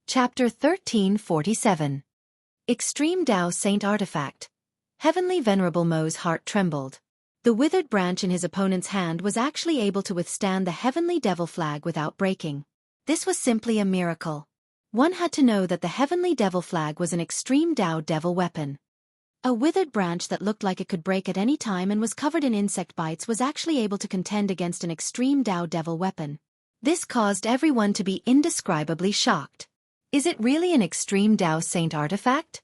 Chapter 1347. Extreme Tao Saint Artifact. Heavenly Venerable Mo's heart trembled. The withered branch in his opponent's hand was actually able to withstand the Heavenly Devil Flag without breaking. This was simply a miracle. One had to know that the Heavenly Devil Flag was an Extreme Tao Devil weapon. A withered branch that looked like it could break at any time and was covered in insect bites was actually able to contend against an Extreme Tao Devil weapon. This caused everyone to be indescribably shocked. Is it really an Extreme Tao Saint artifact?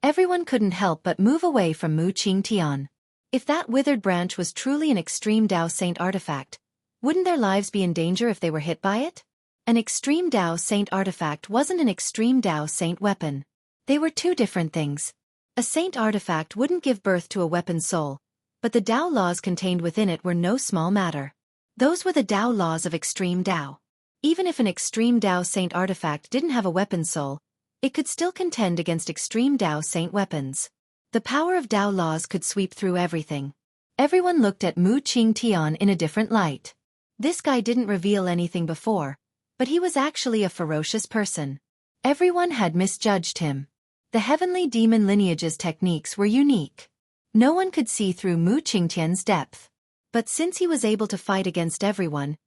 Everyone couldn't help but move away from Mu Qingtian. If that withered branch was truly an Extreme Tao Saint artifact, wouldn't their lives be in danger if they were hit by it? An Extreme Tao Saint artifact wasn't an Extreme Tao Saint weapon. They were two different things. A Saint artifact wouldn't give birth to a weapon soul, but the Tao laws contained within it were no small matter. Those were the Tao laws of Extreme Tao. Even if an Extreme Tao Saint artifact didn't have a weapon soul, it could still contend against Extreme Tao Saint weapons. The power of Tao laws could sweep through everything. Everyone looked at Mu Qingtian in a different light. This guy didn't reveal anything before, but he was actually a ferocious person. Everyone had misjudged him. The heavenly demon lineage's techniques were unique. No one could see through Mu Qingtian's depth. But since he was able to fight against everyone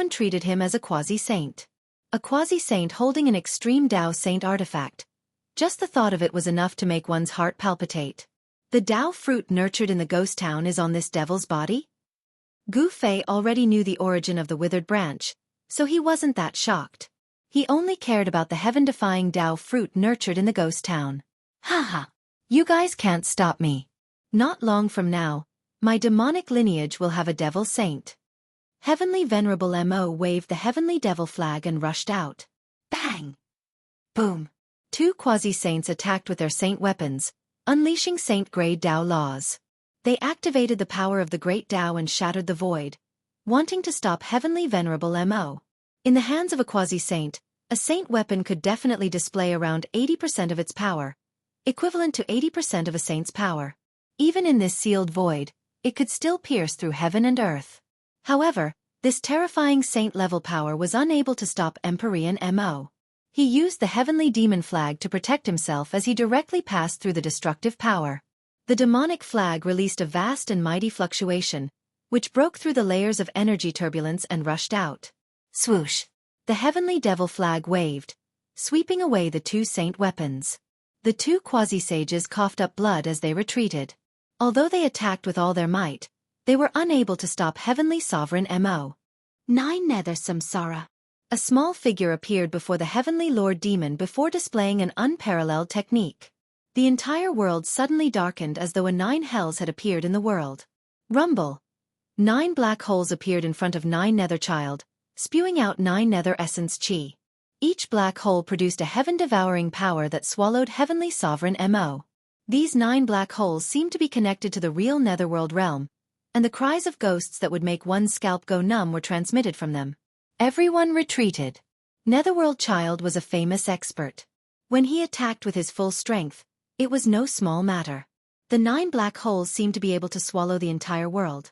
treated him as a quasi-saint. A quasi-saint holding an Extreme Tao Saint artifact. Just the thought of it was enough to make one's heart palpitate. The Tao fruit nurtured in the ghost town is on this devil's body? Gu Fei already knew the origin of the withered branch, so he wasn't that shocked. He only cared about the heaven-defying Tao fruit nurtured in the ghost town. Haha! You guys can't stop me. Not long from now, my demonic lineage will have a devil saint. Heavenly Venerable Mo waved the Heavenly Devil Flag and rushed out. Bang! Boom! Two quasi-saints attacked with their saint weapons, unleashing saint-grade Tao laws. They activated the power of the Great Tao and shattered the void, wanting to stop Heavenly Venerable Mo. In the hands of a quasi-saint, a saint weapon could definitely display around 80% of its power, equivalent to 80% of a saint's power. Even in this sealed void, it could still pierce through heaven and earth. However, this terrifying saint-level power was unable to stop Empyrean Mo. He used the Heavenly Demon Flag to protect himself as he directly passed through the destructive power. The demonic flag released a vast and mighty fluctuation, which broke through the layers of energy turbulence and rushed out. Swoosh! The Heavenly Devil Flag waved, sweeping away the two saint weapons. The two quasi-sages coughed up blood as they retreated. Although they attacked with all their might, they were unable to stop Heavenly Sovereign Mo. Nine Nether Samsara. A small figure appeared before the Heavenly Lord Demon before displaying an unparalleled technique. The entire world suddenly darkened as though a 9 hells had appeared in the world. Rumble! 9 black holes appeared in front of 9 Nether Child, spewing out 9 Nether Essence Chi. Each black hole produced a heaven-devouring power that swallowed Heavenly Sovereign Mo. These 9 black holes seemed to be connected to the real Netherworld realm, and the cries of ghosts that would make one's scalp go numb were transmitted from them. Everyone retreated. Netherworld Child was a famous expert. When he attacked with his full strength, it was no small matter. The 9 black holes seemed to be able to swallow the entire world.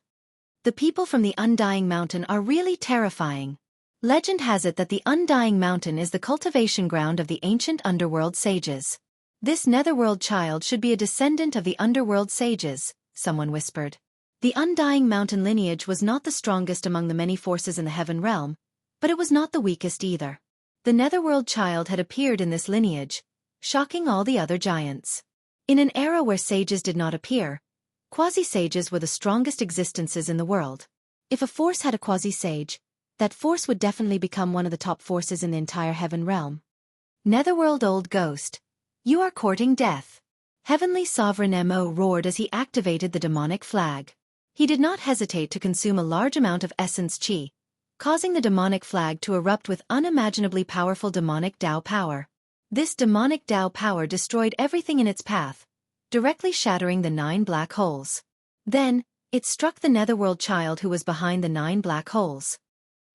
The people from the Undying Mountain are really terrifying. Legend has it that the Undying Mountain is the cultivation ground of the ancient underworld sages. This Netherworld Child should be a descendant of the underworld sages, someone whispered. The Undying Mountain lineage was not the strongest among the many forces in the heaven realm, but it was not the weakest either. The Netherworld Child had appeared in this lineage, shocking all the other giants. In an era where sages did not appear, quasi-sages were the strongest existences in the world. If a force had a quasi-sage, that force would definitely become one of the top forces in the entire heaven realm. Netherworld Old Ghost, you are courting death. Heavenly Sovereign Mo roared as he activated the demonic flag. He did not hesitate to consume a large amount of essence chi, causing the demonic flag to erupt with unimaginably powerful demonic Tao power. This demonic Tao power destroyed everything in its path, directly shattering the 9 black holes. Then, it struck the Netherworld Child who was behind the 9 black holes.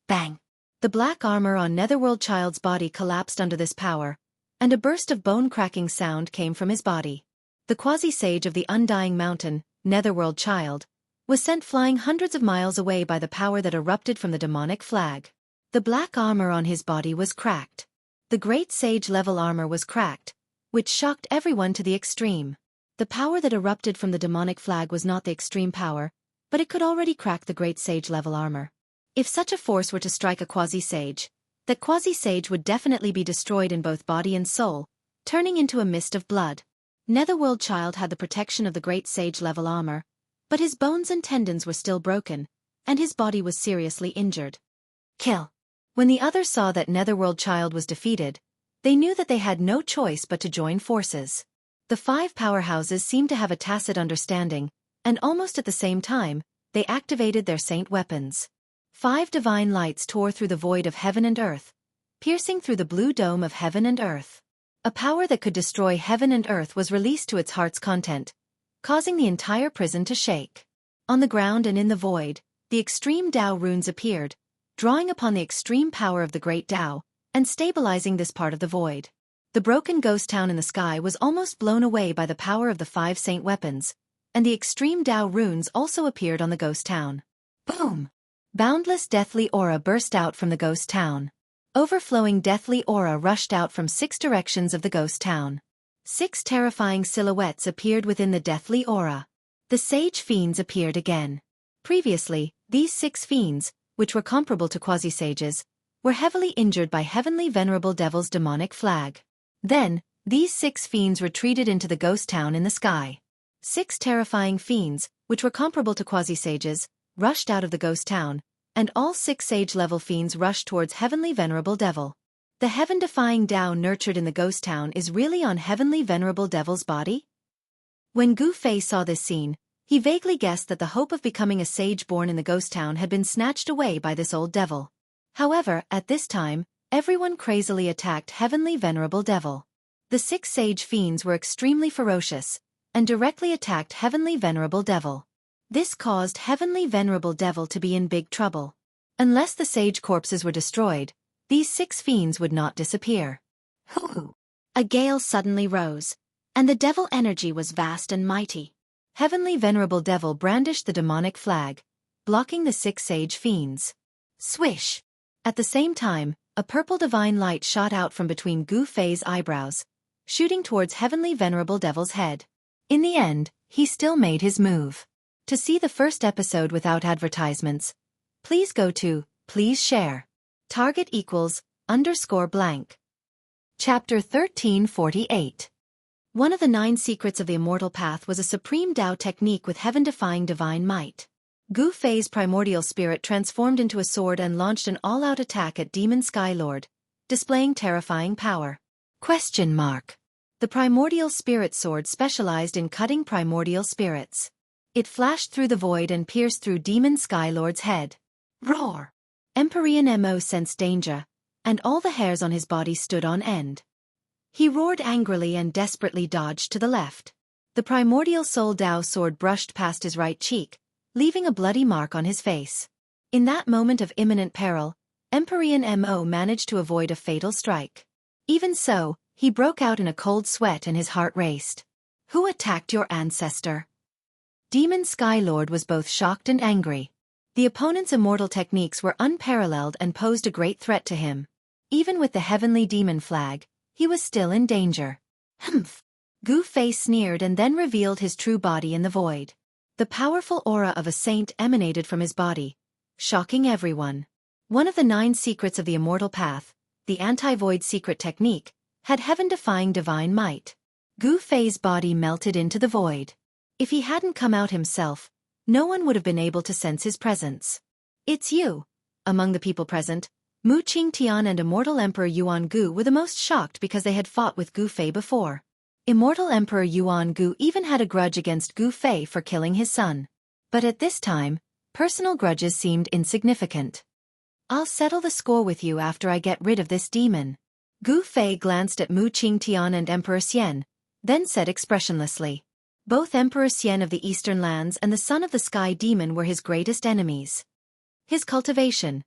Bang! The black armor on Netherworld Child's body collapsed under this power, and a burst of bone-cracking sound came from his body. The quasi-sage of the Undying Mountain, Netherworld Child, was sent flying hundreds of miles away by the power that erupted from the demonic flag. The black armor on his body was cracked. The great sage-level armor was cracked, which shocked everyone to the extreme. The power that erupted from the demonic flag was not the extreme power, but it could already crack the great sage-level armor. If such a force were to strike a quasi-sage, that quasi-sage would definitely be destroyed in both body and soul, turning into a mist of blood. Netherworld Child had the protection of the great sage-level armor, but his bones and tendons were still broken, and his body was seriously injured. Kill. When the others saw that Netherworld Child was defeated, they knew that they had no choice but to join forces. The 5 powerhouses seemed to have a tacit understanding, and almost at the same time, they activated their saint weapons. 5 divine lights tore through the void of heaven and earth, piercing through the blue dome of heaven and earth. A power that could destroy heaven and earth was released to its heart's content, causing the entire prison to shake. On the ground and in the void, the extreme Tao runes appeared, drawing upon the extreme power of the great Tao, and stabilizing this part of the void. The broken ghost town in the sky was almost blown away by the power of the 5 saint weapons, and the extreme Tao runes also appeared on the ghost town. Boom! Boundless deathly aura burst out from the ghost town. Overflowing deathly aura rushed out from 6 directions of the ghost town. 6 terrifying silhouettes appeared within the deathly aura. The sage fiends appeared again. Previously, these 6 fiends, which were comparable to quasi-sages, were heavily injured by Heavenly Venerable Devil's demonic flag. Then, these 6 fiends retreated into the ghost town in the sky. 6 terrifying fiends, which were comparable to quasi-sages, rushed out of the ghost town, and all 6 sage-level fiends rushed towards Heavenly Venerable Devil. The heaven-defying Tao nurtured in the ghost town is really on Heavenly Venerable Devil's body? When Gu Fei saw this scene, he vaguely guessed that the hope of becoming a sage born in the ghost town had been snatched away by this old devil. However, at this time, everyone crazily attacked Heavenly Venerable Devil. The 6 sage fiends were extremely ferocious, and directly attacked Heavenly Venerable Devil. This caused Heavenly Venerable Devil to be in big trouble. Unless the sage corpses were destroyed, these 6 fiends would not disappear. Hoo! A gale suddenly rose, and the devil energy was vast and mighty. Heavenly Venerable Devil brandished the demonic flag, blocking the 6 sage fiends. Swish! At the same time, a purple divine light shot out from between Gu Fei's eyebrows, shooting towards Heavenly Venerable Devil's head. In the end, he still made his move. To see the first episode without advertisements, please go to, please share. Target =_blank. Chapter 1348. One of the 9 secrets of the immortal path was a supreme Tao technique with heaven-defying divine might. Gu Fei's primordial spirit transformed into a sword and launched an all-out attack at Demon Sky Lord, displaying terrifying power. The primordial spirit sword specialized in cutting primordial spirits. It flashed through the void and pierced through Demon Sky Lord's head. Roar! Empyrean Mo sensed danger, and all the hairs on his body stood on end. He roared angrily and desperately dodged to the left. The primordial soul Tao sword brushed past his right cheek, leaving a bloody mark on his face. In that moment of imminent peril, Empyrean Mo managed to avoid a fatal strike. Even so, he broke out in a cold sweat and his heart raced. Who attacked your ancestor? Demon Sky Lord was both shocked and angry. The opponent's immortal techniques were unparalleled and posed a great threat to him. Even with the heavenly demon flag, he was still in danger. Humph! Gu Fei sneered and then revealed his true body in the void. The powerful aura of a saint emanated from his body, shocking everyone. One of the 9 secrets of the immortal path, the anti-void secret technique, had heaven-defying divine might. Gu Fei's body melted into the void. If he hadn't come out himself, no one would have been able to sense his presence. It's you. Among the people present, Mu Qingtian and Immortal Emperor Yuan Gu were the most shocked because they had fought with Gu Fei before. Immortal Emperor Yuan Gu even had a grudge against Gu Fei for killing his son. But at this time, personal grudges seemed insignificant. I'll settle the score with you after I get rid of this demon. Gu Fei glanced at Mu Qingtian and Emperor Xian, then said expressionlessly. Both Emperor Xian of the Eastern Lands and the Son of the Sky Demon were his greatest enemies. His cultivation.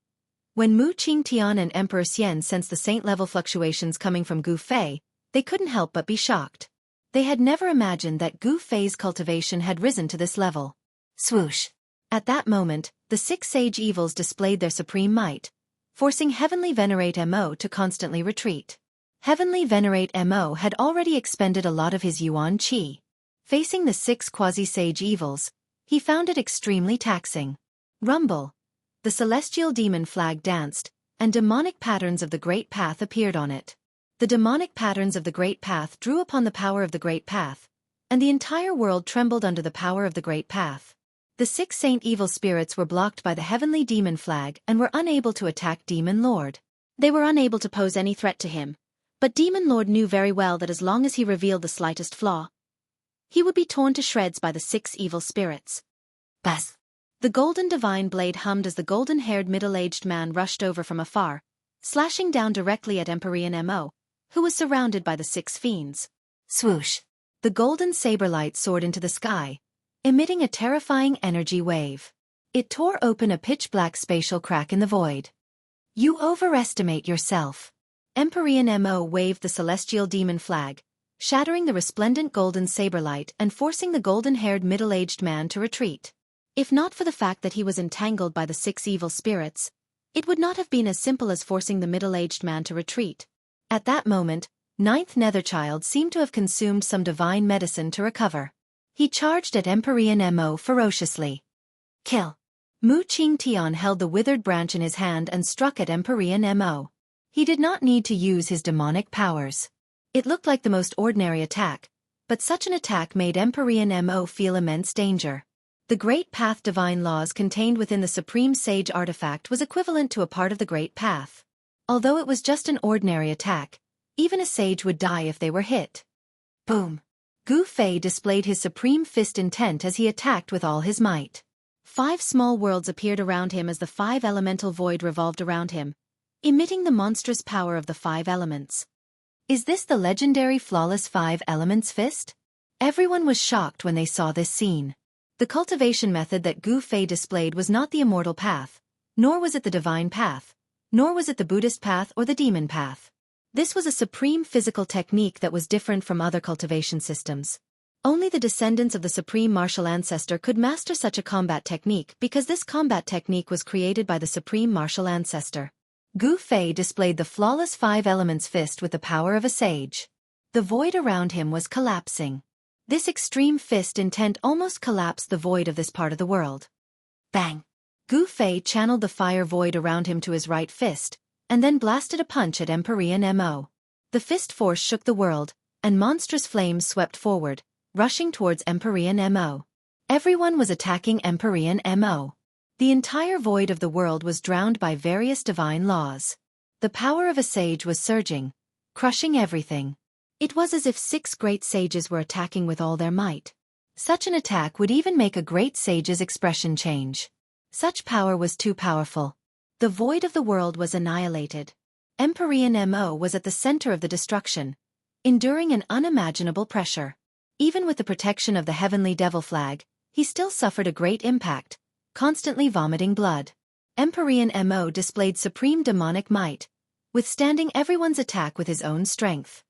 When Mu Qingtian and Emperor Xian sensed the saint-level fluctuations coming from Gu Fei, they couldn't help but be shocked. They had never imagined that Gu Fei's cultivation had risen to this level. Swoosh! At that moment, the 6 sage evils displayed their supreme might, forcing Heavenly Venerate Mo to constantly retreat. Heavenly Venerate Mo had already expended a lot of his yuan qi. Facing the 6 quasi-sage evils, he found it extremely taxing. Rumble. The celestial demon flag danced, and demonic patterns of the Great Path appeared on it. The demonic patterns of the Great Path drew upon the power of the Great Path, and the entire world trembled under the power of the Great Path. The 6 saint evil spirits were blocked by the heavenly demon flag and were unable to attack Demon Lord. They were unable to pose any threat to him, but Demon Lord knew very well that as long as he revealed the slightest flaw, he would be torn to shreds by the 6 evil spirits. Bas! The golden divine blade hummed as the golden-haired middle-aged man rushed over from afar, slashing down directly at Emperor Mo, who was surrounded by the 6 fiends. Swoosh! The golden saber light soared into the sky, emitting a terrifying energy wave. It tore open a pitch-black spatial crack in the void. You overestimate yourself. Emperor Mo waved the celestial demon flag, shattering the resplendent golden saber light and forcing the golden-haired middle-aged man to retreat. If not for the fact that he was entangled by the 6 evil spirits, it would not have been as simple as forcing the middle-aged man to retreat. At that moment, 9th Netherchild seemed to have consumed some divine medicine to recover. He charged at Emperor Mo ferociously. Kill! Mu Qingtian held the withered branch in his hand and struck at Emperor Mo. He did not need to use his demonic powers. It looked like the most ordinary attack, but such an attack made Emperor Mo feel immense danger. The Great Path divine laws contained within the Supreme Sage artifact was equivalent to a part of the Great Path. Although it was just an ordinary attack, even a sage would die if they were hit. Boom! Gu Fei displayed his supreme fist intent as he attacked with all his might. 5 small worlds appeared around him as the 5 elemental void revolved around him, emitting the monstrous power of the 5 elements. Is this the legendary flawless 5 elements fist? Everyone was shocked when they saw this scene. The cultivation method that Gu Fei displayed was not the immortal path, nor was it the divine path, nor was it the Buddhist path or the demon path. This was a supreme physical technique that was different from other cultivation systems. Only the descendants of the supreme martial ancestor could master such a combat technique because this combat technique was created by the supreme martial ancestor. Gu Fei displayed the flawless 5 elements fist with the power of a sage. The void around him was collapsing. This extreme fist intent almost collapsed the void of this part of the world. Bang! Gu Fei channeled the fire void around him to his right fist, and then blasted a punch at Emperor Mo. The fist force shook the world, and monstrous flames swept forward, rushing towards Emperor Mo. Everyone was attacking Emperor Mo. The entire void of the world was drowned by various divine laws. The power of a sage was surging, crushing everything. It was as if 6 great sages were attacking with all their might. Such an attack would even make a great sage's expression change. Such power was too powerful. The void of the world was annihilated. Emperor Mo was at the center of the destruction, enduring an unimaginable pressure. Even with the protection of the heavenly devil flag, he still suffered a great impact, constantly vomiting blood. Emperor Mo displayed supreme demonic might, withstanding everyone's attack with his own strength.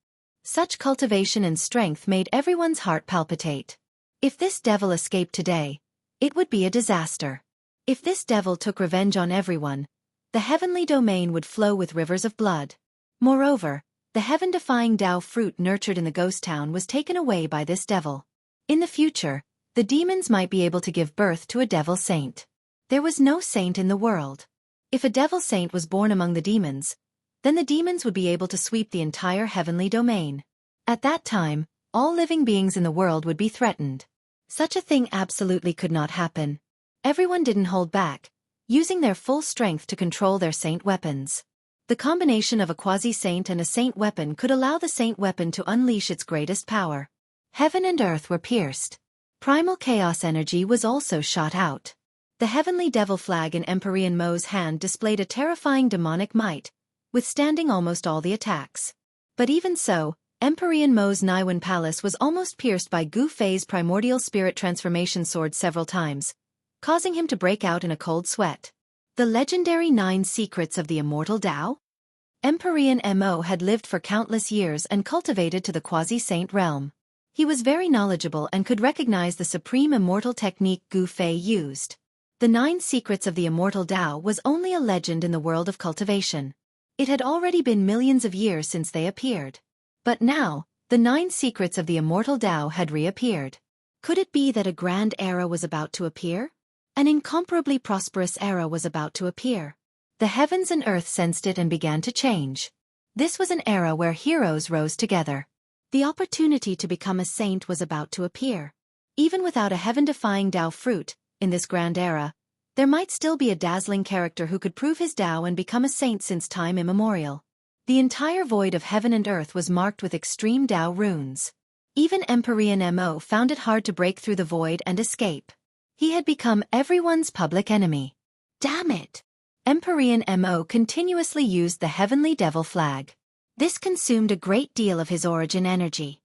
Such cultivation and strength made everyone's heart palpitate. If this devil escaped today, it would be a disaster. If this devil took revenge on everyone, the heavenly domain would flow with rivers of blood. Moreover, the heaven-defying Tao fruit nurtured in the ghost town was taken away by this devil. In the future, the demons might be able to give birth to a devil saint. There was no saint in the world. If a devil saint was born among the demons, then the demons would be able to sweep the entire heavenly domain. At that time, all living beings in the world would be threatened. Such a thing absolutely could not happen. Everyone didn't hold back, using their full strength to control their saint weapons. The combination of a quasi-saint and a saint weapon could allow the saint weapon to unleash its greatest power. Heaven and earth were pierced. Primal chaos energy was also shot out. The heavenly devil flag in Emperor Mo's hand displayed a terrifying demonic might, withstanding almost all the attacks. But even so, Emperor Mo's Naiwan Palace was almost pierced by Gu Fei's primordial spirit transformation sword several times, causing him to break out in a cold sweat. The legendary 9 secrets of the immortal Tao? Emperor Mo had lived for countless years and cultivated to the quasi-saint realm. He was very knowledgeable and could recognize the supreme immortal technique Gu Fei used. The 9 secrets of the immortal Tao was only a legend in the world of cultivation. It had already been millions of years since they appeared. But now, the 9 secrets of the immortal Tao had reappeared. Could it be that a grand era was about to appear? An incomparably prosperous era was about to appear. The heavens and earth sensed it and began to change. This was an era where heroes rose together. The opportunity to become a saint was about to appear. Even without a heaven-defying Tao fruit, in this grand era, there might still be a dazzling character who could prove his Tao and become a saint since time immemorial. The entire void of heaven and earth was marked with extreme Tao runes. Even Emperor Mo found it hard to break through the void and escape. He had become everyone's public enemy. Damn it! Emperor Mo continuously used the heavenly devil flag. This consumed a great deal of his origin energy.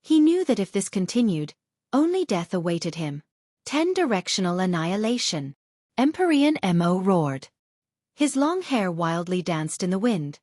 He knew that if this continued, only death awaited him. 10-directional annihilation. Emperor Mo roared. His long hair wildly danced in the wind.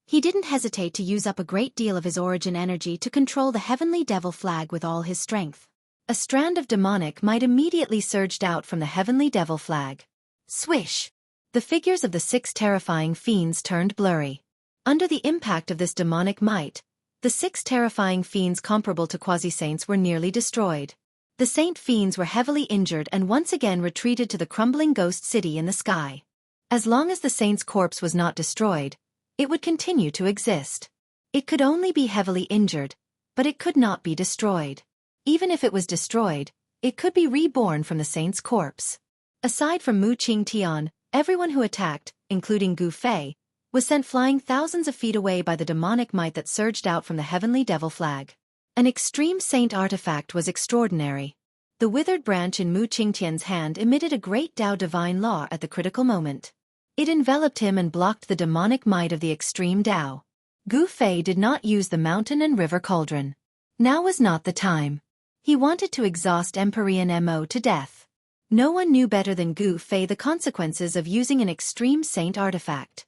He didn't hesitate to use up a great deal of his origin energy to control the heavenly devil flag with all his strength. A strand of demonic might immediately surged out from the heavenly devil flag. Swish! The figures of the 6 terrifying fiends turned blurry. Under the impact of this demonic might, the 6 terrifying fiends comparable to quasi-saints were nearly destroyed. The saint fiends were heavily injured and once again retreated to the crumbling ghost city in the sky. As long as the saint's corpse was not destroyed, it would continue to exist. It could only be heavily injured, but it could not be destroyed. Even if it was destroyed, it could be reborn from the saint's corpse. Aside from Mu Qingtian, everyone who attacked, including Gu Fei, was sent flying thousands of feet away by the demonic might that surged out from the heavenly devil flag. An extreme saint artifact was extraordinary. The withered branch in Mu Qingtian's hand emitted a great Tao divine law at the critical moment. It enveloped him and blocked the demonic might of the extreme Tao. Gu Fei did not use the mountain and river cauldron. Now was not the time. He wanted to exhaust Emperor Mo to death. No one knew better than Gu Fei the consequences of using an extreme saint artifact.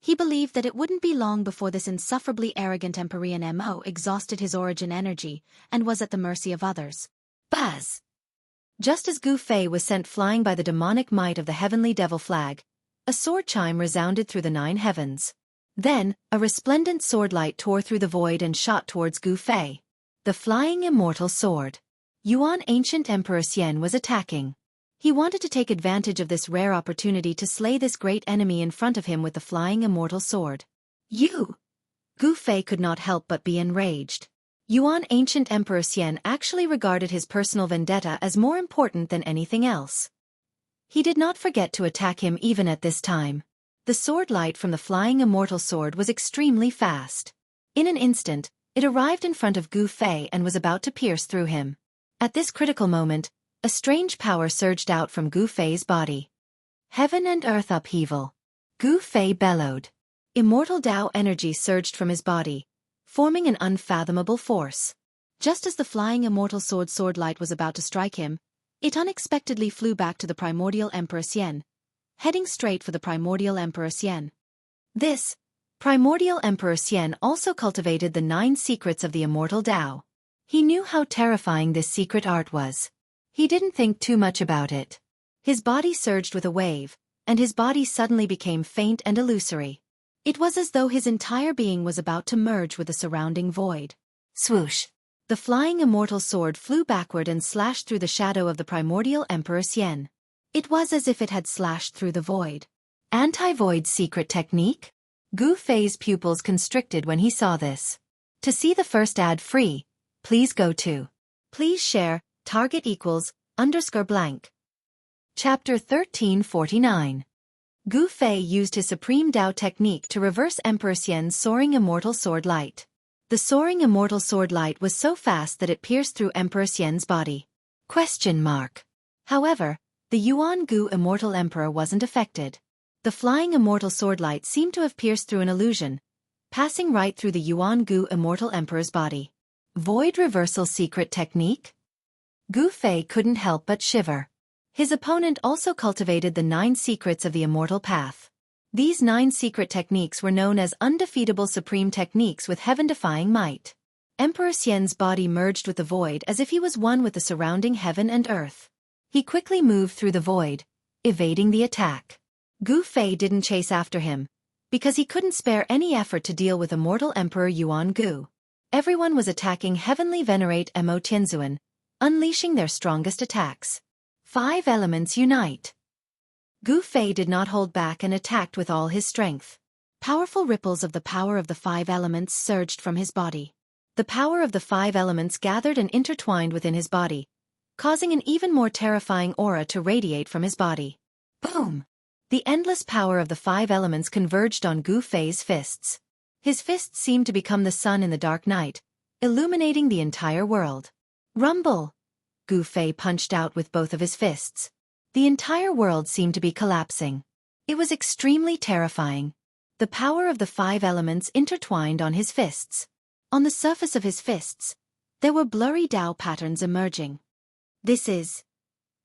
He believed that it wouldn't be long before this insufferably arrogant Emperor Mo exhausted his origin energy and was at the mercy of others. Buzz! Just as Gu Fei was sent flying by the demonic might of the heavenly devil flag, a sword chime resounded through the 9 heavens. Then, a resplendent sword light tore through the void and shot towards Gu Fei. The flying immortal sword. Yuan ancient Emperor Xian was attacking. He wanted to take advantage of this rare opportunity to slay this great enemy in front of him with the flying immortal sword. You! Gu Fei could not help but be enraged. Yuan ancient Emperor Xian actually regarded his personal vendetta as more important than anything else. He did not forget to attack him even at this time. The sword light from the flying immortal sword was extremely fast. In an instant, it arrived in front of Gu Fei and was about to pierce through him. At this critical moment, a strange power surged out from Gu Fei's body. Heaven and earth upheaval. Gu Fei bellowed. Immortal Tao energy surged from his body, forming an unfathomable force. Just as the flying immortal sword light was about to strike him, it unexpectedly flew back to the primordial Emperor Xian, heading straight for the primordial Emperor Xian. This primordial Emperor Xian also cultivated the 9 secrets of the immortal Tao. He knew how terrifying this secret art was. He didn't think too much about it. His body surged with a wave, and his body suddenly became faint and illusory. It was as though his entire being was about to merge with the surrounding void. Swoosh! The flying immortal sword flew backward and slashed through the shadow of the primordial Emperor Xian. It was as if it had slashed through the void. Anti-void secret technique? Gu Fei's pupils constricted when he saw this. To see the first ad free, please go to. Please share, target equals, _blank. Chapter 1349. Gu Fei used his supreme Tao technique to reverse Emperor Xian's soaring immortal sword light. The soaring immortal sword light was so fast that it pierced through Emperor Xian's body. However, the Yuan Gu immortal emperor wasn't affected. The flying immortal sword light seemed to have pierced through an illusion, passing right through the Yuan Gu immortal emperor's body. Void reversal secret technique? Gu Fei couldn't help but shiver. His opponent also cultivated the 9 secrets of the immortal path. These 9 secret techniques were known as undefeatable supreme techniques with heaven-defying might. Emperor Xian's body merged with the void as if he was one with the surrounding heaven and earth. He quickly moved through the void, evading the attack. Gu Fei didn't chase after him, because he couldn't spare any effort to deal with immortal Emperor Yuan Gu. Everyone was attacking Heavenly Venerate Mo Tianzuan, unleashing their strongest attacks. 5 elements unite. Gu Fei did not hold back and attacked with all his strength. Powerful ripples of the power of the 5 elements surged from his body. The power of the 5 elements gathered and intertwined within his body, causing an even more terrifying aura to radiate from his body. Boom! The endless power of the 5 elements converged on Gu Fei's fists. His fists seemed to become the sun in the dark night, illuminating the entire world. Rumble! Gu Fei punched out with both of his fists. The entire world seemed to be collapsing. It was extremely terrifying. The power of the 5 elements intertwined on his fists. On the surface of his fists, there were blurry Dao patterns emerging. This is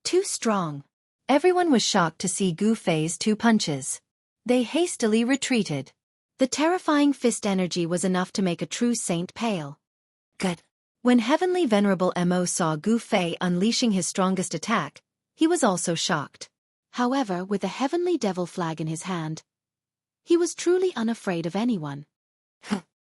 too strong. Everyone was shocked to see Gu Fei's 2 punches. They hastily retreated. The terrifying fist energy was enough to make a true saint pale. Good. When Heavenly Venerable Mo saw Gu Fei unleashing his strongest attack, he was also shocked. However, with the Heavenly Devil flag in his hand, he was truly unafraid of anyone.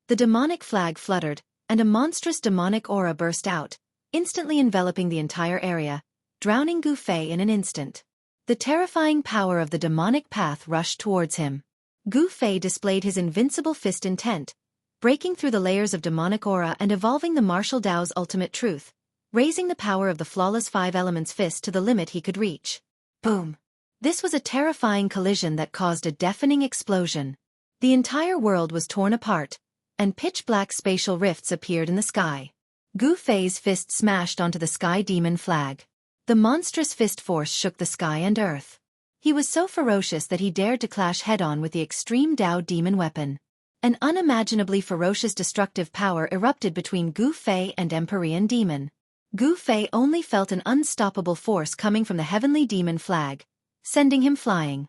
The demonic flag fluttered, and a monstrous demonic aura burst out, instantly enveloping the entire area, drowning Gu Fei in an instant. The terrifying power of the demonic path rushed towards him. Gu Fei displayed his invincible fist intent, breaking through the layers of demonic aura and evolving the martial Dao's ultimate truth, raising the power of the flawless 5 elements fist to the limit he could reach. Boom! This was a terrifying collision that caused a deafening explosion. The entire world was torn apart, and pitch-black spatial rifts appeared in the sky. Gu Fei's fist smashed onto the sky demon flag. The monstrous fist force shook the sky and earth. He was so ferocious that he dared to clash head-on with the extreme Dao demon weapon. An unimaginably ferocious destructive power erupted between Gu Fei and Empyrean demon. Gu Fei only felt an unstoppable force coming from the heavenly demon flag, sending him flying.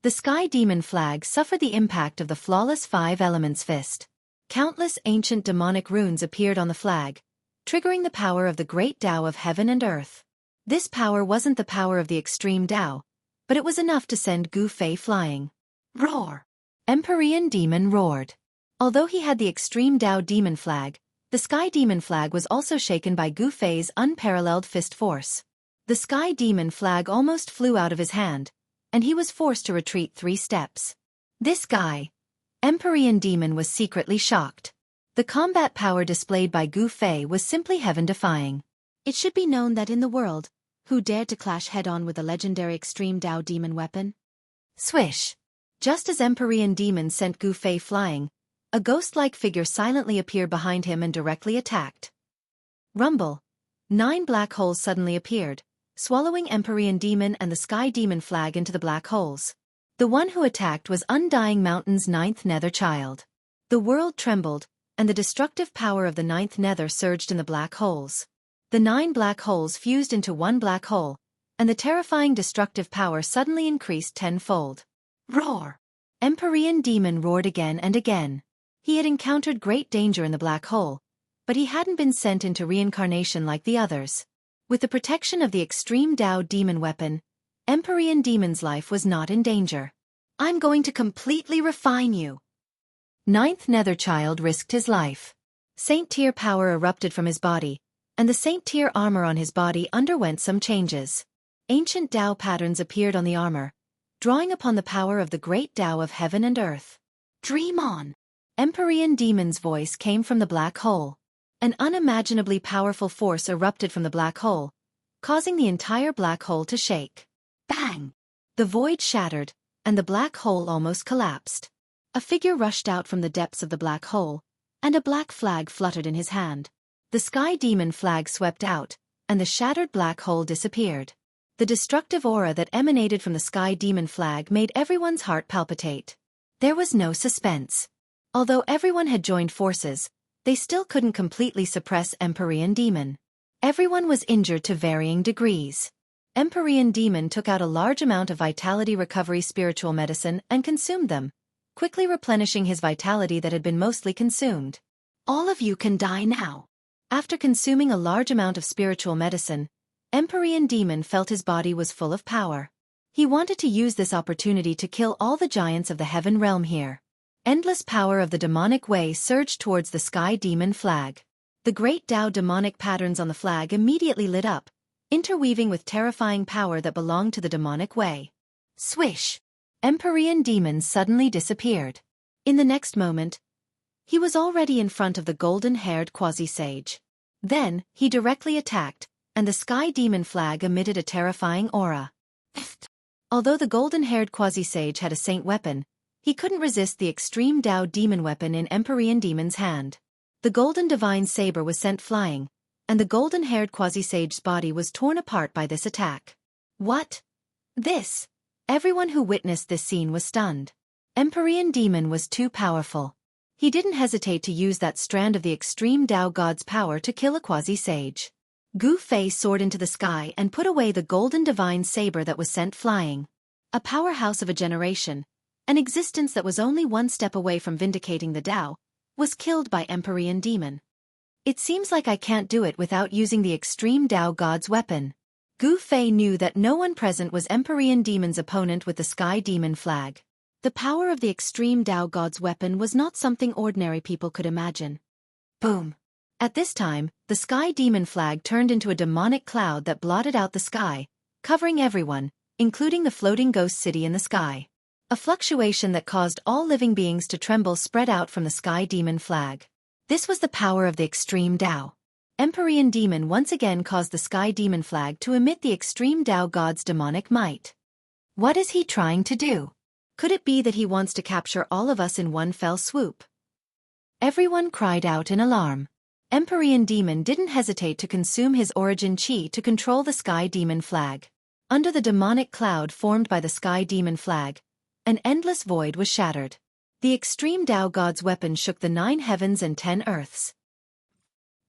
The sky demon flag suffered the impact of the flawless 5 elements fist. Countless ancient demonic runes appeared on the flag, triggering the power of the great Dao of heaven and earth. This power wasn't the power of the extreme Dao, but it was enough to send Gu Fei flying. Roar! Empyrean demon roared. Although he had the extreme Dao demon flag, the sky demon flag was also shaken by Gu Fei's unparalleled fist force. The sky demon flag almost flew out of his hand, and he was forced to retreat 3 steps. This guy, Empyrean demon, was secretly shocked. The combat power displayed by Gu Fei was simply heaven-defying. It should be known that in the world, who dared to clash head-on with the legendary extreme Dao demon weapon? Swish! Just as Empyrean demon sent Gu Fei flying, a ghost-like figure silently appeared behind him and directly attacked. Rumble! 9 black holes suddenly appeared, swallowing Empyrean demon and the sky demon flag into the black holes. The one who attacked was Undying Mountain's 9th nether child. The world trembled, and the destructive power of the 9th nether surged in the black holes. The 9 black holes fused into one black hole, and the terrifying destructive power suddenly increased 10-fold. Roar! Empyrean demon roared again and again. He had encountered great danger in the black hole, but he hadn't been sent into reincarnation like the others. With the protection of the extreme Dao demon weapon, Empyrean demon's life was not in danger. I'm going to completely refine you. 9th nether child risked his life. Saint tier power erupted from his body, and the Saint tier armor on his body underwent some changes. Ancient Dao patterns appeared on the armor, drawing upon the power of the great Dao of heaven and earth. Dream on! Empyrean demon's voice came from the black hole. An unimaginably powerful force erupted from the black hole, causing the entire black hole to shake. Bang! The void shattered, and the black hole almost collapsed. A figure rushed out from the depths of the black hole, and a black flag fluttered in his hand. The sky demon flag swept out, and the shattered black hole disappeared. The destructive aura that emanated from the sky demon flag made everyone's heart palpitate. There was no suspense. Although everyone had joined forces, they still couldn't completely suppress Empyrean demon. Everyone was injured to varying degrees. Empyrean demon took out a large amount of vitality recovery spiritual medicine and consumed them, quickly replenishing his vitality that had been mostly consumed. All of you can die now. After consuming a large amount of spiritual medicine, Empyrean demon felt his body was full of power. He wanted to use this opportunity to kill all the giants of the heaven realm here. Endless power of the demonic way surged towards the sky demon flag. The great Tao demonic patterns on the flag immediately lit up, interweaving with terrifying power that belonged to the demonic way. Swish! Empyrean demons suddenly disappeared. In the next moment, he was already in front of the golden-haired quasi-sage. Then, he directly attacked, and the sky demon flag emitted a terrifying aura. Although the golden-haired quasi-sage had a saint weapon, he couldn't resist the extreme Tao demon weapon in Empyrean demon's hand. The golden divine saber was sent flying, and the golden-haired quasi-sage's body was torn apart by this attack. What? This? Everyone who witnessed this scene was stunned. Empyrean demon was too powerful. He didn't hesitate to use that strand of the extreme Tao god's power to kill a quasi-sage. Gu Fei soared into the sky and put away the golden divine saber that was sent flying. A powerhouse of a generation, an existence that was only one step away from vindicating the Tao, was killed by Empyrean demon. It seems like I can't do it without using the extreme Tao god's weapon. Gu Fei knew that no one present was Empyrean demon's opponent with the sky demon flag. The power of the extreme Tao god's weapon was not something ordinary people could imagine. Boom! At this time, the sky demon flag turned into a demonic cloud that blotted out the sky, covering everyone, including the floating ghost city in the sky. A fluctuation that caused all living beings to tremble spread out from the sky demon flag. This was the power of the extreme Tao. Empyrean demon once again caused the sky demon flag to emit the extreme Tao god's demonic might. What is he trying to do? Could it be that he wants to capture all of us in one fell swoop? Everyone cried out in alarm. Empyrean demon didn't hesitate to consume his origin chi to control the sky demon flag. Under the demonic cloud formed by the sky demon flag, an endless void was shattered. The extreme Tao god's weapon shook the 9 heavens and 10 earths.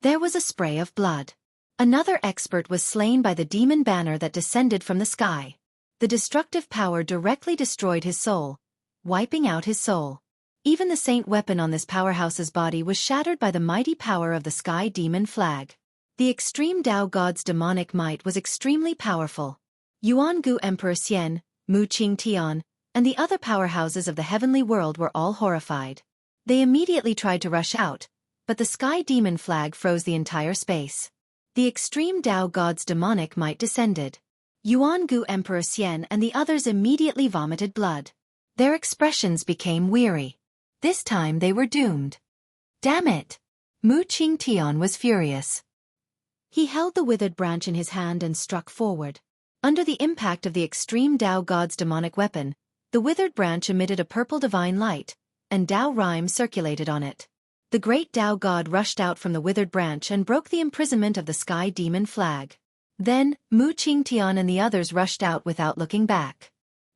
There was a spray of blood. Another expert was slain by the demon banner that descended from the sky. The destructive power directly destroyed his soul, wiping out his soul. Even the saint weapon on this powerhouse's body was shattered by the mighty power of the sky demon flag. The extreme Tao god's demonic might was extremely powerful. Yuangu Emperor Xian, Mu Qing Tian, and the other powerhouses of the heavenly world were all horrified. They immediately tried to rush out, but the sky demon flag froze the entire space. The extreme Tao god's demonic might descended. Yuangu Emperor Xian and the others immediately vomited blood. Their expressions became weary. This time they were doomed. Damn it! Mu Qing Tian was furious. He held the withered branch in his hand and struck forward. Under the impact of the extreme Tao god's demonic weapon, the withered branch emitted a purple divine light, and Tao rhyme circulated on it. The great Tao god rushed out from the withered branch and broke the imprisonment of the sky demon flag. Then, Mu Qing Tian and the others rushed out without looking back.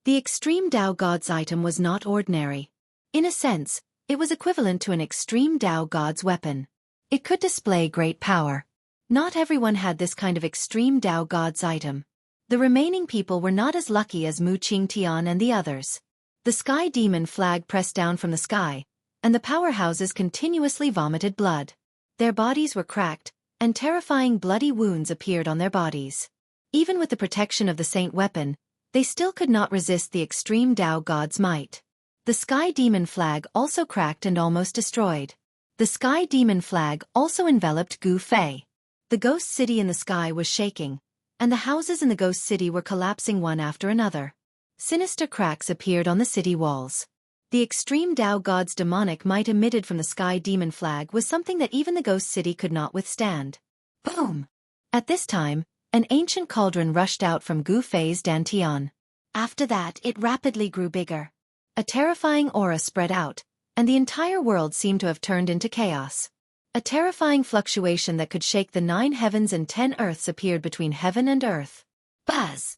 The extreme Tao god's item was not ordinary. In a sense, it was equivalent to an extreme Tao god's weapon. It could display great power. Not everyone had this kind of extreme Tao god's item. The remaining people were not as lucky as Mu Qing Tian and the others. The sky demon flag pressed down from the sky, and the powerhouses continuously vomited blood. Their bodies were cracked, and terrifying bloody wounds appeared on their bodies. Even with the protection of the saint weapon, they still could not resist the extreme Tao god's might. The sky demon flag also cracked and almost destroyed. The sky demon flag also enveloped Gu Fei. The ghost city in the sky was shaking, and the houses in the ghost city were collapsing one after another. Sinister cracks appeared on the city walls. The extreme Tao god's demonic might emitted from the sky demon flag was something that even the ghost city could not withstand. Boom! At this time, an ancient cauldron rushed out from Gu Fei's dantian. After that, it rapidly grew bigger. A terrifying aura spread out, and the entire world seemed to have turned into chaos. A terrifying fluctuation that could shake the 9 heavens and 10 earths appeared between heaven and earth. Buzz!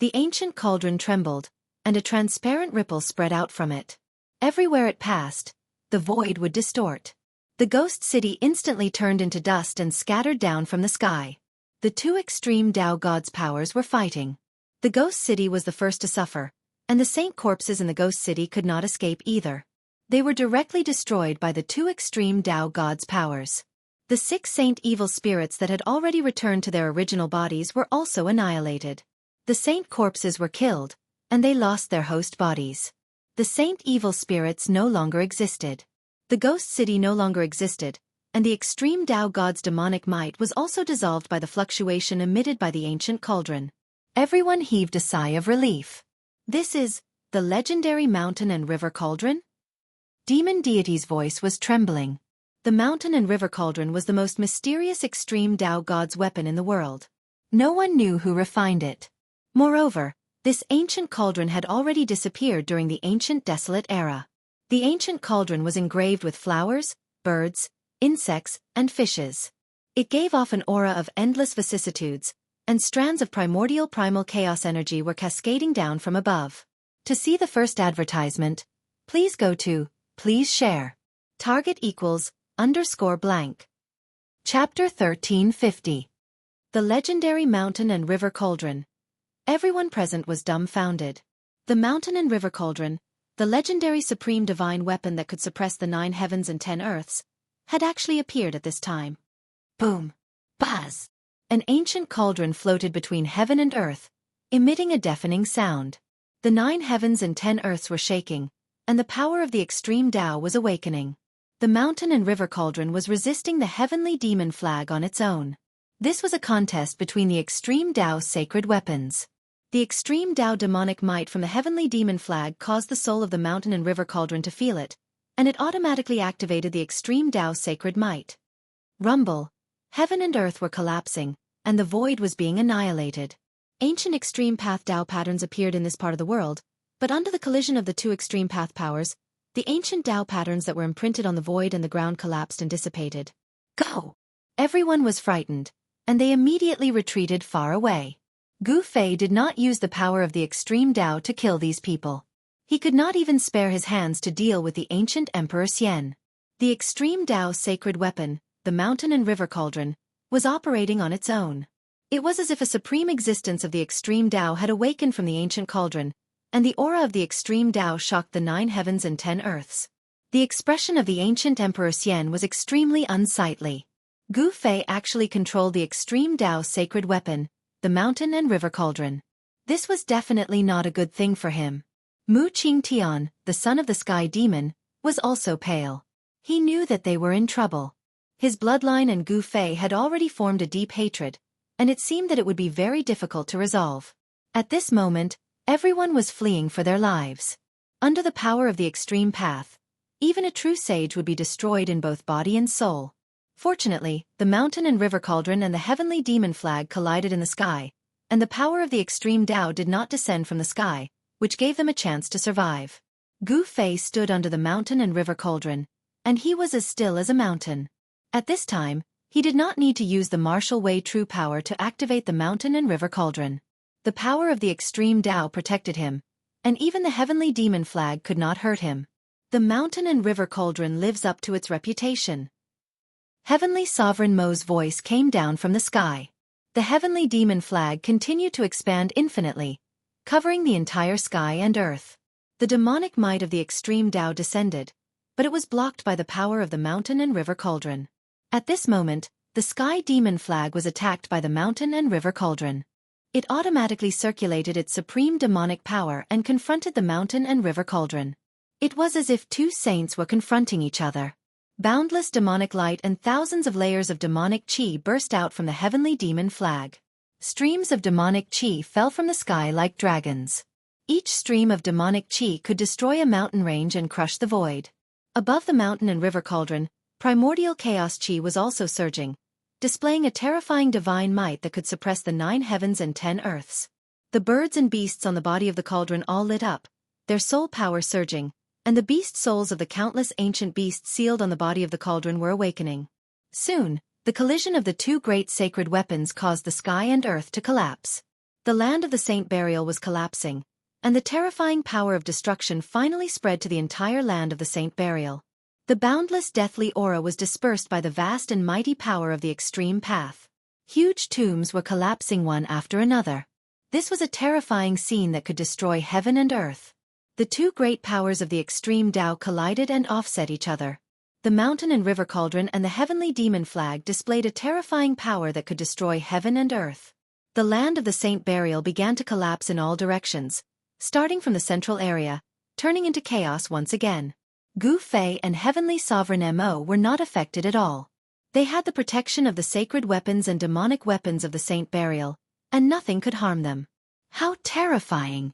The ancient cauldron trembled, and a transparent ripple spread out from it. Everywhere it passed, the void would distort. The ghost city instantly turned into dust and scattered down from the sky. The 2 extreme Tao gods' powers were fighting. The ghost city was the first to suffer, and the saint corpses in the ghost city could not escape either. They were directly destroyed by the 2 extreme Tao gods' powers. The 6 saint evil spirits that had already returned to their original bodies were also annihilated. The saint corpses were killed, and they lost their host bodies. The The saint evil spirits no longer existed. The ghost city no longer existed, and the extreme Tao god's demonic might was also dissolved by the fluctuation emitted by the ancient cauldron. Everyone heaved a sigh of relief. This is the legendary mountain and river cauldron? Demon deity's voice was trembling. The mountain and river cauldron was the most mysterious extreme Tao god's weapon in the world. No one knew who refined it. Moreover, this ancient cauldron had already disappeared during the ancient desolate era. The ancient cauldron was engraved with flowers, birds, insects, and fishes. It gave off an aura of endless vicissitudes, and strands of primordial primal chaos energy were cascading down from above. To see the first advertisement, please go to, please share. Target equals, _blank. Chapter 1350. The legendary mountain and river cauldron. Everyone present was dumbfounded. The mountain and river cauldron, the legendary supreme divine weapon that could suppress the 9 heavens and 10 earths, had actually appeared at this time. Boom! Buzz! An ancient cauldron floated between heaven and earth, emitting a deafening sound. The 9 heavens and 10 earths were shaking, and the power of the extreme Tao was awakening. The mountain and river cauldron was resisting the heavenly demon flag on its own. This was a contest between the extreme Tao sacred weapons. The extreme Tao demonic might from the heavenly demon flag caused the soul of the mountain and river cauldron to feel it, and it automatically activated the extreme Tao sacred might. Rumble! Heaven and earth were collapsing, and the void was being annihilated. Ancient extreme path Tao patterns appeared in this part of the world, but under the collision of the two extreme path powers, the ancient Tao patterns that were imprinted on the void and the ground collapsed and dissipated. Go! Everyone was frightened, and they immediately retreated far away. Gu Fei did not use the power of the extreme Tao to kill these people. He could not even spare his hands to deal with the ancient Emperor Xian. The extreme Tao sacred weapon, the mountain and river cauldron, was operating on its own. It was as if a supreme existence of the extreme Tao had awakened from the ancient cauldron, and the aura of the extreme Tao shocked the 9 heavens and 10 earths. The expression of the ancient Emperor Xian was extremely unsightly. Gu Fei actually controlled the extreme Tao sacred weapon, the mountain and river cauldron. This was definitely not a good thing for him. Mu Qingtian, the son of the sky demon, was also pale. He knew that they were in trouble. His bloodline and Gu Fei had already formed a deep hatred, and it seemed that it would be very difficult to resolve. At this moment, everyone was fleeing for their lives. Under the power of the extreme path, even a true sage would be destroyed in both body and soul. Fortunately, the mountain and river cauldron and the heavenly demon flag collided in the sky, and the power of the extreme Tao did not descend from the sky, which gave them a chance to survive. Gu Fei stood under the mountain and river cauldron, and he was as still as a mountain. At this time, he did not need to use the martial way true power to activate the mountain and river cauldron. The power of the extreme Tao protected him, and even the heavenly demon flag could not hurt him. The mountain and river cauldron lives up to its reputation. Heavenly Sovereign Mo's voice came down from the sky. The heavenly demon flag continued to expand infinitely, covering the entire sky and earth. The demonic might of the extreme Tao descended, but it was blocked by the power of the mountain and river cauldron. At this moment, the sky demon flag was attacked by the mountain and river cauldron. It automatically circulated its supreme demonic power and confronted the mountain and river cauldron. It was as if two saints were confronting each other. Boundless demonic light and thousands of layers of demonic chi burst out from the heavenly demon flag. Streams of demonic chi fell from the sky like dragons. Each stream of demonic chi could destroy a mountain range and crush the void. Above the mountain and river cauldron, primordial chaos chi was also surging, displaying a terrifying divine might that could suppress the 9 heavens and 10 earths. The birds and beasts on the body of the cauldron all lit up, their soul power surging, and the beast souls of the countless ancient beasts sealed on the body of the cauldron were awakening. Soon, the collision of the two great sacred weapons caused the sky and earth to collapse. The land of the saint burial was collapsing, and the terrifying power of destruction finally spread to the entire land of the saint burial. The boundless deathly aura was dispersed by the vast and mighty power of the extreme path. Huge tombs were collapsing one after another. This was a terrifying scene that could destroy heaven and earth. The two great powers of the extreme Tao collided and offset each other. The mountain and river cauldron and the heavenly demon flag displayed a terrifying power that could destroy heaven and earth. The land of the saint burial began to collapse in all directions, starting from the central area, turning into chaos once again. Gu Fei and Heavenly Sovereign Mo were not affected at all. They had the protection of the sacred weapons and demonic weapons of the Saint Burial, and nothing could harm them. How terrifying!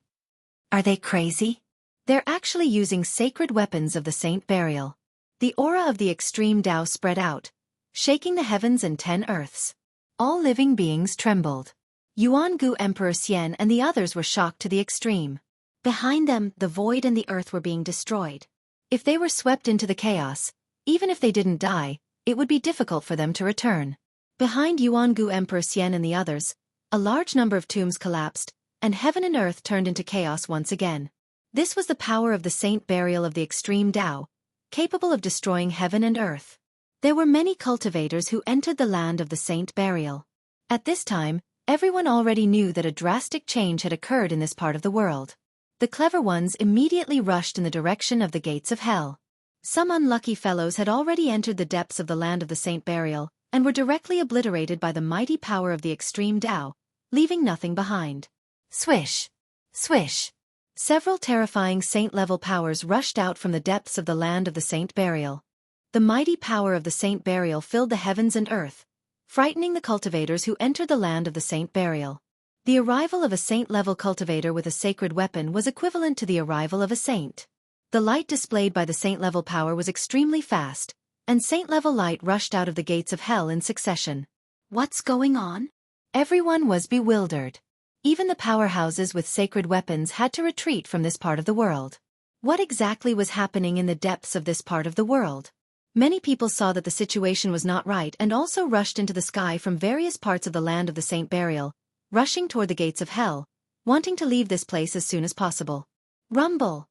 Are they crazy? They're actually using sacred weapons of the Saint Burial. The aura of the extreme Tao spread out, shaking the heavens and 10 earths. All living beings trembled. Yuangu Emperor Xian and the others were shocked to the extreme. Behind them, the void and the earth were being destroyed. If they were swept into the chaos, even if they didn't die, it would be difficult for them to return. Behind Yuangu Emperor Xian and the others, a large number of tombs collapsed, and heaven and earth turned into chaos once again. This was the power of the Saint Burial of the extreme Tao, capable of destroying heaven and earth. There were many cultivators who entered the land of the Saint Burial. At this time, everyone already knew that a drastic change had occurred in this part of the world. The clever ones immediately rushed in the direction of the gates of hell. Some unlucky fellows had already entered the depths of the land of the Saint Burial, and were directly obliterated by the mighty power of the extreme Tao, leaving nothing behind. Swish! Swish! Several terrifying saint-level powers rushed out from the depths of the land of the Saint Burial. The mighty power of the Saint Burial filled the heavens and earth, frightening the cultivators who entered the land of the Saint Burial. The arrival of a saint-level cultivator with a sacred weapon was equivalent to the arrival of a saint. The light displayed by the saint-level power was extremely fast, and saint-level light rushed out of the gates of hell in succession. What's going on? Everyone was bewildered. Even the powerhouses with sacred weapons had to retreat from this part of the world. What exactly was happening in the depths of this part of the world? Many people saw that the situation was not right and also rushed into the sky from various parts of the land of the Saint Burial, rushing toward the gates of hell, wanting to leave this place as soon as possible. Rumble!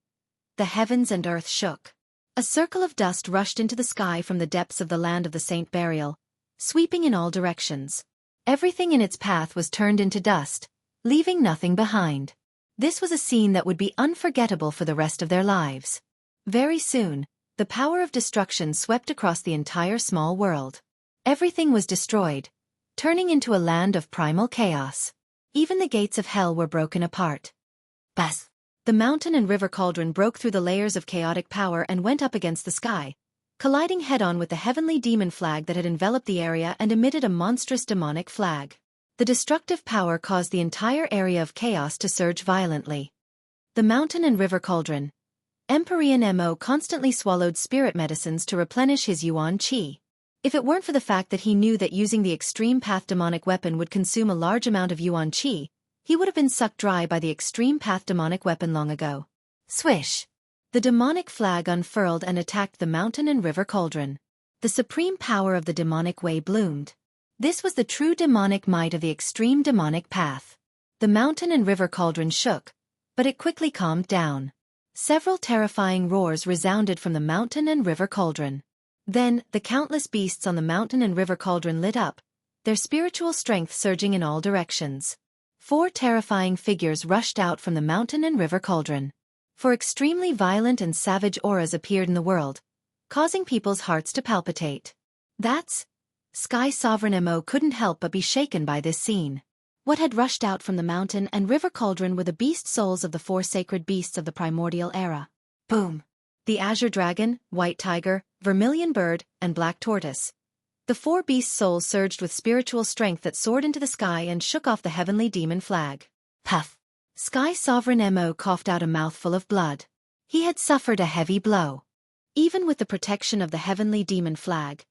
The heavens and earth shook. A circle of dust rushed into the sky from the depths of the land of the Saint Burial, sweeping in all directions. Everything in its path was turned into dust, leaving nothing behind. This was a scene that would be unforgettable for the rest of their lives. Very soon, the power of destruction swept across the entire small world. Everything was destroyed, turning into a land of primal chaos. Even the gates of hell were broken apart. Bas! The mountain and river cauldron broke through the layers of chaotic power and went up against the sky, colliding head-on with the heavenly demon flag that had enveloped the area and emitted a monstrous demonic flag. The destructive power caused the entire area of chaos to surge violently. The mountain and river cauldron. Emperor Mo constantly swallowed spirit medicines to replenish his yuan qi. If it weren't for the fact that he knew that using the extreme path demonic weapon would consume a large amount of yuan qi, he would have been sucked dry by the extreme path demonic weapon long ago. Swish! The demonic flag unfurled and attacked the mountain and river cauldron. The supreme power of the demonic way bloomed. This was the true demonic might of the extreme demonic path. The mountain and river cauldron shook, but it quickly calmed down. Several terrifying roars resounded from the mountain and river cauldron. Then, the countless beasts on the mountain and river cauldron lit up, their spiritual strength surging in all directions. 4 terrifying figures rushed out from the mountain and river cauldron. 4 extremely violent and savage auras appeared in the world, causing people's hearts to palpitate. That's... Sky Sovereign Mo couldn't help but be shaken by this scene. What had rushed out from the mountain and river cauldron were the beast souls of the 4 sacred beasts of the primordial era. Boom! The azure dragon, white tiger, vermilion bird, and black tortoise. The 4 beast souls surged with spiritual strength that soared into the sky and shook off the heavenly demon flag. Puff! Sky Sovereign Mo coughed out a mouthful of blood. He had suffered a heavy blow. Even with the protection of the heavenly demon flag,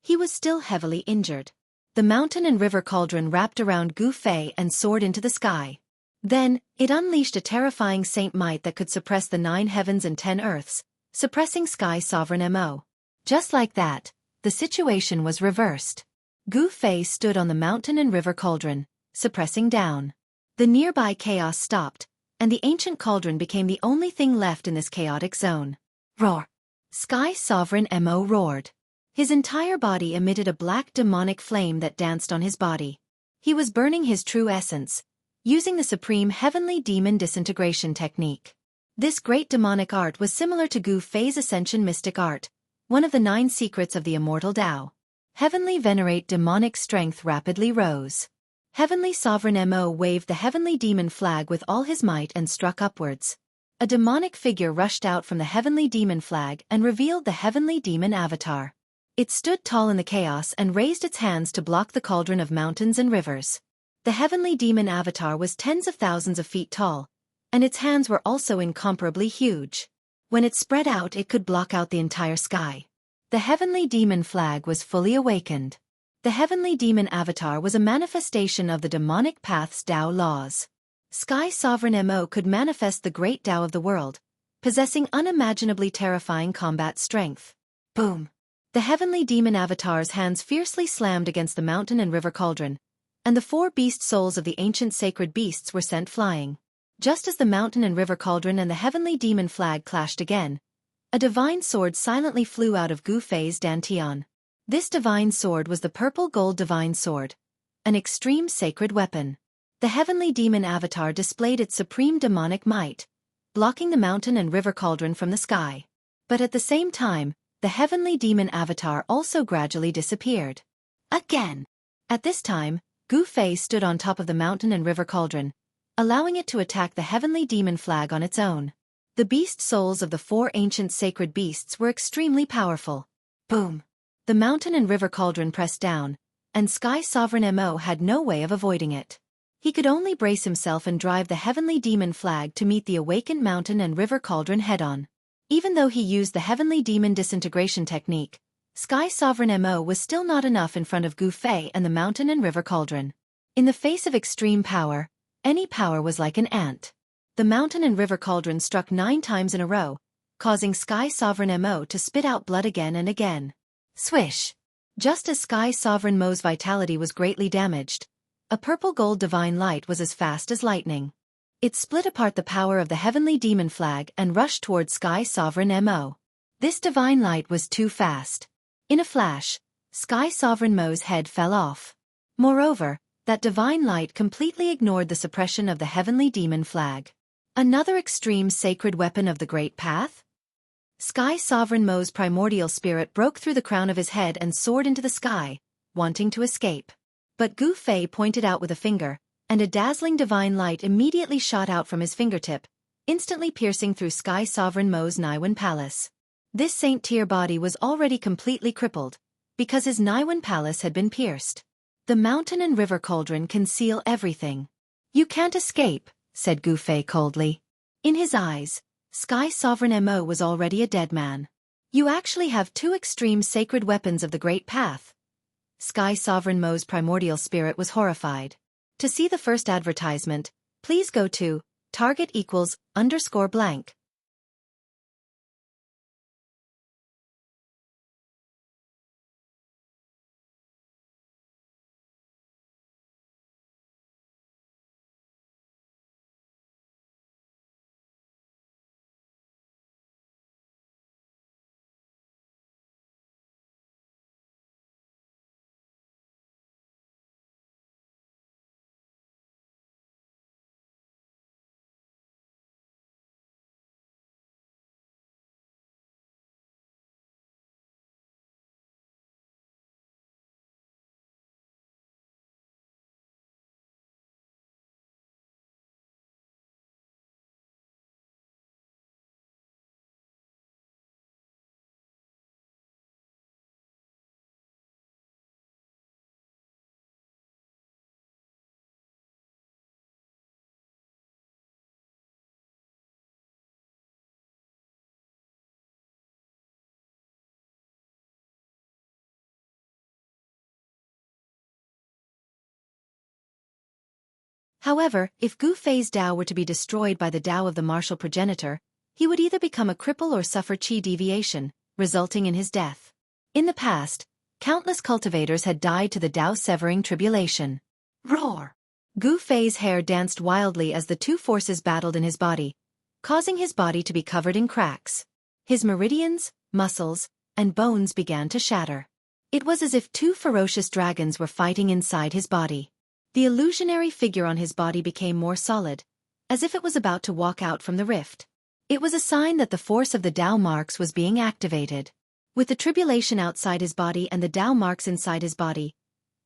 he was still heavily injured. The mountain and river cauldron wrapped around Gu Fei and soared into the sky. Then, it unleashed a terrifying saint might that could suppress the 9 heavens and 10 earths, suppressing Sky Sovereign Mo. Just like that, the situation was reversed. Gu Fei stood on the mountain and river cauldron, suppressing down. The nearby chaos stopped, and the ancient cauldron became the only thing left in this chaotic zone. Roar! Sky Sovereign Mo roared. His entire body emitted a black demonic flame that danced on his body. He was burning his true essence, using the supreme heavenly demon disintegration technique. This great demonic art was similar to Gu Fei's ascension mystic art, one of the 9 secrets of the immortal Tao. Heavenly venerate demonic strength rapidly rose. Heavenly Sovereign Mo waved the heavenly demon flag with all his might and struck upwards. A demonic figure rushed out from the heavenly demon flag and revealed the heavenly demon avatar. It stood tall in the chaos and raised its hands to block the cauldron of mountains and rivers. The heavenly demon avatar was tens of thousands of feet tall, and its hands were also incomparably huge. When it spread out, it could block out the entire sky. The heavenly demon flag was fully awakened. The heavenly demon avatar was a manifestation of the demonic path's Tao laws. Sky Sovereign Mo could manifest the great Tao of the world, possessing unimaginably terrifying combat strength. Boom! The heavenly demon avatar's hands fiercely slammed against the mountain and river cauldron, and the four beast souls of the ancient sacred beasts were sent flying. Just as the mountain and river cauldron and the heavenly demon flag clashed again, a divine sword silently flew out of Gu Fei's dantian. This divine sword was the purple gold divine sword, an extreme sacred weapon. The heavenly demon avatar displayed its supreme demonic might, blocking the mountain and river cauldron from the sky. But at the same time, the heavenly demon avatar also gradually disappeared. Again! At this time, Gu Fei stood on top of the mountain and river cauldron, allowing it to attack the heavenly demon flag on its own. The beast souls of the four ancient sacred beasts were extremely powerful. Boom! The mountain and river cauldron pressed down, and Sky Sovereign Mo had no way of avoiding it. He could only brace himself and drive the heavenly demon flag to meet the awakened mountain and river cauldron head-on. Even though he used the heavenly demon disintegration technique, Sky Sovereign Mo was still not enough in front of Gu Fei and the mountain and river cauldron. In the face of extreme power, any power was like an ant. The mountain and river cauldron struck 9 times in a row, causing Sky Sovereign Mo to spit out blood again and again. Swish! Just as Sky Sovereign Mo's vitality was greatly damaged, a purple gold divine light was as fast as lightning. It split apart the power of the heavenly demon flag and rushed toward Sky Sovereign Mo. This divine light was too fast. In a flash, Sky Sovereign Mo's head fell off. Moreover, that divine light completely ignored the suppression of the heavenly demon flag. Another extreme sacred weapon of the Great Path? Sky Sovereign Mo's primordial spirit broke through the crown of his head and soared into the sky, wanting to escape. But Gu Fei pointed out with a finger, and a dazzling divine light immediately shot out from his fingertip, instantly piercing through Sky Sovereign Mo's Naiwen Palace. This saint-tier body was already completely crippled, because his Naiwen Palace had been pierced. The mountain and river cauldron conceal everything. You can't escape, said Gu Fei coldly. In his eyes, Sky Sovereign Mo was already a dead man. You actually have 2 extreme sacred weapons of the Great Path. Sky Sovereign Mo's primordial spirit was horrified. To see the first advertisement, please go to target=_blank. However, if Gu Fei's Tao were to be destroyed by the Tao of the martial progenitor, he would either become a cripple or suffer qi deviation, resulting in his death. In the past, countless cultivators had died to the Tao-severing tribulation. Roar! Gu Fei's hair danced wildly as the 2 forces battled in his body, causing his body to be covered in cracks. His meridians, muscles, and bones began to shatter. It was as if 2 ferocious dragons were fighting inside his body. The illusionary figure on his body became more solid, as if it was about to walk out from the rift. It was a sign that the force of the Tao marks was being activated. With the tribulation outside his body and the Tao marks inside his body,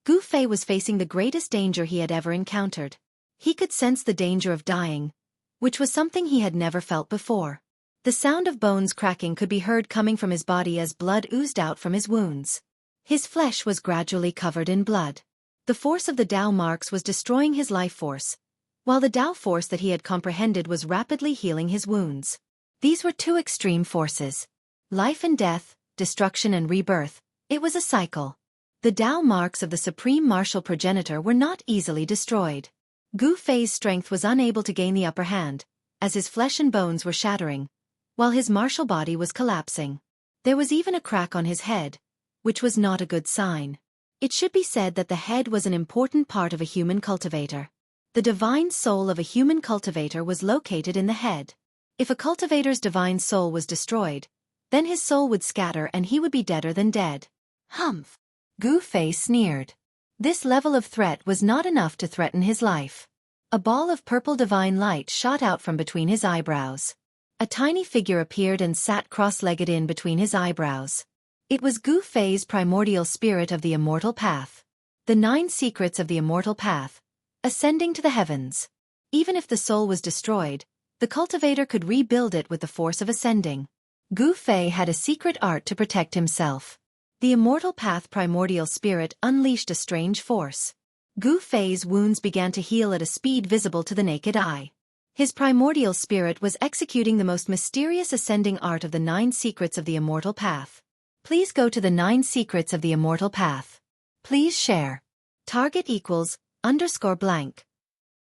Gu Fei was facing the greatest danger he had ever encountered. He could sense the danger of dying, which was something he had never felt before. The sound of bones cracking could be heard coming from his body as blood oozed out from his wounds. His flesh was gradually covered in blood. The force of the Tao marks was destroying his life force, while the Tao force that he had comprehended was rapidly healing his wounds. These were two extreme forces. Life and death, destruction and rebirth. It was a cycle. The Tao marks of the supreme martial progenitor were not easily destroyed. Gu Fei's strength was unable to gain the upper hand, as his flesh and bones were shattering, while his martial body was collapsing. There was even a crack on his head, which was not a good sign. It should be said that the head was an important part of a human cultivator. The divine soul of a human cultivator was located in the head. If a cultivator's divine soul was destroyed, then his soul would scatter and he would be deader than dead. Humph! Gu Fei sneered. This level of threat was not enough to threaten his life. A ball of purple divine light shot out from between his eyebrows. A tiny figure appeared and sat cross-legged in between his eyebrows. It was Gu Fei's primordial spirit of the immortal path. The 9 secrets of the immortal path, ascending to the heavens. Even if the soul was destroyed, the cultivator could rebuild it with the force of ascending. Gu Fei had a secret art to protect himself. The immortal path primordial spirit unleashed a strange force. Gu Fei's wounds began to heal at a speed visible to the naked eye. His primordial spirit was executing the most mysterious ascending art of the 9 secrets of the immortal path. Please go to the 9 secrets of the immortal path. Please share. Target equals _blank.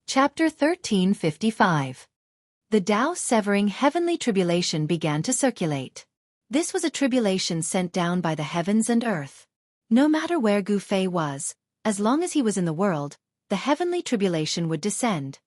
Chapter 1355. The Tao severing heavenly tribulation began to circulate. This was a tribulation sent down by the heavens and earth. No matter where Gu Fei was, as long as he was in the world, the heavenly tribulation would descend.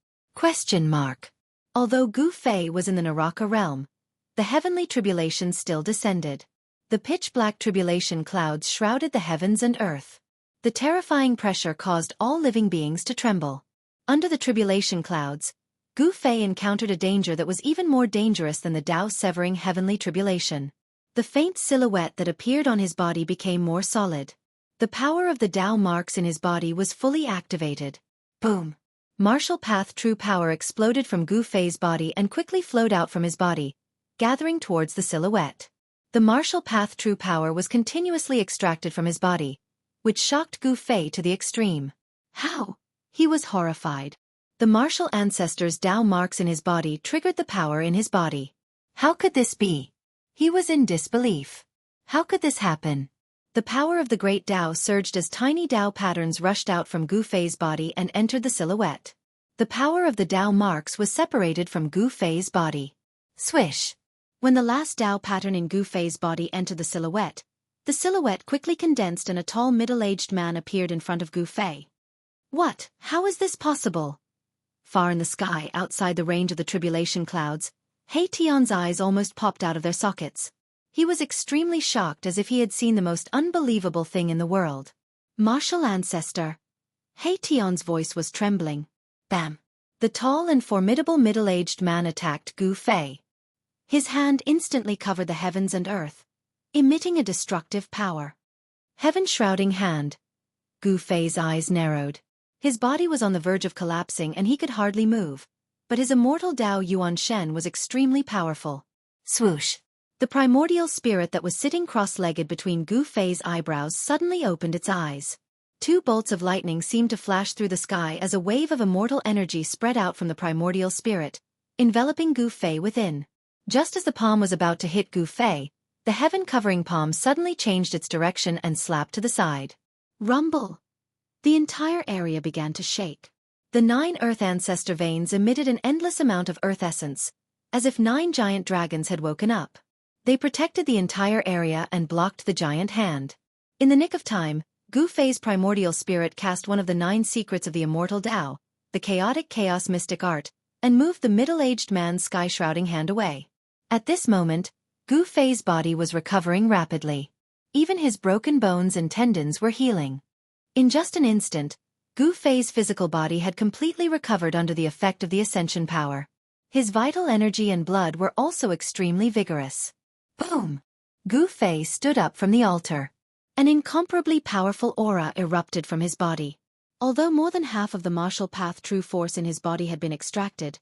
Although Gu Fei was in the Naraka realm, the heavenly tribulation still descended. The pitch-black tribulation clouds shrouded the heavens and earth. The terrifying pressure caused all living beings to tremble. Under the tribulation clouds, Gu Fei encountered a danger that was even more dangerous than the Tao-severing heavenly tribulation. The faint silhouette that appeared on his body became more solid. The power of the Tao marks in his body was fully activated. Boom! Martial path true power exploded from Gu Fei's body and quickly flowed out from his body, gathering towards the silhouette. The martial path true power was continuously extracted from his body, which shocked Gu Fei to the extreme. How? He was horrified. The martial ancestor's Tao marks in his body triggered the power in his body. How could this be? He was in disbelief. How could this happen? The power of the great Tao surged as tiny Tao patterns rushed out from Gu Fei's body and entered the silhouette. The power of the Tao marks was separated from Gu Fei's body. Swish! When the last Tao pattern in Gu Fei's body entered the silhouette quickly condensed and a tall middle-aged man appeared in front of Gu Fei. What? How is this possible? Far in the sky, outside the range of the tribulation clouds, He Tian's eyes almost popped out of their sockets. He was extremely shocked as if he had seen the most unbelievable thing in the world. Martial ancestor. He Tian's voice was trembling. Bam! The tall and formidable middle-aged man attacked Gu Fei. His hand instantly covered the heavens and earth, emitting a destructive power. Heaven-shrouding hand. Gu Fei's eyes narrowed. His body was on the verge of collapsing and he could hardly move, but his immortal Tao Yuan Shen was extremely powerful. Swoosh! The primordial spirit that was sitting cross-legged between Gu Fei's eyebrows suddenly opened its eyes. 2 bolts of lightning seemed to flash through the sky as a wave of immortal energy spread out from the primordial spirit, enveloping Gu Fei within. Just as the palm was about to hit Gu Fei, the heaven-covering palm suddenly changed its direction and slapped to the side. Rumble! The entire area began to shake. The 9 earth ancestor veins emitted an endless amount of earth essence, as if 9 giant dragons had woken up. They protected the entire area and blocked the giant hand. In the nick of time, Gu Fei's primordial spirit cast one of the 9 secrets of the immortal Tao, the chaotic chaos mystic art, and moved the middle-aged man's sky-shrouding hand away. At this moment, Gu Fei's body was recovering rapidly. Even his broken bones and tendons were healing. In just an instant, Gu Fei's physical body had completely recovered under the effect of the ascension power. His vital energy and blood were also extremely vigorous. Boom! Gu Fei stood up from the altar. An incomparably powerful aura erupted from his body. Although more than half of the martial path true force in his body had been extracted,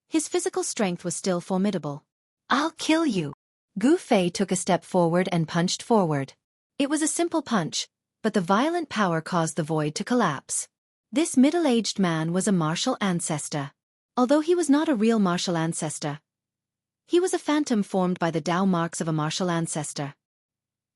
His physical strength was still formidable. "I'll kill you." Gu Fei took a step forward and punched forward. It was a simple punch, but the violent power caused the void to collapse. This middle-aged man was a martial ancestor. Although he was not a real martial ancestor, he was a phantom formed by the Tao marks of a martial ancestor.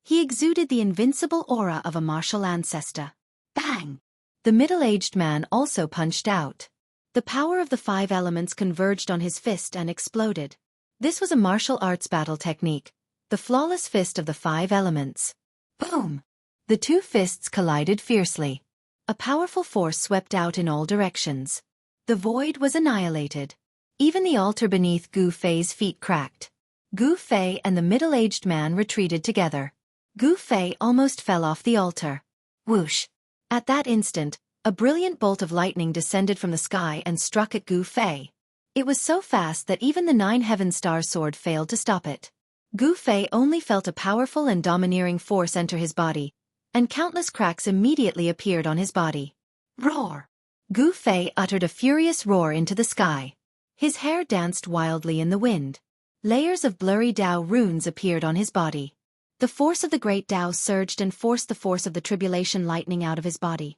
He exuded the invincible aura of a martial ancestor. Bang! The middle-aged man also punched out. The power of the 5 elements converged on his fist and exploded. This was a martial arts battle technique, the flawless fist of the 5 elements. Boom! The 2 fists collided fiercely. A powerful force swept out in all directions. The void was annihilated. Even the altar beneath Gu Fei's feet cracked. Gu Fei and the middle-aged man retreated together. Gu Fei almost fell off the altar. Whoosh! At that instant, a brilliant bolt of lightning descended from the sky and struck at Gu Fei. It was so fast that even the 9 Heaven Star sword failed to stop it. Gu Fei only felt a powerful and domineering force enter his body, and countless cracks immediately appeared on his body. Roar! Gu Fei uttered a furious roar into the sky. His hair danced wildly in the wind. Layers of blurry Tao runes appeared on his body. The force of the great Tao surged and forced the force of the tribulation lightning out of his body.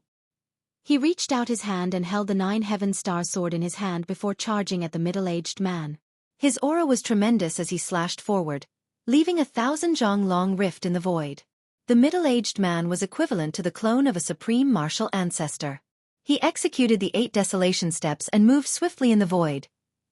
He reached out his hand and held the 9 Heaven Star sword in his hand before charging at the middle-aged man. His aura was tremendous as he slashed forward, leaving a 1,000-zhang-long rift in the void. The middle-aged man was equivalent to the clone of a supreme martial ancestor. He executed the 8 desolation steps and moved swiftly in the void,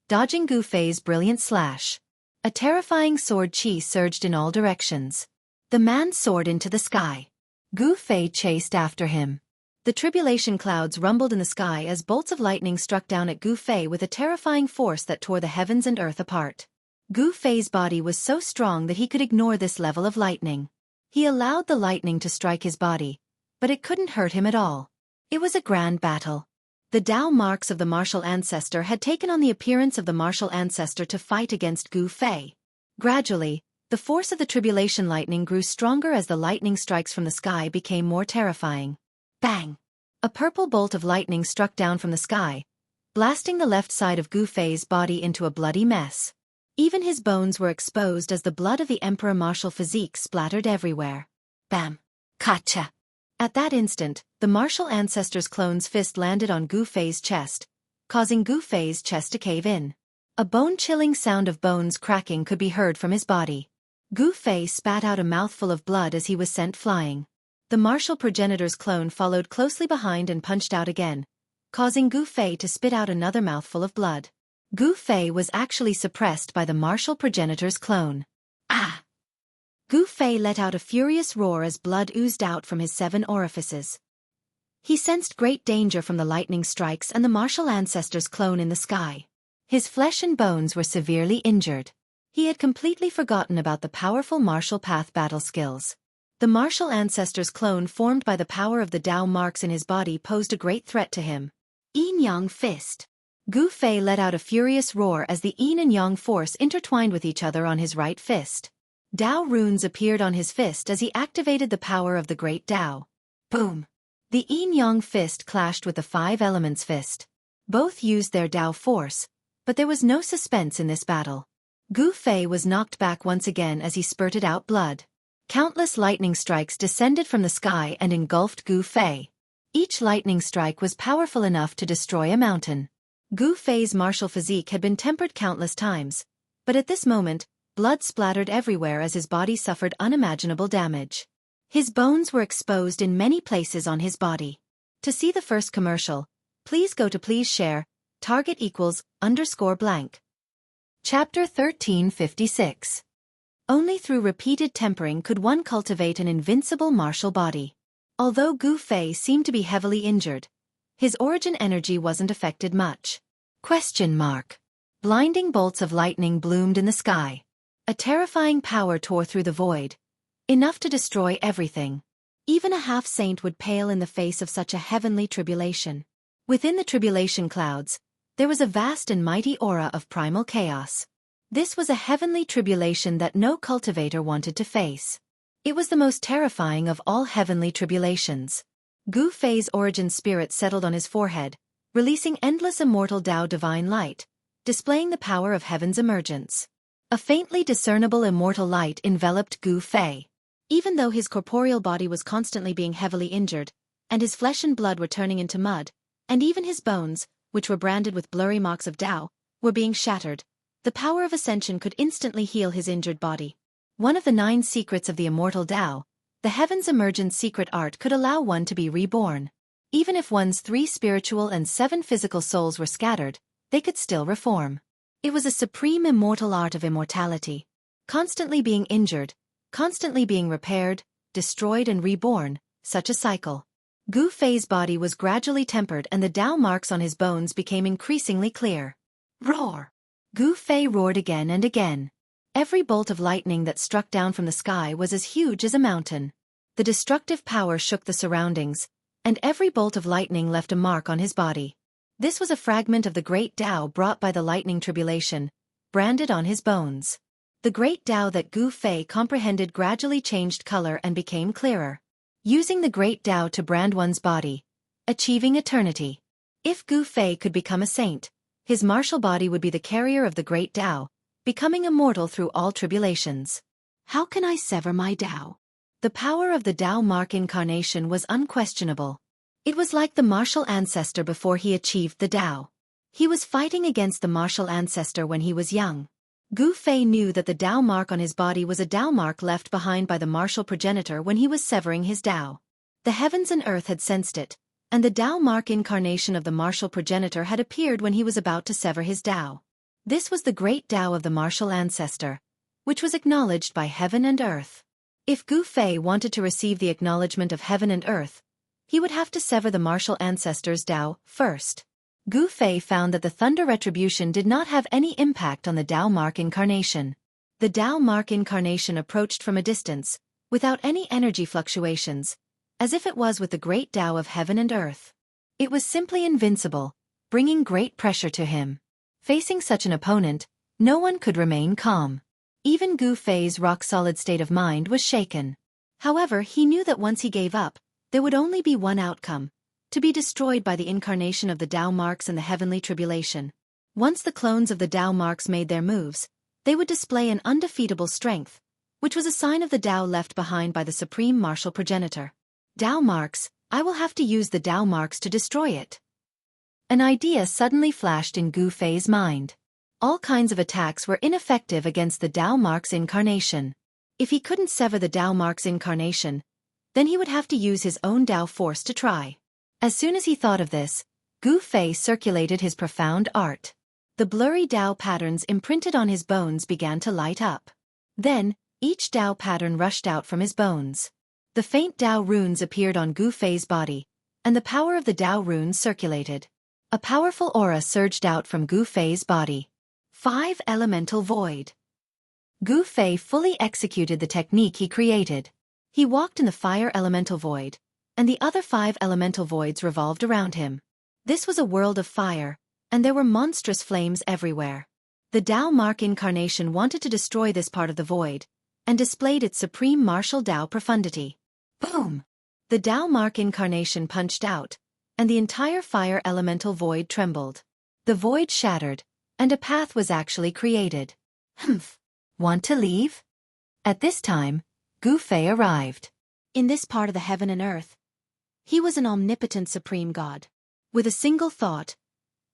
dodging Gu Fei's brilliant slash. A terrifying sword chi surged in all directions. The man soared into the sky. Gu Fei chased after him. The tribulation clouds rumbled in the sky as bolts of lightning struck down at Gu Fei with a terrifying force that tore the heavens and earth apart. Gu Fei's body was so strong that he could ignore this level of lightning. He allowed the lightning to strike his body, but it couldn't hurt him at all. It was a grand battle. The Tao marks of the martial ancestor had taken on the appearance of the martial ancestor to fight against Gu Fei. Gradually, the force of the tribulation lightning grew stronger as the lightning strikes from the sky became more terrifying. Bang! A purple bolt of lightning struck down from the sky, blasting the left side of Gu Fei's body into a bloody mess. Even his bones were exposed as the blood of the Emperor martial physique splattered everywhere. Bam! Kacha! At that instant, the martial ancestor's clone's fist landed on Gu Fei's chest, causing Gu Fei's chest to cave in. A bone-chilling sound of bones cracking could be heard from his body. Gu Fei spat out a mouthful of blood as he was sent flying. The martial progenitor's clone followed closely behind and punched out again, causing Gu Fei to spit out another mouthful of blood. Gu Fei was actually suppressed by the martial progenitor's clone. Ah! Gu Fei let out a furious roar as blood oozed out from his 7 orifices. He sensed great danger from the lightning strikes and the martial ancestor's clone in the sky. His flesh and bones were severely injured. He had completely forgotten about the powerful martial path battle skills. The martial ancestor's clone formed by the power of the Tao marks in his body posed a great threat to him. Yin Yang Fist. Gu Fei let out a furious roar as the Yin and Yang force intertwined with each other on his right fist. Tao runes appeared on his fist as he activated the power of the great Tao. Boom! The Yin Yang fist clashed with the 5 elements fist. Both used their Tao force, but there was no suspense in this battle. Gu Fei was knocked back once again as he spurted out blood. Countless lightning strikes descended from the sky and engulfed Gu Fei. Each lightning strike was powerful enough to destroy a mountain. Gu Fei's martial physique had been tempered countless times, but at this moment, blood splattered everywhere as his body suffered unimaginable damage. His bones were exposed in many places on his body. To see the first commercial, please go to please share, target =_blank. Chapter 1356. Only through repeated tempering could one cultivate an invincible martial body. Although Gu Fei seemed to be heavily injured, his origin energy wasn't affected much. Blinding bolts of lightning bloomed in the sky. A terrifying power tore through the void, enough to destroy everything. Even a half-saint would pale in the face of such a heavenly tribulation. Within the tribulation clouds, there was a vast and mighty aura of primal chaos. This was a heavenly tribulation that no cultivator wanted to face. It was the most terrifying of all heavenly tribulations. Gu Fei's origin spirit settled on his forehead, releasing endless immortal Tao divine light, displaying the power of heaven's emergence. A faintly discernible immortal light enveloped Gu Fei. Even though his corporeal body was constantly being heavily injured, and his flesh and blood were turning into mud, and even his bones, which were branded with blurry marks of Tao, were being shattered, the power of ascension could instantly heal his injured body. One of the 9 secrets of the immortal Tao, the heaven's emergence secret art, could allow one to be reborn. Even if one's 3 spiritual and 7 physical souls were scattered, they could still reform. It was a supreme immortal art of immortality. Constantly being injured, constantly being repaired, destroyed and reborn, such a cycle. Gu Fei's body was gradually tempered and the Tao marks on his bones became increasingly clear. Roar! Gu Fei roared again and again. Every bolt of lightning that struck down from the sky was as huge as a mountain. The destructive power shook the surroundings, and every bolt of lightning left a mark on his body. This was a fragment of the great Tao brought by the lightning tribulation, branded on his bones. The great Tao that Gu Fei comprehended gradually changed color and became clearer. Using the great Tao to brand one's body, achieving eternity. If Gu Fei could become a saint, his martial body would be the carrier of the great Tao, becoming immortal through all tribulations. How can I sever my Tao? The power of the Tao mark incarnation was unquestionable. It was like the martial ancestor before he achieved the Tao. He was fighting against the martial ancestor when he was young. Gu Fei knew that the Tao mark on his body was a Tao mark left behind by the martial progenitor when he was severing his Tao. The heavens and earth had sensed it, and the Tao mark incarnation of the martial progenitor had appeared when he was about to sever his Tao. This was the great Tao of the martial ancestor, which was acknowledged by heaven and earth. If Gu Fei wanted to receive the acknowledgement of heaven and earth, he would have to sever the martial ancestor's Tao first. Gu Fei found that the thunder retribution did not have any impact on the Tao mark incarnation. The Tao mark incarnation approached from a distance, without any energy fluctuations, as if it was with the great Tao of heaven and earth. It was simply invincible, bringing great pressure to him. Facing such an opponent, no one could remain calm. Even Gu Fei's rock-solid state of mind was shaken. However, he knew that once he gave up, there would only be one outcome: to be destroyed by the incarnation of the Tao marks in the heavenly tribulation. Once the clones of the Tao marks made their moves, they would display an undefeatable strength, which was a sign of the Tao left behind by the supreme martial progenitor. Tao marks, I will have to use the Tao marks to destroy it. An idea suddenly flashed in Gu Fei's mind. All kinds of attacks were ineffective against the Tao mark's incarnation. If he couldn't sever the Tao mark's incarnation, then he would have to use his own Tao force to try. As soon as he thought of this, Gu Fei circulated his profound art. The blurry Tao patterns imprinted on his bones began to light up. Then, each Tao pattern rushed out from his bones. The faint Tao runes appeared on Gu Fei's body, and the power of the Tao runes circulated. A powerful aura surged out from Gu Fei's body. 5 Elemental Void. Gu Fei fully executed the technique he created. He walked in the fire elemental void, and the other 5 elemental voids revolved around him. This was a world of fire, and there were monstrous flames everywhere. The Tao mark incarnation wanted to destroy this part of the void, and displayed its supreme martial Tao profundity. Boom! The Tao mark incarnation punched out, and the entire fire elemental void trembled. The void shattered, and a path was actually created. Humph! Want to leave? At this time, Gu Fei arrived. In this part of the heaven and earth, he was an omnipotent supreme god. With a single thought,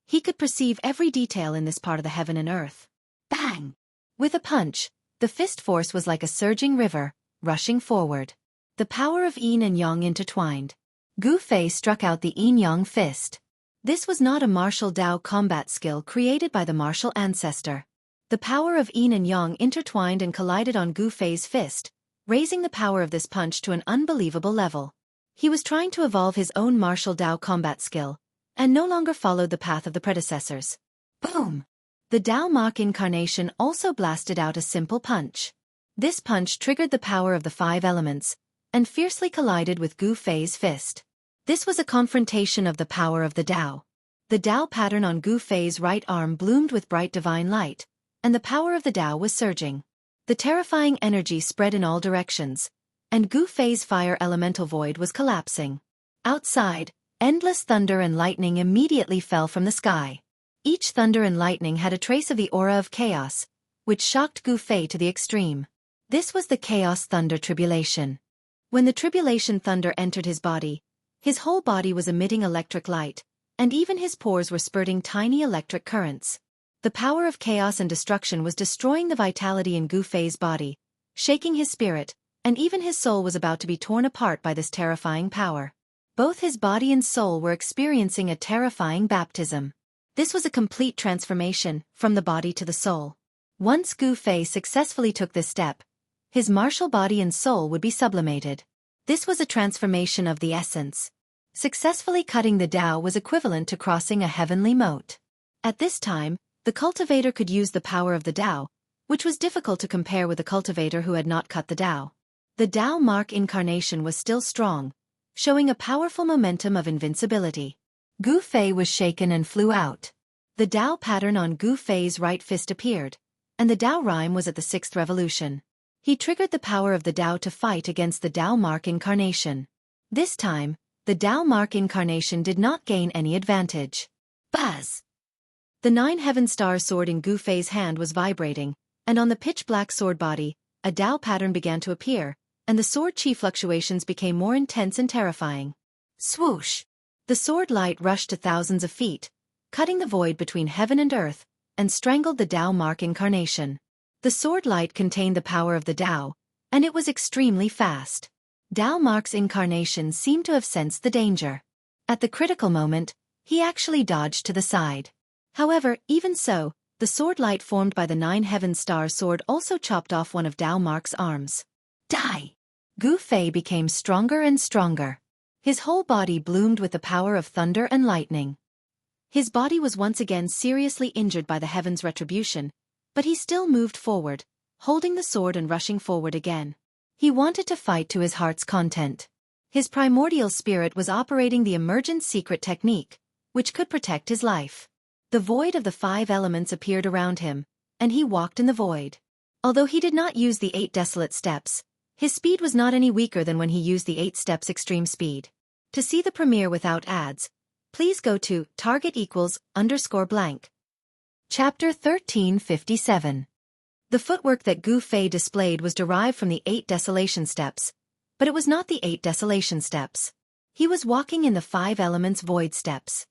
he could perceive every detail in this part of the heaven and earth. Bang! With a punch, the fist force was like a surging river, rushing forward. The power of yin and yang intertwined. Gu Fei struck out the yin-yang fist. This was not a martial Tao combat skill created by the martial ancestor. The power of yin and yang intertwined and collided on Gu Fei's fist, raising the power of this punch to an unbelievable level. He was trying to evolve his own martial Tao combat skill, and no longer followed the path of the predecessors. Boom! The Tao mark incarnation also blasted out a simple punch. This punch triggered the power of the 5 elements, and fiercely collided with Gu Fei's fist. This was a confrontation of the power of the Tao. The Tao pattern on Gu Fei's right arm bloomed with bright divine light, and the power of the Tao was surging. The terrifying energy spread in all directions, and Gu Fei's fire elemental void was collapsing. Outside, endless thunder and lightning immediately fell from the sky. Each thunder and lightning had a trace of the aura of chaos, which shocked Gu Fei to the extreme. This was the chaos thunder tribulation. When the tribulation thunder entered his whole body was emitting electric light, and even his pores were spurting tiny electric currents. The power of chaos and destruction was destroying the vitality in Gu Fei's body, shaking his spirit, and even his soul was about to be torn apart by this terrifying power. Both his body and soul were experiencing a terrifying baptism. This was a complete transformation, from the body to the soul. Once Gu Fei successfully took this step, his martial body and soul would be sublimated. This was a transformation of the essence. Successfully cutting the Tao was equivalent to crossing a heavenly moat. At this time, the cultivator could use the power of the Tao, which was difficult to compare with the cultivator who had not cut the Tao. The Tao mark incarnation was still strong, showing a powerful momentum of invincibility. Gu Fei was shaken and flew out. The Tao pattern on Gu Fei's right fist appeared, and the Tao rhyme was at the 6th revolution. He triggered the power of the Tao to fight against the Tao mark incarnation. This time, the Tao mark incarnation did not gain any advantage. Buzz! The 9 heaven star sword in Gu Fei's hand was vibrating, and on the pitch-black sword body, a Tao pattern began to appear, and the sword chi fluctuations became more intense and terrifying. Swoosh! The sword light rushed to thousands of feet, cutting the void between heaven and earth, and strangled the Tao mark incarnation. The sword light contained the power of the Tao, and it was extremely fast. Tao mark's incarnation seemed to have sensed the danger. At the critical moment, he actually dodged to the side. However, even so, the sword light formed by the 9 heaven star sword also chopped off one of Tao mark's arms. Die! Gu Fei became stronger and stronger. His whole body bloomed with the power of thunder and lightning. His body was once again seriously injured by the heaven's retribution, but he still moved forward, holding the sword and rushing forward again. He wanted to fight to his heart's content. His primordial spirit was operating the emergent secret technique, which could protect his life. The void of the 5 elements appeared around him, and he walked in the void. Although he did not use the 8 desolate steps, his speed was not any weaker than when he used the 8 steps extreme speed. To see the premiere without ads, please go to target=_blank. Chapter 1357. The footwork that Gu Fei displayed was derived from the 8 desolation steps, but it was not the 8 desolation steps. He was walking in the 5 elements void steps.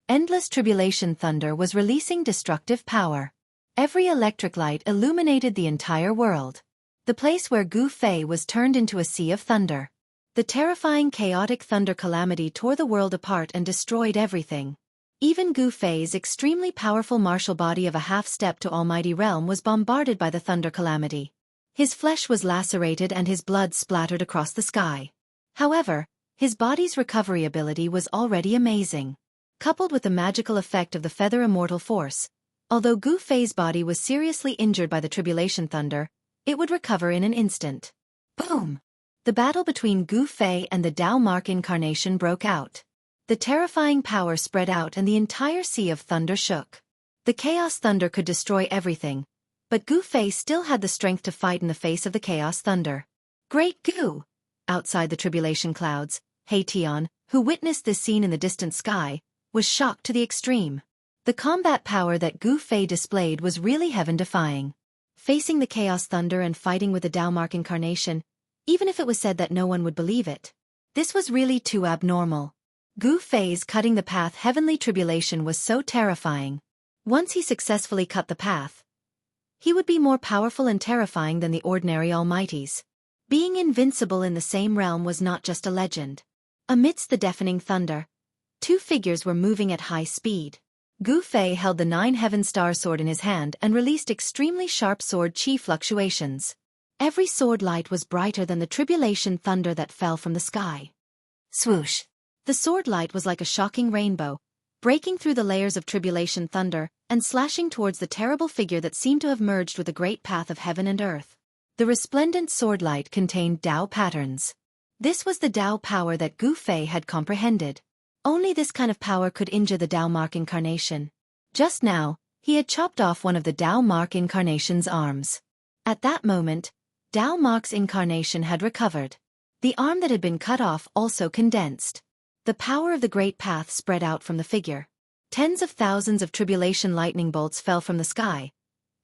Endless tribulation thunder was releasing destructive power. Every electric light illuminated the entire world. The place where Gu Fei was turned into a sea of thunder. The terrifying chaotic thunder calamity tore the world apart and destroyed everything. Even Gu Fei's extremely powerful martial body of a half-step to almighty realm was bombarded by the thunder calamity. His flesh was lacerated and his blood splattered across the sky. However, his body's recovery ability was already amazing. Coupled with the magical effect of the feather immortal force, although Gu Fei's body was seriously injured by the tribulation thunder, it would recover in an instant. Boom! The battle between Gu Fei and the Tao mark incarnation broke out. The terrifying power spread out and the entire sea of thunder shook. The chaos thunder could destroy everything, but Gu Fei still had the strength to fight in the face of the chaos thunder. Great Gu! Outside the tribulation clouds, Hei Tian, who witnessed this scene in the distant sky, was shocked to the extreme. The combat power that Gu Fei displayed was really heaven-defying. Facing the chaos thunder and fighting with the Tao mark incarnation, even if it was said that no one would believe it. This was really too abnormal. Gu Fei's cutting the path heavenly tribulation was so terrifying. Once he successfully cut the path, he would be more powerful and terrifying than the ordinary almighties. Being invincible in the same realm was not just a legend. Amidst the deafening thunder, 2 figures were moving at high speed. Gu Fei held the 9 heaven star sword in his hand and released extremely sharp sword chi fluctuations. Every sword light was brighter than the tribulation thunder that fell from the sky. Swoosh! The sword light was like a shocking rainbow, breaking through the layers of tribulation thunder and slashing towards the terrible figure that seemed to have merged with the great path of heaven and earth. The resplendent sword light contained Tao patterns. This was the Tao power that Gu Fei had comprehended. Only this kind of power could injure the Tao mark incarnation. Just now, he had chopped off one of the Tao mark incarnation's arms. At that moment, Tao mark's incarnation had recovered. The arm that had been cut off also condensed. The power of the great path spread out from the figure. Tens of thousands of tribulation lightning bolts fell from the sky,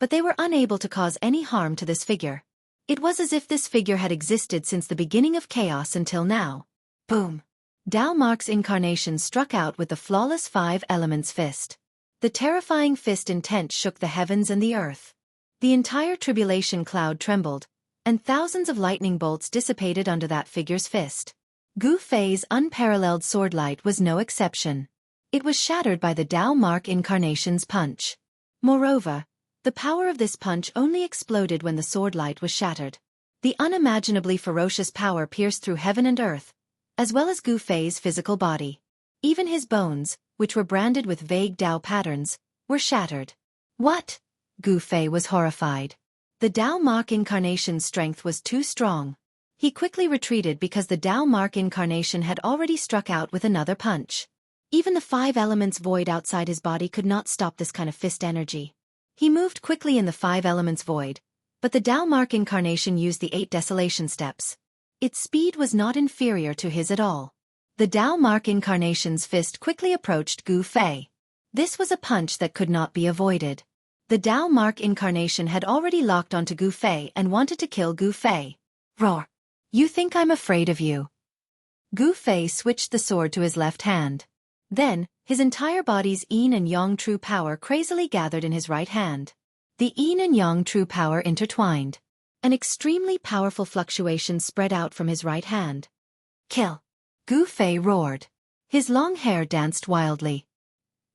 but they were unable to cause any harm to this figure. It was as if this figure had existed since the beginning of chaos until now. Boom! Tao Mark's incarnation struck out with the flawless five elements fist. The terrifying fist intent shook the heavens and the earth. The entire tribulation cloud trembled, and thousands of lightning bolts dissipated under that figure's fist. Gu Fei's unparalleled swordlight was no exception. It was shattered by the Tao Mark incarnation's punch. Moreover, the power of this punch only exploded when the swordlight was shattered. The unimaginably ferocious power pierced through heaven and earth, as well as Gu Fei's physical body. Even his bones, which were branded with vague Tao patterns, were shattered. What? Gu Fei was horrified. The Tao Mark incarnation's strength was too strong. He quickly retreated because the Tao Mark incarnation had already struck out with another punch. Even the five elements void outside his body could not stop this kind of fist energy. He moved quickly in the five elements void, but the Tao Mark incarnation used the 8 desolation steps. Its speed was not inferior to his at all. The Tao Mark incarnation's fist quickly approached Gu Fei. This was a punch that could not be avoided. The Tao Mark incarnation had already locked onto Gu Fei and wanted to kill Gu Fei. Roar! You think I'm afraid of you? Gu Fei switched the sword to his left hand. Then, his entire body's yin and yang true power crazily gathered in his right hand. The yin and yang true power intertwined. An extremely powerful fluctuation spread out from his right hand. Kill! Gu Fei roared. His long hair danced wildly.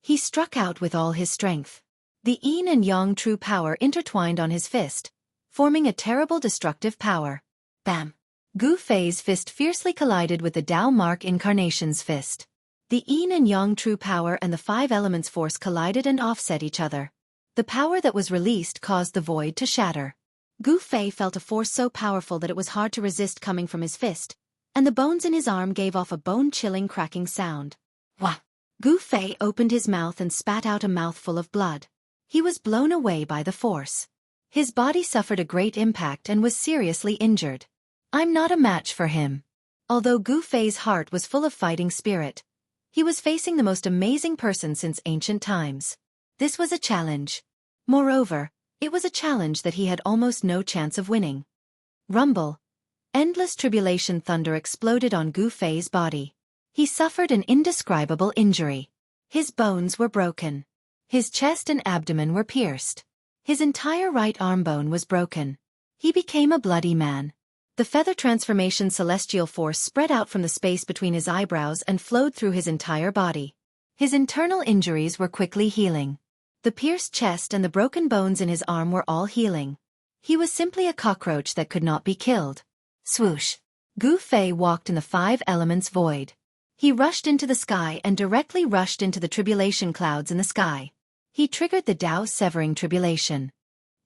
He struck out with all his strength. The yin and yang true power intertwined on his fist, forming a terrible destructive power. Bam! Gu Fei's fist fiercely collided with the Tao Mark incarnation's fist. The yin and yang true power and the five elements force collided and offset each other. The power that was released caused the void to shatter. Gu Fei felt a force so powerful that it was hard to resist coming from his fist, and the bones in his arm gave off a bone-chilling cracking sound. Wah! Gu Fei opened his mouth and spat out a mouthful of blood. He was blown away by the force. His body suffered a great impact and was seriously injured. I'm not a match for him. Although Gu Fei's heart was full of fighting spirit, he was facing the most amazing person since ancient times. This was a challenge. Moreover, it was a challenge that he had almost no chance of winning. Rumble. Endless tribulation thunder exploded on Gu Fei's body. He suffered an indescribable injury. His bones were broken. His chest and abdomen were pierced. His entire right arm bone was broken. He became a bloody man. The feather transformation celestial force spread out from the space between his eyebrows and flowed through his entire body. His internal injuries were quickly healing. The pierced chest and the broken bones in his arm were all healing. He was simply a cockroach that could not be killed. Swoosh! Gu Fei walked in the five elements void. He rushed into the sky and directly rushed into the tribulation clouds in the sky. He triggered the Tao severing tribulation.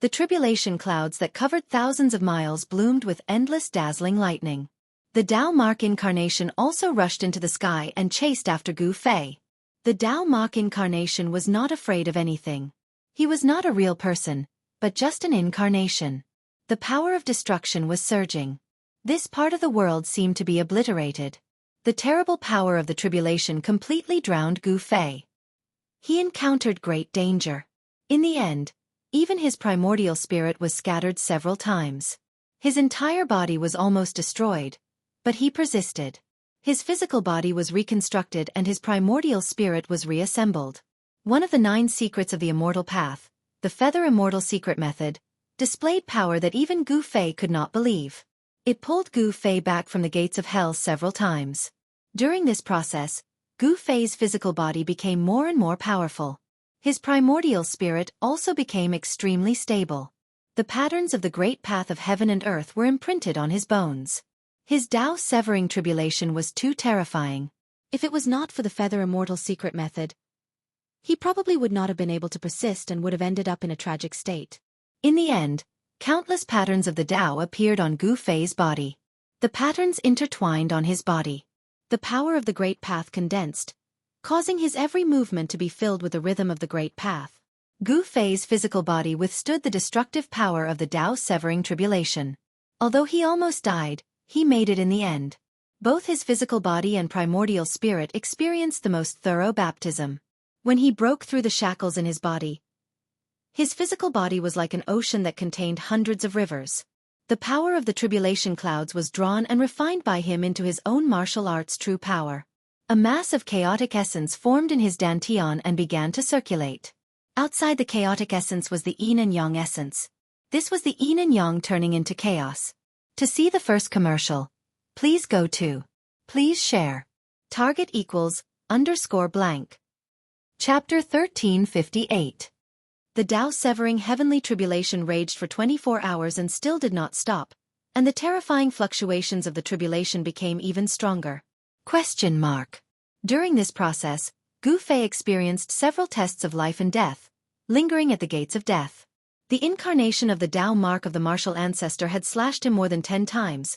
The tribulation clouds that covered thousands of miles bloomed with endless dazzling lightning. The Tao Mark incarnation also rushed into the sky and chased after Gu Fei. The Tao Mark incarnation was not afraid of anything. He was not a real person, but just an incarnation. The power of destruction was surging. This part of the world seemed to be obliterated. The terrible power of the tribulation completely drowned Gu Fei. He encountered great danger. In the end, even his primordial spirit was scattered several times. His entire body was almost destroyed, but he persisted. His physical body was reconstructed and his primordial spirit was reassembled. One of the 9 secrets of the immortal path, the Feather Immortal Secret Method, displayed power that even Gu Fei could not believe. It pulled Gu Fei back from the gates of hell several times. During this process, Gu Fei's physical body became more and more powerful. His primordial spirit also became extremely stable. The patterns of the great path of heaven and earth were imprinted on his bones. His Tao severing tribulation was too terrifying. If it was not for the Feather Immortal Secret Method, he probably would not have been able to persist and would have ended up in a tragic state. In the end, countless patterns of the Tao appeared on Gu Fei's body. The patterns intertwined on his body. The power of the great path condensed, causing his every movement to be filled with the rhythm of the great path. Gu Fei's physical body withstood the destructive power of the Tao severing tribulation. Although he almost died, he made it in the end. Both his physical body and primordial spirit experienced the most thorough baptism. When he broke through the shackles in his body, his physical body was like an ocean that contained hundreds of rivers. The power of the tribulation clouds was drawn and refined by him into his own martial arts' true power. A mass of chaotic essence formed in his dantian and began to circulate. Outside the chaotic essence was the yin and yang essence. This was the yin and yang turning into chaos. To see the first commercial, please go to. Please share. Target equals _blank. Chapter 1358. The Tao-severing heavenly tribulation raged for 24 hours and still did not stop, and the terrifying fluctuations of the tribulation became even stronger. During this process, Gu Fei experienced several tests of life and death, lingering at the gates of death. The incarnation of the Tao mark of the martial ancestor had slashed him more than 10 times,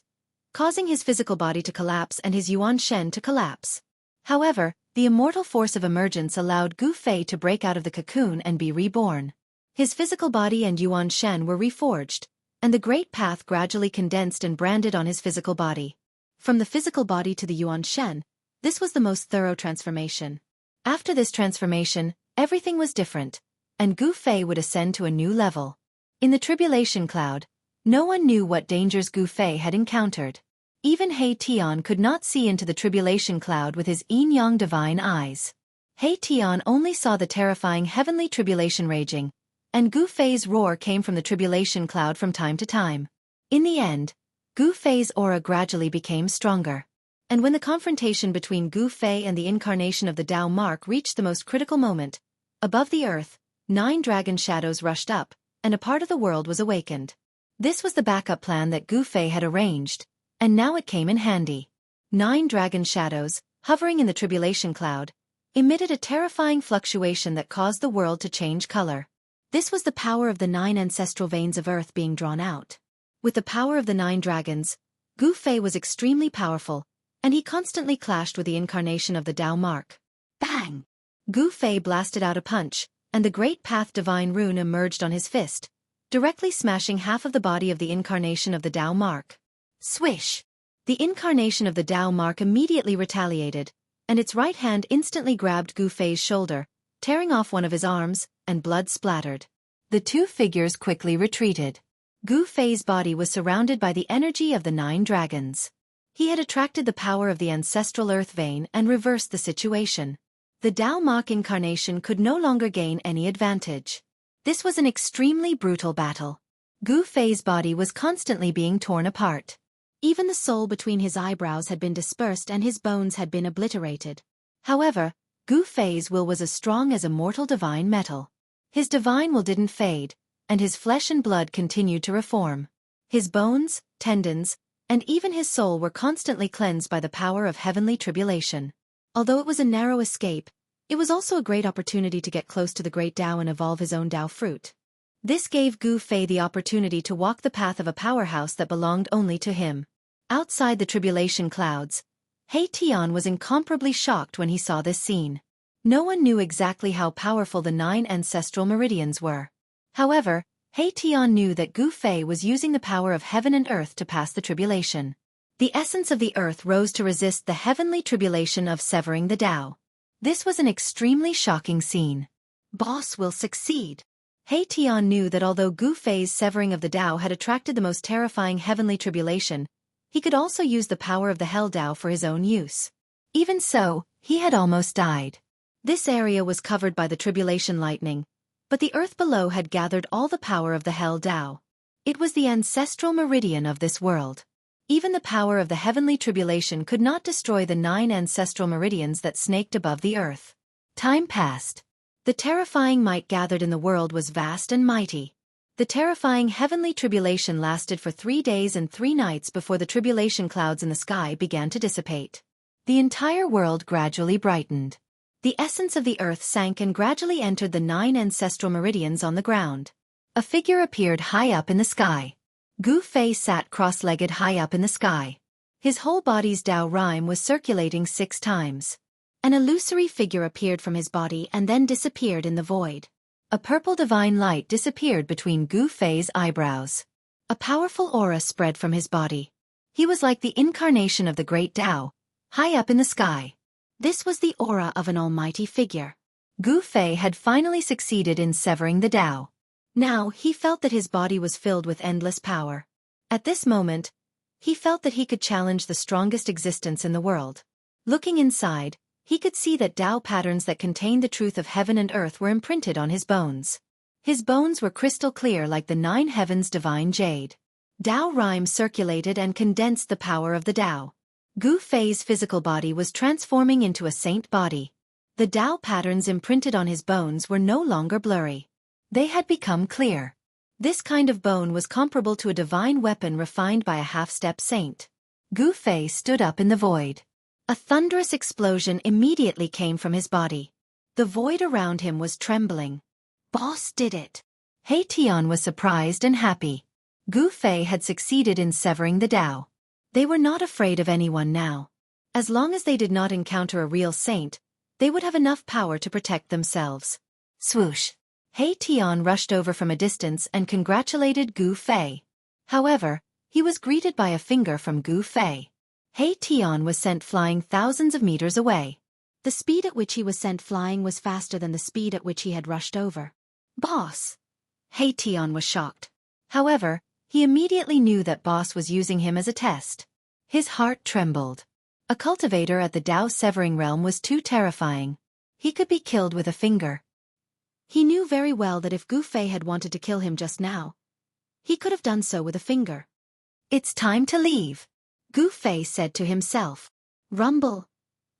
causing his physical body to collapse and his Yuan Shen to collapse. However, the immortal force of emergence allowed Gu Fei to break out of the cocoon and be reborn. His physical body and Yuan Shen were reforged, and the Great Path gradually condensed and branded on his physical body. From the physical body to the Yuan Shen, this was the most thorough transformation. After this transformation, everything was different, and Gu Fei would ascend to a new level. In the tribulation cloud, no one knew what dangers Gu Fei had encountered. Even He Tian could not see into the tribulation cloud with his yin-yang divine eyes. He Tian only saw the terrifying heavenly tribulation raging, and Gu Fei's roar came from the tribulation cloud from time to time. In the end, Gu Fei's aura gradually became stronger. And when the confrontation between Gu Fei and the incarnation of the Tao mark reached the most critical moment, above the earth, 9 dragon shadows rushed up, and a part of the world was awakened. This was the backup plan that Gu Fei had arranged, and now it came in handy. 9 dragon shadows, hovering in the tribulation cloud, emitted a terrifying fluctuation that caused the world to change color. This was the power of the 9 ancestral veins of earth being drawn out. With the power of the 9 dragons, Gu Fei was extremely powerful, and he constantly clashed with the incarnation of the Tao mark. Bang! Gu Fei blasted out a punch, and the Great Path divine rune emerged on his fist, directly smashing half of the body of the incarnation of the Tao mark. Swish! The incarnation of the Tao mark immediately retaliated, and its right hand instantly grabbed Gu Fei's shoulder, tearing off one of his arms, and blood splattered. The two figures quickly retreated. Gu Fei's body was surrounded by the energy of the 9 dragons. He had attracted the power of the ancestral earth vein and reversed the situation. The Tao mark incarnation could no longer gain any advantage. This was an extremely brutal battle. Gu Fei's body was constantly being torn apart. Even the soul between his eyebrows had been dispersed and his bones had been obliterated. However, Gu Fei's will was as strong as immortal divine metal. His divine will didn't fade, and his flesh and blood continued to reform. His bones, tendons, and even his soul were constantly cleansed by the power of heavenly tribulation. Although it was a narrow escape, it was also a great opportunity to get close to the great Tao and evolve his own Tao fruit. This gave Gu Fei the opportunity to walk the path of a powerhouse that belonged only to him. Outside the tribulation clouds, He Tian was incomparably shocked when he saw this scene. No one knew exactly how powerful the 9 ancestral meridians were. However, He Tian knew that Gu Fei was using the power of heaven and earth to pass the tribulation. The essence of the earth rose to resist the heavenly tribulation of severing the Tao. This was an extremely shocking scene. Boss will succeed. He Tian knew that although Gu Fei's severing of the Tao had attracted the most terrifying heavenly tribulation, he could also use the power of the Hell Tao for his own use. Even so, he had almost died. This area was covered by the tribulation lightning, but the earth below had gathered all the power of the Hell Tao. It was the ancestral meridian of this world. Even the power of the heavenly tribulation could not destroy the 9 ancestral meridians that snaked above the earth. Time passed. The terrifying might gathered in the world was vast and mighty. The terrifying heavenly tribulation lasted for 3 days and 3 nights before the tribulation clouds in the sky began to dissipate. The entire world gradually brightened. The essence of the earth sank and gradually entered the 9 ancestral meridians on the ground. A figure appeared high up in the sky. Gu Fei sat cross-legged high up in the sky. His whole body's Tao rhyme was circulating 6 times. An illusory figure appeared from his body and then disappeared in the void. A purple divine light disappeared between Gu Fei's eyebrows. A powerful aura spread from his body. He was like the incarnation of the great Tao, high up in the sky. This was the aura of an almighty figure. Gu Fei had finally succeeded in severing the Tao. Now he felt that his body was filled with endless power. At this moment, he felt that he could challenge the strongest existence in the world. Looking inside, he could see that Tao patterns that contained the truth of heaven and earth were imprinted on his bones. His bones were crystal clear like the 9 heavens' divine jade. Tao rhymes circulated and condensed the power of the Tao. Gu Fei's physical body was transforming into a saint body. The Tao patterns imprinted on his bones were no longer blurry. They had become clear. This kind of bone was comparable to a divine weapon refined by a half-step saint. Gu Fei stood up in the void. A thunderous explosion immediately came from his body. The void around him was trembling. Boss did it. He Tian was surprised and happy. Gu Fei had succeeded in severing the Tao. They were not afraid of anyone now. As long as they did not encounter a real saint, they would have enough power to protect themselves. Swoosh! He Tian rushed over from a distance and congratulated Gu Fei. However, he was greeted by a finger from Gu Fei. He Tian was sent flying thousands of meters away. The speed at which he was sent flying was faster than the speed at which he had rushed over. Boss! He Tian was shocked. However, he immediately knew that Boss was using him as a test. His heart trembled. A cultivator at the Tao Severing Realm was too terrifying. He could be killed with a finger. He knew very well that if Gu Fei had wanted to kill him just now, he could have done so with a finger. It's time to leave, Gu Fei said to himself. Rumble.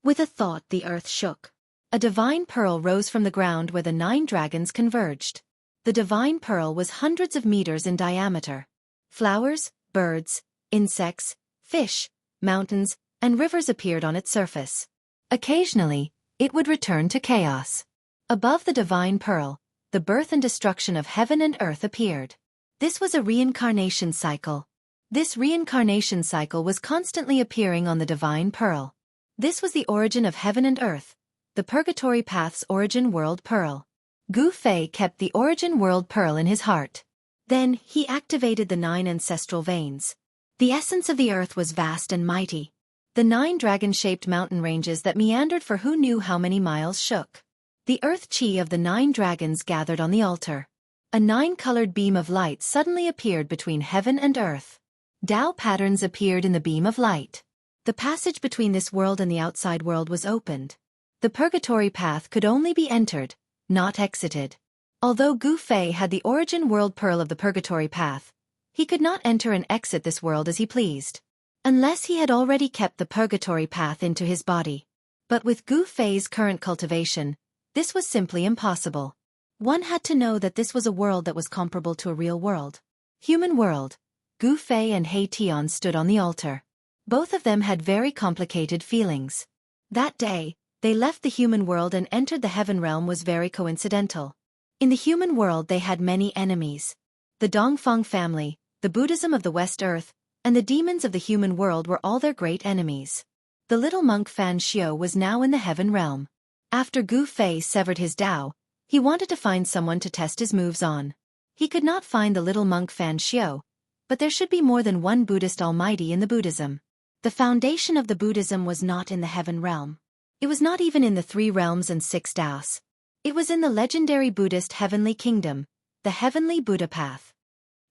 With a thought the earth shook. A divine pearl rose from the ground where the 9 dragons converged. The divine pearl was hundreds of meters in diameter. Flowers, birds, insects, fish, mountains, and rivers appeared on its surface. Occasionally, it would return to chaos. Above the divine pearl, the birth and destruction of heaven and earth appeared. This was a reincarnation cycle. This reincarnation cycle was constantly appearing on the divine pearl. This was the origin of heaven and earth, the purgatory path's origin world pearl. Gu Fei kept the origin world pearl in his heart. Then, he activated the 9 ancestral veins. The essence of the earth was vast and mighty. The 9 dragon-shaped mountain ranges that meandered for who knew how many miles shook. The earth chi of the 9 dragons gathered on the altar. A 9-colored beam of light suddenly appeared between heaven and earth. Tao patterns appeared in the beam of light. The passage between this world and the outside world was opened. The purgatory path could only be entered, not exited. Although Gu Fei had the origin world pearl of the purgatory path, he could not enter and exit this world as he pleased, unless he had already kept the purgatory path into his body. But with Gu Fei's current cultivation, this was simply impossible. One had to know that this was a world that was comparable to a real world. Human world. Gu Fei and He Tian stood on the altar. Both of them had very complicated feelings. That day, they left the human world and entered the heaven realm was very coincidental. In the human world they had many enemies. The Dongfang family, the Buddhism of the West Earth, and the demons of the human world were all their great enemies. The little monk Fan Xiao was now in the heaven realm. After Gu Fei severed his Tao, he wanted to find someone to test his moves on. He could not find the little monk Fan Xiao, but there should be more than one Buddhist almighty in the Buddhism. The foundation of the Buddhism was not in the heaven realm. It was not even in the 3 realms and 6 Taos. It was in the legendary Buddhist heavenly kingdom, the heavenly Buddha path.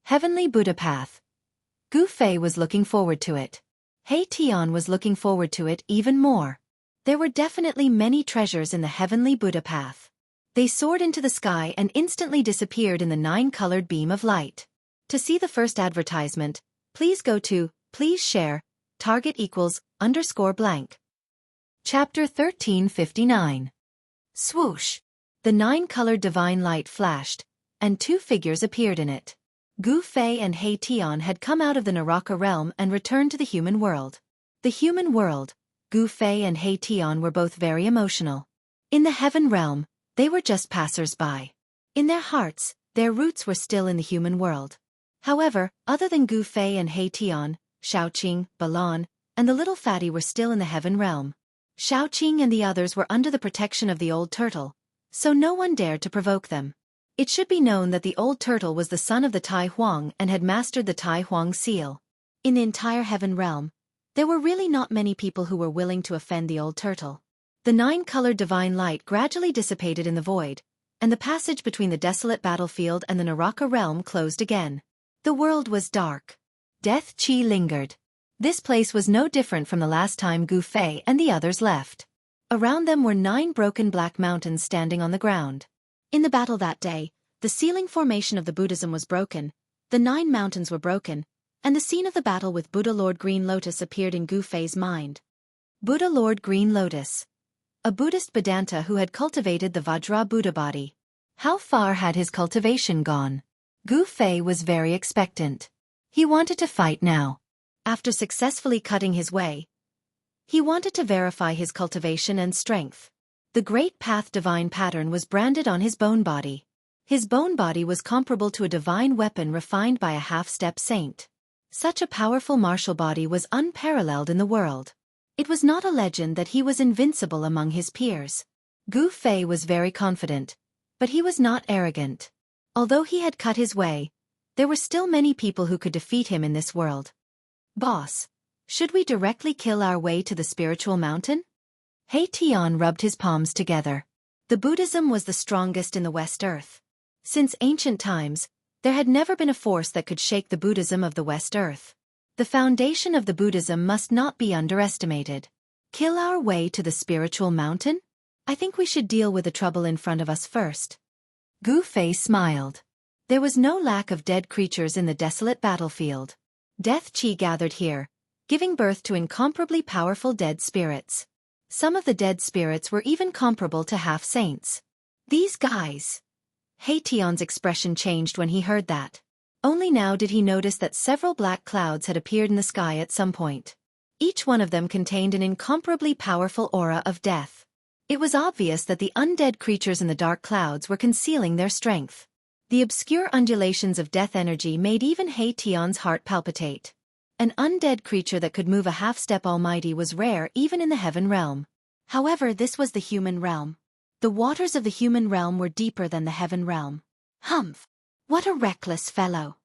Heavenly Buddha path. Gu Fei was looking forward to it. He Tian was looking forward to it even more. There were definitely many treasures in the heavenly Buddha path. They soared into the sky and instantly disappeared in the 9-colored beam of light. To see the first advertisement, please go to, please share, target equals, _blank. Chapter 1359. Swoosh. The 9-colored divine light flashed, and 2 figures appeared in it. Gu Fei and He Tian had come out of the Naraka realm and returned to the human world. The human world, Gu Fei and He Tian were both very emotional. In the heaven realm, they were just passers-by. In their hearts, their roots were still in the human world. However, other than Gu Fei and He Tian, Xiaoqing, Balan, and the little fatty were still in the heaven realm. Xiaoqing and the others were under the protection of the old turtle, so no one dared to provoke them. It should be known that the old turtle was the son of the Tai Huang and had mastered the Tai Huang seal. In the entire heaven realm, there were really not many people who were willing to offend the old turtle. The 9-colored divine light gradually dissipated in the void, and the passage between the desolate battlefield and the Naraka realm closed again. The world was dark. Death Qi lingered. This place was no different from the last time Gu Fei and the others left. Around them were 9 broken black mountains standing on the ground. In the battle that day, the ceiling formation of the Buddhism was broken, the 9 mountains were broken, and the scene of the battle with Buddha Lord Green Lotus appeared in Gu Fei's mind. Buddha Lord Green Lotus. A Buddhist Vedanta who had cultivated the Vajra Buddha body. How far had his cultivation gone? Gu Fei was very expectant. He wanted to fight now. After successfully cutting his way, he wanted to verify his cultivation and strength. The Great Path divine pattern was branded on his bone body. His bone body was comparable to a divine weapon refined by a half-step saint. Such a powerful martial body was unparalleled in the world. It was not a legend that he was invincible among his peers. Gu Fei was very confident, but he was not arrogant. Although he had cut his way, there were still many people who could defeat him in this world. Boss, should we directly kill our way to the spiritual mountain? He Tian rubbed his palms together. The Buddhism was the strongest in the West Earth. Since ancient times, there had never been a force that could shake the Buddhism of the West Earth. The foundation of the Buddhism must not be underestimated. Kill our way to the spiritual mountain? I think we should deal with the trouble in front of us first. Gu Fei smiled. There was no lack of dead creatures in the desolate battlefield. Death Qi gathered here, giving birth to incomparably powerful dead spirits. Some of the dead spirits were even comparable to half-saints. These guys. He Tian's expression changed when he heard that. Only now did he notice that several black clouds had appeared in the sky at some point. Each one of them contained an incomparably powerful aura of death. It was obvious that the undead creatures in the dark clouds were concealing their strength. The obscure undulations of death energy made even He Tian's heart palpitate. An undead creature that could move a half-step almighty was rare even in the heaven realm. However, this was the human realm. The waters of the human realm were deeper than the heaven realm. Humph! What a reckless fellow!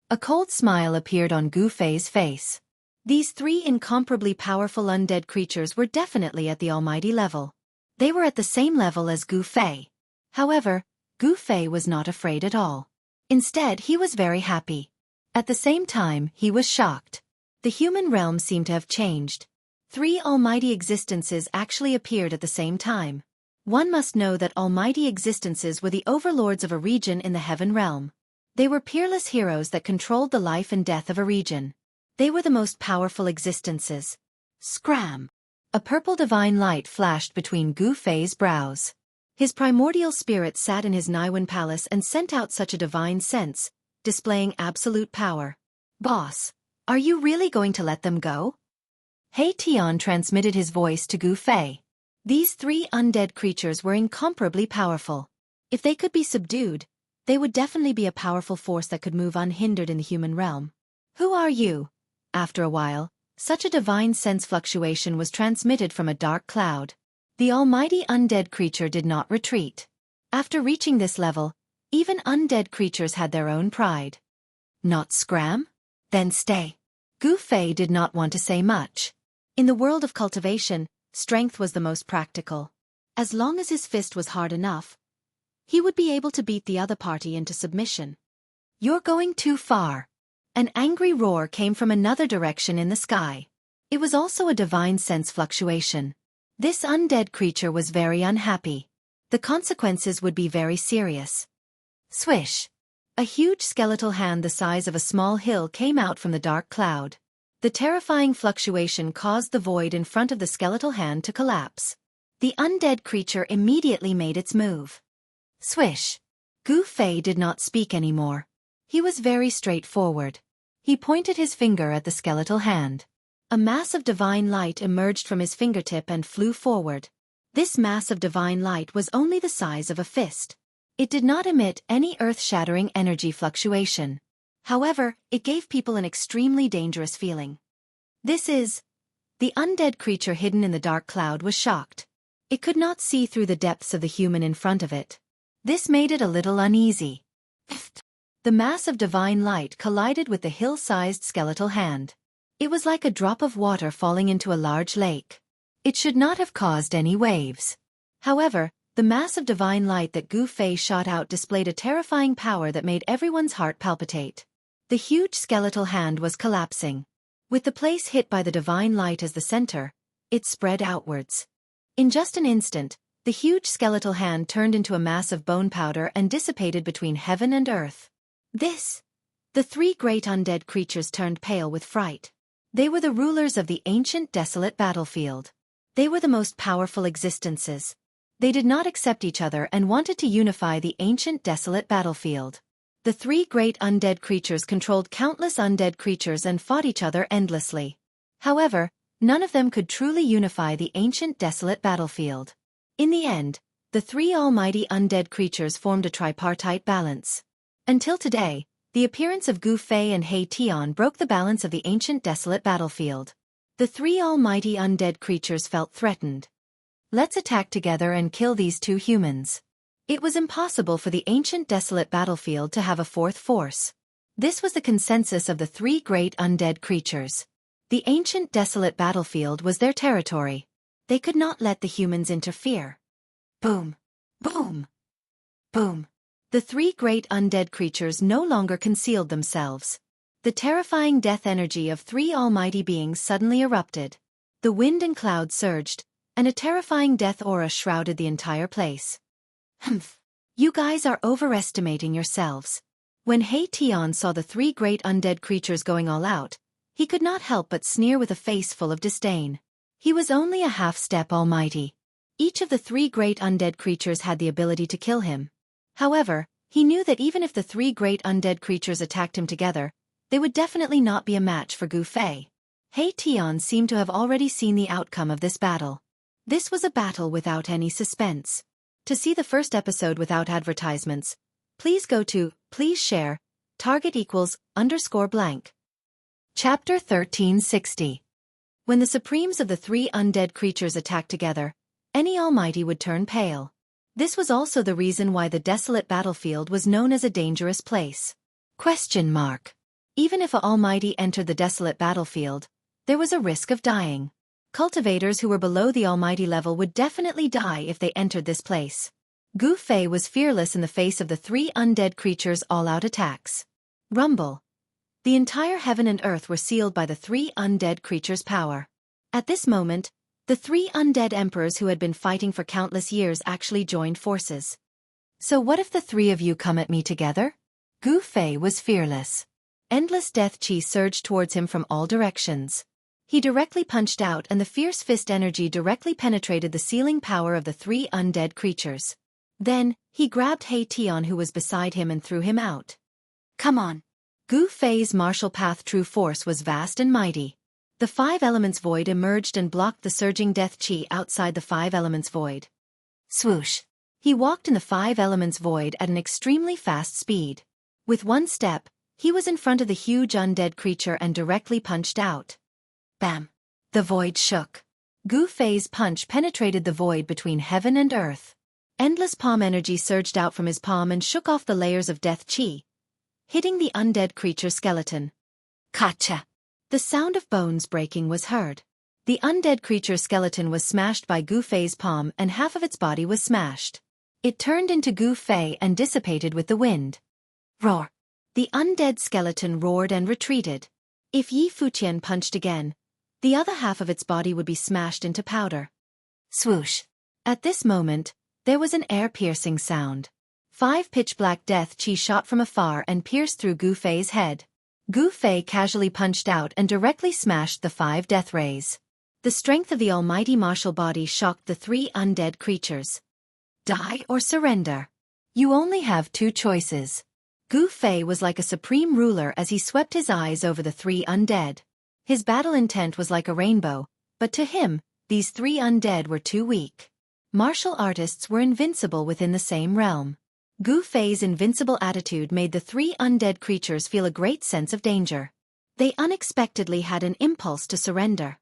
A cold smile appeared on Gu Fei's face. These 3 incomparably powerful undead creatures were definitely at the almighty level. They were at the same level as Gu Fei. However, Gu Fei was not afraid at all. Instead, he was very happy. At the same time, he was shocked. The human realm seemed to have changed. 3 almighty existences actually appeared at the same time. One must know that almighty existences were the overlords of a region in the heaven realm. They were peerless heroes that controlled the life and death of a region. They were the most powerful existences. Scram! A purple divine light flashed between Gu Fei's brows. His primordial spirit sat in his Niwen palace and sent out such a divine sense, displaying absolute power. Boss, are you really going to let them go? He Tian transmitted his voice to Gu Fei. These 3 undead creatures were incomparably powerful. If they could be subdued, they would definitely be a powerful force that could move unhindered in the human realm. Who are you? After a while, such a divine sense fluctuation was transmitted from a dark cloud. The almighty undead creature did not retreat. After reaching this level, even undead creatures had their own pride. Not scram? Then stay. Gu Fei did not want to say much. In the world of cultivation, strength was the most practical. As long as his fist was hard enough, he would be able to beat the other party into submission. You're going too far. An angry roar came from another direction in the sky. It was also a divine sense fluctuation. This undead creature was very unhappy. The consequences would be very serious. Swish! A huge skeletal hand the size of a small hill came out from the dark cloud. The terrifying fluctuation caused the void in front of the skeletal hand to collapse. The undead creature immediately made its move. Swish! Gu Fei did not speak anymore. He was very straightforward. He pointed his finger at the skeletal hand. A mass of divine light emerged from his fingertip and flew forward. This mass of divine light was only the size of a fist. It did not emit any earth-shattering energy fluctuation. However, it gave people an extremely dangerous feeling. The undead creature hidden in the dark cloud was shocked. It could not see through the depths of the human in front of it. This made it a little uneasy. The mass of divine light collided with the hill-sized skeletal hand. It was like a drop of water falling into a large lake. It should not have caused any waves. However, the mass of divine light that Gu Fei shot out displayed a terrifying power that made everyone's heart palpitate. The huge skeletal hand was collapsing. With the place hit by the divine light as the center, it spread outwards. In just an instant, the huge skeletal hand turned into a mass of bone powder and dissipated between heaven and earth. The three great undead creatures turned pale with fright. They were the rulers of the ancient desolate battlefield. They were the most powerful existences. They did not accept each other and wanted to unify the ancient desolate battlefield. The three great undead creatures controlled countless undead creatures and fought each other endlessly. However, none of them could truly unify the ancient desolate battlefield. In the end, the three almighty undead creatures formed a tripartite balance. Until today, the appearance of Gu Fei and He Tian broke the balance of the ancient desolate battlefield. The three almighty undead creatures felt threatened. Let's attack together and kill these two humans. It was impossible for the ancient desolate battlefield to have a fourth force. This was the consensus of the three great undead creatures. The ancient desolate battlefield was their territory. They could not let the humans interfere. Boom! Boom! Boom! The three great undead creatures no longer concealed themselves. The terrifying death energy of three almighty beings suddenly erupted. The wind and clouds surged, and a terrifying death aura shrouded the entire place. Humph! You guys are overestimating yourselves. When He Tian saw the three great undead creatures going all out, he could not help but sneer with a face full of disdain. He was only a half-step almighty. Each of the three great undead creatures had the ability to kill him. However, he knew that even if the three great undead creatures attacked him together, they would definitely not be a match for Gu Fei. He Tian seemed to have already seen the outcome of this battle. This was a battle without any suspense. To see the first episode without advertisements, please go to Please Share, Target =_ blank. Chapter 1360. When the supremes of the three undead creatures attacked together, any almighty would turn pale. This was also the reason why the desolate battlefield was known as a dangerous place. Even if an almighty entered the desolate battlefield, there was a risk of dying. Cultivators who were below the almighty level would definitely die if they entered this place. Gu Fei was fearless in the face of the three undead creatures' all-out attacks. Rumble. The entire heaven and earth were sealed by the three undead creatures' power. At this moment, the three undead emperors who had been fighting for countless years actually joined forces. So what if the three of you come at me together? Gu Fei was fearless. Endless death chi surged towards him from all directions. He directly punched out and the fierce fist energy directly penetrated the sealing power of the three undead creatures. Then, he grabbed He Tian who was beside him and threw him out. Come on! Gu Fei's martial path true force was vast and mighty. The five elements void emerged and blocked the surging death chi outside the five elements void. Swoosh! He walked in the five elements void at an extremely fast speed. With one step, he was in front of the huge undead creature and directly punched out. Bam! The void shook. Gu Fei's punch penetrated the void between heaven and earth. Endless palm energy surged out from his palm and shook off the layers of death chi, hitting the undead creature's skeleton. Kacha! The sound of bones breaking was heard. The undead creature's skeleton was smashed by Gu Fei's palm and half of its body was smashed. It turned into Gu Fei and dissipated with the wind. Roar! The undead skeleton roared and retreated. If Yi Fuqian punched again, the other half of its body would be smashed into powder. Swoosh! At this moment, there was an air-piercing sound. 5 pitch-black death chi shot from afar and pierced through Gu Fei's head. Gu Fei casually punched out and directly smashed the 5 death rays. The strength of the almighty martial body shocked the 3 undead creatures. Die or surrender. You only have 2 choices. Gu Fei was like a supreme ruler as he swept his eyes over the 3 undead. His battle intent was like a rainbow, but to him, these 3 undead were too weak. Martial artists were invincible within the same realm. Gu Fei's invincible attitude made the 3 undead creatures feel a great sense of danger. They unexpectedly had an impulse to surrender.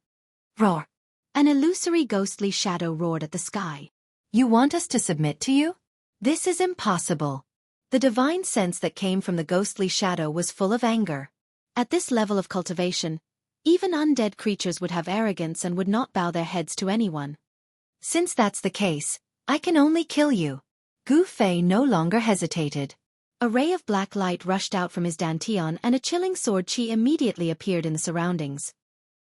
Roar! An illusory ghostly shadow roared at the sky. You want us to submit to you? This is impossible. The divine sense that came from the ghostly shadow was full of anger. At this level of cultivation, Even undead creatures would have arrogance and would not bow their heads to anyone. Since that's the case, I can only kill you. Gu Fei no longer hesitated. A ray of black light rushed out from his dantian and a chilling sword chi immediately appeared in the surroundings.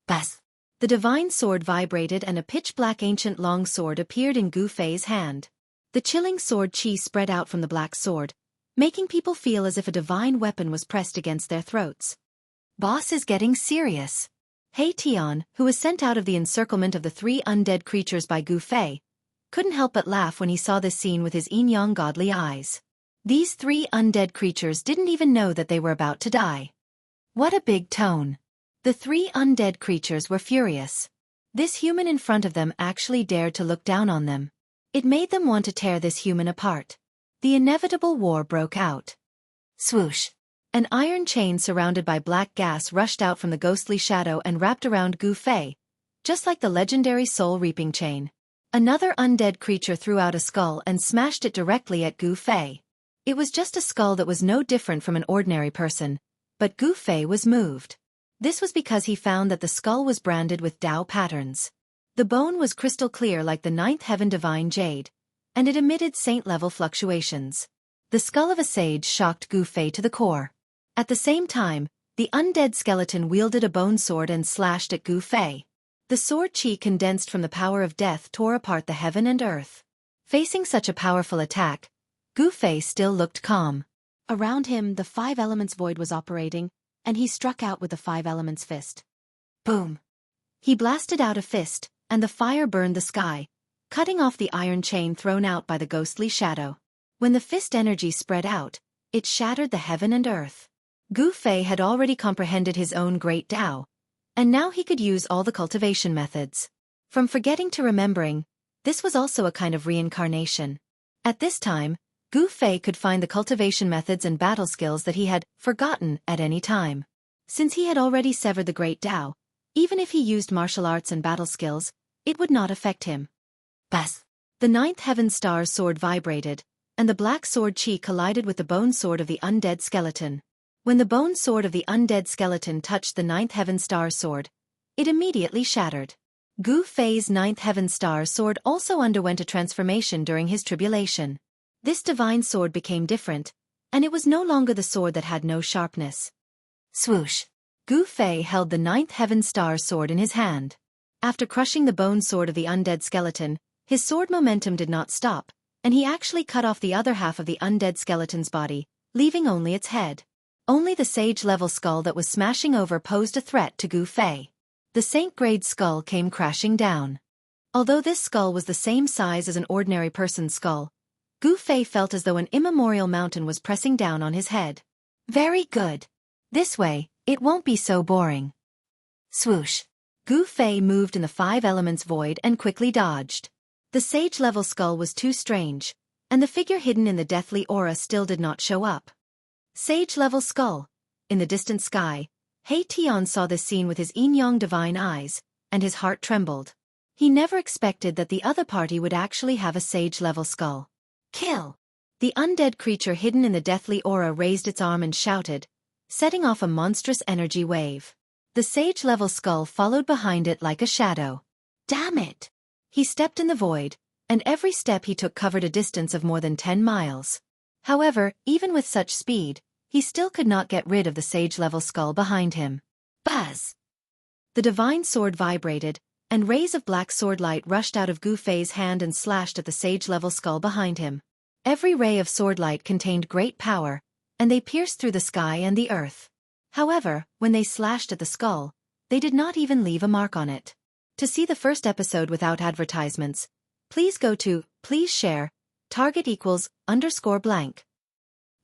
Bas! The divine sword vibrated and a pitch-black ancient long sword appeared in Gu Fei's hand. The chilling sword chi spread out from the black sword, making people feel as if a divine weapon was pressed against their throats. Boss is getting serious. Hei Tian, who was sent out of the encirclement of the 3 undead creatures by Gu Fei, couldn't help but laugh when he saw this scene with his yin-yang godly eyes. These 3 undead creatures didn't even know that they were about to die. What a big tone. The 3 undead creatures were furious. This human in front of them actually dared to look down on them. It made them want to tear this human apart. The inevitable war broke out. Swoosh! An iron chain surrounded by black gas rushed out from the ghostly shadow and wrapped around Gu Fei, just like the legendary soul-reaping chain. Another undead creature threw out a skull and smashed it directly at Gu Fei. It was just a skull that was no different from an ordinary person, but Gu Fei was moved. This was because he found that the skull was branded with Tao patterns. The bone was crystal clear like the 9th heaven divine jade, and it emitted saint-level fluctuations. The skull of a sage shocked Gu Fei to the core. At the same time, the undead skeleton wielded a bone sword and slashed at Gu Fei. The sword chi condensed from the power of death tore apart the heaven and earth. Facing such a powerful attack, Gu Fei still looked calm. Around him, the 5 elements void was operating, and he struck out with the 5 elements fist. Boom! He blasted out a fist, and the fire burned the sky, cutting off the iron chain thrown out by the ghostly shadow. When the fist energy spread out, it shattered the heaven and earth. Gu Fei had already comprehended his own great Tao, and now he could use all the cultivation methods. From forgetting to remembering, this was also a kind of reincarnation. At this time, Gu Fei could find the cultivation methods and battle skills that he had forgotten at any time. Since he had already severed the great Tao, even if he used martial arts and battle skills, it would not affect him. Bas! The 9th heaven star sword vibrated, and the black sword chi collided with the bone sword of the undead skeleton. When the bone sword of the undead skeleton touched the 9th heaven star sword, it immediately shattered. Gu Fei's 9th heaven star sword also underwent a transformation during his tribulation. This divine sword became different, and it was no longer the sword that had no sharpness. Swoosh! Gu Fei held the 9th heaven star sword in his hand. After crushing the bone sword of the undead skeleton, his sword momentum did not stop, and he actually cut off the other half of the undead skeleton's body, leaving only its head. Only the sage-level skull that was smashing over posed a threat to Gu Fei. The saint-grade skull came crashing down. Although this skull was the same size as an ordinary person's skull, Gu Fei felt as though an immemorial mountain was pressing down on his head. Very good. This way, it won't be so boring. Swoosh! Gu Fei moved in the 5 elements void and quickly dodged. The sage-level skull was too strange, and the figure hidden in the deathly aura still did not show up. Sage-level skull. In the distant sky, Hei Tian saw this scene with his yin-yang divine eyes, and his heart trembled. He never expected that the other party would actually have a sage-level skull. Kill! The undead creature hidden in the deathly aura raised its arm and shouted, setting off a monstrous energy wave. The sage-level skull followed behind it like a shadow. Damn it! He stepped in the void, and every step he took covered a distance of more than 10 miles. However, even with such speed, he still could not get rid of the sage-level skull behind him. Buzz! The divine sword vibrated, and rays of black sword light rushed out of Gu Fei's hand and slashed at the sage-level skull behind him. Every ray of sword light contained great power, and they pierced through the sky and the earth. However, when they slashed at the skull, they did not even leave a mark on it. To see the first episode without advertisements, please go to Please Share, Target =_blank.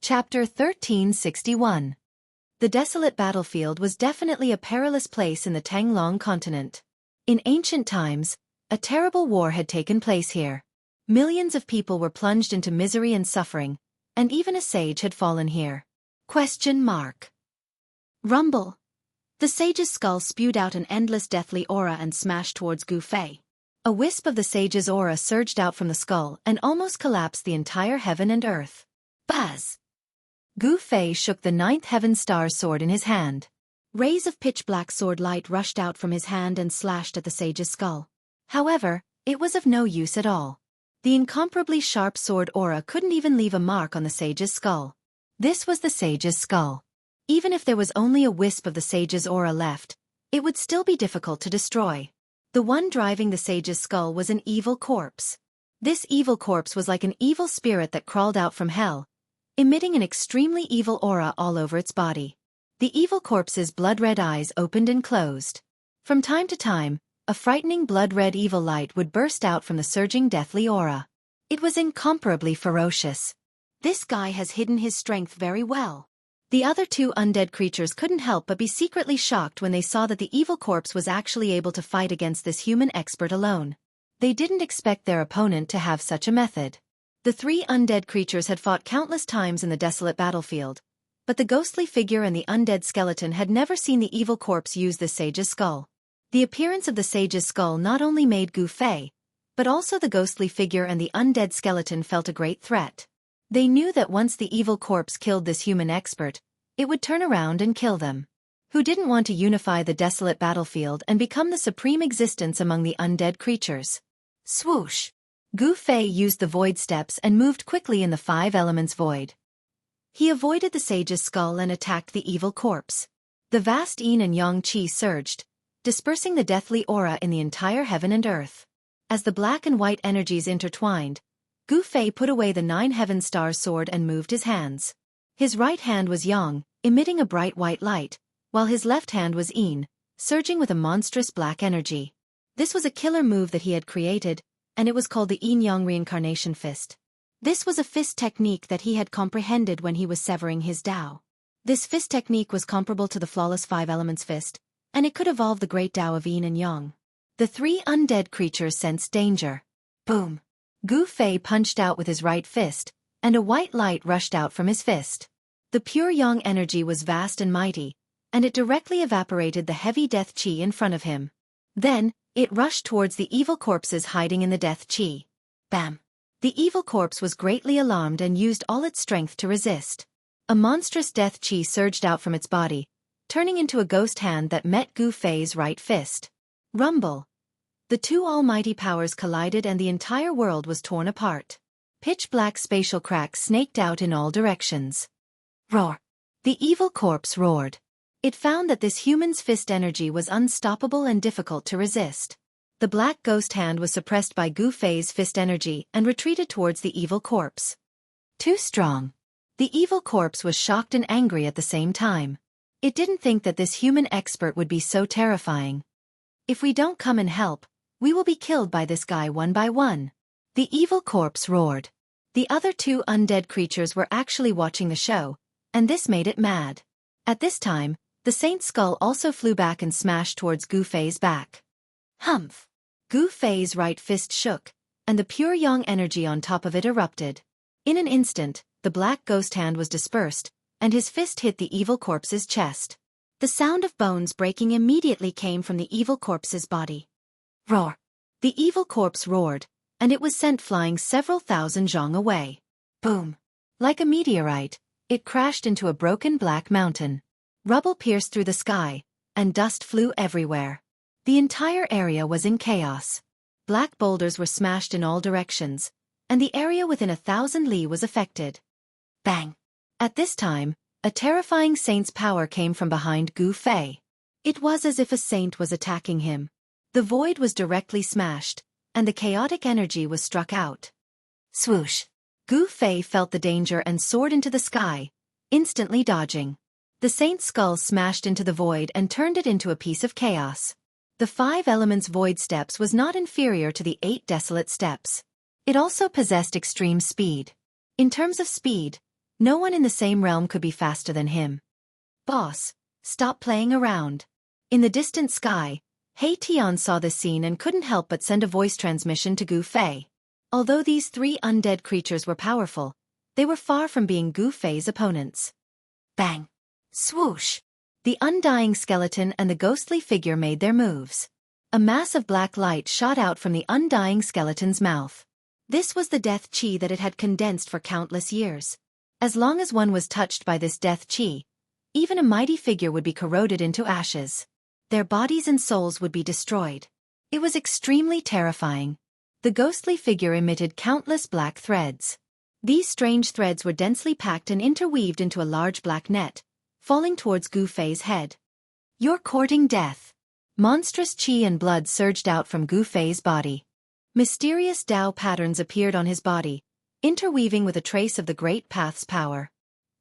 Chapter 1361. The desolate battlefield was definitely a perilous place in the Tanglong continent. In ancient times, a terrible war had taken place here. Millions of people were plunged into misery and suffering, and even a sage had fallen here. Rumble. The sage's skull spewed out an endless deathly aura and smashed towards Gu Fei. A wisp of the sage's aura surged out from the skull and almost collapsed the entire heaven and earth. Buzz! Gu Fei shook the 9th heaven star sword in his hand. Rays of pitch-black sword light rushed out from his hand and slashed at the sage's skull. However, it was of no use at all. The incomparably sharp sword aura couldn't even leave a mark on the sage's skull. This was the sage's skull. Even if there was only a wisp of the sage's aura left, it would still be difficult to destroy. The one driving the sage's skull was an evil corpse. This evil corpse was like an evil spirit that crawled out from hell, emitting an extremely evil aura all over its body. The evil corpse's blood-red eyes opened and closed. From time to time, a frightening blood-red evil light would burst out from the surging deathly aura. It was incomparably ferocious. This guy has hidden his strength very well. The other two undead creatures couldn't help but be secretly shocked when they saw that the evil corpse was actually able to fight against this human expert alone. They didn't expect their opponent to have such a method. The three undead creatures had fought countless times in the desolate battlefield, but the ghostly figure and the undead skeleton had never seen the evil corpse use the sage's skull. The appearance of the sage's skull not only made Gu Fei, but also the ghostly figure and the undead skeleton felt a great threat. They knew that once the evil corpse killed this human expert, it would turn around and kill them. Who didn't want to unify the desolate battlefield and become the supreme existence among the undead creatures? Swoosh! Gu Fei used the void steps and moved quickly in the five elements void. He avoided the sage's skull and attacked the evil corpse. The vast yin and yang qi surged, dispersing the deathly aura in the entire heaven and earth. As the black and white energies intertwined, Gu Fei put away the 9 heaven stars sword and moved his hands. His right hand was yang, emitting a bright white light, while his left hand was yin, surging with a monstrous black energy. This was a killer move that he had created, and it was called the yin-yang reincarnation fist. This was a fist technique that he had comprehended when he was severing his Tao. This fist technique was comparable to the flawless 5 elements fist, and it could evolve the great Tao of yin and yang. The 3 undead creatures sensed danger. Boom! Gu Fei punched out with his right fist, and a white light rushed out from his fist. The pure yang energy was vast and mighty, and it directly evaporated the heavy death qi in front of him. Then, it rushed towards the evil corpses hiding in the death qi. Bam! The evil corpse was greatly alarmed and used all its strength to resist. A monstrous death qi surged out from its body, turning into a ghost hand that met Gu Fei's right fist. Rumble! The 2 almighty powers collided and the entire world was torn apart. Pitch-black spatial cracks snaked out in all directions. Roar! The evil corpse roared. It found that this human's fist energy was unstoppable and difficult to resist. The black ghost hand was suppressed by Gu Fei's fist energy and retreated towards the evil corpse. Too strong. The evil corpse was shocked and angry at the same time. It didn't think that this human expert would be so terrifying. If we don't come and help, we will be killed by this guy one by one. The evil corpse roared. The other 2 undead creatures were actually watching the show, and this made it mad. At this time, the saint's skull also flew back and smashed towards Gu Fei's back. Humph! Gu Fei's right fist shook, and the pure yang energy on top of it erupted. In an instant, the black ghost hand was dispersed, and his fist hit the evil corpse's chest. The sound of bones breaking immediately came from the evil corpse's body. Roar! The evil corpse roared, and it was sent flying several thousand zhang away. Boom! Like a meteorite, it crashed into a broken black mountain. Rubble pierced through the sky, and dust flew everywhere. The entire area was in chaos. Black boulders were smashed in all directions, and the area within 1,000 li was affected. Bang! At this time, a terrifying saint's power came from behind Gu Fei. It was as if a saint was attacking him. The void was directly smashed, and the chaotic energy was struck out. Swoosh! Gu Fei felt the danger and soared into the sky, instantly dodging. The saint's skull smashed into the void and turned it into a piece of chaos. The 5 elements void steps was not inferior to the 8 desolate steps. It also possessed extreme speed. In terms of speed, no one in the same realm could be faster than him. Boss, stop playing around. In the distant sky, Hei Tian saw this scene and couldn't help but send a voice transmission to Gu Fei. Although these 3 undead creatures were powerful, they were far from being Gu Fei's opponents. Bang! Swoosh! The undying skeleton and the ghostly figure made their moves. A mass of black light shot out from the undying skeleton's mouth. This was the death qi that it had condensed for countless years. As long as one was touched by this death qi, even a mighty figure would be corroded into ashes. Their bodies and souls would be destroyed. It was extremely terrifying. The ghostly figure emitted countless black threads. These strange threads were densely packed and interweaved into a large black net, falling towards Gu Fei's head. "You're courting death." Monstrous qi and blood surged out from Gu Fei's body. Mysterious Tao patterns appeared on his body, interweaving with a trace of the Great Path's power.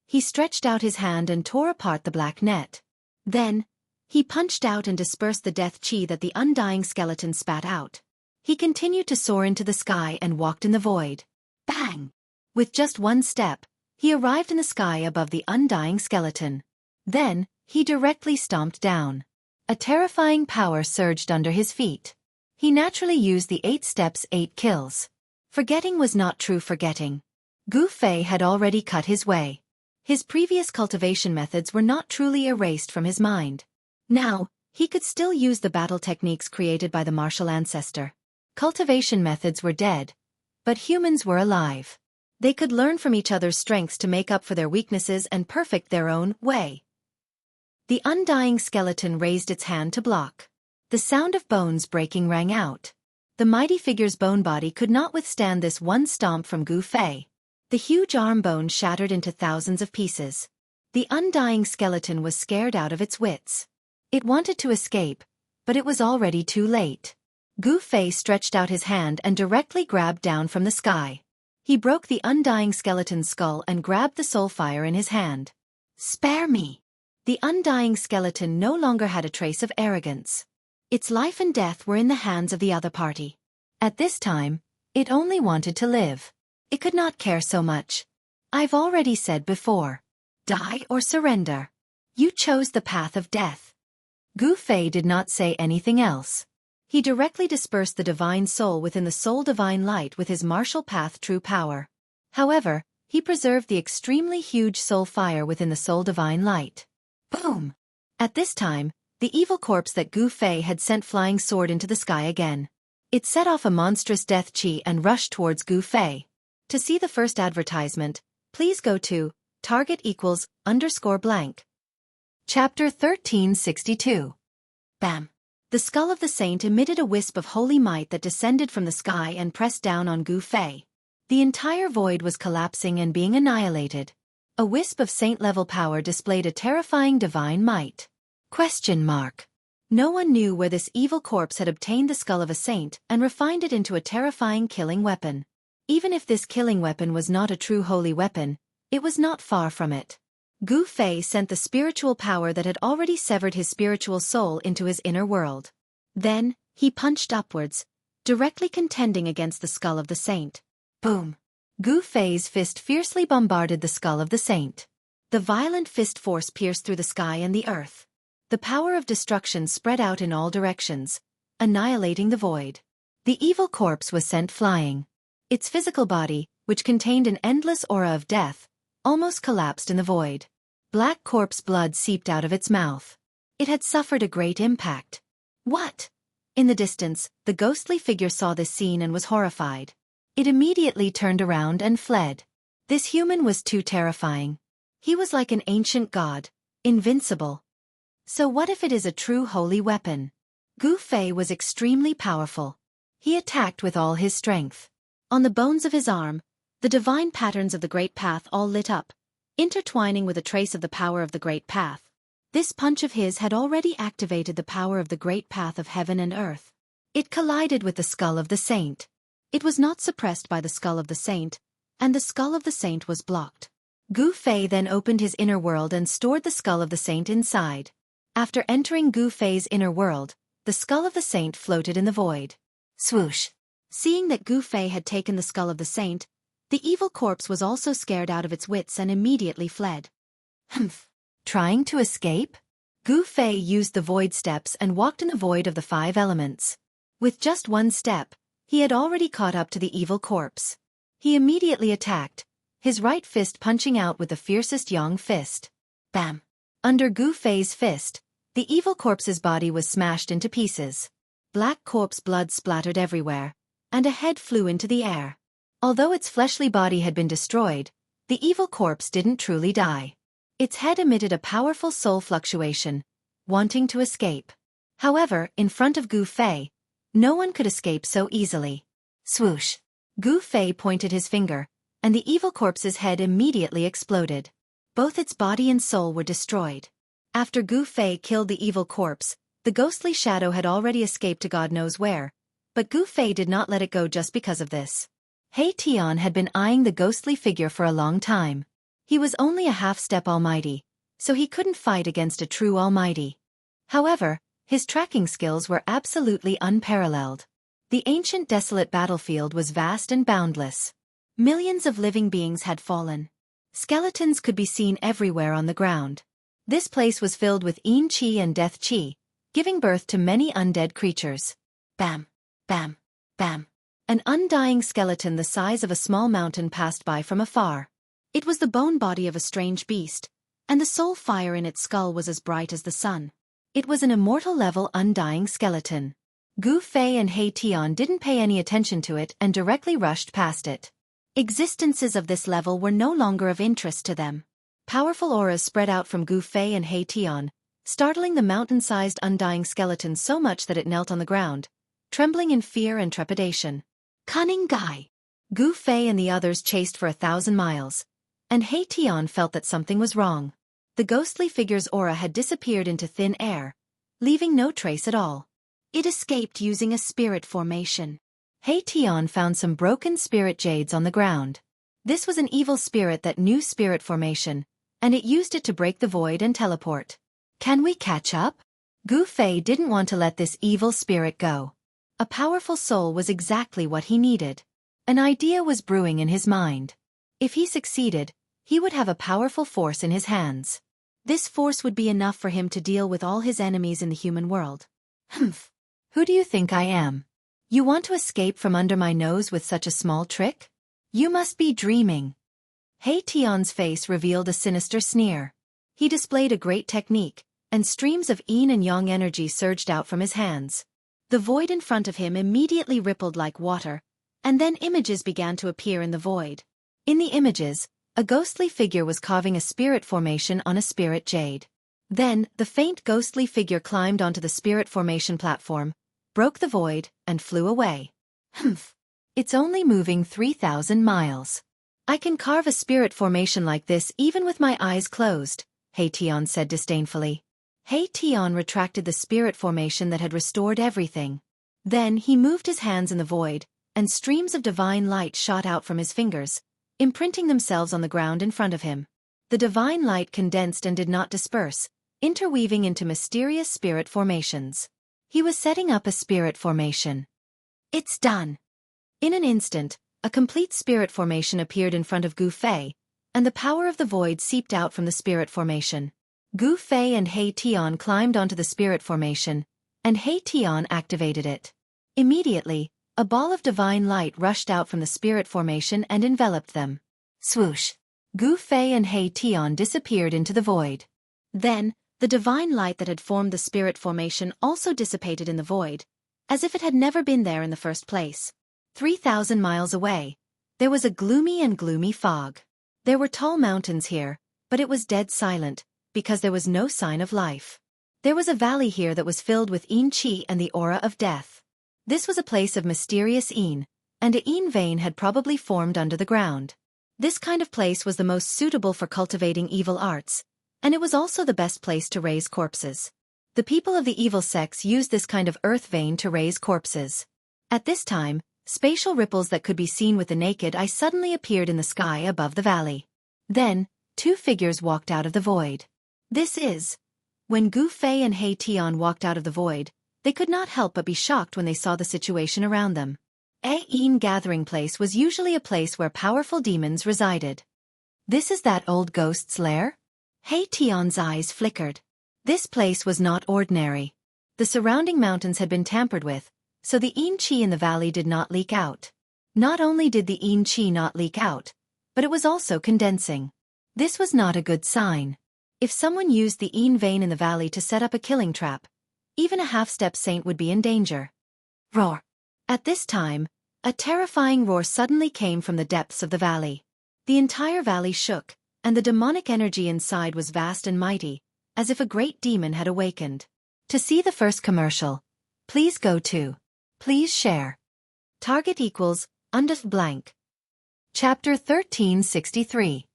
He stretched out his hand and tore apart the black net. Then, he punched out and dispersed the death qi that the undying skeleton spat out. He continued to soar into the sky and walked in the void. Bang! With just one step, he arrived in the sky above the undying skeleton. Then, he directly stomped down. A terrifying power surged under his feet. He naturally used the 8 steps 8 kills. Forgetting was not true forgetting. Gu Fei had already cut his way. His previous cultivation methods were not truly erased from his mind. Now, he could still use the battle techniques created by the martial ancestor. Cultivation methods were dead, but humans were alive. They could learn from each other's strengths to make up for their weaknesses and perfect their own way. The undying skeleton raised its hand to block. The sound of bones breaking rang out. The mighty figure's bone body could not withstand this one stomp from Gu Fei. The huge arm bone shattered into thousands of pieces. The undying skeleton was scared out of its wits. It wanted to escape, but it was already too late. Gu Fei stretched out his hand and directly grabbed down from the sky. He broke the undying skeleton's skull and grabbed the soul fire in his hand. "Spare me!" The undying skeleton no longer had a trace of arrogance. Its life and death were in the hands of the other party. At this time, it only wanted to live. It could not care so much. "I've already said before. Die or surrender. You chose the path of death." Gu Fei did not say anything else. He directly dispersed the divine soul within the soul divine light with his martial path true power. However, he preserved the extremely huge soul fire within the soul divine light. Boom! At this time, the evil corpse that Gu Fei had sent flying soared into the sky again. It set off a monstrous death qi and rushed towards Gu Fei. To see the first advertisement, please go to target=_blank. Chapter 1362. Bam! The skull of the saint emitted a wisp of holy might that descended from the sky and pressed down on Gu Fei. The entire void was collapsing and being annihilated. A wisp of saint-level power displayed a terrifying divine might. No one knew where this evil corpse had obtained the skull of a saint and refined it into a terrifying killing weapon. Even if this killing weapon was not a true holy weapon, it was not far from it. Gu Fei sent the spiritual power that had already severed his spiritual soul into his inner world. Then, he punched upwards, directly contending against the skull of the saint. Boom! Gu Fei's fist fiercely bombarded the skull of the saint. The violent fist force pierced through the sky and the earth. The power of destruction spread out in all directions, annihilating the void. The evil corpse was sent flying. Its physical body, which contained an endless aura of death, almost collapsed in the void. Black corpse blood seeped out of its mouth. It had suffered a great impact. What? In the distance, the ghostly figure saw this scene and was horrified. It immediately turned around and fled. This human was too terrifying. He was like an ancient god, invincible. So what if it is a true holy weapon? Gu Fei was extremely powerful. He attacked with all his strength. On the bones of his arm, the divine patterns of the Great Path all lit up, intertwining with a trace of the power of the Great Path. This punch of his had already activated the power of the Great Path of heaven and earth. It collided with the skull of the saint. It was not suppressed by the skull of the saint, and the skull of the saint was blocked. Gu Fei then opened his inner world and stored the skull of the saint inside. After entering Gu Fei's inner world, the skull of the saint floated in the void. Swoosh! Seeing that Gu Fei had taken the skull of the saint, the evil corpse was also scared out of its wits and immediately fled. Humph! Trying to escape? Gu Fei used the void steps and walked in the void of the 5 elements. With just one step, he had already caught up to the evil corpse. He immediately attacked, his right fist punching out with the fiercest yang fist. Bam! Under Gu Fei's fist, the evil corpse's body was smashed into pieces. Black corpse blood splattered everywhere, and a head flew into the air. Although its fleshly body had been destroyed, the evil corpse didn't truly die. Its head emitted a powerful soul fluctuation, wanting to escape. However, in front of Gu Fei, no one could escape so easily. Swoosh! Gu Fei pointed his finger, and the evil corpse's head immediately exploded. Both its body and soul were destroyed. After Gu Fei killed the evil corpse, the ghostly shadow had already escaped to God knows where, but Gu Fei did not let it go just because of this. He Tian had been eyeing the ghostly figure for a long time. He was only a half-step almighty, so he couldn't fight against a true almighty. However, his tracking skills were absolutely unparalleled. The ancient desolate battlefield was vast and boundless. Millions of living beings had fallen. Skeletons could be seen everywhere on the ground. This place was filled with Yin Qi and Death Qi, giving birth to many undead creatures. Bam! Bam! Bam! An undying skeleton the size of a small mountain passed by from afar. It was the bone body of a strange beast, and the soul fire in its skull was as bright as the sun. It was an immortal-level undying skeleton. Gu Fei and He Tian didn't pay any attention to it and directly rushed past it. Existences of this level were no longer of interest to them. Powerful auras spread out from Gu Fei and He Tian, startling the mountain-sized undying skeleton so much that it knelt on the ground, trembling in fear and trepidation. Cunning guy! Gu Fei and the others chased for 1,000 miles, and He Tian felt that something was wrong. The ghostly figure's aura had disappeared into thin air, leaving no trace at all. It escaped using a spirit formation. He Tian found some broken spirit jades on the ground. This was an evil spirit that knew spirit formation, and it used it to break the void and teleport. Can we catch up? Gu Fei didn't want to let this evil spirit go. A powerful soul was exactly what he needed. An idea was brewing in his mind. If he succeeded, he would have a powerful force in his hands. This force would be enough for him to deal with all his enemies in the human world. Humph! Who do you think I am? You want to escape from under my nose with such a small trick? You must be dreaming. He Tian's face revealed a sinister sneer. He displayed a great technique, and streams of yin and yang energy surged out from his hands. The void in front of him immediately rippled like water, and then images began to appear in the void. In the images, a ghostly figure was carving a spirit formation on a spirit jade. Then, the faint ghostly figure climbed onto the spirit formation platform, broke the void, and flew away. Humph! It's only moving 3,000 miles. I can carve a spirit formation like this even with my eyes closed, He Tian said disdainfully. He Tian retracted the spirit formation that had restored everything. Then he moved his hands in the void, and streams of divine light shot out from his fingers, imprinting themselves on the ground in front of him. The divine light condensed and did not disperse, interweaving into mysterious spirit formations. He was setting up a spirit formation. It's done! In an instant, a complete spirit formation appeared in front of Gu Fei, and the power of the void seeped out from the spirit formation. Gu Fei and He Tian climbed onto the spirit formation, and He Tian activated it. Immediately, a ball of divine light rushed out from the spirit formation and enveloped them. Swoosh! Gu Fei and He Tian disappeared into the void. Then, the divine light that had formed the spirit formation also dissipated in the void, as if it had never been there in the first place. 3,000 miles away, there was a gloomy fog. There were tall mountains here, but it was dead silent, because there was no sign of life. There was a valley here that was filled with Yin Qi and the aura of death. This was a place of mysterious Yin, and a Yin vein had probably formed under the ground. This kind of place was the most suitable for cultivating evil arts, and it was also the best place to raise corpses. The people of the evil sects used this kind of earth vein to raise corpses. At this time, spatial ripples that could be seen with the naked eye suddenly appeared in the sky above the valley. Then, two figures walked out of the void. When Gu Fei and He Tian walked out of the void, they could not help but be shocked when they saw the situation around them. A Yin gathering place was usually a place where powerful demons resided. This is that old ghost's lair? He Tian's eyes flickered. This place was not ordinary. The surrounding mountains had been tampered with, so the Yin Qi in the valley did not leak out. Not only did the Yin Qi not leak out, but it was also condensing. This was not a good sign. If someone used the Yin vein in the valley to set up a killing trap, even a half-step saint would be in danger. Roar! At this time, a terrifying roar suddenly came from the depths of the valley. The entire valley shook, and the demonic energy inside was vast and mighty, as if a great demon had awakened. To see the first commercial, please go to. Please share. Target equals, blank. Chapter 1363.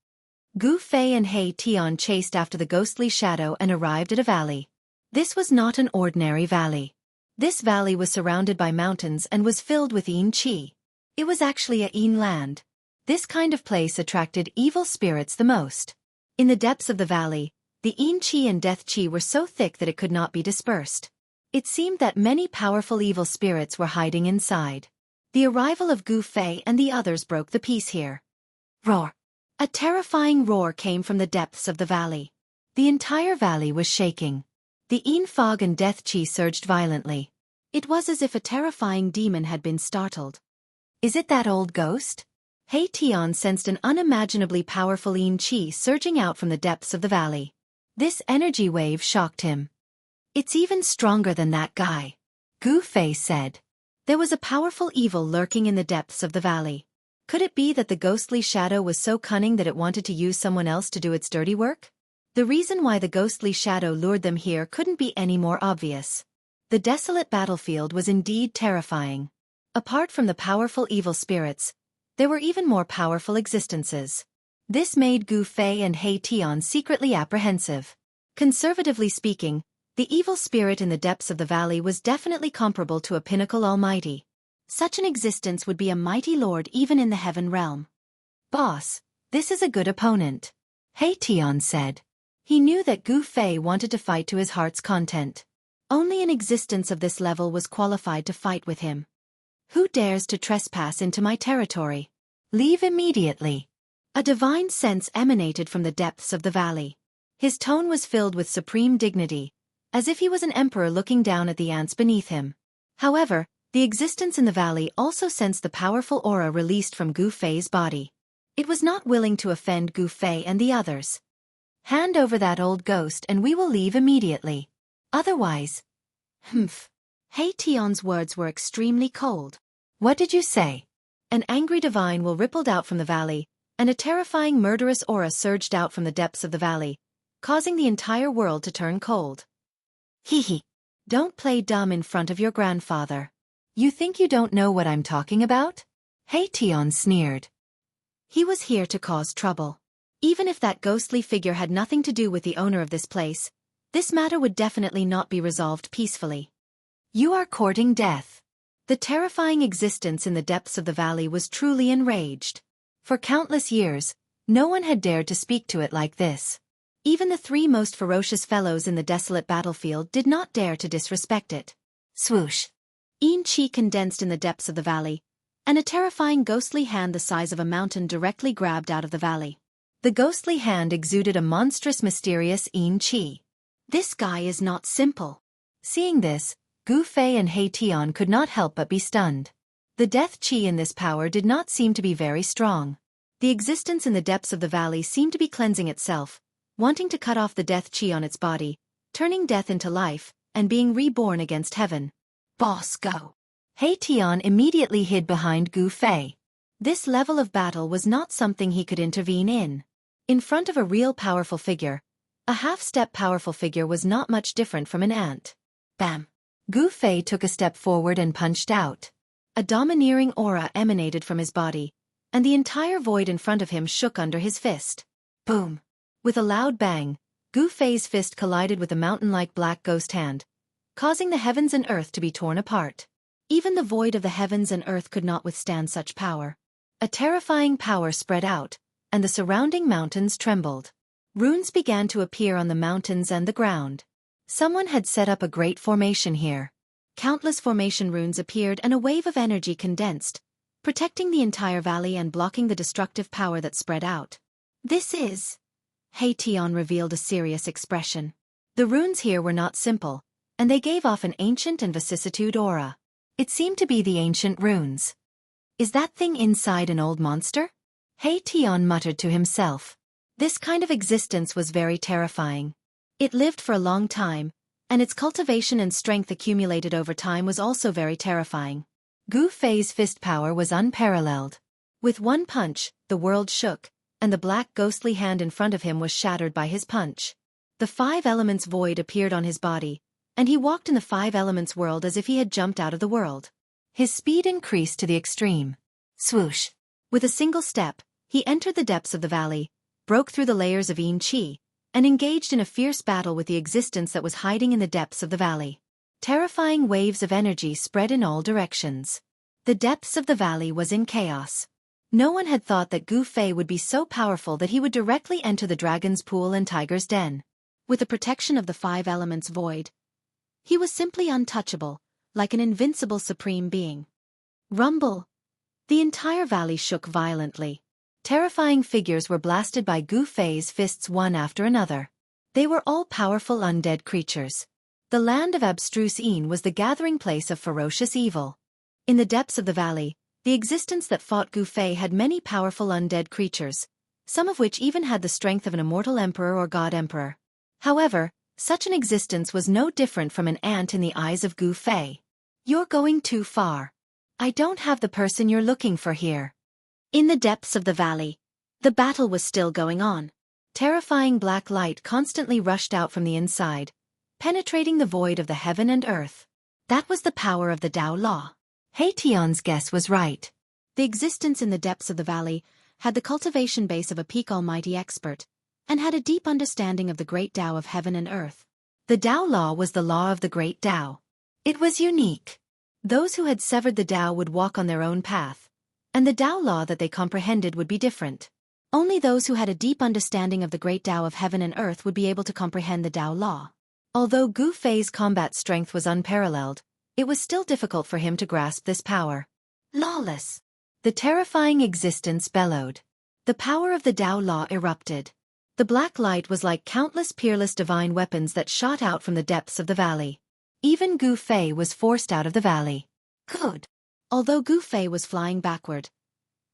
Gu Fei and He Tian chased after the ghostly shadow and arrived at a valley. This was not an ordinary valley. This valley was surrounded by mountains and was filled with Yin Qi. It was actually a Yin land. This kind of place attracted evil spirits the most. In the depths of the valley, the Yin Qi and Death Qi were so thick that it could not be dispersed. It seemed that many powerful evil spirits were hiding inside. The arrival of Gu Fei and the others broke the peace here. Roar! A terrifying roar came from the depths of the valley. The entire valley was shaking. The Yin fog and Death Qi surged violently. It was as if a terrifying demon had been startled. Is it that old ghost? He Tian sensed an unimaginably powerful Yin Qi surging out from the depths of the valley. This energy wave shocked him. It's even stronger than that guy, Gu Fei said. There was a powerful evil lurking in the depths of the valley. Could it be that the ghostly shadow was so cunning that it wanted to use someone else to do its dirty work? The reason why the ghostly shadow lured them here couldn't be any more obvious. The desolate battlefield was indeed terrifying. Apart from the powerful evil spirits, there were even more powerful existences. This made Gu Fei and He Tian secretly apprehensive. Conservatively speaking, the evil spirit in the depths of the valley was definitely comparable to a pinnacle almighty. Such an existence would be a mighty lord even in the heaven realm. Boss, this is a good opponent, He Tian said. He knew that Gu Fei wanted to fight to his heart's content. Only an existence of this level was qualified to fight with him. Who dares to trespass into my territory? Leave immediately. A divine sense emanated from the depths of the valley. His tone was filled with supreme dignity, as if he was an emperor looking down at the ants beneath him. However, the existence in the valley also sensed the powerful aura released from Gu Fei's body. It was not willing to offend Gu Fei and the others. Hand over that old ghost and we will leave immediately. Otherwise... He Tian's words were extremely cold. What did you say? An angry divine will rippled out from the valley, and a terrifying murderous aura surged out from the depths of the valley, causing the entire world to turn cold. Hee. Don't play dumb in front of your grandfather. You think you don't know what I'm talking about? He Tian sneered. He was here to cause trouble. Even if that ghostly figure had nothing to do with the owner of this place, this matter would definitely not be resolved peacefully. You are courting death. The terrifying existence in the depths of the valley was truly enraged. For countless years, no one had dared to speak to it like this. Even the three most ferocious fellows in the desolate battlefield did not dare to disrespect it. Swoosh! Yin Qi condensed in the depths of the valley, and a terrifying ghostly hand the size of a mountain directly grabbed out of the valley. The ghostly hand exuded a monstrous mysterious Yin Qi. This guy is not simple. Seeing this, Gu Fei and He Tian could not help but be stunned. The death Qi in this power did not seem to be very strong. The existence in the depths of the valley seemed to be cleansing itself, wanting to cut off the death Qi on its body, turning death into life, and being reborn against heaven. Boss, go! He Tian immediately hid behind Gu Fei. This level of battle was not something he could intervene in. In front of a real powerful figure, a half-step powerful figure was not much different from an ant. Bam! Gu Fei took a step forward and punched out. A domineering aura emanated from his body, and the entire void in front of him shook under his fist. Boom! With a loud bang, Gu Fei's fist collided with a mountain-like black ghost hand, causing the heavens and earth to be torn apart. Even the void of the heavens and earth could not withstand such power. A terrifying power spread out, and the surrounding mountains trembled. Runes began to appear on the mountains and the ground. Someone had set up a great formation here. Countless formation runes appeared and a wave of energy condensed, protecting the entire valley and blocking the destructive power that spread out. This is... He Tian revealed a serious expression. The runes here were not simple, and they gave off an ancient and vicissitude aura. It seemed to be the ancient runes. Is that thing inside an old monster? He Tian muttered to himself. This kind of existence was very terrifying. It lived for a long time, and its cultivation and strength accumulated over time was also very terrifying. Gu Fei's fist power was unparalleled. With one punch, the world shook, and the black ghostly hand in front of him was shattered by his punch. The five elements void appeared on his body, and he walked in the five elements world as if he had jumped out of the world. His speed increased to the extreme. Swoosh! With a single step, he entered the depths of the valley, broke through the layers of Yin Qi, and engaged in a fierce battle with the existence that was hiding in the depths of the valley. Terrifying waves of energy spread in all directions. The depths of the valley was in chaos. No one had thought that Gu Fei would be so powerful that he would directly enter the dragon's pool and tiger's den. With the protection of the five elements void, he was simply untouchable, like an invincible supreme being. Rumble! The entire valley shook violently. Terrifying figures were blasted by Gu Fei's fists one after another. They were all powerful undead creatures. The land of abstruse Yin was the gathering place of ferocious evil. In the depths of the valley, the existence that fought Gu Fei had many powerful undead creatures, some of which even had the strength of an immortal emperor or god emperor. However, such an existence was no different from an ant in the eyes of Gu Fei. You're going too far. I don't have the person you're looking for here. In the depths of the valley, the battle was still going on. Terrifying black light constantly rushed out from the inside, penetrating the void of the heaven and earth. That was the power of the Tao Law. He Tian's guess was right. The existence in the depths of the valley had the cultivation base of a peak almighty expert, and had a deep understanding of the great Tao of heaven and earth. The Tao Law was the law of the great Tao. It was unique. Those who had severed the Tao would walk on their own path, and the Tao Law that they comprehended would be different. Only those who had a deep understanding of the great Tao of heaven and earth would be able to comprehend the Tao Law. Although Gu Fei's combat strength was unparalleled, it was still difficult for him to grasp this power. Lawless! The terrifying existence bellowed. The power of the Tao Law erupted. The black light was like countless peerless divine weapons that shot out from the depths of the valley. Even Gu Fei was forced out of the valley. Good! Although Gu Fei was flying backward,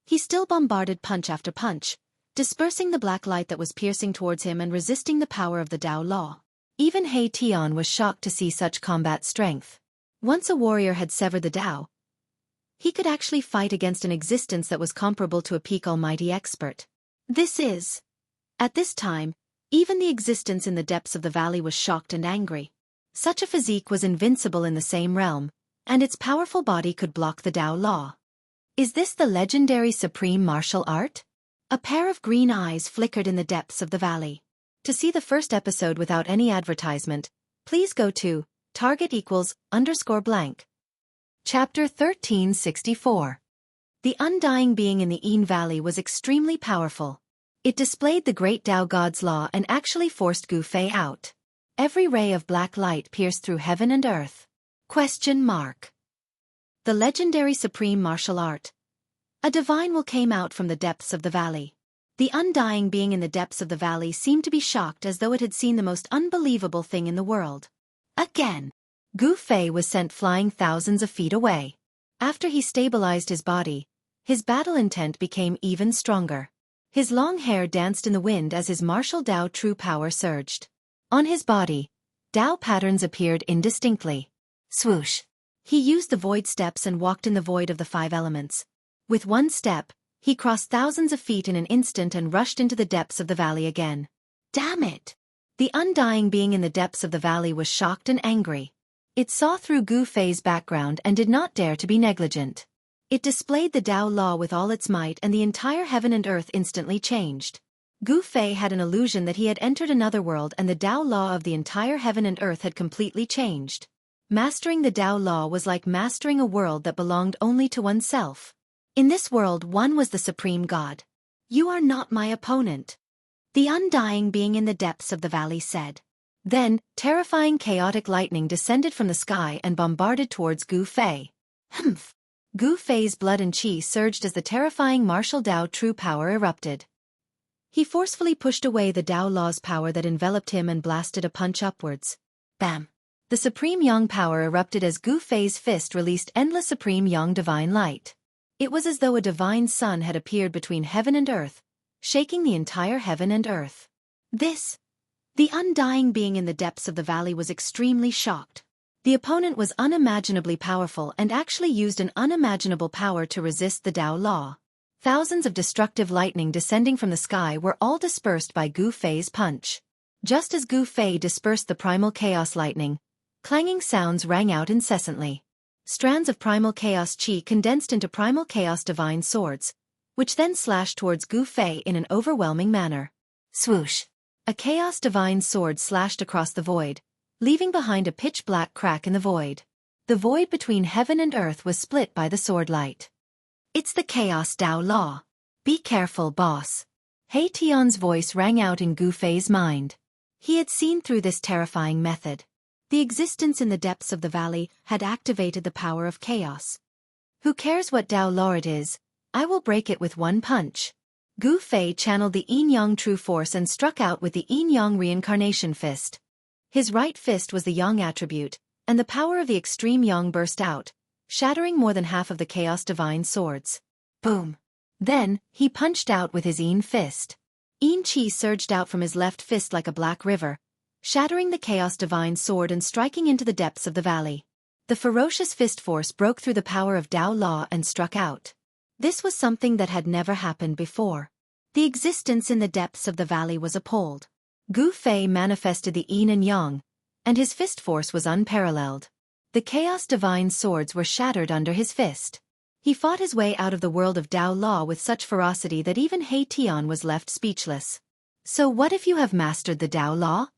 he still bombarded punch after punch, dispersing the black light that was piercing towards him and resisting the power of the Tao Law. Even He Tian was shocked to see such combat strength. Once a warrior had severed the Tao, he could actually fight against an existence that was comparable to a peak almighty expert. At this time, even the existence in the depths of the valley was shocked and angry. Such a physique was invincible in the same realm, and its powerful body could block the Tao Law. Is this the legendary supreme martial art? A pair of green eyes flickered in the depths of the valley. To see the first episode without any advertisement, please go to target=_blank. Chapter 1364. The undying being in the Yin Valley was extremely powerful. It displayed the great Tao God's law and actually forced Gu Fei out. Every ray of black light pierced through heaven and earth. The legendary supreme martial art. A divine will came out from the depths of the valley. The undying being in the depths of the valley seemed to be shocked as though it had seen the most unbelievable thing in the world. Again, Gu Fei was sent flying thousands of feet away. After he stabilized his body, his battle intent became even stronger. His long hair danced in the wind as his martial Tao true power surged. On his body, Tao patterns appeared indistinctly. Swoosh! He used the void steps and walked in the void of the five elements. With one step, he crossed thousands of feet in an instant and rushed into the depths of the valley again. Damn it! The undying being in the depths of the valley was shocked and angry. It saw through Gu Fei's background and did not dare to be negligent. It displayed the Tao Law with all its might and the entire heaven and earth instantly changed. Gu Fei had an illusion that he had entered another world and the Tao Law of the entire heaven and earth had completely changed. Mastering the Tao Law was like mastering a world that belonged only to oneself. In this world one was the supreme god. You are not my opponent. The undying being in the depths of the valley said. Then, terrifying chaotic lightning descended from the sky and bombarded towards Gu Fei. Humph! Gu Fei's blood and qi surged as the terrifying martial Tao true power erupted. He forcefully pushed away the Tao Law's power that enveloped him and blasted a punch upwards. Bam! The supreme yang power erupted as Gu Fei's fist released endless supreme yang divine light. It was as though a divine sun had appeared between heaven and earth, shaking the entire heaven and earth. The undying being in the depths of the valley was extremely shocked. The opponent was unimaginably powerful and actually used an unimaginable power to resist the Tao Law. Thousands of destructive lightning descending from the sky were all dispersed by Gu Fei's punch. Just as Gu Fei dispersed the primal chaos lightning, clanging sounds rang out incessantly. Strands of primal chaos chi condensed into primal chaos divine swords, which then slashed towards Gu Fei in an overwhelming manner. Swoosh! A chaos divine sword slashed across the void, leaving behind a pitch-black crack in the void. The void between heaven and earth was split by the sword light. It's the Chaos Dao Law. Be careful, boss. He Tian's voice rang out in Gu Fei's mind. He had seen through this terrifying method. The existence in the depths of the valley had activated the power of chaos. Who cares what Dao Law it is? I will break it with one punch. Gu Fei channeled the Yin-Yang true force and struck out with the Yin-Yang reincarnation fist. His right fist was the Yang attribute, and the power of the extreme Yang burst out, shattering more than half of the chaos divine swords. Boom! Then, he punched out with his Yin fist. Yin Qi surged out from his left fist like a black river, shattering the chaos divine sword and striking into the depths of the valley. The ferocious fist force broke through the power of Dao Law and struck out. This was something that had never happened before. The existence in the depths of the valley was appalled. Gu Fei manifested the Yin and Yang, and his fist force was unparalleled. The chaos divine swords were shattered under his fist. He fought his way out of the world of Dao Law with such ferocity that even He Tian was left speechless. So what if you have mastered the Dao Law?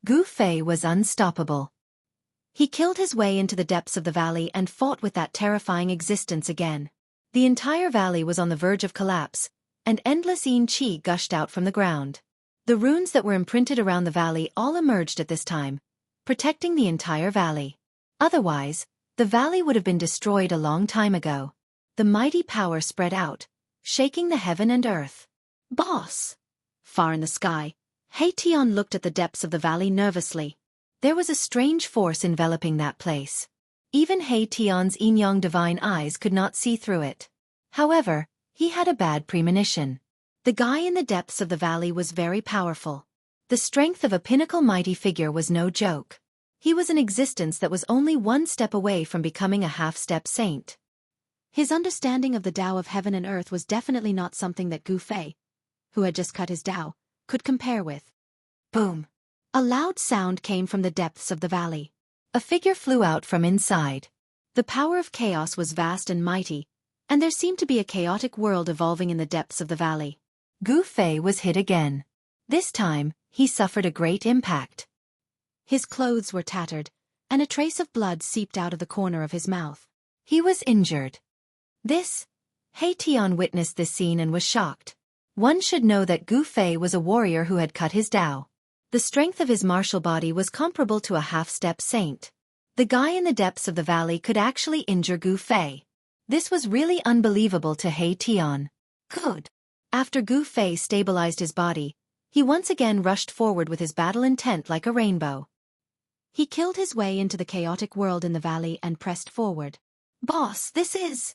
Gu Fei was unstoppable. He killed his way into the depths of the valley and fought with that terrifying existence again. The entire valley was on the verge of collapse, and endless Yin Qi gushed out from the ground. The runes that were imprinted around the valley all emerged at this time, protecting the entire valley. Otherwise, the valley would have been destroyed a long time ago. The mighty power spread out, shaking the heaven and earth. Boss! Far in the sky, He Tian looked at the depths of the valley nervously. There was a strange force enveloping that place. Even He Tian's Yin-Yang divine eyes could not see through it. However, he had a bad premonition. The guy in the depths of the valley was very powerful. The strength of a pinnacle mighty figure was no joke. He was an existence that was only one step away from becoming a half-step saint. His understanding of the Tao of heaven and earth was definitely not something that Gu Fei, who had just cut his Tao, could compare with. Boom! A loud sound came from the depths of the valley. A figure flew out from inside. The power of chaos was vast and mighty, and there seemed to be a chaotic world evolving in the depths of the valley. Gu Fei was hit again. This time, he suffered a great impact. His clothes were tattered, and a trace of blood seeped out of the corner of his mouth. He was injured. He Tian witnessed this scene and was shocked. One should know that Gu Fei was a warrior who had cut his Tao. The strength of his martial body was comparable to a half-step saint. The guy in the depths of the valley could actually injure Gu Fei. This was really unbelievable to He Tian. Good. After Gu Fei stabilized his body, he once again rushed forward with his battle intent like a rainbow. He killed his way into the chaotic world in the valley and pressed forward. Boss, this is...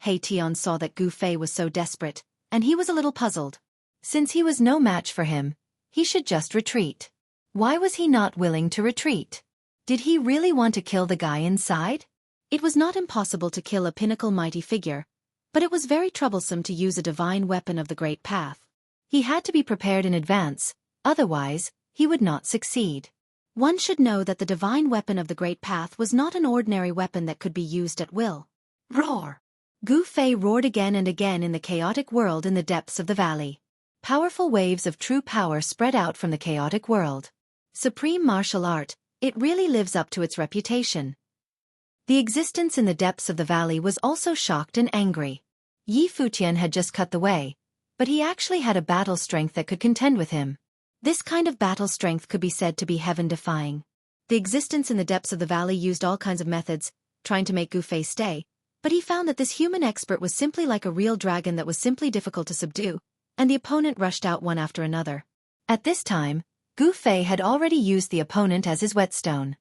He Tian saw that Gu Fei was so desperate, and he was a little puzzled. Since he was no match for him, he should just retreat. Why was he not willing to retreat? Did he really want to kill the guy inside? It was not impossible to kill a pinnacle mighty figure, but it was very troublesome to use a divine weapon of the Great Path. He had to be prepared in advance, otherwise, he would not succeed. One should know that the divine weapon of the Great Path was not an ordinary weapon that could be used at will. Roar! Gu Fei roared again and again in the chaotic world in the depths of the valley. Powerful waves of true power spread out from the chaotic world. Supreme martial art, it really lives up to its reputation. The existence in the depths of the valley was also shocked and angry. Yi Futian had just cut the way, but he actually had a battle strength that could contend with him. This kind of battle strength could be said to be heaven-defying. The existence in the depths of the valley used all kinds of methods, trying to make Gu Fei stay, but he found that this human expert was simply like a real dragon that was simply difficult to subdue, and the opponent rushed out one after another. At this time, Gu Fei had already used the opponent as his whetstone.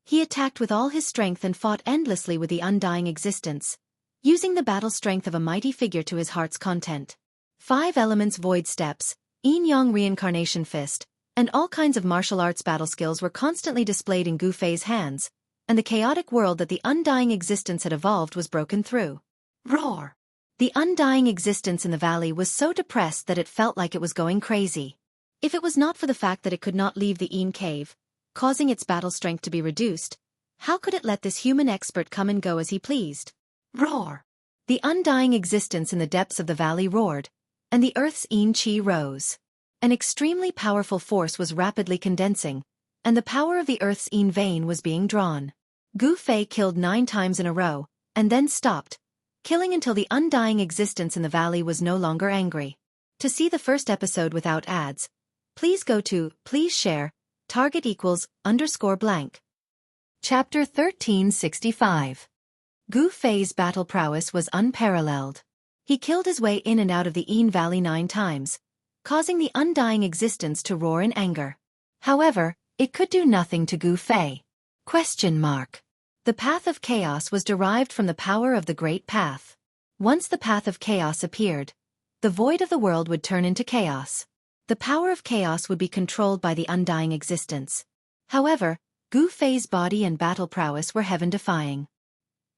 He attacked with all his strength and fought endlessly with the undying existence, using the battle strength of a mighty figure to his heart's content. 5 elements void steps, Yin-Yang reincarnation fist, and all kinds of martial arts battle skills were constantly displayed in Gu Fei's hands, and the chaotic world that the undying existence had evolved was broken through. Roar! The undying existence in the valley was so depressed that it felt like it was going crazy. If it was not for the fact that it could not leave the Yin cave, causing its battle strength to be reduced, how could it let this human expert come and go as he pleased? Roar! The undying existence in the depths of the valley roared, and the earth's Yin qi rose. An extremely powerful force was rapidly condensing, and the power of the earth's Yin vein was being drawn. Gu Fei killed 9 times in a row, and then stopped, killing until the undying existence in the valley was no longer angry. To see the first episode without ads, please go to please share, target =_ blank. Chapter 1365. Gu Fei's battle prowess was unparalleled. He killed his way in and out of the Yin Valley 9 times, causing the undying existence to roar in anger. However, it could do nothing to Gu Fei. The path of chaos was derived from the power of the Great Path. Once the path of chaos appeared, the void of the world would turn into chaos. The power of chaos would be controlled by the undying existence. However, Gu Fei's body and battle prowess were heaven-defying.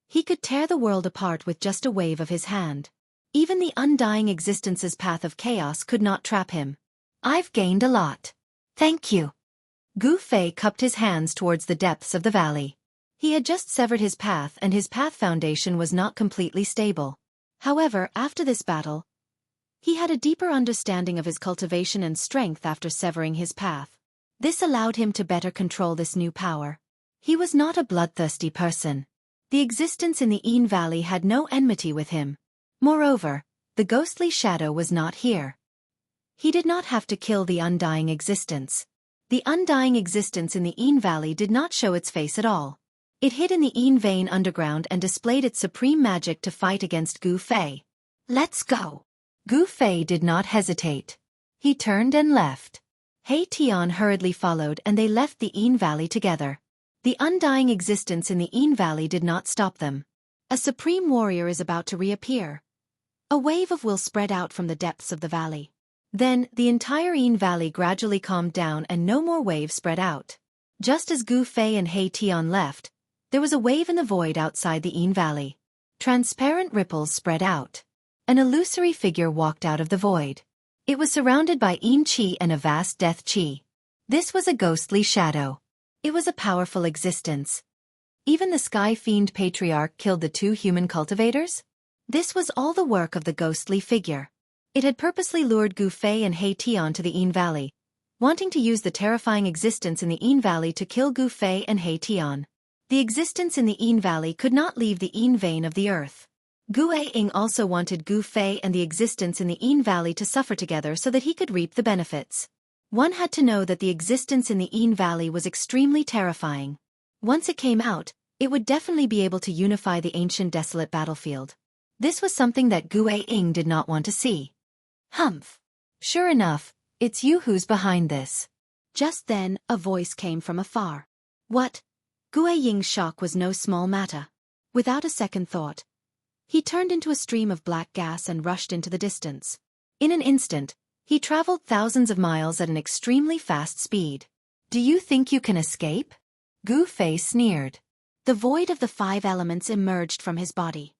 He could tear the world apart with just a wave of his hand. Even the undying existence's path of chaos could not trap him. I've gained a lot. Thank you. Gu Fei cupped his hands towards the depths of the valley. He had just severed his path and his path foundation was not completely stable. However, after this battle, he had a deeper understanding of his cultivation and strength after severing his path. This allowed him to better control this new power. He was not a bloodthirsty person. The existence in the Yin Valley had no enmity with him. Moreover, the ghostly shadow was not here. He did not have to kill the undying existence. The undying existence in the Yin Valley did not show its face at all. It hid in the Yin vein underground and displayed its supreme magic to fight against Gu Fei. Let's go. Gu Fei did not hesitate. He turned and left. He Tian hurriedly followed and they left the Yin Valley together. The undying existence in the Yin Valley did not stop them. A supreme warrior is about to reappear. A wave of will spread out from the depths of the valley. Then, the entire Yin Valley gradually calmed down and no more waves spread out. Just as Gu Fei and He Tian left, there was a wave in the void outside the Yin Valley. Transparent ripples spread out. An illusory figure walked out of the void. It was surrounded by Yin Qi and a vast death Qi. This was a ghostly shadow. It was a powerful existence. Even the Sky Fiend Patriarch killed the 2 human cultivators? This was all the work of the ghostly figure. It had purposely lured Gu Fei and He Tian to the Yin Valley, wanting to use the terrifying existence in the Yin Valley to kill Gu Fei and He Tian. The existence in the Yin Valley could not leave the Yin vein of the earth. Gu Ying also wanted Gu Fei and the existence in the Yin Valley to suffer together so that he could reap the benefits. One had to know that the existence in the Yin Valley was extremely terrifying. Once it came out, it would definitely be able to unify the ancient desolate battlefield. This was something that Gu Ying did not want to see. Humph. Sure enough, it's you who's behind this. Just then, a voice came from afar. What? Gu Ying's shock was no small matter. Without a second thought, he turned into a stream of black gas and rushed into the distance. In an instant, he traveled thousands of miles at an extremely fast speed. Do you think you can escape? Gu Fei sneered. The void of the 5 elements emerged from his body.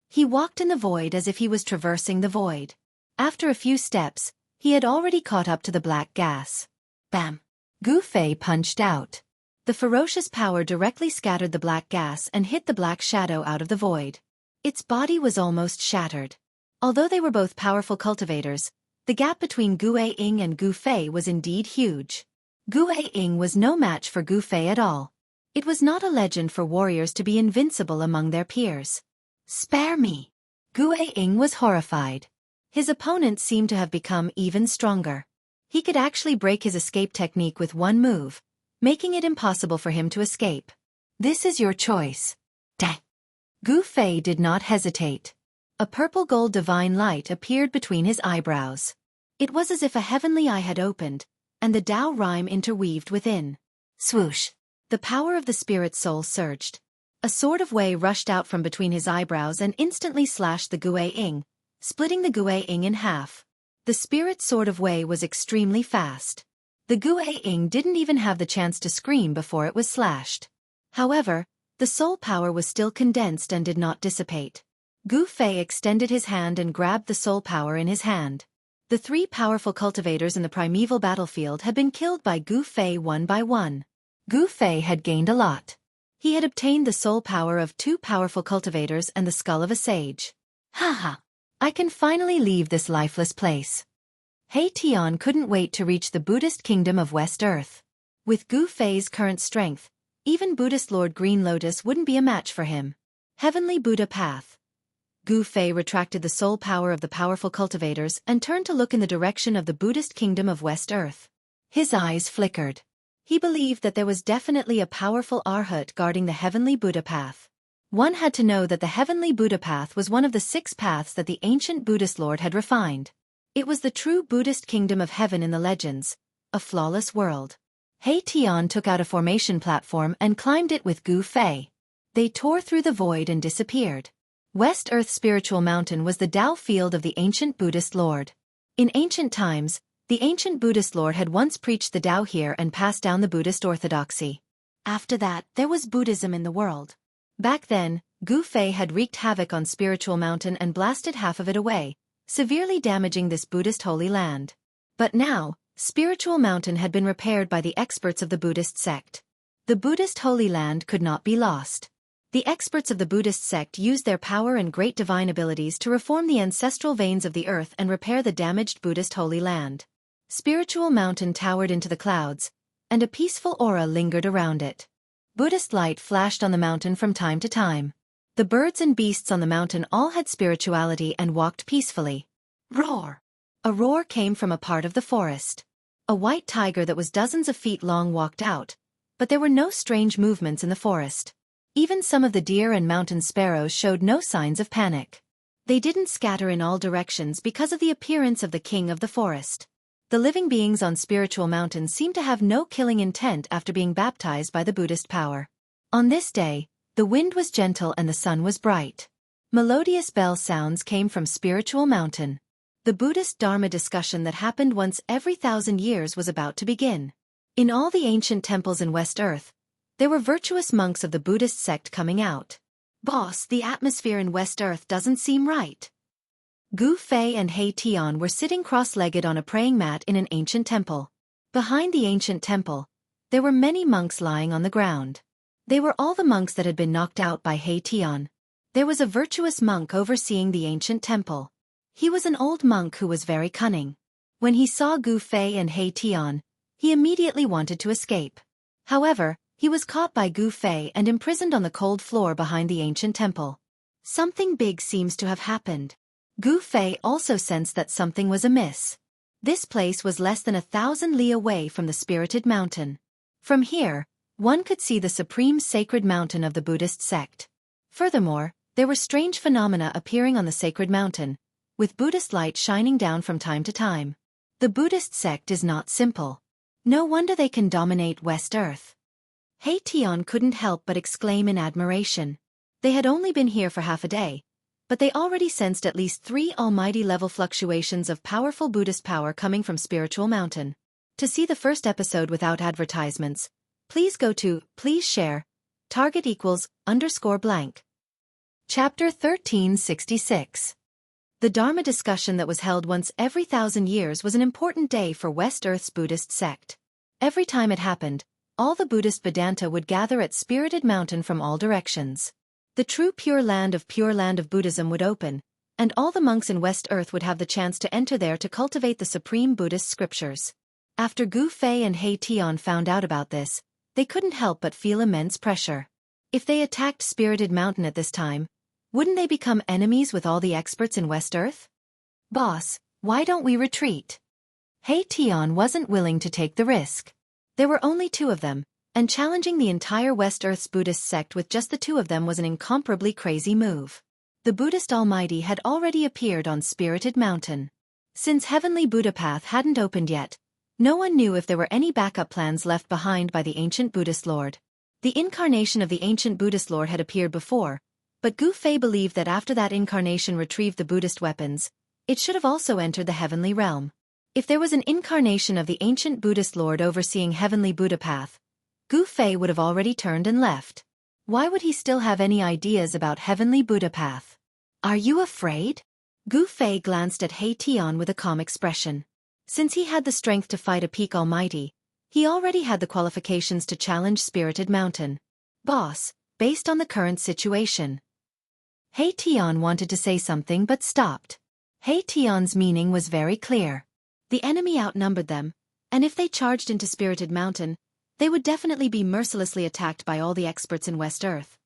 He walked in the void as if he was traversing the void. After a few steps, he had already caught up to the black gas. Bam! Gu Fei punched out. The ferocious power directly scattered the black gas and hit the black shadow out of the void. Its body was almost shattered. Although they were both powerful cultivators, the gap between Gu Ying and Gu Fei was indeed huge. Gu Ying was no match for Gu Fei at all. It was not a legend for warriors to be invincible among their peers. Spare me! Gu Ying was horrified. His opponent seemed to have become even stronger. He could actually break his escape technique with one move, making it impossible for him to escape. This is your choice. Dang! Gu Fei did not hesitate. A purple-gold divine light appeared between his eyebrows. It was as if a heavenly eye had opened, and the Tao rhyme interweaved within. Swoosh! The power of the spirit soul surged. A sword of Wei rushed out from between his eyebrows and instantly slashed the Gu Ying, splitting the Gu Ying in half. The spirit sword of Wei was extremely fast. The Gu Ying didn't even have the chance to scream before it was slashed. However, the soul power was still condensed and did not dissipate. Gu Fei extended his hand and grabbed the soul power in his hand. The three powerful cultivators in the primeval battlefield had been killed by Gu Fei one by one. Gu Fei had gained a lot. He had obtained the soul power of two powerful cultivators and the skull of a sage. Haha! I can finally leave this lifeless place. He Tian couldn't wait to reach the Buddhist kingdom of West Earth. With Gu Fei's current strength, even Buddhist Lord Green Lotus wouldn't be a match for him. Heavenly Buddha Path. Gu Fei retracted the soul power of the powerful cultivators and turned to look in the direction of the Buddhist kingdom of West Earth. His eyes flickered. He believed that there was definitely a powerful Arhat guarding the Heavenly Buddha Path. One had to know that the Heavenly Buddha Path was one of the 6 paths that the ancient Buddhist Lord had refined. It was the true Buddhist kingdom of heaven in the legends, a flawless world. He Tian took out a formation platform and climbed it with Gu Fei. They tore through the void and disappeared. West Earth Spiritual Mountain was the Tao field of the ancient Buddhist Lord. In ancient times, the ancient Buddhist Lord had once preached the Tao here and passed down the Buddhist orthodoxy. After that, there was Buddhism in the world. Back then, Gu Fei had wreaked havoc on Spiritual Mountain and blasted half of it away, severely damaging this Buddhist holy land. But now, Spiritual Mountain had been repaired by the experts of the Buddhist sect. The Buddhist holy land could not be lost. The experts of the Buddhist sect used their power and great divine abilities to reform the ancestral veins of the earth and repair the damaged Buddhist holy land. Spiritual Mountain towered into the clouds, and a peaceful aura lingered around it. Buddhist light flashed on the mountain from time to time. The birds and beasts on the mountain all had spirituality and walked peacefully. Roar! A roar came from a part of the forest. A white tiger that was dozens of feet long walked out, but there were no strange movements in the forest. Even some of the deer and mountain sparrows showed no signs of panic. They didn't scatter in all directions because of the appearance of the king of the forest. The living beings on Spiritual Mountain seemed to have no killing intent after being baptized by the Buddhist power. On this day, the wind was gentle and the sun was bright. Melodious bell sounds came from Spiritual Mountain. The Buddhist Dharma discussion that happened once every 1,000 years was about to begin. In all the ancient temples in West Earth, there were virtuous monks of the Buddhist sect coming out. Boss, the atmosphere in West Earth doesn't seem right. Gu Fei and He Tian were sitting cross-legged on a praying mat in an ancient temple. Behind the ancient temple, there were many monks lying on the ground. They were all the monks that had been knocked out by He Tian. There was a virtuous monk overseeing the ancient temple. He was an old monk who was very cunning. When he saw Gu Fei and He Tian, he immediately wanted to escape. However, he was caught by Gu Fei and imprisoned on the cold floor behind the ancient temple. Something big seems to have happened. Gu Fei also sensed that something was amiss. This place was less than 1,000 li away from the spirited mountain. From here, one could see the supreme sacred mountain of the Buddhist sect. Furthermore, there were strange phenomena appearing on the sacred mountain, with Buddhist light shining down from time to time. The Buddhist sect is not simple. No wonder they can dominate West Earth. He Tian couldn't help but exclaim in admiration. They had only been here for half a day, but they already sensed at least 3 almighty-level fluctuations of powerful Buddhist power coming from Spiritual Mountain. To see the first episode without advertisements, please go to Please Share, target =_blank. Chapter 1366. The Dharma discussion that was held once every 1,000 years was an important day for West Earth's Buddhist sect. Every time it happened, all the Buddhist Vedanta would gather at Spirited Mountain from all directions. The true Pure Land of Buddhism would open, and all the monks in West Earth would have the chance to enter there to cultivate the supreme Buddhist scriptures. After Gu Fei and He Tian found out about this, they couldn't help but feel immense pressure. If they attacked Spirited Mountain at this time, wouldn't they become enemies with all the experts in West Earth? Boss, why don't we retreat? He Tian wasn't willing to take the risk. There were only 2 of them, and challenging the entire West Earth's Buddhist sect with just the 2 of them was an incomparably crazy move. The Buddhist Almighty had already appeared on Spirited Mountain. Since Heavenly Buddha Path hadn't opened yet, no one knew if there were any backup plans left behind by the ancient Buddhist Lord. The incarnation of the ancient Buddhist Lord had appeared before, but Gu Fei believed that after that incarnation retrieved the Buddhist weapons, it should have also entered the heavenly realm. If there was an incarnation of the ancient Buddhist Lord overseeing Heavenly Buddha Path, Gu Fei would have already turned and left. Why would he still have any ideas about Heavenly Buddha Path? Are you afraid? Gu Fei glanced at He Tian with a calm expression. Since he had the strength to fight a peak almighty, he already had the qualifications to challenge Spirited Mountain. Boss, based on the current situation. He Tian wanted to say something but stopped. He Tian's meaning was very clear. The enemy outnumbered them, and if they charged into Spirited Mountain, they would definitely be mercilessly attacked by all the experts in West Earth.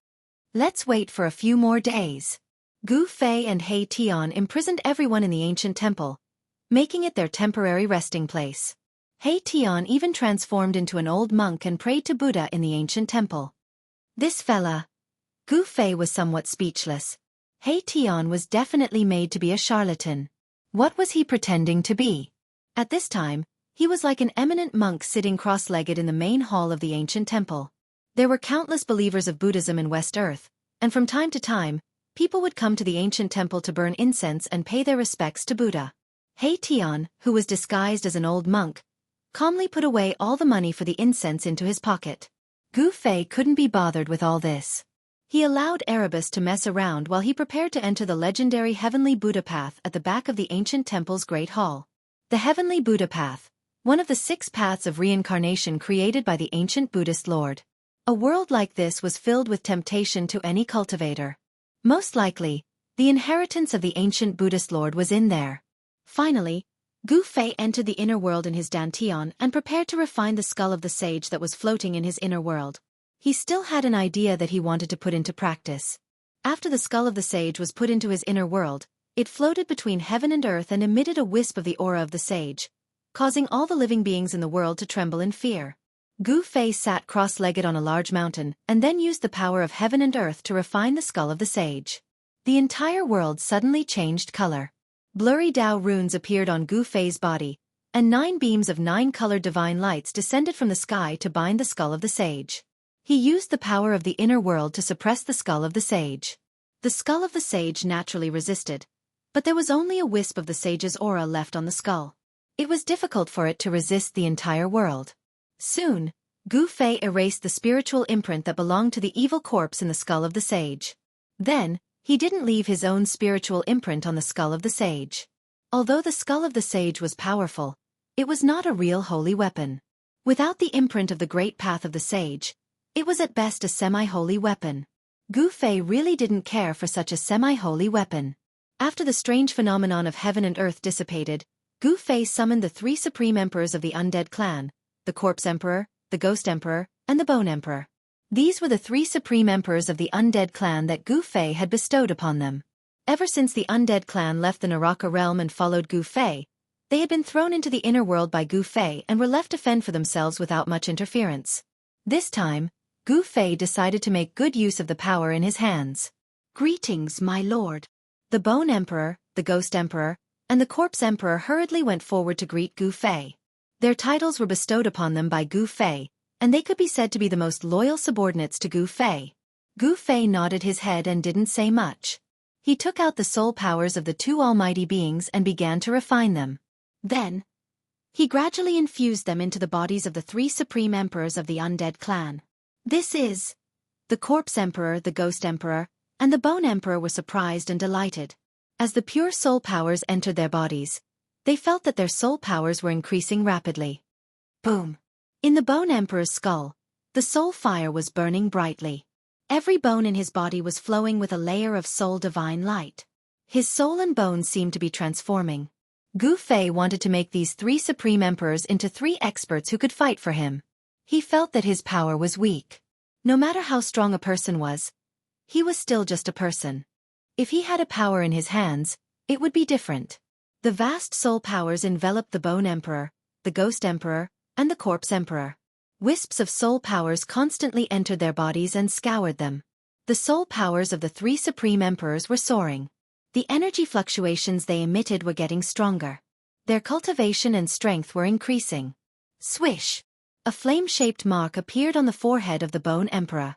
Let's wait for a few more days. Gu Fei and He Tian imprisoned everyone in the ancient temple, making it their temporary resting place. He Tian even transformed into an old monk and prayed to Buddha in the ancient temple. This fella. Gu Fei was somewhat speechless. He Tian was definitely made to be a charlatan. What was he pretending to be? At this time, he was like an eminent monk sitting cross-legged in the main hall of the ancient temple. There were countless believers of Buddhism in West Earth, and from time to time, people would come to the ancient temple to burn incense and pay their respects to Buddha. He Tian, who was disguised as an old monk, calmly put away all the money for the incense into his pocket. Gu Fei couldn't be bothered with all this. He allowed Erebus to mess around while he prepared to enter the legendary Heavenly Buddha Path at the back of the ancient temple's Great Hall. The Heavenly Buddha Path, one of the 6 paths of reincarnation created by the ancient Buddhist Lord. A world like this was filled with temptation to any cultivator. Most likely, the inheritance of the ancient Buddhist Lord was in there. Finally, Gu Fei entered the inner world in his dantian and prepared to refine the skull of the sage that was floating in his inner world. He still had an idea that he wanted to put into practice. After the skull of the sage was put into his inner world, it floated between heaven and earth and emitted a wisp of the aura of the sage, causing all the living beings in the world to tremble in fear. Gu Fei sat cross-legged on a large mountain and then used the power of heaven and earth to refine the skull of the sage. The entire world suddenly changed color. Blurry Dao runes appeared on Gu Fei's body, and 9 beams of 9-colored divine lights descended from the sky to bind the skull of the sage. He used the power of the inner world to suppress the skull of the sage. The skull of the sage naturally resisted, but there was only a wisp of the sage's aura left on the skull. It was difficult for it to resist the entire world. Soon, Gu Fei erased the spiritual imprint that belonged to the evil corpse in the skull of the sage. Then, he didn't leave his own spiritual imprint on the skull of the sage. Although the skull of the sage was powerful, it was not a real holy weapon. Without the imprint of the great path of the sage, it was at best a semi-holy weapon. Gu Fei really didn't care for such a semi-holy weapon. After the strange phenomenon of heaven and earth dissipated, Gu Fei summoned the 3 supreme emperors of the undead clan, the Corpse Emperor, the Ghost Emperor, and the Bone Emperor. These were the 3 supreme emperors of the undead clan that Gu Fei had bestowed upon them. Ever since the undead clan left the Naraka realm and followed Gu Fei, they had been thrown into the inner world by Gu Fei and were left to fend for themselves without much interference. This time, Gu Fei decided to make good use of the power in his hands. Greetings, my lord. The Bone Emperor, the Ghost Emperor, and the Corpse Emperor hurriedly went forward to greet Gu Fei. Their titles were bestowed upon them by Gu Fei, and they could be said to be the most loyal subordinates to Gu Fei. Gu Fei nodded his head and didn't say much. He took out the soul powers of the 2 almighty beings and began to refine them. Then, he gradually infused them into the bodies of the 3 supreme emperors of the undead clan. This is. The Corpse Emperor, the Ghost Emperor, and the Bone Emperor were surprised and delighted. As the pure soul powers entered their bodies, they felt that their soul powers were increasing rapidly. Boom! In the Bone Emperor's skull, the soul fire was burning brightly. Every bone in his body was flowing with a layer of soul divine light. His soul and bones seemed to be transforming. Gu Fei wanted to make these 3 supreme emperors into 3 experts who could fight for him. He felt that his power was weak. No matter how strong a person was, he was still just a person. If he had a power in his hands, it would be different. The vast soul powers enveloped the Bone Emperor, the Ghost Emperor, and the Corpse Emperor. Wisps of soul powers constantly entered their bodies and scoured them. The soul powers of the 3 supreme emperors were soaring. The energy fluctuations they emitted were getting stronger. Their cultivation and strength were increasing. Swish! A flame-shaped mark appeared on the forehead of the Bone Emperor.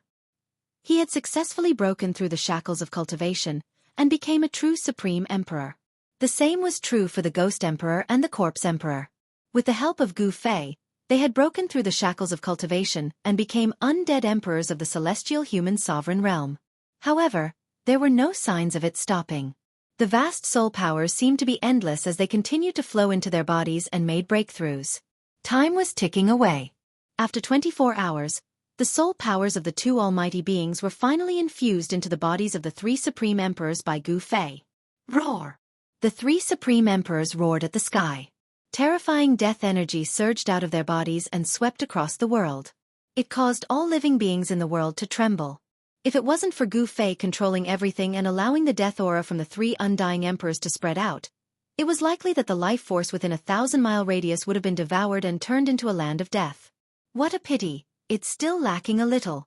He had successfully broken through the shackles of cultivation and became a true supreme emperor. The same was true for the Ghost Emperor and the Corpse Emperor. With the help of Gu Fei, they had broken through the shackles of cultivation and became undead emperors of the celestial human sovereign realm. However, There were no signs of it stopping. The vast soul powers seemed to be endless as they continued to flow into their bodies and made breakthroughs. Time was ticking away. After 24 hours, the soul powers of the two almighty beings were finally infused into the bodies of the three supreme emperors by Gu Fei. Roar! The three supreme emperors roared at the sky. Terrifying death energy surged out of their bodies and swept across the world. It caused all living beings in the world to tremble. If it wasn't for Gu Fei controlling everything and allowing the death aura from the three undying emperors to spread out, it was likely that the life force within a 1,000-mile radius would have been devoured and turned into a land of death. What a pity, it's still lacking a little.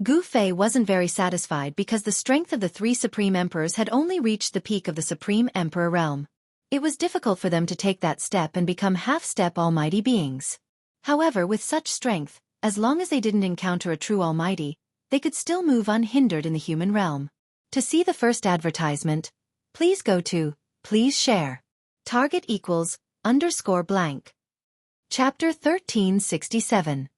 Gu Fei wasn't very satisfied because the strength of the three supreme emperors had only reached the peak of the supreme emperor realm. It was difficult for them to take that step and become half-step almighty beings. However, with such strength, as long as they didn't encounter a true almighty, they could still move unhindered in the human realm. To see the first advertisement, please go to, please share. Target =_blank. Chapter 1367.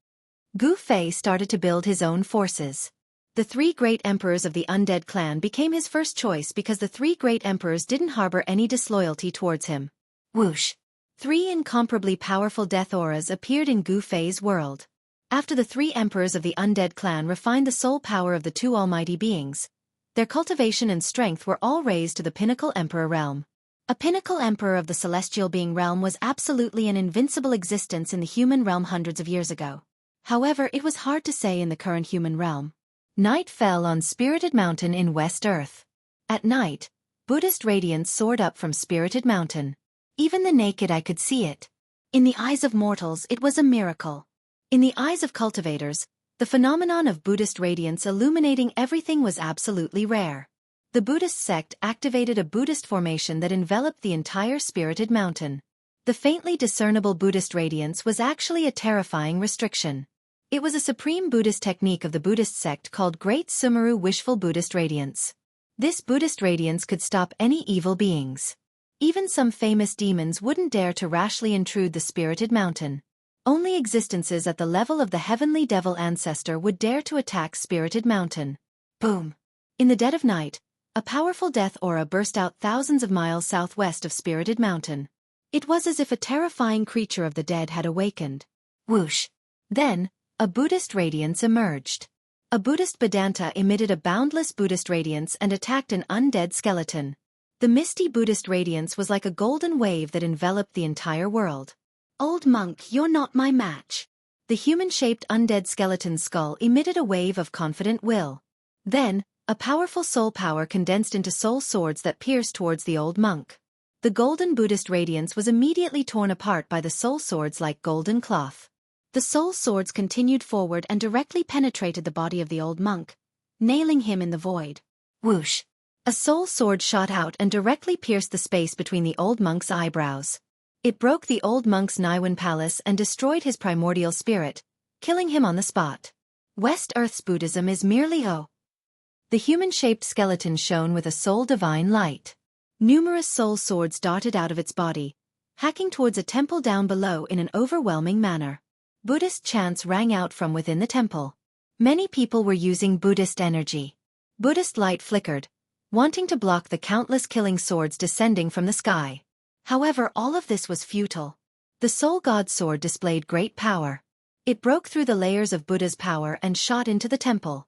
Gu Fei started to build his own forces. The three great emperors of the undead clan became his first choice because the three great emperors didn't harbor any disloyalty towards him. Whoosh! 3 incomparably powerful death auras appeared in Gu Fei's world. After the three emperors of the undead clan refined the soul power of the two almighty beings, their cultivation and strength were all raised to the pinnacle emperor realm. A pinnacle emperor of the celestial being realm was absolutely an invincible existence in the human realm hundreds of years ago. However, it was hard to say in the current human realm. Night fell on Spirited Mountain in West Earth. At night, Buddhist radiance soared up from Spirited Mountain. Even the naked eye could see it. In the eyes of mortals, it was a miracle. In the eyes of cultivators, the phenomenon of Buddhist radiance illuminating everything was absolutely rare. The Buddhist sect activated a Buddhist formation that enveloped the entire Spirited Mountain. The faintly discernible Buddhist radiance was actually a terrifying restriction. It was a supreme Buddhist technique of the Buddhist sect called Great Sumeru Wishful Buddhist Radiance. This Buddhist radiance could stop any evil beings. Even some famous demons wouldn't dare to rashly intrude the Spirited Mountain. Only existences at the level of the heavenly devil ancestor would dare to attack Spirited Mountain. Boom! In the dead of night, a powerful death aura burst out thousands of miles southwest of Spirited Mountain. It was as if a terrifying creature of the dead had awakened. Whoosh! Then, a Buddhist radiance emerged. A Buddhist Vedanta emitted a boundless Buddhist radiance and attacked an undead skeleton. The misty Buddhist radiance was like a golden wave that enveloped the entire world. Old monk, you're not my match. The human-shaped undead skeleton's skull emitted a wave of confident will. Then, a powerful soul power condensed into soul swords that pierced towards the old monk. The golden Buddhist radiance was immediately torn apart by the soul swords like golden cloth. The soul swords continued forward and directly penetrated the body of the old monk, nailing him in the void. Whoosh! A soul sword shot out and directly pierced the space between the old monk's eyebrows. It broke the old monk's Niwen palace and destroyed his primordial spirit, killing him on the spot. West Earth's Buddhism is merely The human-shaped skeleton shone with a soul divine light. Numerous soul swords darted out of its body, hacking towards a temple down below in an overwhelming manner. Buddhist chants rang out from within the temple. Many people were using Buddhist energy. Buddhist light flickered, wanting to block the countless killing swords descending from the sky. However, all of this was futile. The Soul God sword displayed great power. It broke through the layers of Buddha's power and shot into the temple.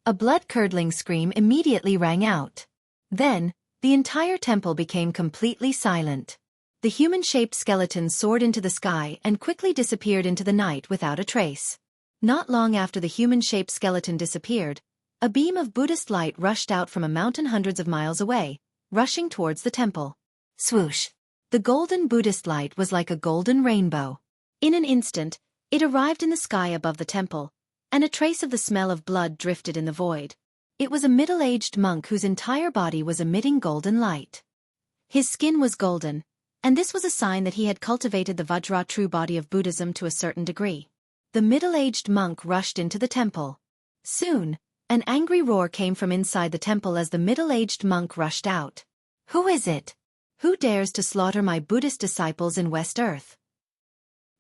A blood-curdling scream immediately rang out. Then, the entire temple became completely silent. The human-shaped skeleton soared into the sky and quickly disappeared into the night without a trace. Not long after the human-shaped skeleton disappeared, a beam of Buddhist light rushed out from a mountain hundreds of miles away, rushing towards the temple. Swoosh! The golden Buddhist light was like a golden rainbow. In an instant, it arrived in the sky above the temple, and a trace of the smell of blood drifted in the void. It was a middle-aged monk whose entire body was emitting golden light. His skin was golden, and this was a sign that he had cultivated the Vajra true body of Buddhism to a certain degree. The middle-aged monk rushed into the temple. Soon, an angry roar came from inside the temple as the middle-aged monk rushed out. Who is it? Who dares to slaughter my Buddhist disciples in West Earth?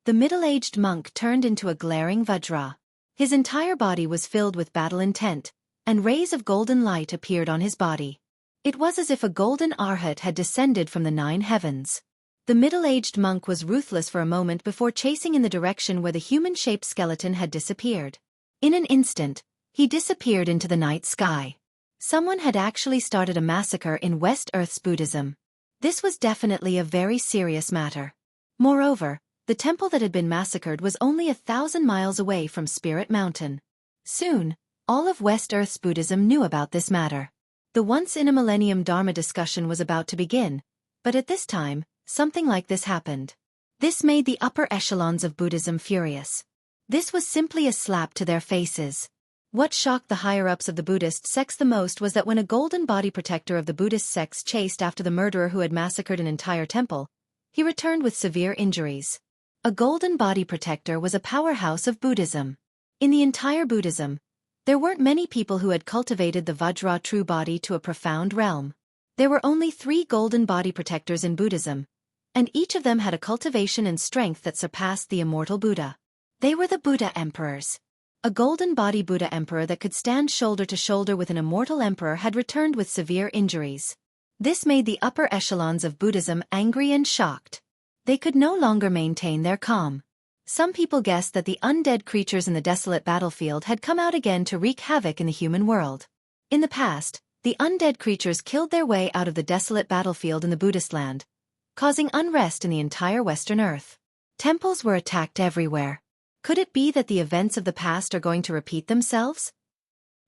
The middle-aged monk turned into a glaring Vajra. His entire body was filled with battle intent, and rays of golden light appeared on his body. It was as if a golden arhat had descended from the 9 heavens. The middle-aged monk was ruthless for a moment before chasing in the direction where the human-shaped skeleton had disappeared. In an instant, he disappeared into the night sky. Someone had actually started a massacre in West Earth's Buddhism. This was definitely a very serious matter. Moreover, the temple that had been massacred was only 1,000 miles away from Spirit Mountain. Soon, all of West Earth's Buddhism knew about this matter. The once-in-a-millennium Dharma discussion was about to begin, but at this time, something like this happened. This made the upper echelons of Buddhism furious. This was simply a slap to their faces. What shocked the higher-ups of the Buddhist sects the most was that when a golden body protector of the Buddhist sects chased after the murderer who had massacred an entire temple, he returned with severe injuries. A golden body protector was a powerhouse of Buddhism. In the entire Buddhism, there weren't many people who had cultivated the Vajra true body to a profound realm. There were only 3 golden body protectors in Buddhism, and each of them had a cultivation and strength that surpassed the immortal Buddha. They were the Buddha emperors. A golden body Buddha emperor that could stand shoulder to shoulder with an immortal emperor had returned with severe injuries. This made the upper echelons of Buddhism angry and shocked. They could no longer maintain their calm. Some people guessed that the undead creatures in the desolate battlefield had come out again to wreak havoc in the human world. In the past, the undead creatures killed their way out of the desolate battlefield in the Buddhist land, causing unrest in the entire Western Earth. Temples were attacked everywhere. Could it be that the events of the past are going to repeat themselves?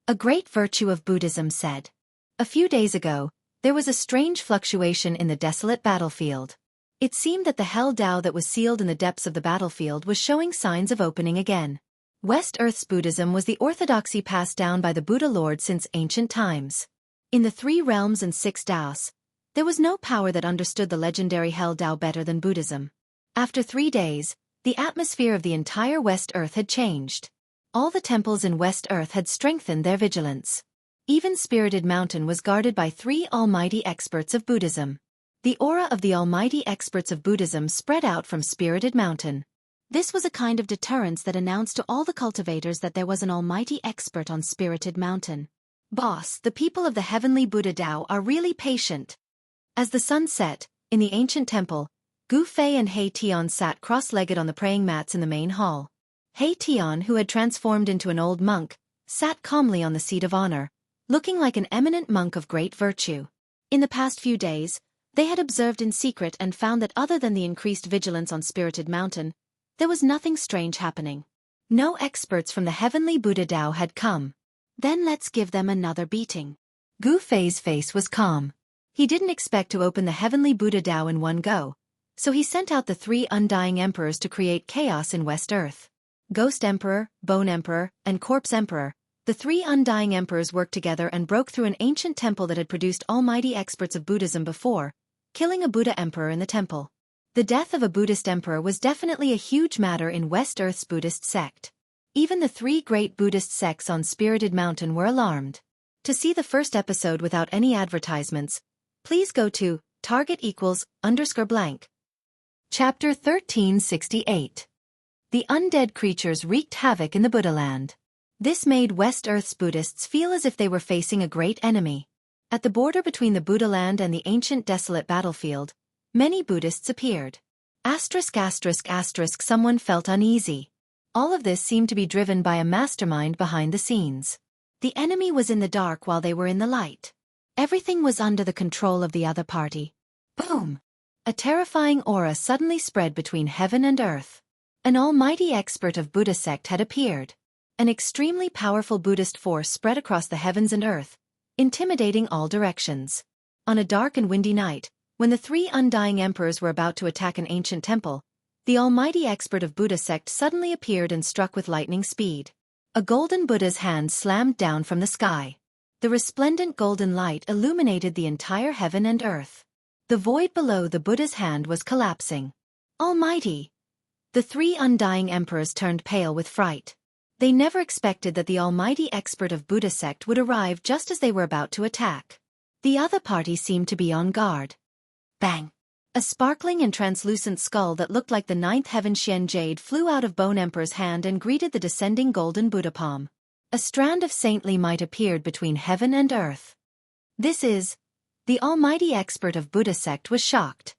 A great virtue of Buddhism said. A few days ago, there was a strange fluctuation in the desolate battlefield. It seemed that the Hell Tao that was sealed in the depths of the battlefield was showing signs of opening again. West Earth's Buddhism was the orthodoxy passed down by the Buddha Lord since ancient times. In the 3 realms and 6 Taos, there was no power that understood the legendary Hell Tao better than Buddhism. After 3 days, the atmosphere of the entire West Earth had changed. All the temples in West Earth had strengthened their vigilance. Even Spirited Mountain was guarded by 3 almighty experts of Buddhism. The aura of the almighty experts of Buddhism spread out from Spirited Mountain. This was a kind of deterrence that announced to all the cultivators that there was an almighty expert on Spirited Mountain. Boss, the people of the heavenly Buddha Tao are really patient. As the sun set, in the ancient temple, Gu Fei and He Tian sat cross-legged on the praying mats in the main hall. He Tian, who had transformed into an old monk, sat calmly on the seat of honor, looking like an eminent monk of great virtue. In the past few days, they had observed in secret and found that other than the increased vigilance on Spirited Mountain, there was nothing strange happening. No experts from the heavenly Buddha Tao had come. Then let's give them another beating. Gu Fei's face was calm. He didn't expect to open the heavenly Buddha Tao in one go, so he sent out the 3 undying emperors to create chaos in West Earth. Ghost Emperor, Bone Emperor, and Corpse Emperor, the 3 undying emperors worked together and broke through an ancient temple that had produced almighty experts of Buddhism before, killing a Buddha emperor in the temple. The death of a Buddhist emperor was definitely a huge matter in West Earth's Buddhist sect. Even the 3 great Buddhist sects on Spirited Mountain were alarmed. To see the first episode without any advertisements, please go to target=_blank. Chapter 1368. The undead creatures wreaked havoc in the Buddha land. This made West Earth's Buddhists feel as if they were facing a great enemy. At the border between the Buddha land and the ancient desolate battlefield, many Buddhists appeared. ****, someone felt uneasy. All of this seemed to be driven by a mastermind behind the scenes. The enemy was in the dark while they were in the light. Everything was under the control of the other party. Boom! A terrifying aura suddenly spread between heaven and earth. An almighty expert of Buddha sect had appeared. An extremely powerful Buddhist force spread across the heavens and earth, intimidating all directions. On a dark and windy night, when the 3 undying emperors were about to attack an ancient temple, the almighty expert of Buddha sect suddenly appeared and struck with lightning speed. A golden Buddha's hand slammed down from the sky. The resplendent golden light illuminated the entire heaven and earth. The void below the Buddha's hand was collapsing. Almighty! The 3 undying emperors turned pale with fright. They never expected that the almighty expert of Buddha sect would arrive just as they were about to attack. The other party seemed to be on guard. Bang! A sparkling and translucent skull that looked like the 9th heaven Xian jade flew out of Bone Emperor's hand and greeted the descending golden Buddha palm. A strand of saintly might appeared between heaven and earth. This is... The almighty expert of Buddha sect was shocked.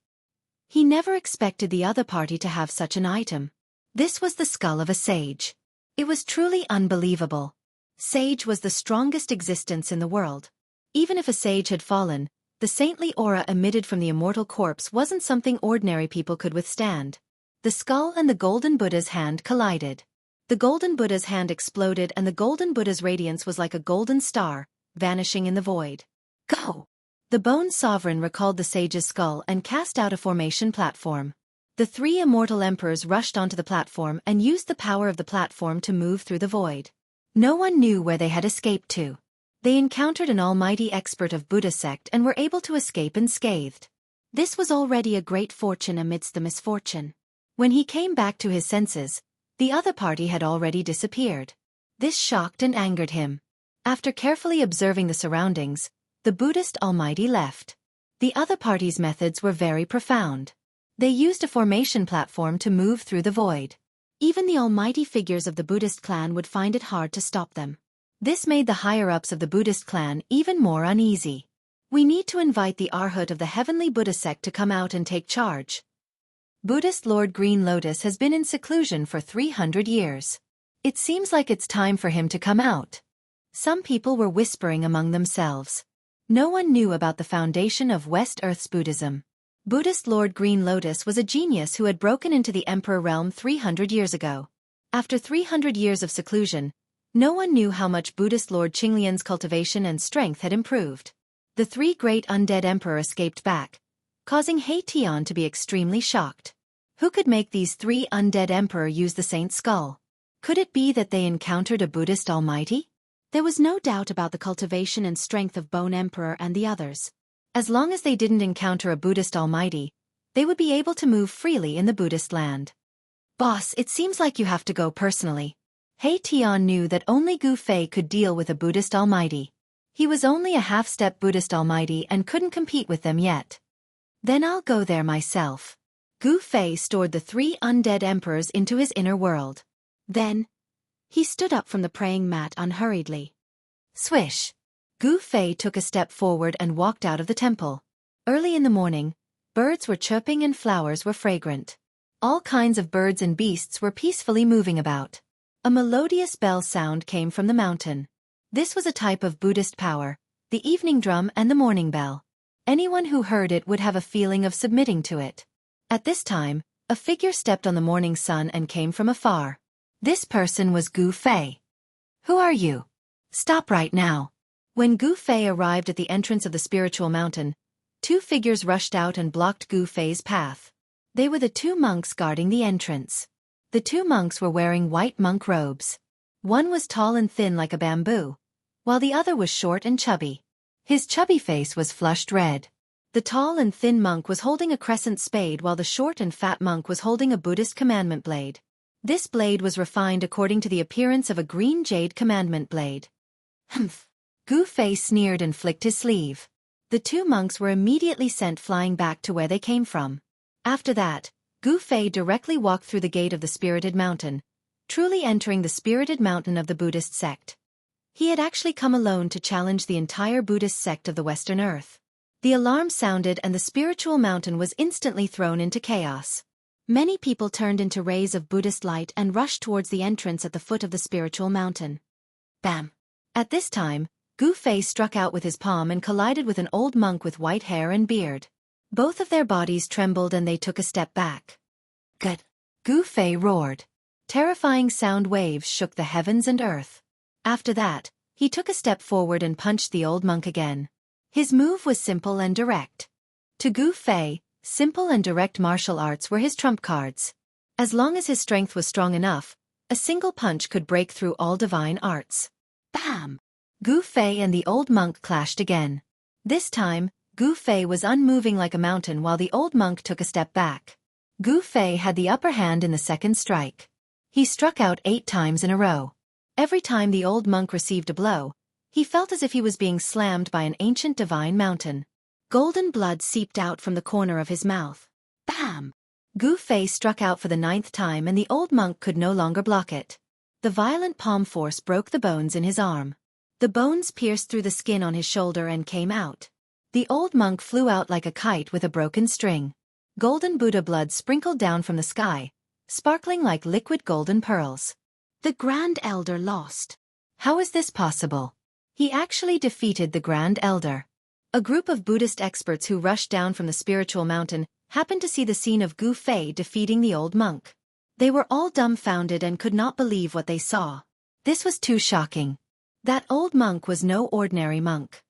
He never expected the other party to have such an item. This was the skull of a sage. It was truly unbelievable. Sage was the strongest existence in the world. Even if a sage had fallen, the saintly aura emitted from the immortal corpse wasn't something ordinary people could withstand. The skull and the golden Buddha's hand collided. The golden Buddha's hand exploded and the golden Buddha's radiance was like a golden star, vanishing in the void. Go! The bone sovereign recalled the sage's skull and cast out a formation platform. The three immortal emperors rushed onto the platform and used the power of the platform to move through the void. No one knew where they had escaped to. They encountered an almighty expert of Buddha sect and were able to escape unscathed. This was already a great fortune amidst the misfortune. When he came back to his senses, the other party had already disappeared. This shocked and angered him. After carefully observing the surroundings, the Buddhist almighty left. The other party's methods were very profound. They used a formation platform to move through the void. Even the almighty figures of the Buddhist clan would find it hard to stop them. This made the higher-ups of the Buddhist clan even more uneasy. We need to invite the Arhat of the heavenly Buddha sect to come out and take charge. Buddhist Lord Green Lotus has been in seclusion for 300 years. It seems like it's time for him to come out. Some people were whispering among themselves. No one knew about the foundation of West Earth's Buddhism. Buddhist Lord Green Lotus was a genius who had broken into the Emperor realm 300 years ago. After 300 years of seclusion, no one knew how much Buddhist Lord Qinglian's cultivation and strength had improved. The three great undead emperor escaped back, causing He Tian to be extremely shocked. Who could make these three undead emperor use the saint's skull? Could it be that they encountered a Buddhist almighty? There was no doubt about the cultivation and strength of Bone Emperor and the others. As long as they didn't encounter a Buddhist almighty, they would be able to move freely in the Buddhist land. Boss, it seems like you have to go personally. He Tian knew that only Gu Fei could deal with a Buddhist almighty. He was only a half-step Buddhist almighty and couldn't compete with them yet. Then I'll go there myself. Gu Fei stored the three undead emperors into his inner world. Then, he stood up from the praying mat unhurriedly. Swish! Gu Fei took a step forward and walked out of the temple. Early in the morning, birds were chirping and flowers were fragrant. All kinds of birds and beasts were peacefully moving about. A melodious bell sound came from the mountain. This was a type of Buddhist power, the evening drum and the morning bell. Anyone who heard it would have a feeling of submitting to it. At this time, a figure stepped on the morning sun and came from afar. This person was Gu Fei. Who are you? Stop right now. When Gu Fei arrived at the entrance of the spiritual mountain, two figures rushed out and blocked Gu Fei's path. They were the two monks guarding the entrance. The two monks were wearing white monk robes. One was tall and thin like a bamboo, while the other was short and chubby. His chubby face was flushed red. The tall and thin monk was holding a crescent spade while the short and fat monk was holding a Buddhist commandment blade. This blade was refined according to the appearance of a green jade commandment blade. Humph! Gu Fei sneered and flicked his sleeve. The two monks were immediately sent flying back to where they came from. After that, Gu Fei directly walked through the gate of the spirited mountain, truly entering the spirited mountain of the Buddhist sect. He had actually come alone to challenge the entire Buddhist sect of the Western Earth. The alarm sounded and the spiritual mountain was instantly thrown into chaos. Many people turned into rays of Buddhist light and rushed towards the entrance at the foot of the spiritual mountain. Bam! At this time, Gu Fei struck out with his palm and collided with an old monk with white hair and beard. Both of their bodies trembled and they took a step back. Good! Gu Fei roared. Terrifying sound waves shook the heavens and earth. After that, he took a step forward and punched the old monk again. His move was simple and direct. To Gu Fei, simple and direct martial arts were his trump cards. As long as his strength was strong enough, a single punch could break through all divine arts. Bam! Gu Fei and the old monk clashed again. This time, Gu Fei was unmoving like a mountain while the old monk took a step back. Gu Fei had the upper hand in the second strike. He struck out 8 times in a row. Every time the old monk received a blow, he felt as if he was being slammed by an ancient divine mountain. Golden blood seeped out from the corner of his mouth. Bam! Gu Fei struck out for the 9th time and the old monk could no longer block it. The violent palm force broke the bones in his arm. The bones pierced through the skin on his shoulder and came out. The old monk flew out like a kite with a broken string. Golden Buddha blood sprinkled down from the sky, sparkling like liquid golden pearls. The Grand Elder lost. How is this possible? He actually defeated the Grand Elder. A group of Buddhist experts who rushed down from the spiritual mountain happened to see the scene of Gu Fei defeating the old monk. They were all dumbfounded and could not believe what they saw. This was too shocking. That old monk was no ordinary monk.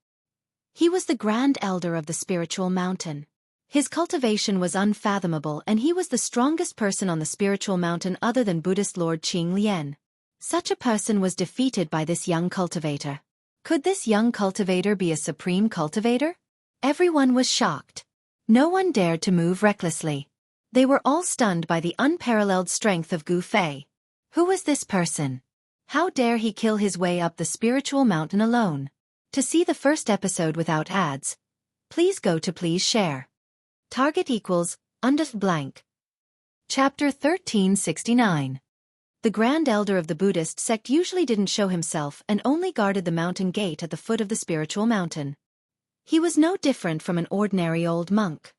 He was the Grand Elder of the spiritual mountain. His cultivation was unfathomable, and he was the strongest person on the spiritual mountain other than Buddhist Lord Qing Lian. Such a person was defeated by this young cultivator. Could this young cultivator be a supreme cultivator? Everyone was shocked. No one dared to move recklessly. They were all stunned by the unparalleled strength of Gu Fei. Who was this person? How dare he kill his way up the spiritual mountain alone? To see the first episode without ads, please go to Please Share. Target equals _blank. Chapter 1369. The Grand Elder of the Buddhist sect usually didn't show himself and only guarded the mountain gate at the foot of the spiritual mountain. He was no different from an ordinary old monk.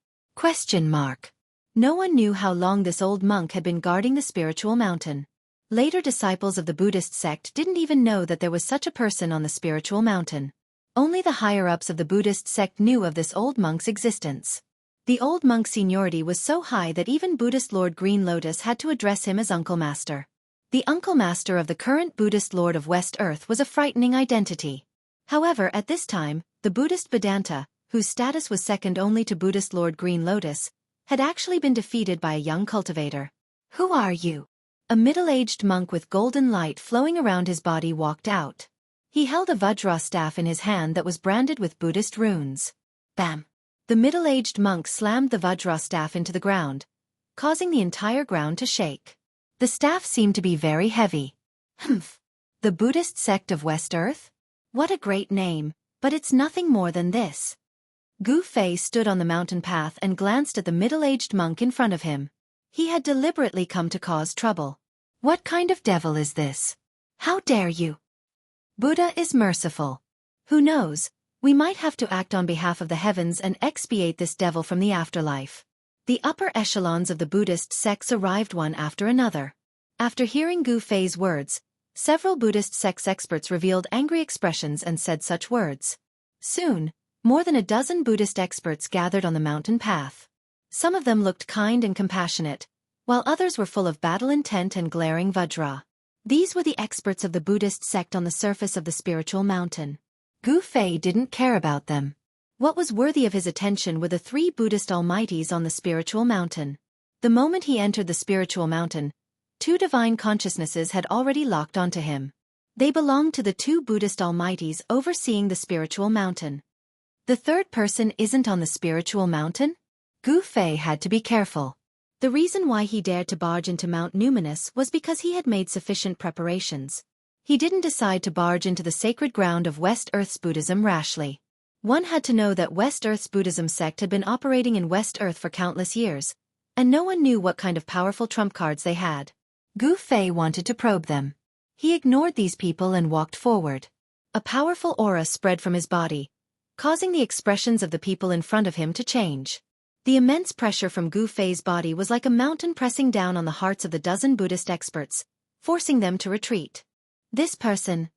No one knew how long this old monk had been guarding the spiritual mountain. Later disciples of the Buddhist sect didn't even know that there was such a person on the spiritual mountain. Only the higher-ups of the Buddhist sect knew of this old monk's existence. The old monk's seniority was so high that even Buddhist Lord Green Lotus had to address him as Uncle Master. The Uncle Master of the current Buddhist Lord of West Earth was a frightening identity. However, at this time, the Buddhist Vedanta, whose status was second only to Buddhist Lord Green Lotus, had actually been defeated by a young cultivator. Who are you? A middle-aged monk with golden light flowing around his body walked out. He held a Vajra staff in his hand that was branded with Buddhist runes. Bam! The middle-aged monk slammed the Vajra staff into the ground, causing the entire ground to shake. The staff seemed to be very heavy. Humph! The Buddhist sect of West Earth? What a great name, but it's nothing more than this. Gu Fei stood on the mountain path and glanced at the middle-aged monk in front of him. He had deliberately come to cause trouble. What kind of devil is this? How dare you? Buddha is merciful. Who knows, we might have to act on behalf of the heavens and expiate this devil from the afterlife. The upper echelons of the Buddhist sects arrived one after another. After hearing Gu Fei's words, several Buddhist sects experts revealed angry expressions and said such words. Soon, more than a dozen Buddhist experts gathered on the mountain path. Some of them looked kind and compassionate, while others were full of battle intent and glaring Vajra. These were the experts of the Buddhist sect on the surface of the spiritual mountain. Gu Fei didn't care about them. What was worthy of his attention were the three Buddhist almighties on the spiritual mountain. The moment he entered the spiritual mountain, two divine consciousnesses had already locked onto him. They belonged to the two Buddhist almighties overseeing the spiritual mountain. The third person isn't on the spiritual mountain? Gu Fei had to be careful. The reason why he dared to barge into Mount Numinous was because he had made sufficient preparations. He didn't decide to barge into the sacred ground of West Earth's Buddhism rashly. One had to know that West Earth's Buddhism sect had been operating in West Earth for countless years, and no one knew what kind of powerful trump cards they had. Gu Fei wanted to probe them. He ignored these people and walked forward. A powerful aura spread from his body, causing the expressions of the people in front of him to change. The immense pressure from Gu Fei's body was like a mountain pressing down on the hearts of the dozen Buddhist experts, forcing them to retreat. This person.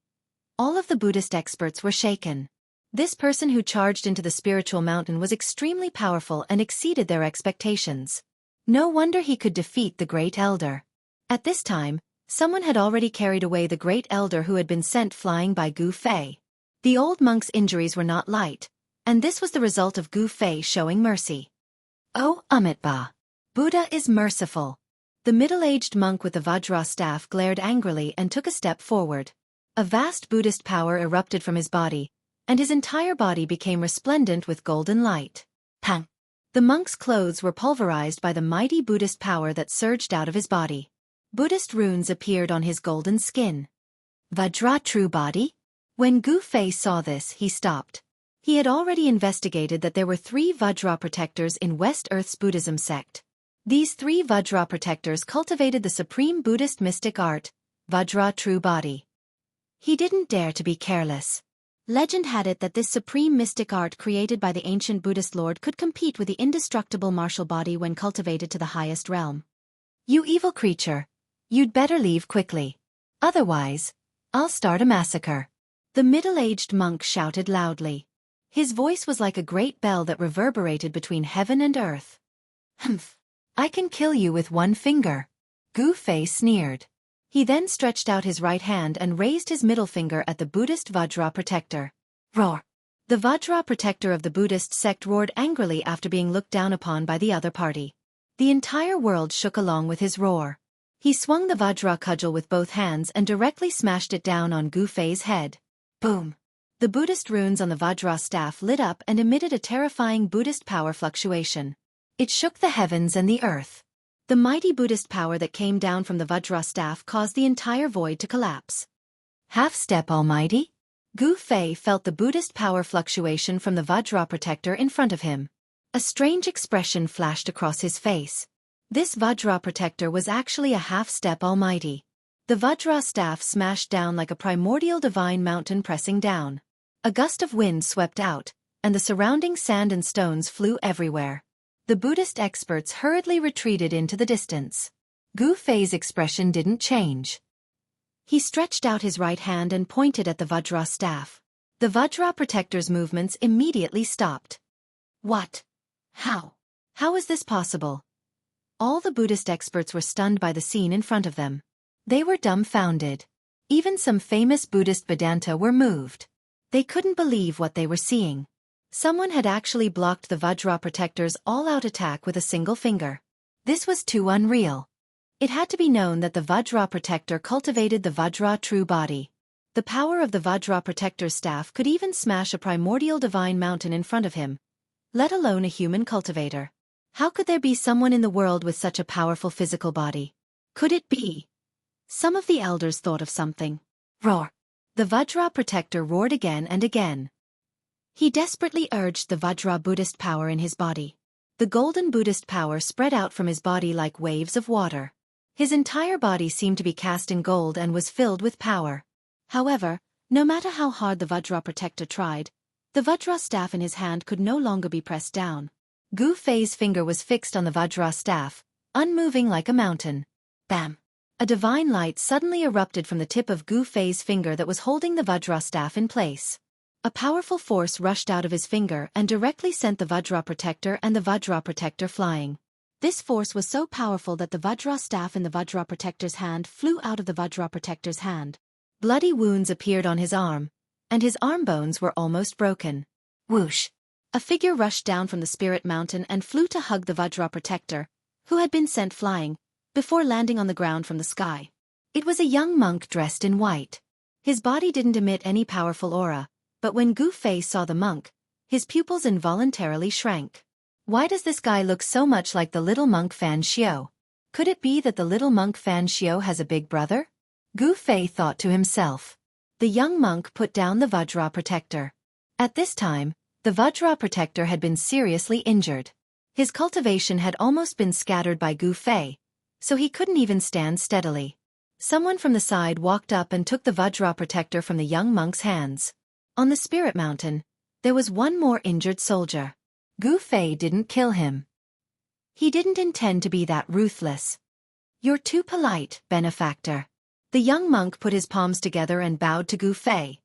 All of the Buddhist experts were shaken. This person who charged into the spiritual mountain was extremely powerful and exceeded their expectations. No wonder he could defeat the Great Elder. At this time, someone had already carried away the Great Elder who had been sent flying by Gu Fei. The old monk's injuries were not light, and this was the result of Gu Fei showing mercy. Oh, Amitabha! Buddha is merciful. The middle-aged monk with the Vajra staff glared angrily and took a step forward. A vast Buddhist power erupted from his body, and his entire body became resplendent with golden light. Pang! The monk's clothes were pulverized by the mighty Buddhist power that surged out of his body. Buddhist runes appeared on his golden skin. Vajra true body? When Gu Fei saw this, he stopped. He had already investigated that there were 3 Vajra protectors in West Earth's Buddhism sect. These 3 Vajra protectors cultivated the supreme Buddhist mystic art, Vajra true body. He didn't dare to be careless. Legend had it that this supreme mystic art created by the ancient Buddhist lord could compete with the indestructible martial body when cultivated to the highest realm. You evil creature. You'd better leave quickly. Otherwise, I'll start a massacre. The middle-aged monk shouted loudly. His voice was like a great bell that reverberated between heaven and earth. Humph. I can kill you with one finger. Gu Fei sneered. He then stretched out his right hand and raised his middle finger at the Buddhist Vajra protector. Roar! The Vajra protector of the Buddhist sect roared angrily after being looked down upon by the other party. The entire world shook along with his roar. He swung the Vajra cudgel with both hands and directly smashed it down on Gu Fei's head. Boom! The Buddhist runes on the Vajra staff lit up and emitted a terrifying Buddhist power fluctuation. It shook the heavens and the earth. The mighty Buddhist power that came down from the Vajra staff caused the entire void to collapse. Half-step almighty? Gu Fei felt the Buddhist power fluctuation from the Vajra protector in front of him. A strange expression flashed across his face. This Vajra protector was actually a half-step almighty. The Vajra staff smashed down like a primordial divine mountain pressing down. A gust of wind swept out, and the surrounding sand and stones flew everywhere. The Buddhist experts hurriedly retreated into the distance. Gu Fei's expression didn't change. He stretched out his right hand and pointed at the Vajra staff. The Vajra protector's movements immediately stopped. What? How? How is this possible? All the Buddhist experts were stunned by the scene in front of them. They were dumbfounded. Even some famous Buddhist Vedanta were moved. They couldn't believe what they were seeing. Someone had actually blocked the Vajra protector's all-out attack with a single finger. This was too unreal. It had to be known that the Vajra protector cultivated the Vajra true body. The power of the Vajra protector's staff could even smash a primordial divine mountain in front of him, let alone a human cultivator. How could there be someone in the world with such a powerful physical body? Could it be? Some of the elders thought of something. Roar! The Vajra protector roared again and again. He desperately urged the Vajra Buddhist power in his body. The golden Buddhist power spread out from his body like waves of water. His entire body seemed to be cast in gold and was filled with power. However, no matter how hard the Vajra protector tried, the Vajra staff in his hand could no longer be pressed down. Gu Fei's finger was fixed on the Vajra staff, unmoving like a mountain. Bam! A divine light suddenly erupted from the tip of Gu Fei's finger that was holding the Vajra staff in place. A powerful force rushed out of his finger and directly sent the Vajra protector and the Vajra protector flying. This force was so powerful that the Vajra staff in the Vajra protector's hand flew out of the Vajra protector's hand. Bloody wounds appeared on his arm, and his arm bones were almost broken. Whoosh! A figure rushed down from the spirit mountain and flew to hug the Vajra protector, who had been sent flying, before landing on the ground from the sky. It was a young monk dressed in white. His body didn't emit any powerful aura, but when Gu Fei saw the monk, his pupils involuntarily shrank. Why does this guy look so much like the little monk Fan Xiao? Could it be that the little monk Fan Xiao has a big brother? Gu Fei thought to himself. The young monk put down the Vajra protector. At this time, the Vajra protector had been seriously injured. His cultivation had almost been scattered by Gu Fei, so he couldn't even stand steadily. Someone from the side walked up and took the Vajra protector from the young monk's hands. On the spirit mountain, there was one more injured soldier. Gu Fei didn't kill him. He didn't intend to be that ruthless. You're too polite, benefactor. The young monk put his palms together and bowed to Gu Fei.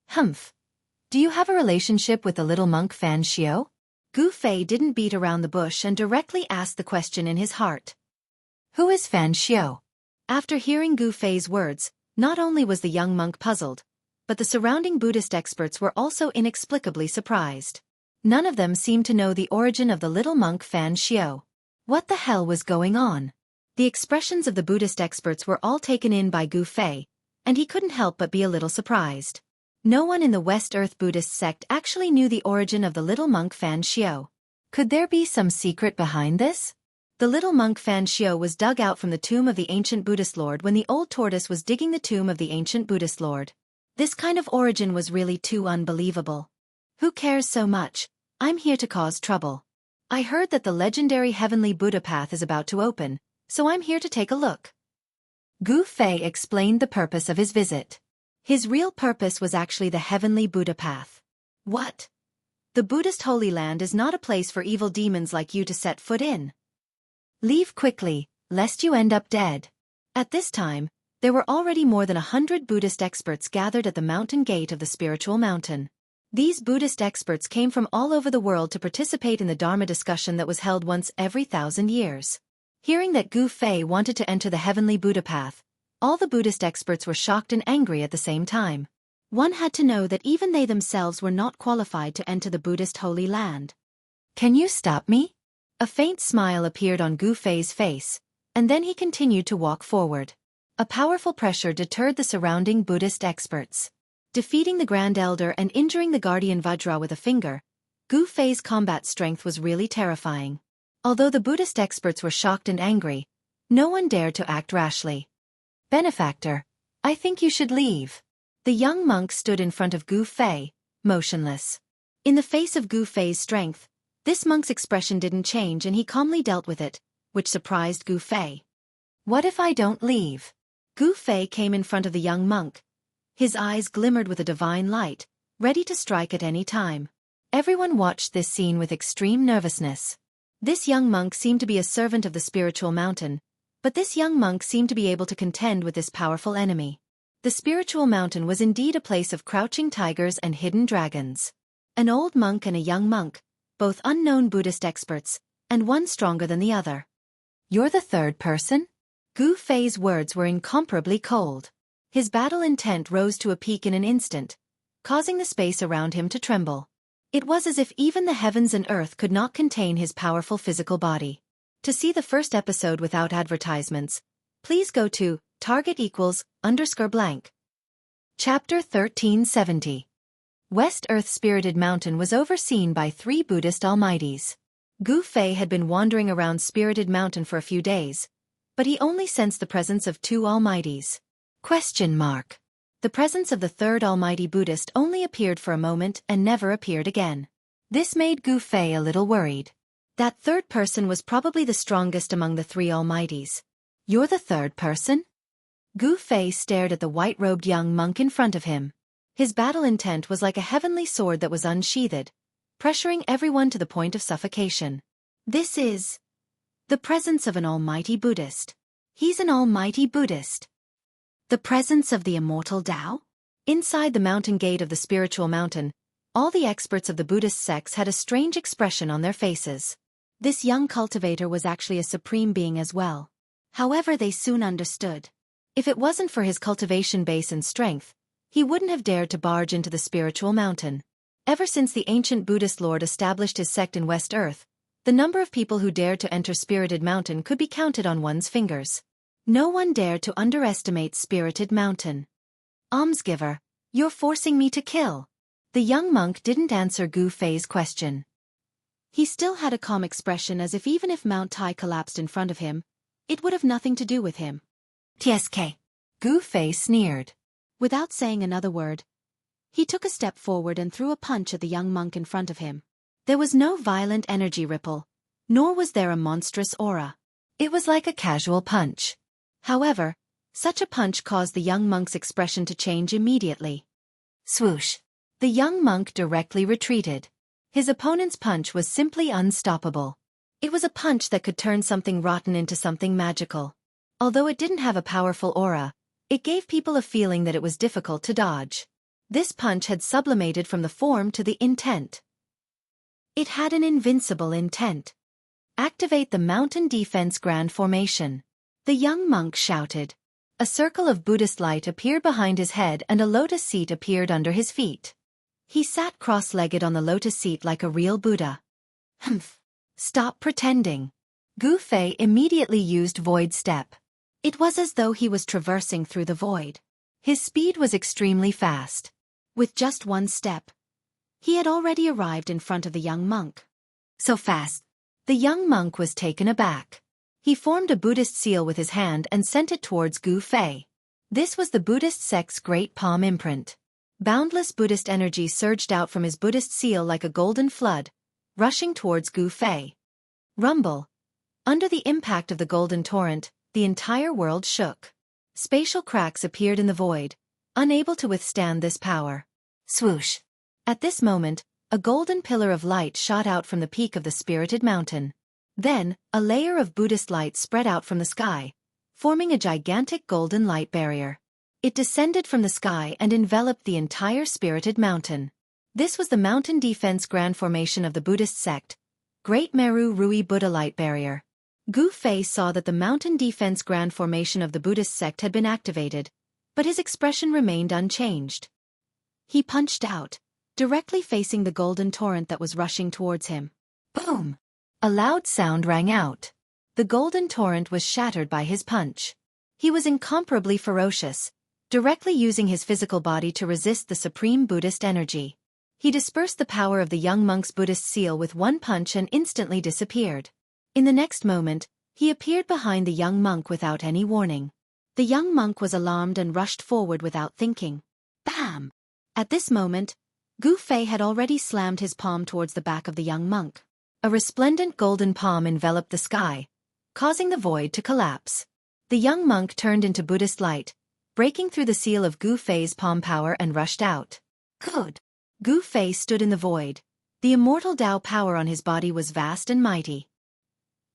Humph. Do you have a relationship with the little monk Fan Xiao? Gu Fei didn't beat around the bush and directly asked the question in his heart. Who is Fan Xiao? After hearing Gu Fei's words, not only was the young monk puzzled, but the surrounding Buddhist experts were also inexplicably surprised. None of them seemed to know the origin of the little monk Fan Xiao. What the hell was going on? The expressions of the Buddhist experts were all taken in by Gu Fei, and he couldn't help but be a little surprised. No one in the West Earth Buddhist sect actually knew the origin of the little monk Fan Xiao. Could there be some secret behind this? The little monk Fan Xiao was dug out from the tomb of the ancient Buddhist lord when the old tortoise was digging the tomb of the ancient Buddhist lord. This kind of origin was really too unbelievable. Who cares so much? I'm here to cause trouble. I heard that the legendary heavenly Buddha path is about to open, so I'm here to take a look. Gu Fei explained the purpose of his visit. His real purpose was actually the heavenly Buddha path. What? The Buddhist Holy Land is not a place for evil demons like you to set foot in. Leave quickly, lest you end up dead. At this time, there were already more than 100 Buddhist experts gathered at the mountain gate of the spiritual mountain. These Buddhist experts came from all over the world to participate in the Dharma discussion that was held once every 1,000 years. Hearing that Gu Fei wanted to enter the heavenly Buddha path, all the Buddhist experts were shocked and angry at the same time. One had to know that even they themselves were not qualified to enter the Buddhist Holy Land. Can you stop me? A faint smile appeared on Gu Fei's face, and then he continued to walk forward. A powerful pressure deterred the surrounding Buddhist experts. Defeating the Grand Elder and injuring the Guardian Vajra with a finger, Gu Fei's combat strength was really terrifying. Although the Buddhist experts were shocked and angry, no one dared to act rashly. Benefactor, I think you should leave. The young monk stood in front of Gu Fei, motionless. In the face of Gu Fei's strength, this monk's expression didn't change and he calmly dealt with it, which surprised Gu Fei. What if I don't leave? Gu Fei came in front of the young monk. His eyes glimmered with a divine light, ready to strike at any time. Everyone watched this scene with extreme nervousness. This young monk seemed to be a servant of the spiritual mountain, but this young monk seemed to be able to contend with this powerful enemy. The spiritual mountain was indeed a place of crouching tigers and hidden dragons. An old monk and a young monk, both unknown Buddhist experts, and one stronger than the other. You're the third person? Gu Fei's words were incomparably cold. His battle intent rose to a peak in an instant, causing the space around him to tremble. It was as if even the heavens and earth could not contain his powerful physical body. To see the first episode without advertisements, please go to target=_blank. Chapter 1370. West Earth Spirited Mountain was overseen by 3 Buddhist almighties. Gu Fei had been wandering around Spirited Mountain for a few days, but he only sensed the presence of 2 almighties. The presence of the third almighty Buddhist only appeared for a moment and never appeared again. This made Gu Fei a little worried. That third person was probably the strongest among the 3 almighties. You're the third person? Gu Fei stared at the white-robed young monk in front of him. His battle intent was like a heavenly sword that was unsheathed, pressuring everyone to the point of suffocation. This is the presence of an almighty Buddhist. He's an almighty Buddhist. The presence of the immortal Tao? Inside the mountain gate of the spiritual mountain, all the experts of the Buddhist sects had a strange expression on their faces. This young cultivator was actually a supreme being as well. However, they soon understood. If it wasn't for his cultivation base and strength, he wouldn't have dared to barge into the spiritual mountain. Ever since the ancient Buddhist lord established his sect in West Earth, the number of people who dared to enter Spirited Mountain could be counted on one's fingers. No one dared to underestimate Spirited Mountain. Almsgiver, you're forcing me to kill. The young monk didn't answer Gu Fei's question. He still had a calm expression as if even if Mount Tai collapsed in front of him, it would have nothing to do with him. TSK. Gu Fei sneered. Without saying another word, he took a step forward and threw a punch at the young monk in front of him. There was no violent energy ripple, nor was there a monstrous aura. It was like a casual punch. However, such a punch caused the young monk's expression to change immediately. Swoosh! The young monk directly retreated. His opponent's punch was simply unstoppable. It was a punch that could turn something rotten into something magical. Although it didn't have a powerful aura, it gave people a feeling that it was difficult to dodge. This punch had sublimated from the form to the intent. It had an invincible intent. Activate the Mountain Defense Grand Formation. The young monk shouted. A circle of Buddhist light appeared behind his head and a lotus seat appeared under his feet. He sat cross-legged on the lotus seat like a real Buddha. Humph! Stop pretending. Gu Fei immediately used Void Step. It was as though he was traversing through the void. His speed was extremely fast. With just one step, he had already arrived in front of the young monk. So fast. The young monk was taken aback. He formed a Buddhist seal with his hand and sent it towards Gu Fei. This was the Buddhist sect's great palm imprint. Boundless Buddhist energy surged out from his Buddhist seal like a golden flood, rushing towards Gu Fei. Rumble. Under the impact of the golden torrent, the entire world shook. Spatial cracks appeared in the void, unable to withstand this power. Swoosh! At this moment, a golden pillar of light shot out from the peak of the spirited mountain. Then, a layer of Buddhist light spread out from the sky, forming a gigantic golden light barrier. It descended from the sky and enveloped the entire spirited mountain. This was the mountain defense grand formation of the Buddhist sect, Great Meru Rui Buddha Light Barrier. Gu Fei saw that the mountain defense grand formation of the Buddhist sect had been activated, but his expression remained unchanged. He punched out, directly facing the golden torrent that was rushing towards him. Boom! A loud sound rang out. The golden torrent was shattered by his punch. He was incomparably ferocious, directly using his physical body to resist the supreme Buddhist energy. He dispersed the power of the young monk's Buddhist seal with one punch and instantly disappeared. In the next moment, he appeared behind the young monk without any warning. The young monk was alarmed and rushed forward without thinking. Bam! At this moment, Gu Fei had already slammed his palm towards the back of the young monk. A resplendent golden palm enveloped the sky, causing the void to collapse. The young monk turned into Buddhist light, breaking through the seal of Gu Fei's palm power and rushed out. Good! Gu Fei stood in the void. The immortal Tao power on his body was vast and mighty.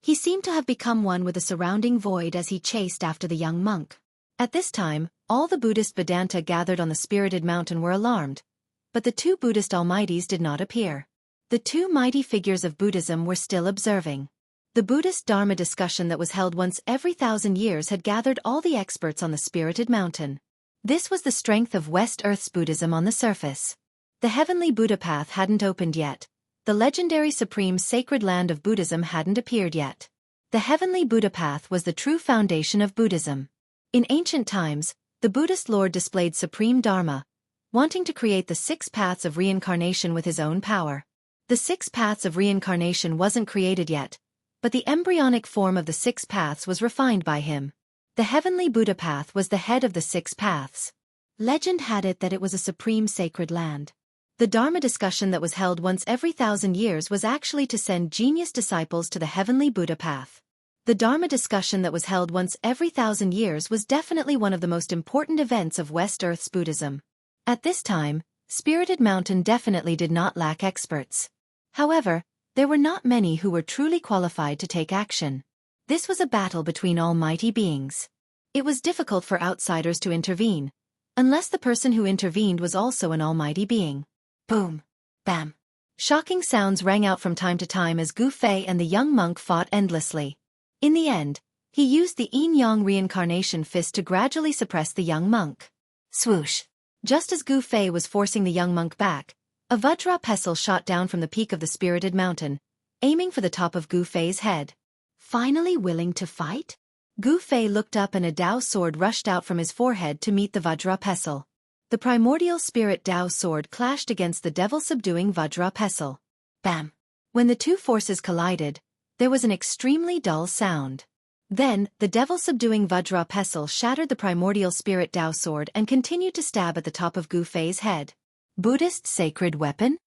He seemed to have become one with the surrounding void as he chased after the young monk. At this time, all the Buddhist Vedanta gathered on the spirited mountain were alarmed, but the two Buddhist almighties did not appear. The two mighty figures of Buddhism were still observing. The Buddhist Dharma discussion that was held once every 1,000 years had gathered all the experts on the spirited mountain. This was the strength of West Earth's Buddhism on the surface. The heavenly Buddha path hadn't opened yet. The legendary supreme sacred land of Buddhism hadn't appeared yet. The heavenly Buddha path was the true foundation of Buddhism. In ancient times, the Buddhist Lord displayed supreme Dharma, wanting to create the 6 paths of reincarnation with his own power. The 6 paths of reincarnation wasn't created yet, but the embryonic form of the 6 paths was refined by him. The heavenly Buddha path was the head of the 6 paths. Legend had it that it was a supreme sacred land. The Dharma discussion that was held once every 1,000 years was actually to send genius disciples to the heavenly Buddha path. The Dharma discussion that was held once every 1,000 years was definitely one of the most important events of West Earth's Buddhism. At this time, Spirited Mountain definitely did not lack experts. However, there were not many who were truly qualified to take action. This was a battle between almighty beings. It was difficult for outsiders to intervene, unless the person who intervened was also an almighty being. Boom! Bam! Shocking sounds rang out from time to time as Gu Fei and the young monk fought endlessly. In the end, he used the yin-yang reincarnation fist to gradually suppress the young monk. Swoosh! Just as Gu Fei was forcing the young monk back, a Vajra pestle shot down from the peak of the spirited mountain, aiming for the top of Gu Fei's head. Finally willing to fight? Gu Fei looked up and a Dao sword rushed out from his forehead to meet the Vajra pestle. The primordial spirit Dao sword clashed against the devil-subduing Vajra pestle. Bam! When the two forces collided, there was an extremely dull sound. Then, the devil-subduing Vajra pestle shattered the primordial spirit Dao sword and continued to stab at the top of Gu Fei's head. Buddhist sacred weapon?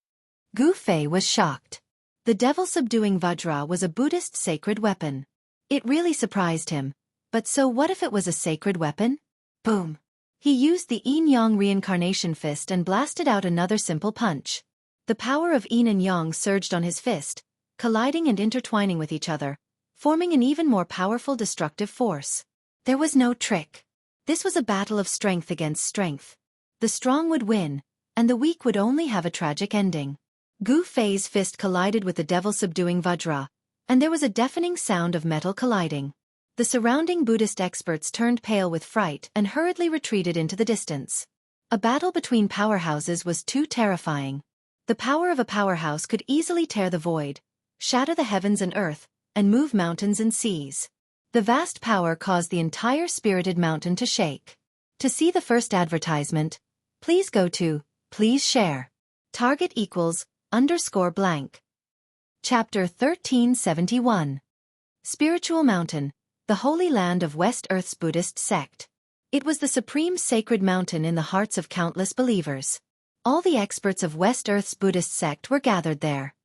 Gu Fei was shocked. The devil-subduing Vajra was a Buddhist sacred weapon. It really surprised him. But so what if it was a sacred weapon? Boom! He used the yin-yang reincarnation fist and blasted out another simple punch. The power of yin and yang surged on his fist, colliding and intertwining with each other, forming an even more powerful destructive force. There was no trick. This was a battle of strength against strength. The strong would win, and the weak would only have a tragic ending. Gu Fei's fist collided with the devil-subduing Vajra, and there was a deafening sound of metal colliding. The surrounding Buddhist experts turned pale with fright and hurriedly retreated into the distance. A battle between powerhouses was too terrifying. The power of a powerhouse could easily tear the void, shatter the heavens and earth, and move mountains and seas. The vast power caused the entire spirited mountain to shake. To see the first advertisement, please go to, please share. Target =_blank. Chapter 1371. Spiritual Mountain, the holy land of West Earth's Buddhist sect. It was the supreme sacred mountain in the hearts of countless believers. All the experts of West Earth's Buddhist sect were gathered there.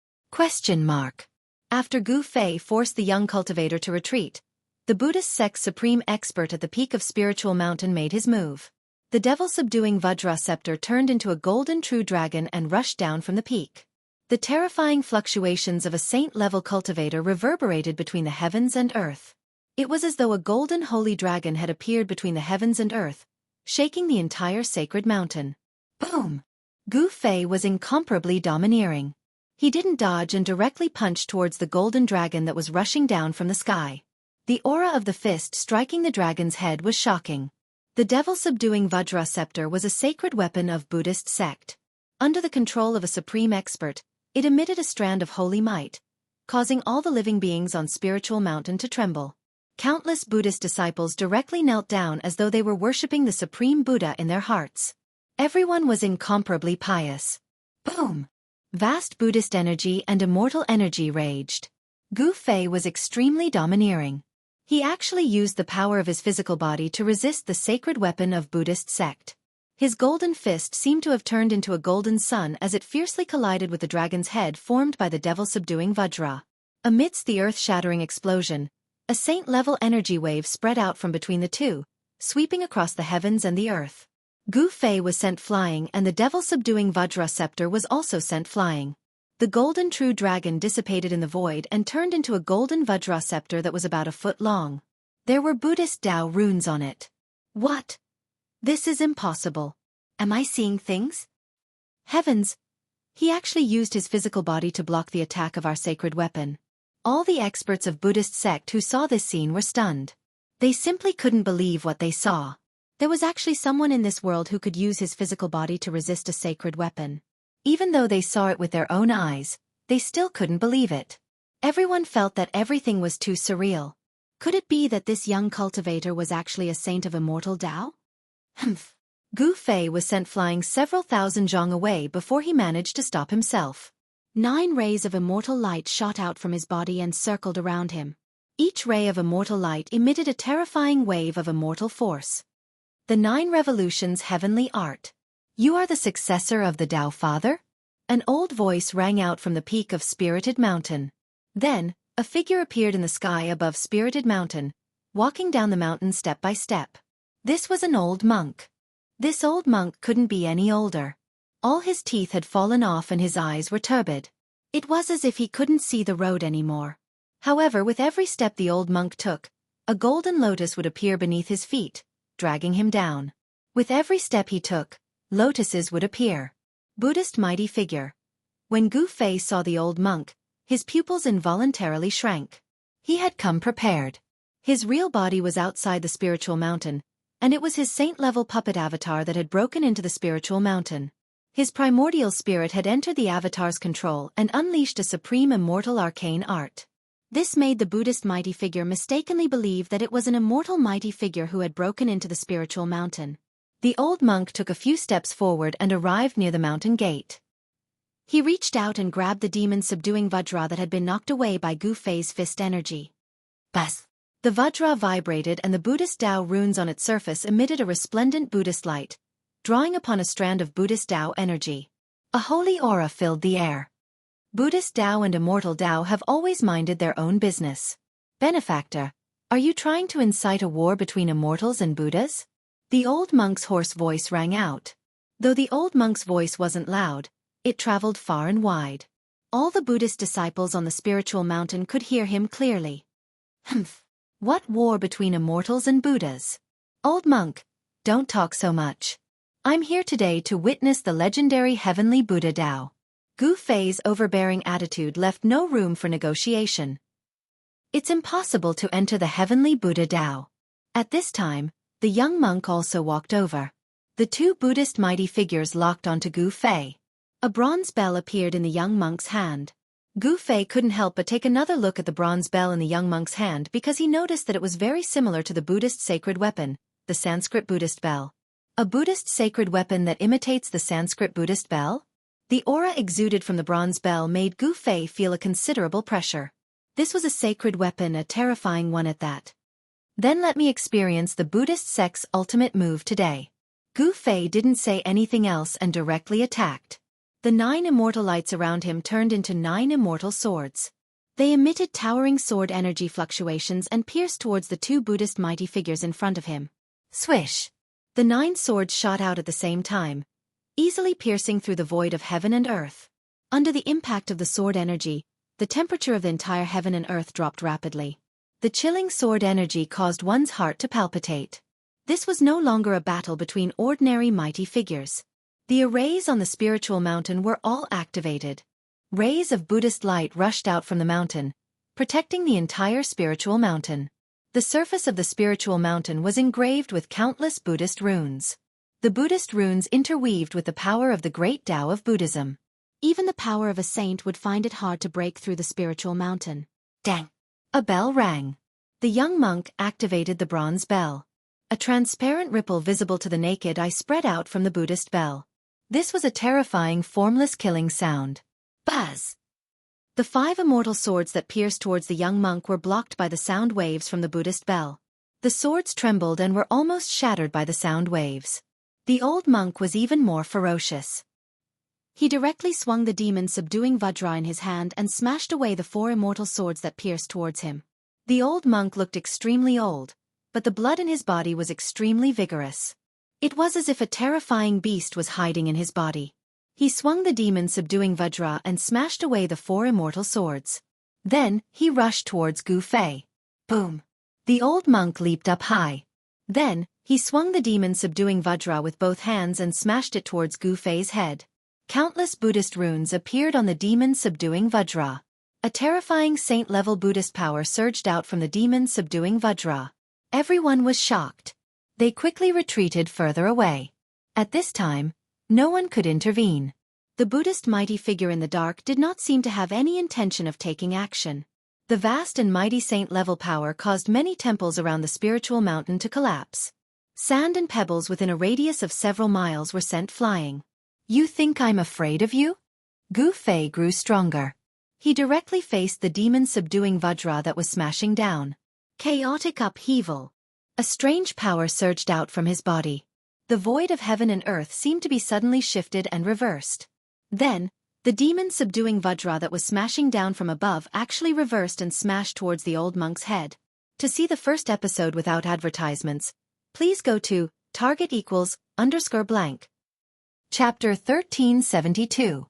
After Gu Fei forced the young cultivator to retreat, the The Buddhist sect's supreme expert at the peak of spiritual mountain made his move. The devil-subduing Vajra scepter turned into a golden true dragon and rushed down from the peak. The terrifying fluctuations of a saint-level cultivator reverberated between the heavens and earth. It was as though a golden holy dragon had appeared between the heavens and earth, shaking the entire sacred mountain. Boom! Gu Fei was incomparably domineering. He didn't dodge and directly punched towards the golden dragon that was rushing down from the sky. The aura of the fist striking the dragon's head was shocking. The devil-subduing Vajra scepter was a sacred weapon of Buddhist sect. Under the control of a supreme expert, it emitted a strand of holy might, causing all the living beings on spiritual mountain to tremble. Countless Buddhist disciples directly knelt down as though they were worshipping the supreme Buddha in their hearts. Everyone was incomparably pious. Boom! Vast Buddhist energy and immortal energy raged. Gu Fei was extremely domineering. He actually used the power of his physical body to resist the sacred weapon of Buddhist sect. His golden fist seemed to have turned into a golden sun as it fiercely collided with the dragon's head formed by the devil-subduing Vajra. Amidst the earth-shattering explosion, a saint-level energy wave spread out from between the two, sweeping across the heavens and the earth. Gu Fei was sent flying and the devil-subduing Vajra scepter was also sent flying. The golden true dragon dissipated in the void and turned into a golden Vajra scepter that was about a foot long. There were Buddhist Tao runes on it. What? This is impossible. Am I seeing things? Heavens! He actually used his physical body to block the attack of our sacred weapon. All the experts of Buddhist sect who saw this scene were stunned. They simply couldn't believe what they saw. There was actually someone in this world who could use his physical body to resist a sacred weapon. Even though they saw it with their own eyes, they still couldn't believe it. Everyone felt that everything was too surreal. Could it be that this young cultivator was actually a saint of immortal Tao? Humph. Gu Fei was sent flying several thousand zhang away before he managed to stop himself. 9 rays of immortal light shot out from his body and circled around him. Each ray of immortal light emitted a terrifying wave of immortal force. The 9 revolutions heavenly art. You are the successor of the Tao Father? An old voice rang out from the peak of Spirited Mountain. Then, a figure appeared in the sky above Spirited Mountain, walking down the mountain step by step. This was an old monk. This old monk couldn't be any older. All his teeth had fallen off and his eyes were turbid. It was as if he couldn't see the road anymore. However, with every step the old monk took, a golden lotus would appear beneath his feet, dragging him down. With every step he took, lotuses would appear. Buddhist mighty figure. When Gu Fei saw the old monk, his pupils involuntarily shrank. He had come prepared. His real body was outside the spiritual mountain, and it was his saint-level puppet avatar that had broken into the spiritual mountain. His primordial spirit had entered the avatar's control and unleashed a supreme immortal arcane art. This made the Buddhist mighty figure mistakenly believe that it was an immortal mighty figure who had broken into the spiritual mountain. The old monk took a few steps forward and arrived near the mountain gate. He reached out and grabbed the demon-subduing Vajra that had been knocked away by Gu Fei's fist energy. Bas! The Vajra vibrated and the Buddhist Tao runes on its surface emitted a resplendent Buddhist light, drawing upon a strand of Buddhist Tao energy. A holy aura filled the air. Buddhist Tao and immortal Tao have always minded their own business. Benefactor, are you trying to incite a war between immortals and Buddhas? The old monk's hoarse voice rang out. Though the old monk's voice wasn't loud, it traveled far and wide. All the Buddhist disciples on the spiritual mountain could hear him clearly. Humph! What war between immortals and Buddhas? Old monk, don't talk so much. I'm here today to witness the legendary heavenly Buddha Tao. Gu Fei's overbearing attitude left no room for negotiation. It's impossible to enter the heavenly Buddha Tao. At this time, the young monk also walked over. The 2 Buddhist mighty figures locked onto Gu Fei. A bronze bell appeared in the young monk's hand. Gu Fei couldn't help but take another look at the bronze bell in the young monk's hand because he noticed that it was very similar to the Buddhist sacred weapon, the Sanskrit Buddhist bell. A Buddhist sacred weapon that imitates the Sanskrit Buddhist bell? The aura exuded from the bronze bell made Gu Fei feel a considerable pressure. This was a sacred weapon, a terrifying one at that. Then let me experience the Buddhist sect's ultimate move today. Gu Fei didn't say anything else and directly attacked. The 9 immortal lights around him turned into 9 immortal swords. They emitted towering sword energy fluctuations and pierced towards the two Buddhist mighty figures in front of him. Swish! The 9 swords shot out at the same time, easily piercing through the void of heaven and earth. Under the impact of the sword energy, the temperature of the entire heaven and earth dropped rapidly. The chilling sword energy caused one's heart to palpitate. This was no longer a battle between ordinary mighty figures. The arrays on the spiritual mountain were all activated. Rays of Buddhist light rushed out from the mountain, protecting the entire spiritual mountain. The surface of the spiritual mountain was engraved with countless Buddhist runes. The Buddhist runes interweaved with the power of the great Tao of Buddhism. Even the power of a saint would find it hard to break through the spiritual mountain. Dang! A bell rang. The young monk activated the bronze bell. A transparent ripple visible to the naked eye spread out from the Buddhist bell. This was a terrifying, formless killing sound. Buzz! The 5 immortal swords that pierced towards the young monk were blocked by the sound waves from the Buddhist bell. The swords trembled and were almost shattered by the sound waves. The old monk was even more ferocious. He directly swung the demon-subduing Vajra in his hand and smashed away the 4 immortal swords that pierced towards him. The old monk looked extremely old, but the blood in his body was extremely vigorous. It was as if a terrifying beast was hiding in his body. He swung the demon-subduing Vajra and smashed away the 4 immortal swords. Then, he rushed towards Gu Fei. Boom! The old monk leaped up high. Then, he swung the demon-subduing Vajra with both hands and smashed it towards Gu Fei's head. Countless Buddhist runes appeared on the demon-subduing Vajra. A terrifying saint-level Buddhist power surged out from the demon-subduing Vajra. Everyone was shocked. They quickly retreated further away. At this time, no one could intervene. The Buddhist mighty figure in the dark did not seem to have any intention of taking action. The vast and mighty saint-level power caused many temples around the spiritual mountain to collapse. Sand and pebbles within a radius of several miles were sent flying. You think I'm afraid of you? Gu Fei grew stronger. He directly faced the demon-subduing Vajra that was smashing down. Chaotic upheaval. A strange power surged out from his body. The void of heaven and earth seemed to be suddenly shifted and reversed. Then, the demon-subduing Vajra that was smashing down from above actually reversed and smashed towards the old monk's head. To see the first episode without advertisements, please go to target=_blank. Chapter 1372.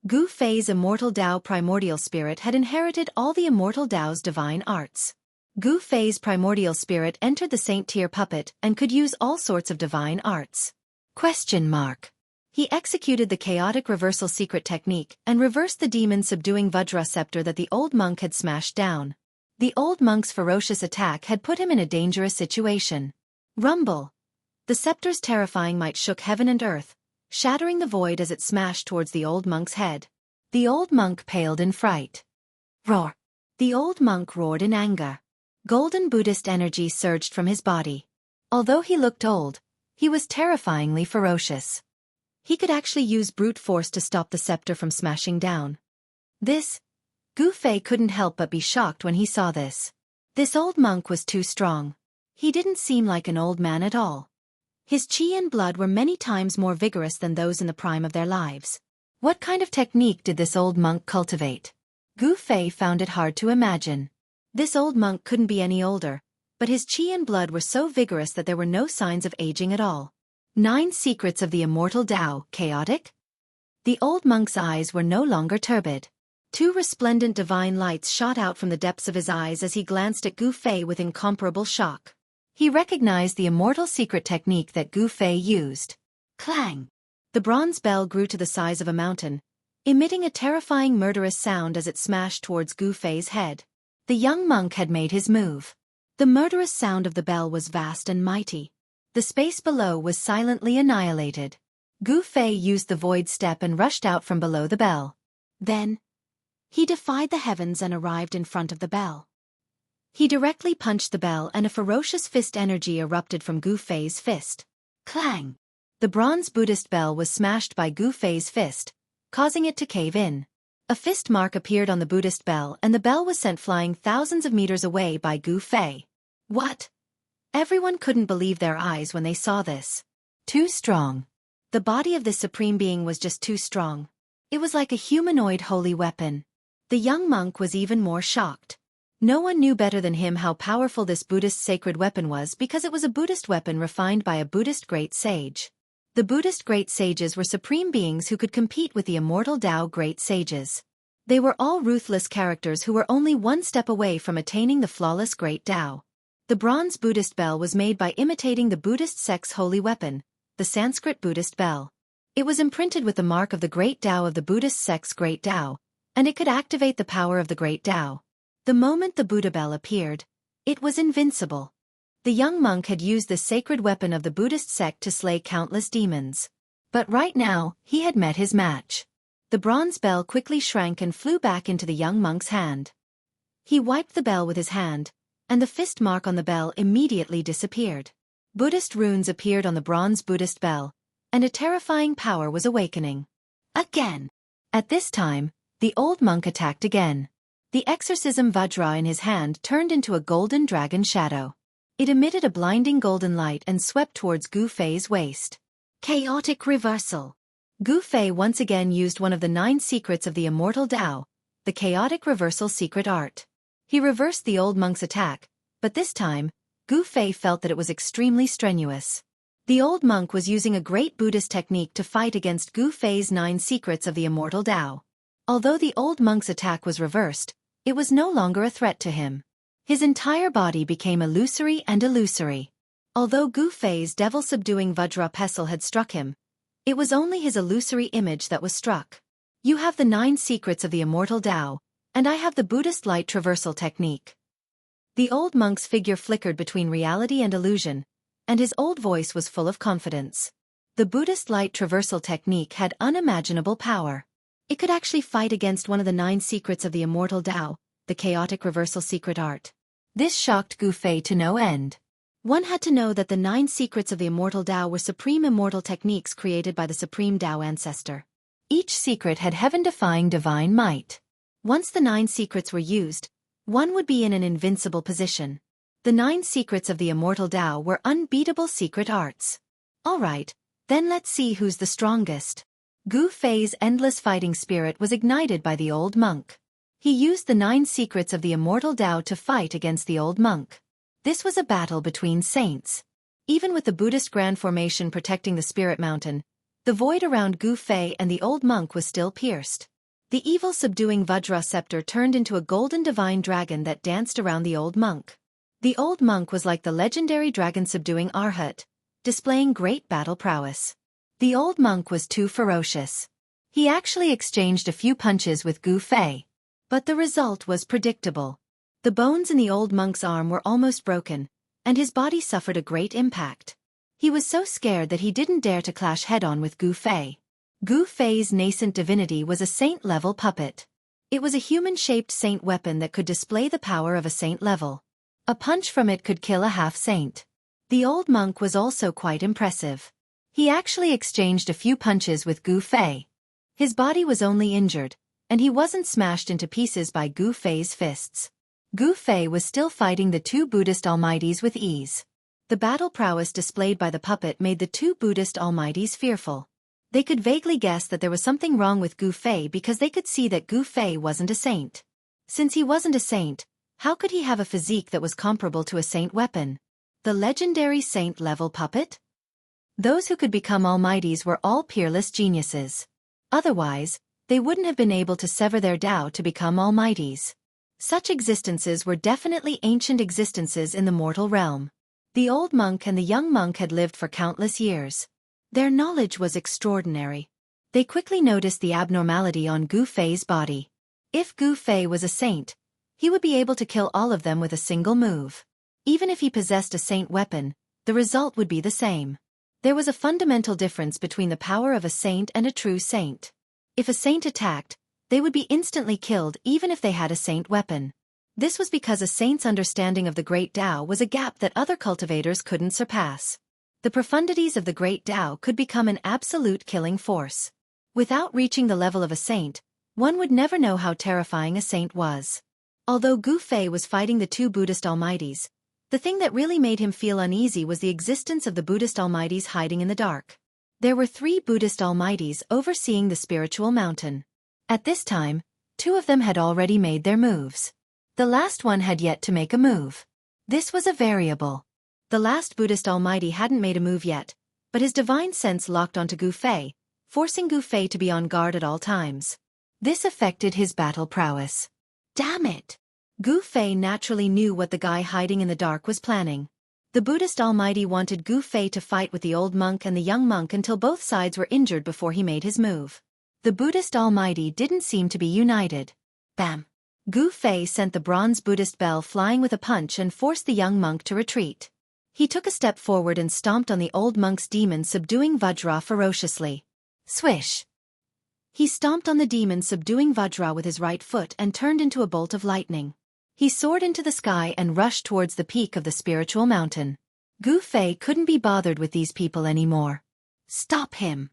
Gu Fei's immortal Tao primordial spirit had inherited all the immortal Tao's divine arts. Gu Fei's primordial spirit entered the saint-tier puppet and could use all sorts of divine arts. He executed the chaotic reversal secret technique and reversed the demon-subduing Vajra scepter that the old monk had smashed down. The old monk's ferocious attack had put him in a dangerous situation. Rumble! The scepter's terrifying might shook heaven and earth, shattering the void as it smashed towards the old monk's head. The old monk paled in fright. Roar! The old monk roared in anger. Golden Buddhist energy surged from his body. Although he looked old, he was terrifyingly ferocious. He could actually use brute force to stop the scepter from smashing down. Gu Fei couldn't help but be shocked when he saw this. This old monk was too strong. He didn't seem like an old man at all. His chi and blood were many times more vigorous than those in the prime of their lives. What kind of technique did this old monk cultivate? Gu Fei found it hard to imagine. This old monk couldn't be any older, but his chi and blood were so vigorous that there were no signs of aging at all. 9 secrets of the immortal Tao, chaotic? The old monk's eyes were no longer turbid. 2 resplendent divine lights shot out from the depths of his eyes as he glanced at Gu Fei with incomparable shock. He recognized the immortal secret technique that Gu Fei used. Clang! The bronze bell grew to the size of a mountain, emitting a terrifying murderous sound as it smashed towards Gu Fei's head. The young monk had made his move. The murderous sound of the bell was vast and mighty. The space below was silently annihilated. Gu Fei used the void step and rushed out from below the bell. Then, he defied the heavens and arrived in front of the bell. He directly punched the bell and a ferocious fist energy erupted from Gu Fei's fist. Clang! The bronze Buddhist bell was smashed by Gu Fei's fist, causing it to cave in. A fist mark appeared on the Buddhist bell and the bell was sent flying thousands of meters away by Gu Fei. What? Everyone couldn't believe their eyes when they saw this. Too strong. The body of this supreme being was just too strong. It was like a humanoid holy weapon. The young monk was even more shocked. No one knew better than him how powerful this Buddhist sacred weapon was because it was a Buddhist weapon refined by a Buddhist great sage. The Buddhist great sages were supreme beings who could compete with the immortal Tao great sages. They were all ruthless characters who were only one step away from attaining the flawless great Tao. The bronze Buddhist bell was made by imitating the Buddhist sect's holy weapon, the Sanskrit Buddhist bell. It was imprinted with the mark of the great Tao of the Buddhist sect's great Tao, and it could activate the power of the great Tao. The moment the Buddha bell appeared, it was invincible. The young monk had used this sacred weapon of the Buddhist sect to slay countless demons. But right now, he had met his match. The bronze bell quickly shrank and flew back into the young monk's hand. He wiped the bell with his hand, and the fist mark on the bell immediately disappeared. Buddhist runes appeared on the bronze Buddhist bell, and a terrifying power was awakening. Again! At this time, the old monk attacked again. The exorcism Vajra in his hand turned into a golden dragon shadow. It emitted a blinding golden light and swept towards Gu Fei's waist. Chaotic reversal. Gu Fei once again used one of the 9 secrets of the immortal Tao, the chaotic reversal secret art. He reversed the old monk's attack, but this time, Gu Fei felt that it was extremely strenuous. The old monk was using a great Buddhist technique to fight against Gu Fei's 9 secrets of the immortal Tao. Although the old monk's attack was reversed, it was no longer a threat to him. His entire body became illusory and illusory. Although Gu Fei's devil-subduing Vajra pestle had struck him, it was only his illusory image that was struck. You have the 9 secrets of the immortal Tao, and I have the Buddhist light traversal technique. The old monk's figure flickered between reality and illusion, and his old voice was full of confidence. The Buddhist light traversal technique had unimaginable power. It could actually fight against one of the 9 secrets of the immortal Tao, the chaotic reversal secret art. This shocked Gu Fei to no end. One had to know that the 9 secrets of the immortal Tao were supreme immortal techniques created by the supreme Tao ancestor. Each secret had heaven-defying divine might. Once the 9 secrets were used, one would be in an invincible position. The 9 secrets of the immortal Tao were unbeatable secret arts. Alright, then let's see who's the strongest. Gu Fei's endless fighting spirit was ignited by the old monk. He used the 9 secrets of the immortal Tao to fight against the old monk. This was a battle between saints. Even with the Buddhist grand formation protecting the spirit mountain, the void around Gu Fei and the old monk was still pierced. The evil subduing Vajra scepter turned into a golden divine dragon that danced around the old monk. The old monk was like the legendary dragon subduing Arhat, displaying great battle prowess. The old monk was too ferocious. He actually exchanged a few punches with Gu Fei. But the result was predictable. The bones in the old monk's arm were almost broken, and his body suffered a great impact. He was so scared that he didn't dare to clash head-on with Gu Fei. Gu Fei's nascent divinity was a saint-level puppet. It was a human-shaped saint weapon that could display the power of a saint level. A punch from it could kill a half-saint. The old monk was also quite impressive. He actually exchanged a few punches with Gu Fei. His body was only injured, and he wasn't smashed into pieces by Gu Fei's fists. Gu Fei was still fighting the 2 Buddhist almighties with ease. The battle prowess displayed by the puppet made the 2 Buddhist almighties fearful. They could vaguely guess that there was something wrong with Gu Fei because they could see that Gu Fei wasn't a saint. Since he wasn't a saint, how could he have a physique that was comparable to a saint weapon? The legendary saint-level puppet? Those who could become almighties were all peerless geniuses. Otherwise, they wouldn't have been able to sever their Tao to become almighties. Such existences were definitely ancient existences in the mortal realm. The old monk and the young monk had lived for countless years. Their knowledge was extraordinary. They quickly noticed the abnormality on Gu Fei's body. If Gu Fei was a saint, he would be able to kill all of them with a single move. Even if he possessed a saint weapon, the result would be the same. There was a fundamental difference between the power of a saint and a true saint. If a saint attacked, they would be instantly killed even if they had a saint weapon. This was because a saint's understanding of the great Tao was a gap that other cultivators couldn't surpass. The profundities of the great Tao could become an absolute killing force. Without reaching the level of a saint, one would never know how terrifying a saint was. Although Gu Fei was fighting the 2 Buddhist almighties, the thing that really made him feel uneasy was the existence of the Buddhist almighties hiding in the dark. There were 3 Buddhist almighties overseeing the spiritual mountain. At this time, 2 of them had already made their moves. The last one had yet to make a move. This was a variable. The last Buddhist almighty hadn't made a move yet, but his divine sense locked onto Gu Fei, forcing Gu Fei to be on guard at all times. This affected his battle prowess. Damn it! Gu Fei naturally knew what the guy hiding in the dark was planning. The Buddhist almighty wanted Gu Fei to fight with the old monk and the young monk until both sides were injured before he made his move. The Buddhist almighty didn't seem to be united. Bam! Gu Fei sent the bronze Buddhist bell flying with a punch and forced the young monk to retreat. He took a step forward and stomped on the old monk's demon, subduing Vajra ferociously. Swish! He stomped on the demon, subduing Vajra with his right foot, and turned into a bolt of lightning. He soared into the sky and rushed towards the peak of the spiritual mountain. Gu Fei couldn't be bothered with these people anymore. Stop him!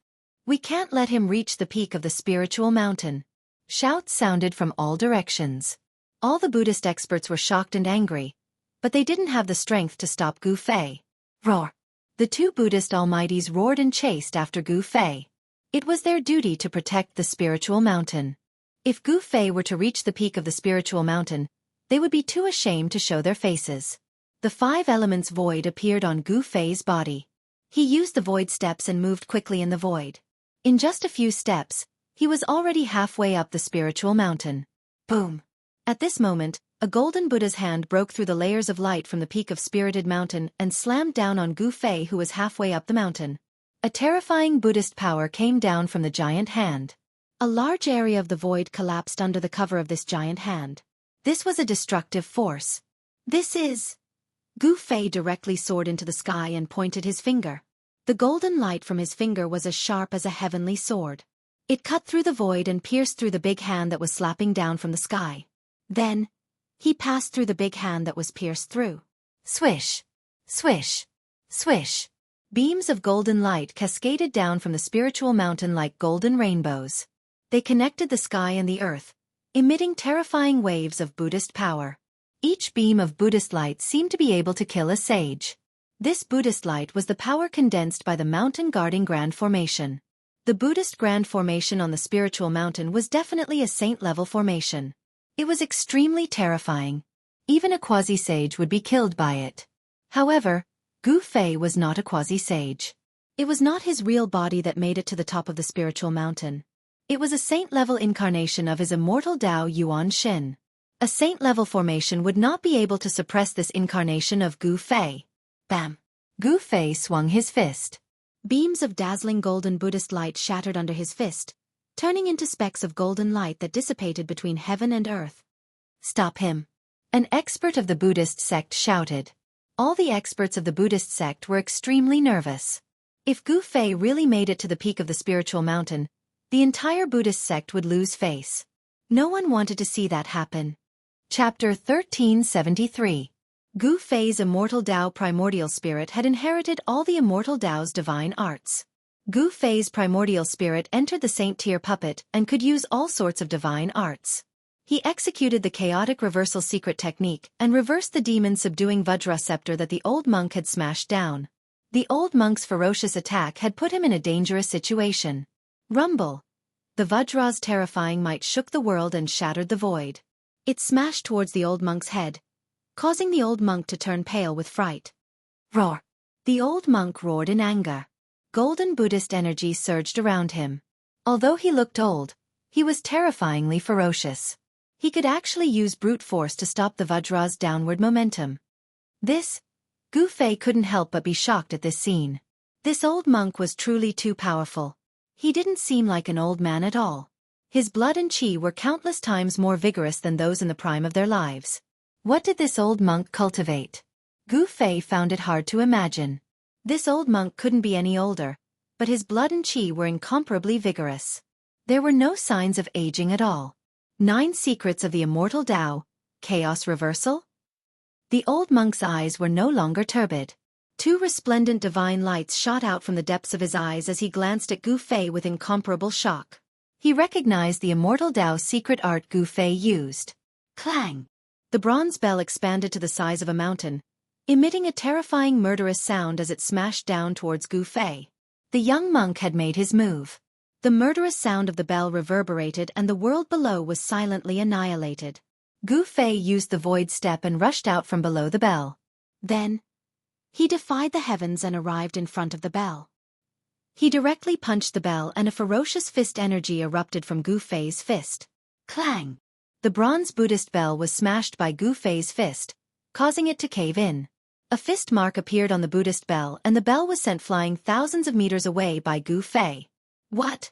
We can't let him reach the peak of the spiritual mountain. Shouts sounded from all directions. All the Buddhist experts were shocked and angry, but they didn't have the strength to stop Gu Fei. Roar! The 2 Buddhist almighties roared and chased after Gu Fei. It was their duty to protect the spiritual mountain. If Gu Fei were to reach the peak of the spiritual mountain, they would be too ashamed to show their faces. The 5 elements void appeared on Gu Fei's body. He used the void steps and moved quickly in the void. In just a few steps, he was already halfway up the spiritual mountain. Boom! At this moment, a golden Buddha's hand broke through the layers of light from the peak of Spirited Mountain and slammed down on Gu Fei, who was halfway up the mountain. A terrifying Buddhist power came down from the giant hand. A large area of the void collapsed under the cover of this giant hand. This was a destructive force. This is... Gu Fei directly soared into the sky and pointed his finger. The golden light from his finger was as sharp as a heavenly sword. It cut through the void and pierced through the big hand that was slapping down from the sky. Then, he passed through the big hand that was pierced through. Swish! Swish! Swish! Beams of golden light cascaded down from the spiritual mountain like golden rainbows. They connected the sky and the earth, emitting terrifying waves of Buddhist power. Each beam of Buddhist light seemed to be able to kill a sage. This Buddhist light was the power condensed by the mountain-guarding Grand Formation. The Buddhist Grand Formation on the spiritual mountain was definitely a saint-level formation. It was extremely terrifying. Even a quasi-sage would be killed by it. However, Gu Fei was not a quasi-sage. It was not his real body that made it to the top of the spiritual mountain. It was a saint-level incarnation of his immortal Tao Yuan Xin. A saint-level formation would not be able to suppress this incarnation of Gu Fei. Bam! Gu Fei swung his fist. Beams of dazzling golden Buddhist light shattered under his fist, turning into specks of golden light that dissipated between heaven and earth. Stop him! An expert of the Buddhist sect shouted. All the experts of the Buddhist sect were extremely nervous. If Gu Fei really made it to the peak of the spiritual mountain, the entire Buddhist sect would lose face. No one wanted to see that happen. Chapter 1373. Gu Fei's immortal Tao primordial spirit had inherited all the immortal Tao's divine arts. Gu Fei's primordial spirit entered the saint-tier puppet and could use all sorts of divine arts. He executed the chaotic reversal secret technique and reversed the demon subduing Vajra scepter that the old monk had smashed down. The old monk's ferocious attack had put him in a dangerous situation. Rumble! The Vajra's terrifying might shook the world and shattered the void. It smashed towards the old monk's head, causing the old monk to turn pale with fright. Roar! The old monk roared in anger. Golden Buddhist energy surged around him. Although he looked old, he was terrifyingly ferocious. He could actually use brute force to stop the Vajra's downward momentum. Gu Fei couldn't help but be shocked at this scene. This old monk was truly too powerful. He didn't seem like an old man at all. His blood and chi were countless times more vigorous than those in the prime of their lives. What did this old monk cultivate? Gu Fei found it hard to imagine. This old monk couldn't be any older, but his blood and chi were incomparably vigorous. There were no signs of aging at all. 9 secrets of the immortal Tao, chaos reversal? The old monk's eyes were no longer turbid. 2 resplendent divine lights shot out from the depths of his eyes as he glanced at Gu Fei with incomparable shock. He recognized the immortal Tao's secret art Gu Fei used. Clang! The bronze bell expanded to the size of a mountain, emitting a terrifying murderous sound as it smashed down towards Gu Fei. The young monk had made his move. The murderous sound of the bell reverberated and the world below was silently annihilated. Gu Fei used the void step and rushed out from below the bell. Then, he defied the heavens and arrived in front of the bell. He directly punched the bell and a ferocious fist energy erupted from Gu Fei's fist. Clang! The bronze Buddhist bell was smashed by Gu Fei's fist, causing it to cave in. A fist mark appeared on the Buddhist bell and the bell was sent flying thousands of meters away by Gu Fei. What?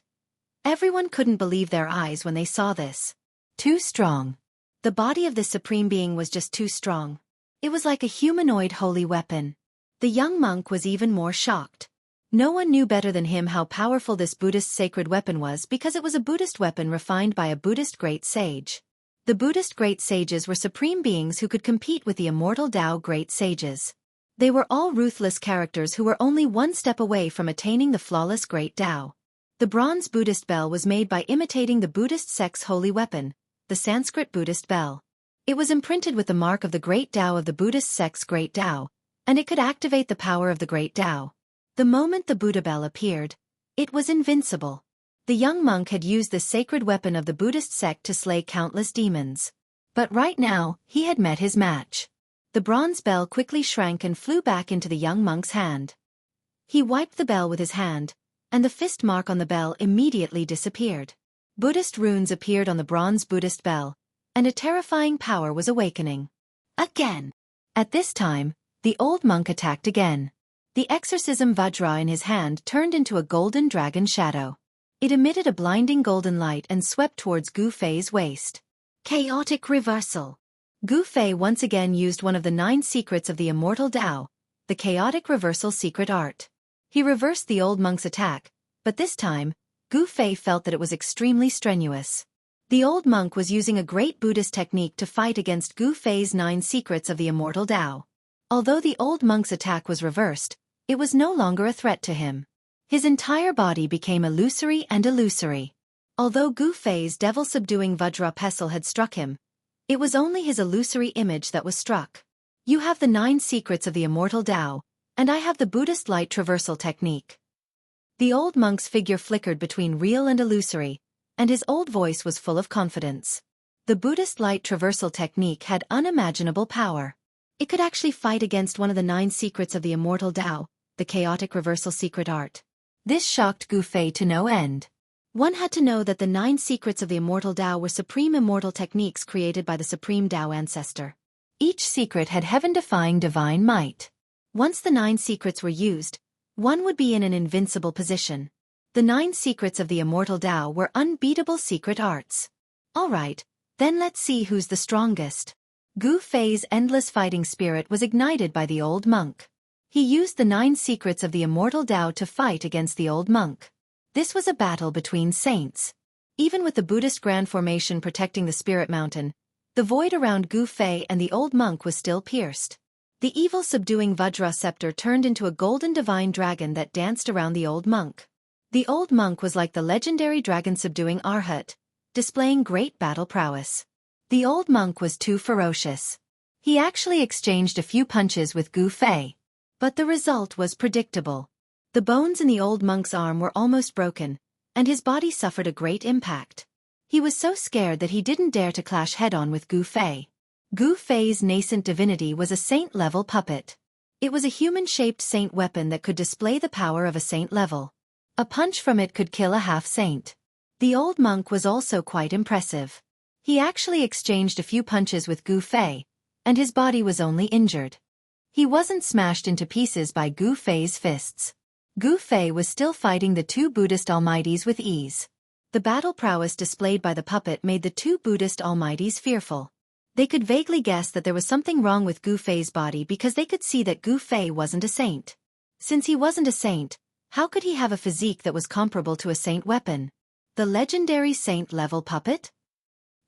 Everyone couldn't believe their eyes when they saw this. Too strong. The body of this supreme being was just too strong. It was like a humanoid holy weapon. The young monk was even more shocked. No one knew better than him how powerful this Buddhist sacred weapon was because it was a Buddhist weapon refined by a Buddhist great sage. The Buddhist great sages were supreme beings who could compete with the immortal Tao great sages. They were all ruthless characters who were only one step away from attaining the flawless great Tao. The bronze Buddhist bell was made by imitating the Buddhist sect's holy weapon, the Sanskrit Buddhist bell. It was imprinted with the mark of the great Tao of the Buddhist sect's great Tao, and it could activate the power of the great Tao. The moment the Buddha bell appeared, it was invincible. The young monk had used this sacred weapon of the Buddhist sect to slay countless demons. But right now, he had met his match. The bronze bell quickly shrank and flew back into the young monk's hand. He wiped the bell with his hand, and the fist mark on the bell immediately disappeared. Buddhist runes appeared on the bronze Buddhist bell, and a terrifying power was awakening. Again! At this time, the old monk attacked again. The exorcism Vajra in his hand turned into a golden dragon shadow. It emitted a blinding golden light and swept towards Gu Fei's waist. Chaotic reversal. Gu Fei once again used one of the 9 secrets of the immortal Tao, the chaotic reversal secret art. He reversed the old monk's attack, but this time, Gu Fei felt that it was extremely strenuous. The old monk was using a great Buddhist technique to fight against Gu Fei's 9 secrets of the immortal Tao. Although the old monk's attack was reversed, it was no longer a threat to him. His entire body became illusory and illusory. Although Gu Fei's devil-subduing Vajra pestle had struck him, it was only his illusory image that was struck. You have the 9 secrets of the immortal Tao, and I have the Buddhist light traversal technique. The old monk's figure flickered between real and illusory, and his old voice was full of confidence. The Buddhist light traversal technique had unimaginable power. It could actually fight against one of the 9 secrets of the immortal Tao, the chaotic reversal secret art. This shocked Gu Fei to no end. One had to know that the 9 secrets of the immortal Tao were supreme immortal techniques created by the supreme Tao ancestor. Each secret had heaven-defying divine might. Once the 9 secrets were used, one would be in an invincible position. The 9 secrets of the immortal Tao were unbeatable secret arts. Alright, then let's see who's the strongest. Gu Fei's endless fighting spirit was ignited by the old monk. He used the 9 secrets of the immortal Tao to fight against the old monk. This was a battle between saints. Even with the Buddhist grand formation protecting the spirit mountain, the void around Gu Fei and the old monk was still pierced. The evil subduing Vajra scepter turned into a golden divine dragon that danced around the old monk. The old monk was like the legendary dragon subduing Arhat, displaying great battle prowess. The old monk was too ferocious. He actually exchanged a few punches with Gu Fei. But the result was predictable. The bones in the old monk's arm were almost broken, and his body suffered a great impact. He was so scared that he didn't dare to clash head-on with Gu Fei. Gu Fei's nascent divinity was a saint-level puppet. It was a human-shaped saint weapon that could display the power of a saint level. A punch from it could kill a half-saint. The old monk was also quite impressive. He actually exchanged a few punches with Gu Fei, and his body was only injured. He wasn't smashed into pieces by Gu Fei's fists. Gu Fei was still fighting the 2 Buddhist almighties with ease. The battle prowess displayed by the puppet made the 2 Buddhist almighties fearful. They could vaguely guess that there was something wrong with Gu Fei's body because they could see that Gu Fei wasn't a saint. Since he wasn't a saint, how could he have a physique that was comparable to a saint weapon? The legendary saint-level puppet?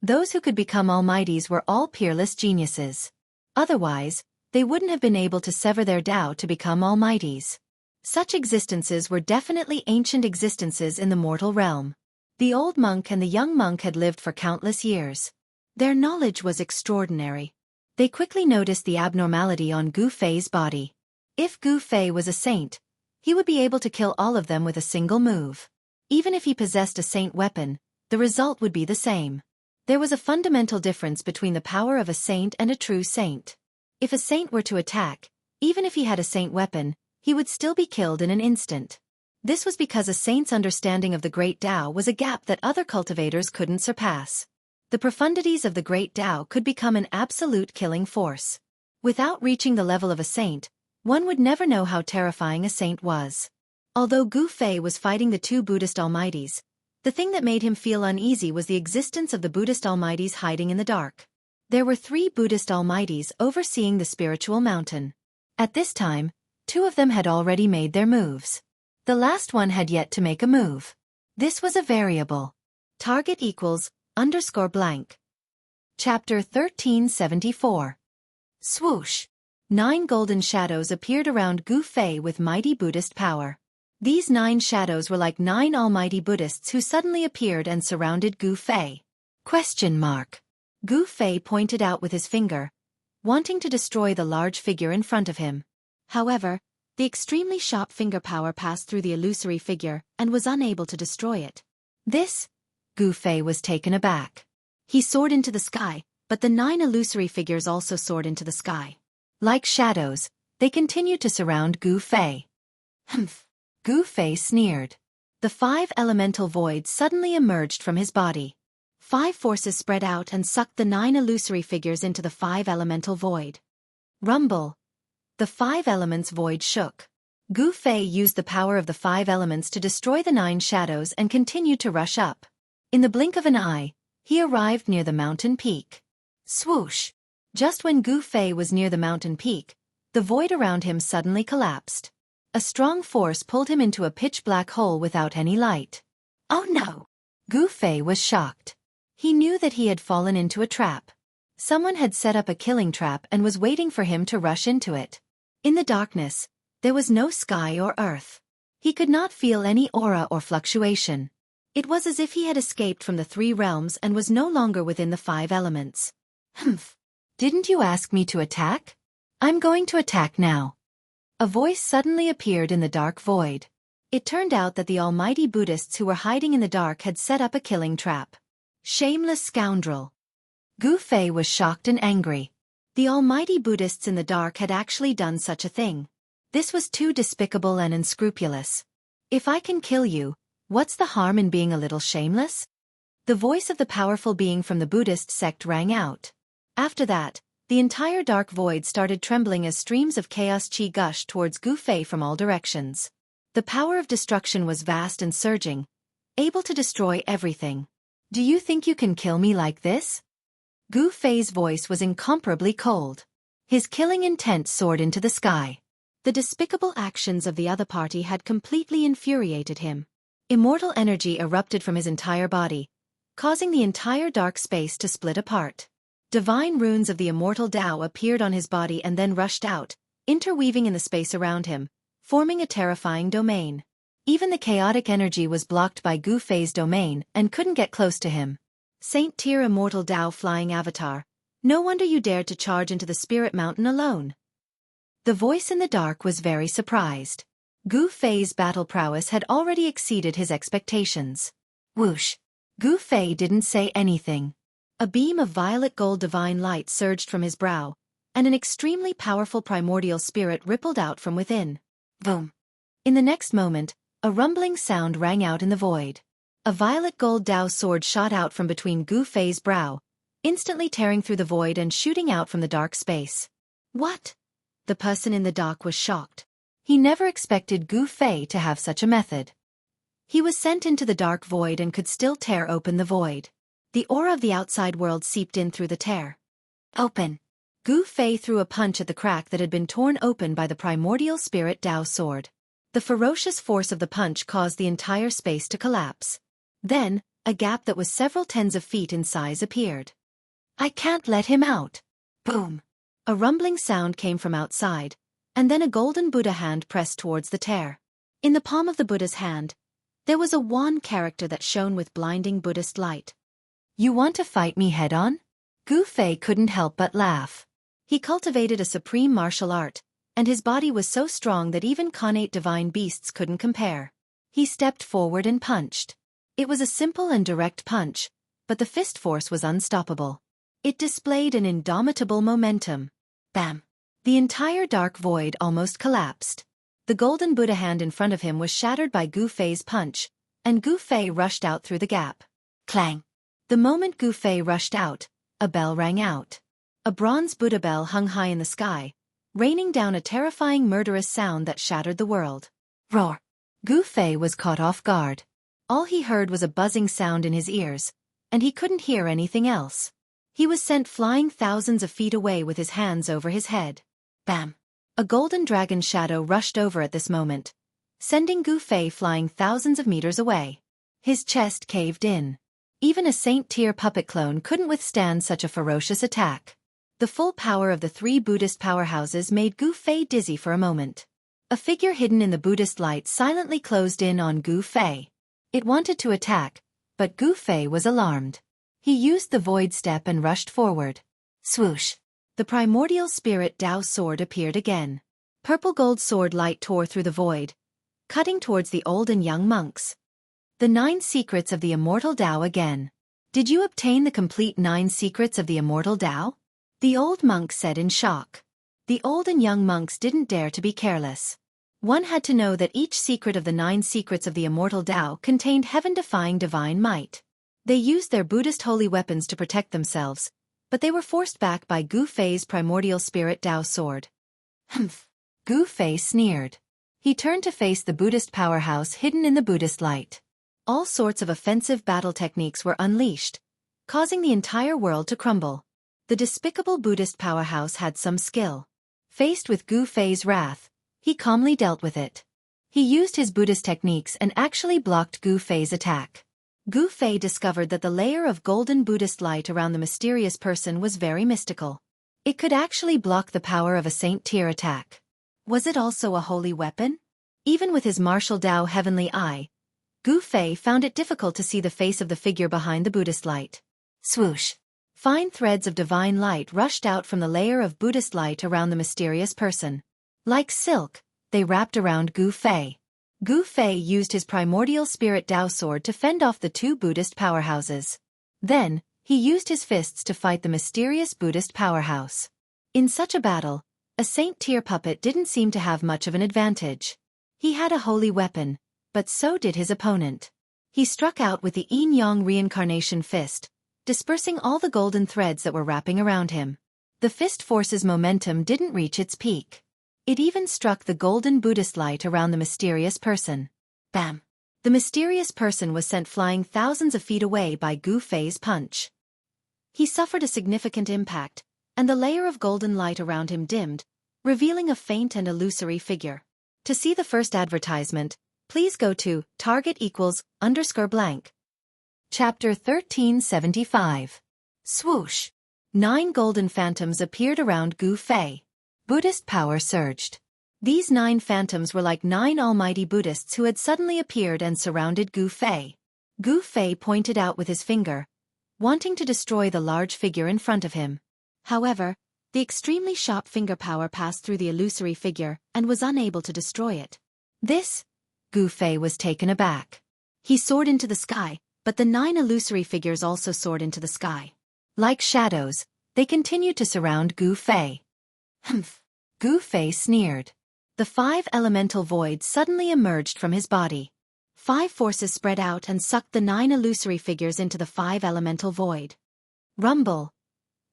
Those who could become almighties were all peerless geniuses. Otherwise, they wouldn't have been able to sever their Tao to become almighties. Such existences were definitely ancient existences in the mortal realm. The old monk and the young monk had lived for countless years. Their knowledge was extraordinary. They quickly noticed the abnormality on Gu Fei's body. If Gu Fei was a saint, he would be able to kill all of them with a single move. Even if he possessed a saint weapon, the result would be the same. There was a fundamental difference between the power of a saint and a true saint. If a saint were to attack, even if he had a saint weapon, he would still be killed in an instant. This was because a saint's understanding of the Great Tao was a gap that other cultivators couldn't surpass. The profundities of the Great Tao could become an absolute killing force. Without reaching the level of a saint, one would never know how terrifying a saint was. Although Gu Fei was fighting the two Buddhist almighties, the thing that made him feel uneasy was the existence of the Buddhist almighties hiding in the dark. There were 3 Buddhist almighties overseeing the spiritual mountain. At this time, 2 of them had already made their moves. The last one had yet to make a move. This was a variable. Target equals _blank. Chapter 1374. Swoosh. 9 golden shadows appeared around Gu Fei with mighty Buddhist power. These 9 shadows were like 9 almighty Buddhists who suddenly appeared and surrounded Gu Fei. Gu Fei pointed out with his finger, wanting to destroy the large figure in front of him. However, the extremely sharp finger power passed through the illusory figure and was unable to destroy it. Gu Fei was taken aback. He soared into the sky, but the 9 illusory figures also soared into the sky. Like shadows, they continued to surround Gu Fei. Humph! Gu Fei sneered. The 5 elemental voids suddenly emerged from his body. 5 forces spread out and sucked the 9 illusory figures into the 5 elemental void. Rumble! The 5 elements void shook. Gu Fei used the power of the 5 elements to destroy the 9 shadows and continued to rush up. In the blink of an eye, he arrived near the mountain peak. Swoosh! Just when Gu Fei was near the mountain peak, the void around him suddenly collapsed. A strong force pulled him into a pitch-black hole without any light. Oh no! Gu Fei was shocked. He knew that he had fallen into a trap. Someone had set up a killing trap and was waiting for him to rush into it. In the darkness, there was no sky or earth. He could not feel any aura or fluctuation. It was as if he had escaped from the 3 realms and was no longer within the 5 elements. Humph! Didn't you ask me to attack? I'm going to attack now. A voice suddenly appeared in the dark void. It turned out that the almighty Buddhists who were hiding in the dark had set up a killing trap. Shameless scoundrel! Gu Fei was shocked and angry. The almighty Buddhists in the dark had actually done such a thing. This was too despicable and unscrupulous. If I can kill you, what's the harm in being a little shameless? The voice of the powerful being from the Buddhist sect rang out. After that, the entire dark void started trembling as streams of chaos chi gushed towards Gu Fei from all directions. The power of destruction was vast and surging, able to destroy everything. Do you think you can kill me like this? Gu Fei's voice was incomparably cold. His killing intent soared into the sky. The despicable actions of the other party had completely infuriated him. Immortal energy erupted from his entire body, causing the entire dark space to split apart. Divine runes of the immortal Tao appeared on his body and then rushed out, interweaving in the space around him, forming a terrifying domain. Even the chaotic energy was blocked by Gu Fei's domain and couldn't get close to him. Saint Tier Immortal Tao Flying Avatar, no wonder you dared to charge into the Spirit Mountain alone. The voice in the dark was very surprised. Gu Fei's battle prowess had already exceeded his expectations. Whoosh! Gu Fei didn't say anything. A beam of violet gold divine light surged from his brow, and an extremely powerful primordial spirit rippled out from within. Boom! In the next moment, a rumbling sound rang out in the void. A violet gold Tao sword shot out from between Gu Fei's brow, instantly tearing through the void and shooting out from the dark space. What? The person in the dark was shocked. He never expected Gu Fei to have such a method. He was sent into the dark void and could still tear open the void. The aura of the outside world seeped in through the tear. Open! Gu Fei threw a punch at the crack that had been torn open by the primordial spirit Tao sword. The ferocious force of the punch caused the entire space to collapse. Then, a gap that was several tens of feet in size appeared. I can't let him out! Boom! A rumbling sound came from outside, and then a golden Buddha hand pressed towards the tear. In the palm of the Buddha's hand, there was a wand character that shone with blinding Buddhist light. You want to fight me head-on? Gu Fei couldn't help but laugh. He cultivated a supreme martial art, and his body was so strong that even connate divine beasts couldn't compare. He stepped forward and punched. It was a simple and direct punch, but the fist force was unstoppable. It displayed an indomitable momentum. Bam! The entire dark void almost collapsed. The golden Buddha hand in front of him was shattered by Gu Fei's punch, and Gu Fei rushed out through the gap. Clang! The moment Gu Fei rushed out, a bell rang out. A bronze Buddha bell hung high in the sky, raining down a terrifying murderous sound that shattered the world. Roar! Gu Fei was caught off guard. All he heard was a buzzing sound in his ears, and he couldn't hear anything else. He was sent flying thousands of feet away with his hands over his head. Bam! A golden dragon shadow rushed over at this moment, sending Gu Fei flying thousands of meters away. His chest caved in. Even a Saint-tier puppet clone couldn't withstand such a ferocious attack. The full power of the three Buddhist powerhouses made Gu Fei dizzy for a moment. A figure hidden in the Buddhist light silently closed in on Gu Fei. It wanted to attack, but Gu Fei was alarmed. He used the void step and rushed forward. Swoosh! The primordial spirit Dao sword appeared again. Purple gold sword light tore through the void, cutting towards the old and young monks. The 9 secrets of the immortal Dao again. Did you obtain the complete 9 secrets of the immortal Dao? The old monk said in shock. The old and young monks didn't dare to be careless. One had to know that each secret of the 9 secrets of the immortal Dao contained heaven-defying divine might. They used their Buddhist holy weapons to protect themselves, but they were forced back by Gu Fei's primordial spirit Dao sword. Humph! Gu Fei sneered. He turned to face the Buddhist powerhouse hidden in the Buddhist light. All sorts of offensive battle techniques were unleashed, causing the entire world to crumble. The despicable Buddhist powerhouse had some skill. Faced with Gu Fei's wrath, he calmly dealt with it. He used his Buddhist techniques and actually blocked Gu Fei's attack. Gu Fei discovered that the layer of golden Buddhist light around the mysterious person was very mystical. It could actually block the power of a Saint-tier attack. Was it also a holy weapon? Even with his martial Dao heavenly eye, Gu Fei found it difficult to see the face of the figure behind the Buddhist light. Swoosh! Fine threads of divine light rushed out from the layer of Buddhist light around the mysterious person. Like silk, they wrapped around Gu Fei. Gu Fei used his primordial spirit Dao sword to fend off the 2 Buddhist powerhouses. Then, he used his fists to fight the mysterious Buddhist powerhouse. In such a battle, a Saint-tier puppet didn't seem to have much of an advantage. He had a holy weapon, but so did his opponent. He struck out with the Yin-Yang reincarnation fist, dispersing all the golden threads that were wrapping around him. The fist force's momentum didn't reach its peak. It even struck the golden Buddhist light around the mysterious person. Bam! The mysterious person was sent flying thousands of feet away by Gu Fei's punch. He suffered a significant impact, and the layer of golden light around him dimmed, revealing a faint and illusory figure. To see the first advertisement, please go to target=_blank. Chapter 1375. Swoosh! 9 golden phantoms appeared around Gu Fei. Buddhist power surged. These 9 phantoms were like 9 almighty Buddhists who had suddenly appeared and surrounded Gu Fei. Gu Fei pointed out with his finger, wanting to destroy the large figure in front of him. However, the extremely sharp finger power passed through the illusory figure and was unable to destroy it. This? Gu Fei was taken aback. He soared into the sky, but the 9 illusory figures also soared into the sky. Like shadows, they continued to surround Gu Fei. Humph! Gu Fei sneered. The 5 elemental voids suddenly emerged from his body. 5 forces spread out and sucked the 9 illusory figures into the 5 elemental void. Rumble!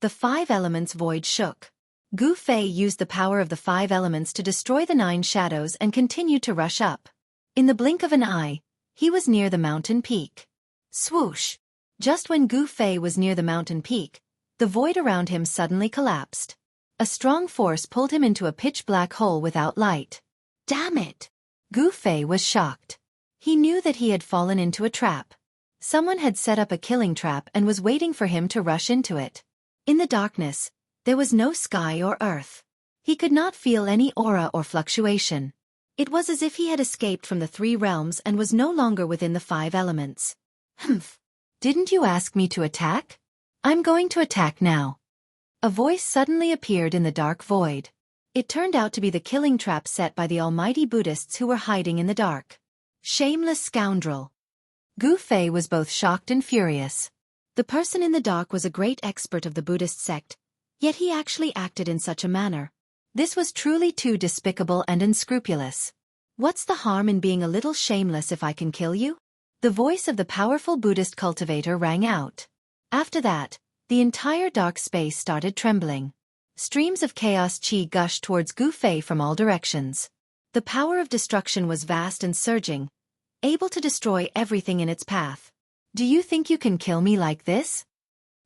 The 5 elements void shook. Gu Fei used the power of the 5 elements to destroy the 9 shadows and continued to rush up. In the blink of an eye, he was near the mountain peak. Swoosh! Just when Gu Fei was near the mountain peak, the void around him suddenly collapsed. A strong force pulled him into a pitch-black hole without light. Damn it! Gu Fei was shocked. He knew that he had fallen into a trap. Someone had set up a killing trap and was waiting for him to rush into it. In the darkness, there was no sky or earth. He could not feel any aura or fluctuation. It was as if he had escaped from the 3 realms and was no longer within the 5 elements. Humph! Didn't you ask me to attack? I'm going to attack now. A voice suddenly appeared in the dark void. It turned out to be the killing trap set by the almighty Buddhists who were hiding in the dark. Shameless scoundrel. Gu Fei was both shocked and furious. The person in the dock was a great expert of the Buddhist sect, yet he actually acted in such a manner. This was truly too despicable and unscrupulous. What's the harm in being a little shameless if I can kill you? The voice of the powerful Buddhist cultivator rang out. After that, the entire dark space started trembling. Streams of chaos qi gushed towards Gu Fei from all directions. The power of destruction was vast and surging, able to destroy everything in its path. Do you think you can kill me like this?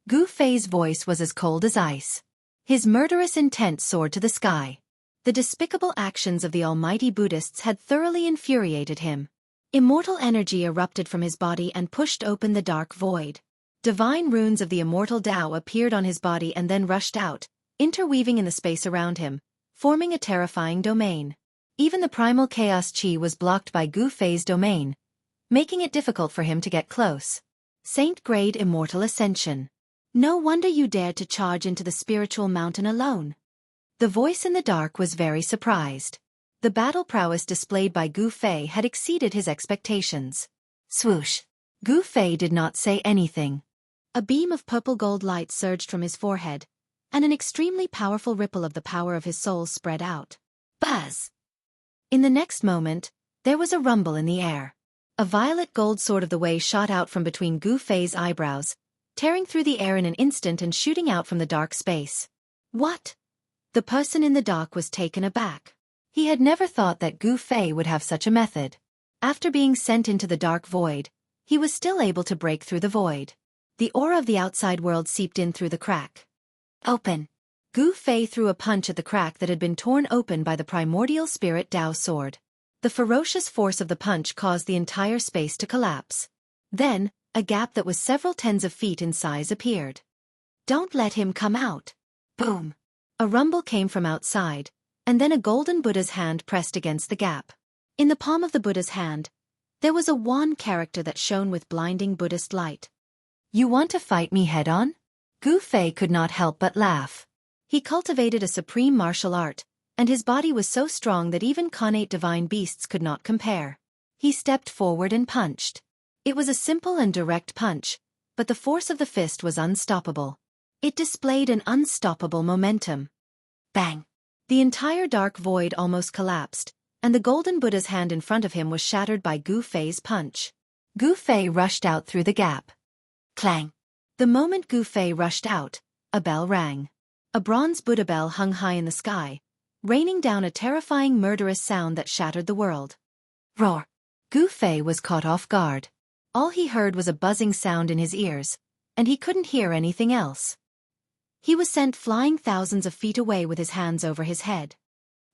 Gu Fei's voice was as cold as ice. His murderous intent soared to the sky. The despicable actions of the almighty Buddhists had thoroughly infuriated him. Immortal energy erupted from his body and pushed open the dark void. Divine runes of the immortal Tao appeared on his body and then rushed out, interweaving in the space around him, forming a terrifying domain. Even the primal chaos qi was blocked by Gu Fei's domain, making it difficult for him to get close. Saint-grade immortal ascension. No wonder you dared to charge into the spiritual mountain alone. The voice in the dark was very surprised. The battle prowess displayed by Gu Fei had exceeded his expectations. Swoosh! Gu Fei did not say anything. A beam of purple gold light surged from his forehead, and an extremely powerful ripple of the power of his soul spread out. Buzz! In the next moment, there was a rumble in the air. A violet gold sword of the way shot out from between Gu Fei's eyebrows, tearing through the air in an instant and shooting out from the dark space. What? The person in the dock was taken aback. He had never thought that Gu Fei would have such a method. After being sent into the dark void, he was still able to break through the void. The aura of the outside world seeped in through the crack. Open! Gu Fei threw a punch at the crack that had been torn open by the primordial spirit Tao sword. The ferocious force of the punch caused the entire space to collapse. Then, a gap that was several tens of feet in size appeared. Don't let him come out. Boom! A rumble came from outside, and then a golden Buddha's hand pressed against the gap. In the palm of the Buddha's hand, there was a wan character that shone with blinding Buddhist light. You want to fight me head-on? Gu Fei could not help but laugh. He cultivated a supreme martial art, and his body was so strong that even connate divine beasts could not compare. He stepped forward and punched. It was a simple and direct punch, but the force of the fist was unstoppable. It displayed an unstoppable momentum. Bang! The entire dark void almost collapsed, and the golden Buddha's hand in front of him was shattered by Gu Fei's punch. Gu Fei rushed out through the gap. Clang! The moment Gu Fei rushed out, a bell rang. A bronze Buddha bell hung high in the sky, raining down a terrifying murderous sound that shattered the world. Roar! Gu Fei was caught off guard. All he heard was a buzzing sound in his ears, and he couldn't hear anything else. He was sent flying thousands of feet away with his hands over his head.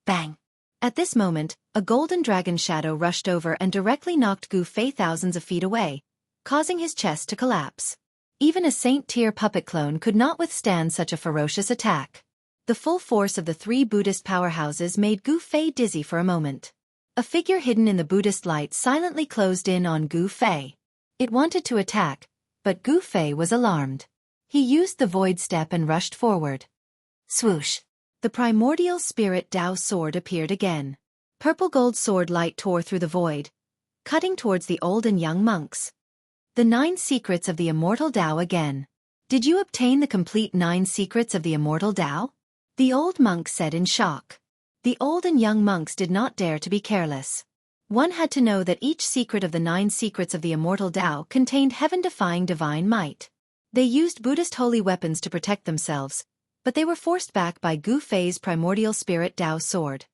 Bang! At this moment, a golden dragon shadow rushed over and directly knocked Gu Fei thousands of feet away, causing his chest to collapse. Even a Saint-tier puppet clone could not withstand such a ferocious attack. The full force of the three Buddhist powerhouses made Gu Fei dizzy for a moment. A figure hidden in the Buddhist light silently closed in on Gu Fei. It wanted to attack, but Gu Fei was alarmed. He used the void step and rushed forward. Swoosh! The primordial spirit Tao sword appeared again. Purple gold sword light tore through the void, cutting towards the old and young monks. The 9 secrets of the immortal Tao again. Did you obtain the complete 9 secrets of the immortal Tao? The old monk said in shock. The old and young monks did not dare to be careless. One had to know that each secret of the 9 secrets of the immortal Tao contained heaven-defying divine might. They used Buddhist holy weapons to protect themselves, but they were forced back by Gu Fei's primordial spirit Tao sword.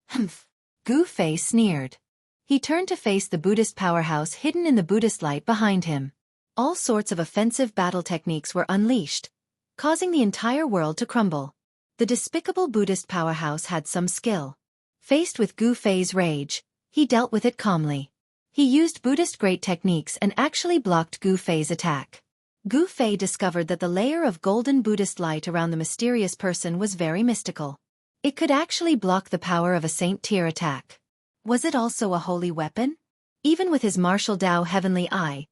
Humph! Gu Fei sneered. He turned to face the Buddhist powerhouse hidden in the Buddhist light behind him. All sorts of offensive battle techniques were unleashed, causing the entire world to crumble. The despicable Buddhist powerhouse had some skill. Faced with Gu Fei's rage, he dealt with it calmly. He used Buddhist great techniques and actually blocked Gu Fei's attack. Gu Fei discovered that the layer of golden Buddhist light around the mysterious person was very mystical. It could actually block the power of a Saint-tier attack. Was it also a holy weapon? Even with his martial Tao heavenly eye,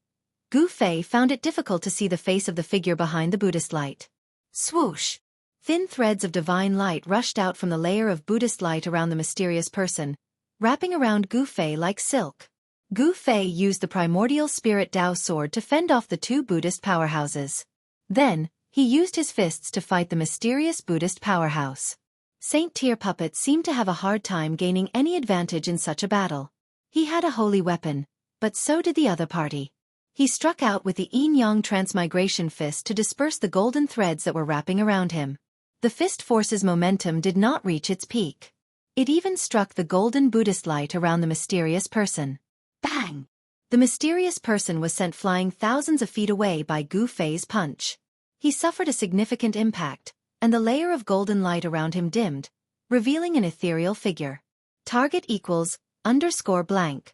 Gu Fei found it difficult to see the face of the figure behind the Buddhist light. Swoosh! Thin threads of divine light rushed out from the layer of Buddhist light around the mysterious person, wrapping around Gu Fei like silk. Gu Fei used the primordial spirit Dao sword to fend off the two Buddhist powerhouses. Then, he used his fists to fight the mysterious Buddhist powerhouse. Saint Tyr Puppet seemed to have a hard time gaining any advantage in such a battle. He had a holy weapon, but so did the other party. He struck out with the yin-yang transmigration fist to disperse the golden threads that were wrapping around him. The fist force's momentum did not reach its peak. It even struck the golden Buddhist light around the mysterious person. Bang! The mysterious person was sent flying thousands of feet away by Gu Fei's punch. He suffered a significant impact, and the layer of golden light around him dimmed, revealing an ethereal figure. Target equals _blank.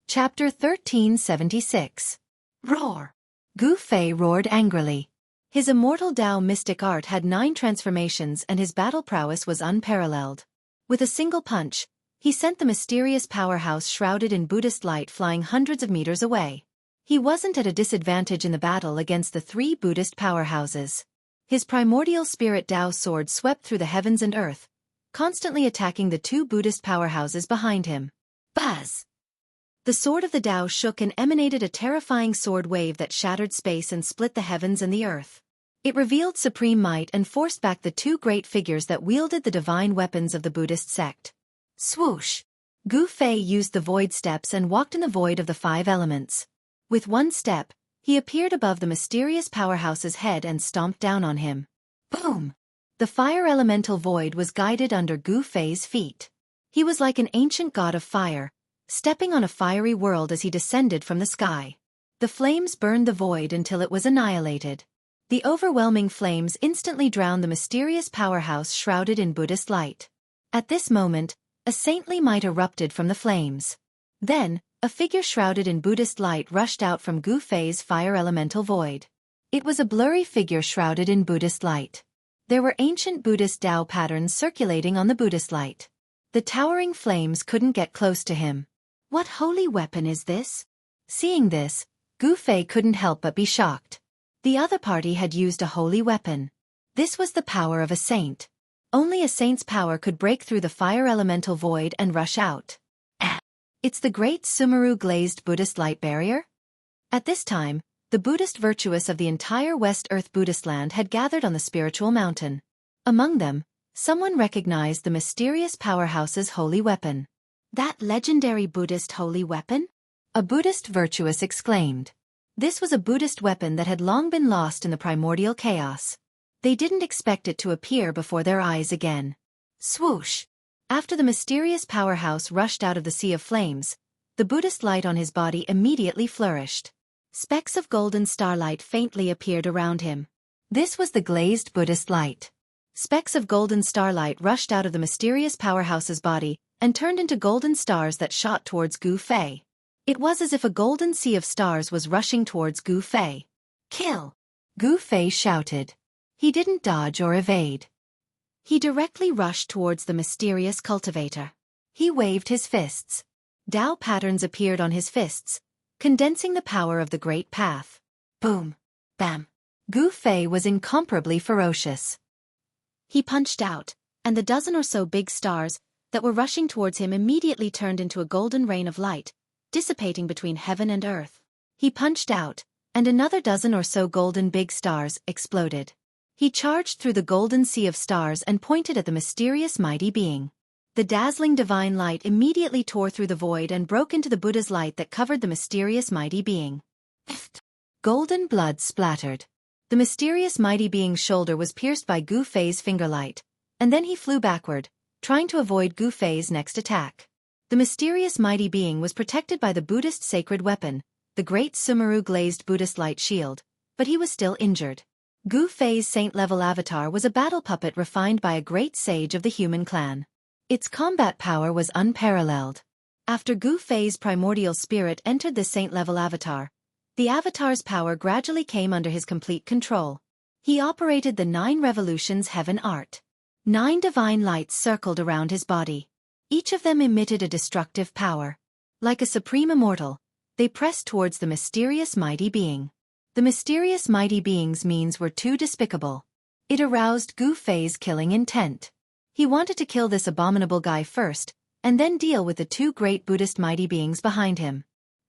Chapter 1376. Roar! Gu Fei roared angrily. His immortal Dao mystic art had 9 transformations and his battle prowess was unparalleled. With a single punch, he sent the mysterious powerhouse shrouded in Buddhist light flying hundreds of meters away. He wasn't at a disadvantage in the battle against the 3 Buddhist powerhouses. His primordial spirit Dao sword swept through the heavens and earth, constantly attacking the 2 Buddhist powerhouses behind him. Buzz! The sword of the Dao shook and emanated a terrifying sword wave that shattered space and split the heavens and the earth. It revealed supreme might and forced back the 2 great figures that wielded the divine weapons of the Buddhist sect. Swoosh! Gu Fei used the void steps and walked in the void of the 5 elements. With one step, he appeared above the mysterious powerhouse's head and stomped down on him. Boom! The fire elemental void was guided under Gu Fei's feet. He was like an ancient god of fire, stepping on a fiery world as he descended from the sky. The flames burned the void until it was annihilated. The overwhelming flames instantly drowned the mysterious powerhouse shrouded in Buddhist light. At this moment, a saintly might erupted from the flames. Then, a figure shrouded in Buddhist light rushed out from Gu Fei's fire elemental void. It was a blurry figure shrouded in Buddhist light. There were ancient Buddhist Dao patterns circulating on the Buddhist light. The towering flames couldn't get close to him. What holy weapon is this? Seeing this, Gu Fei couldn't help but be shocked. The other party had used a holy weapon. This was the power of a saint. Only a saint's power could break through the fire elemental void and rush out. It's the great Sumeru glazed Buddhist light barrier? At this time, the Buddhist virtuous of the entire West Earth Buddhist land had gathered on the spiritual mountain. Among them, someone recognized the mysterious powerhouse's holy weapon. That legendary Buddhist holy weapon? A Buddhist virtuous exclaimed. This was a Buddhist weapon that had long been lost in the primordial chaos. They didn't expect it to appear before their eyes again. Swoosh! After the mysterious powerhouse rushed out of the sea of flames, the Buddhist light on his body immediately flourished. Specks of golden starlight faintly appeared around him. This was the glazed Buddhist light. Specks of golden starlight rushed out of the mysterious powerhouse's body and turned into golden stars that shot towards Gu Fei. It was as if a golden sea of stars was rushing towards Gu Fei. Kill! Gu Fei shouted. He didn't dodge or evade. He directly rushed towards the mysterious cultivator. He waved his fists. Dao patterns appeared on his fists, condensing the power of the Great Path. Boom! Bam! Gu Fei was incomparably ferocious. He punched out, and the dozen or so big stars that were rushing towards him immediately turned into a golden rain of light, dissipating between heaven and earth. He punched out, and another dozen or so golden big stars exploded. He charged through the golden sea of stars and pointed at the mysterious mighty being. The dazzling divine light immediately tore through the void and broke into the Buddha's light that covered the mysterious mighty being. Golden blood splattered. The mysterious mighty being's shoulder was pierced by Gu Fei's fingerlight, and then he flew backward, trying to avoid Gu Fei's next attack. The mysterious mighty being was protected by the Buddhist sacred weapon, the great Sumeru glazed Buddhist light shield, but he was still injured. Gu Fei's saint-level avatar was a battle puppet refined by a great sage of the human clan. Its combat power was unparalleled. After Gu Fei's primordial spirit entered the saint-level avatar, the avatar's power gradually came under his complete control. He operated the 9 revolutions heaven art. 9 divine lights circled around his body. Each of them emitted a destructive power. Like a supreme immortal, they pressed towards the mysterious mighty being. The mysterious mighty being's means were too despicable. It aroused Gu Fei's killing intent. He wanted to kill this abominable guy first, and then deal with the 2 great Buddhist mighty beings behind him.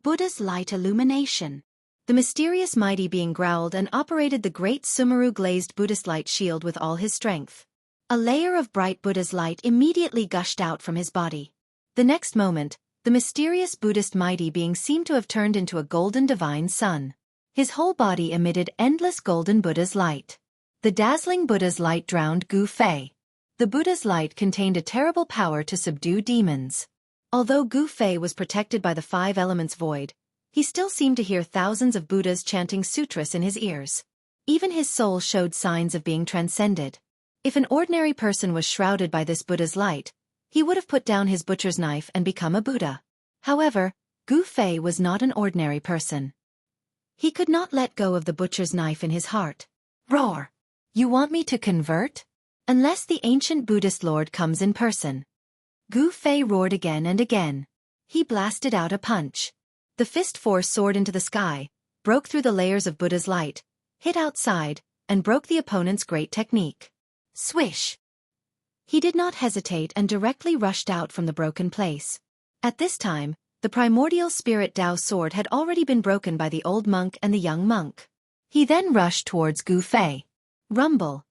Buddha's light illumination. The mysterious mighty being growled and operated the great Sumeru glazed Buddhist light shield with all his strength. A layer of bright Buddha's light immediately gushed out from his body. The next moment, the mysterious Buddhist mighty being seemed to have turned into a golden divine sun. His whole body emitted endless golden Buddha's light. The dazzling Buddha's light drowned Gu Fei. The Buddha's light contained a terrible power to subdue demons. Although Gu Fei was protected by the five elements void, he still seemed to hear thousands of Buddhas chanting sutras in his ears. Even his soul showed signs of being transcended. If an ordinary person was shrouded by this Buddha's light, he would have put down his butcher's knife and become a Buddha. However, Gu Fei was not an ordinary person. He could not let go of the butcher's knife in his heart. Roar! You want me to convert? Unless the ancient Buddhist Lord comes in person. Gu Fei roared again and again. He blasted out a punch. The fist force soared into the sky, broke through the layers of Buddha's light, hit outside, and broke the opponent's great technique. Swish! He did not hesitate and directly rushed out from the broken place. At this time, the primordial spirit Dao sword had already been broken by the old monk and the young monk. He then rushed towards Gu Fei. Rumble!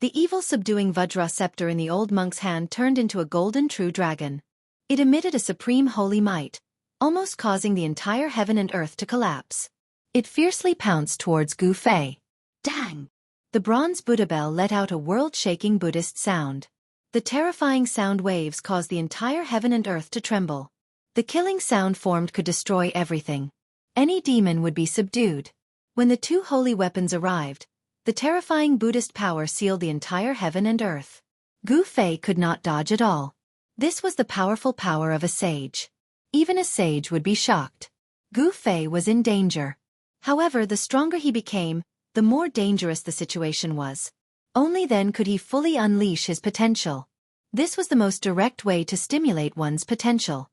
The evil subduing Vajra scepter in the old monk's hand turned into a golden true dragon. It emitted a supreme holy might, almost causing the entire heaven and earth to collapse. It fiercely pounced towards Gu Fei. Dang! The bronze Buddha bell let out a world-shaking Buddhist sound. The terrifying sound waves caused the entire heaven and earth to tremble. The killing sound formed could destroy everything. Any demon would be subdued. When the two holy weapons arrived, the terrifying Buddhist power sealed the entire heaven and earth. Gu Fei could not dodge at all. This was the powerful power of a sage. Even a sage would be shocked. Gu Fei was in danger. However, the stronger he became, the more dangerous the situation was. Only then could he fully unleash his potential. This was the most direct way to stimulate one's potential.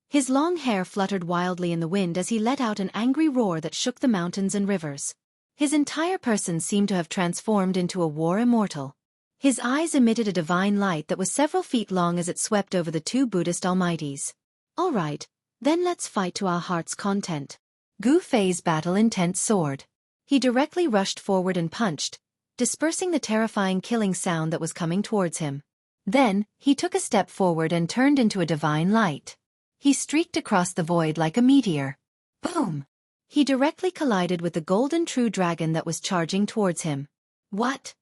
His long hair fluttered wildly in the wind as he let out an angry roar that shook the mountains and rivers. His entire person seemed to have transformed into a war immortal. His eyes emitted a divine light that was several feet long as it swept over the two Buddhist almighties. All right, then let's fight to our heart's content. Gu Fei's battle-intent soared. He directly rushed forward and punched, dispersing the terrifying killing sound that was coming towards him. Then, he took a step forward and turned into a divine light. He streaked across the void like a meteor. Boom! He directly collided with the golden true dragon that was charging towards him. What?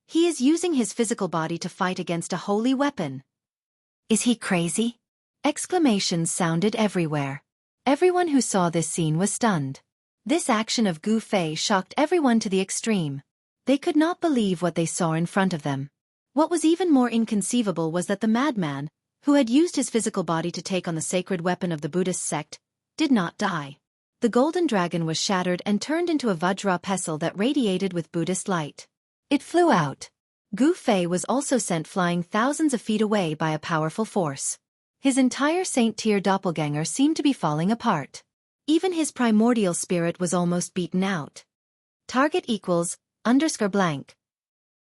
He is using his physical body to fight against a holy weapon. Is he crazy? Exclamations sounded everywhere. Everyone who saw this scene was stunned. This action of Gu Fei shocked everyone to the extreme. They could not believe what they saw in front of them. What was even more inconceivable was that the madman, who had used his physical body to take on the sacred weapon of the Buddhist sect, did not die. The golden dragon was shattered and turned into a Vajra pestle that radiated with Buddhist light. It flew out. Gu Fei was also sent flying thousands of feet away by a powerful force. His entire Saint-tier doppelganger seemed to be falling apart. Even his primordial spirit was almost beaten out. Target equals _blank.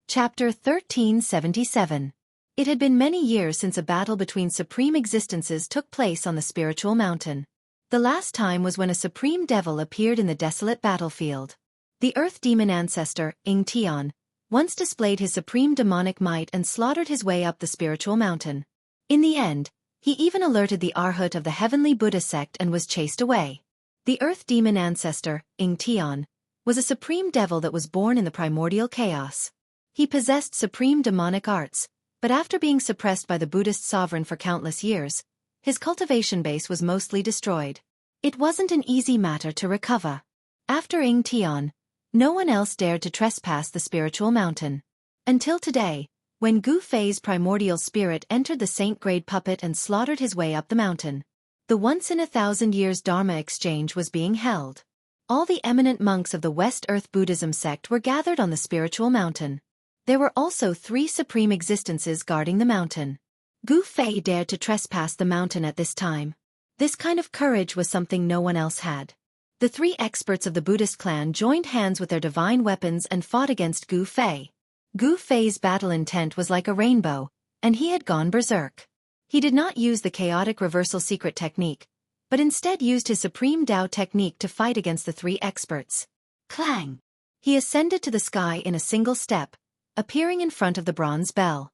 Chapter 1377. It had been many years since a battle between supreme existences took place on the spiritual mountain. The last time was when a supreme devil appeared in the desolate battlefield. The earth demon ancestor, Xianxia, once displayed his supreme demonic might and slaughtered his way up the spiritual mountain. In the end, he even alerted the Arhat of the heavenly Buddha sect and was chased away. The earth demon ancestor, Xianxia, was a supreme devil that was born in the primordial chaos. He possessed supreme demonic arts, but after being suppressed by the Buddhist sovereign for countless years, his cultivation base was mostly destroyed. It wasn't an easy matter to recover. After Xianxia, no one else dared to trespass the spiritual mountain. Until today, when Gu Fei's primordial spirit entered the saint-grade puppet and slaughtered his way up the mountain. The once-in-a-thousand-years Dharma exchange was being held. All the eminent monks of the West Earth Buddhism sect were gathered on the spiritual mountain. There were also 3 supreme existences guarding the mountain. Gu Fei dared to trespass the mountain at this time. This kind of courage was something no one else had. The 3 experts of the Buddhist clan joined hands with their divine weapons and fought against Gu Fei. Gu Fei's battle intent was like a rainbow, and he had gone berserk. He did not use the chaotic reversal secret technique, but instead used his supreme Dao technique to fight against the three experts. Clang! He ascended to the sky in a single step, appearing in front of the bronze bell.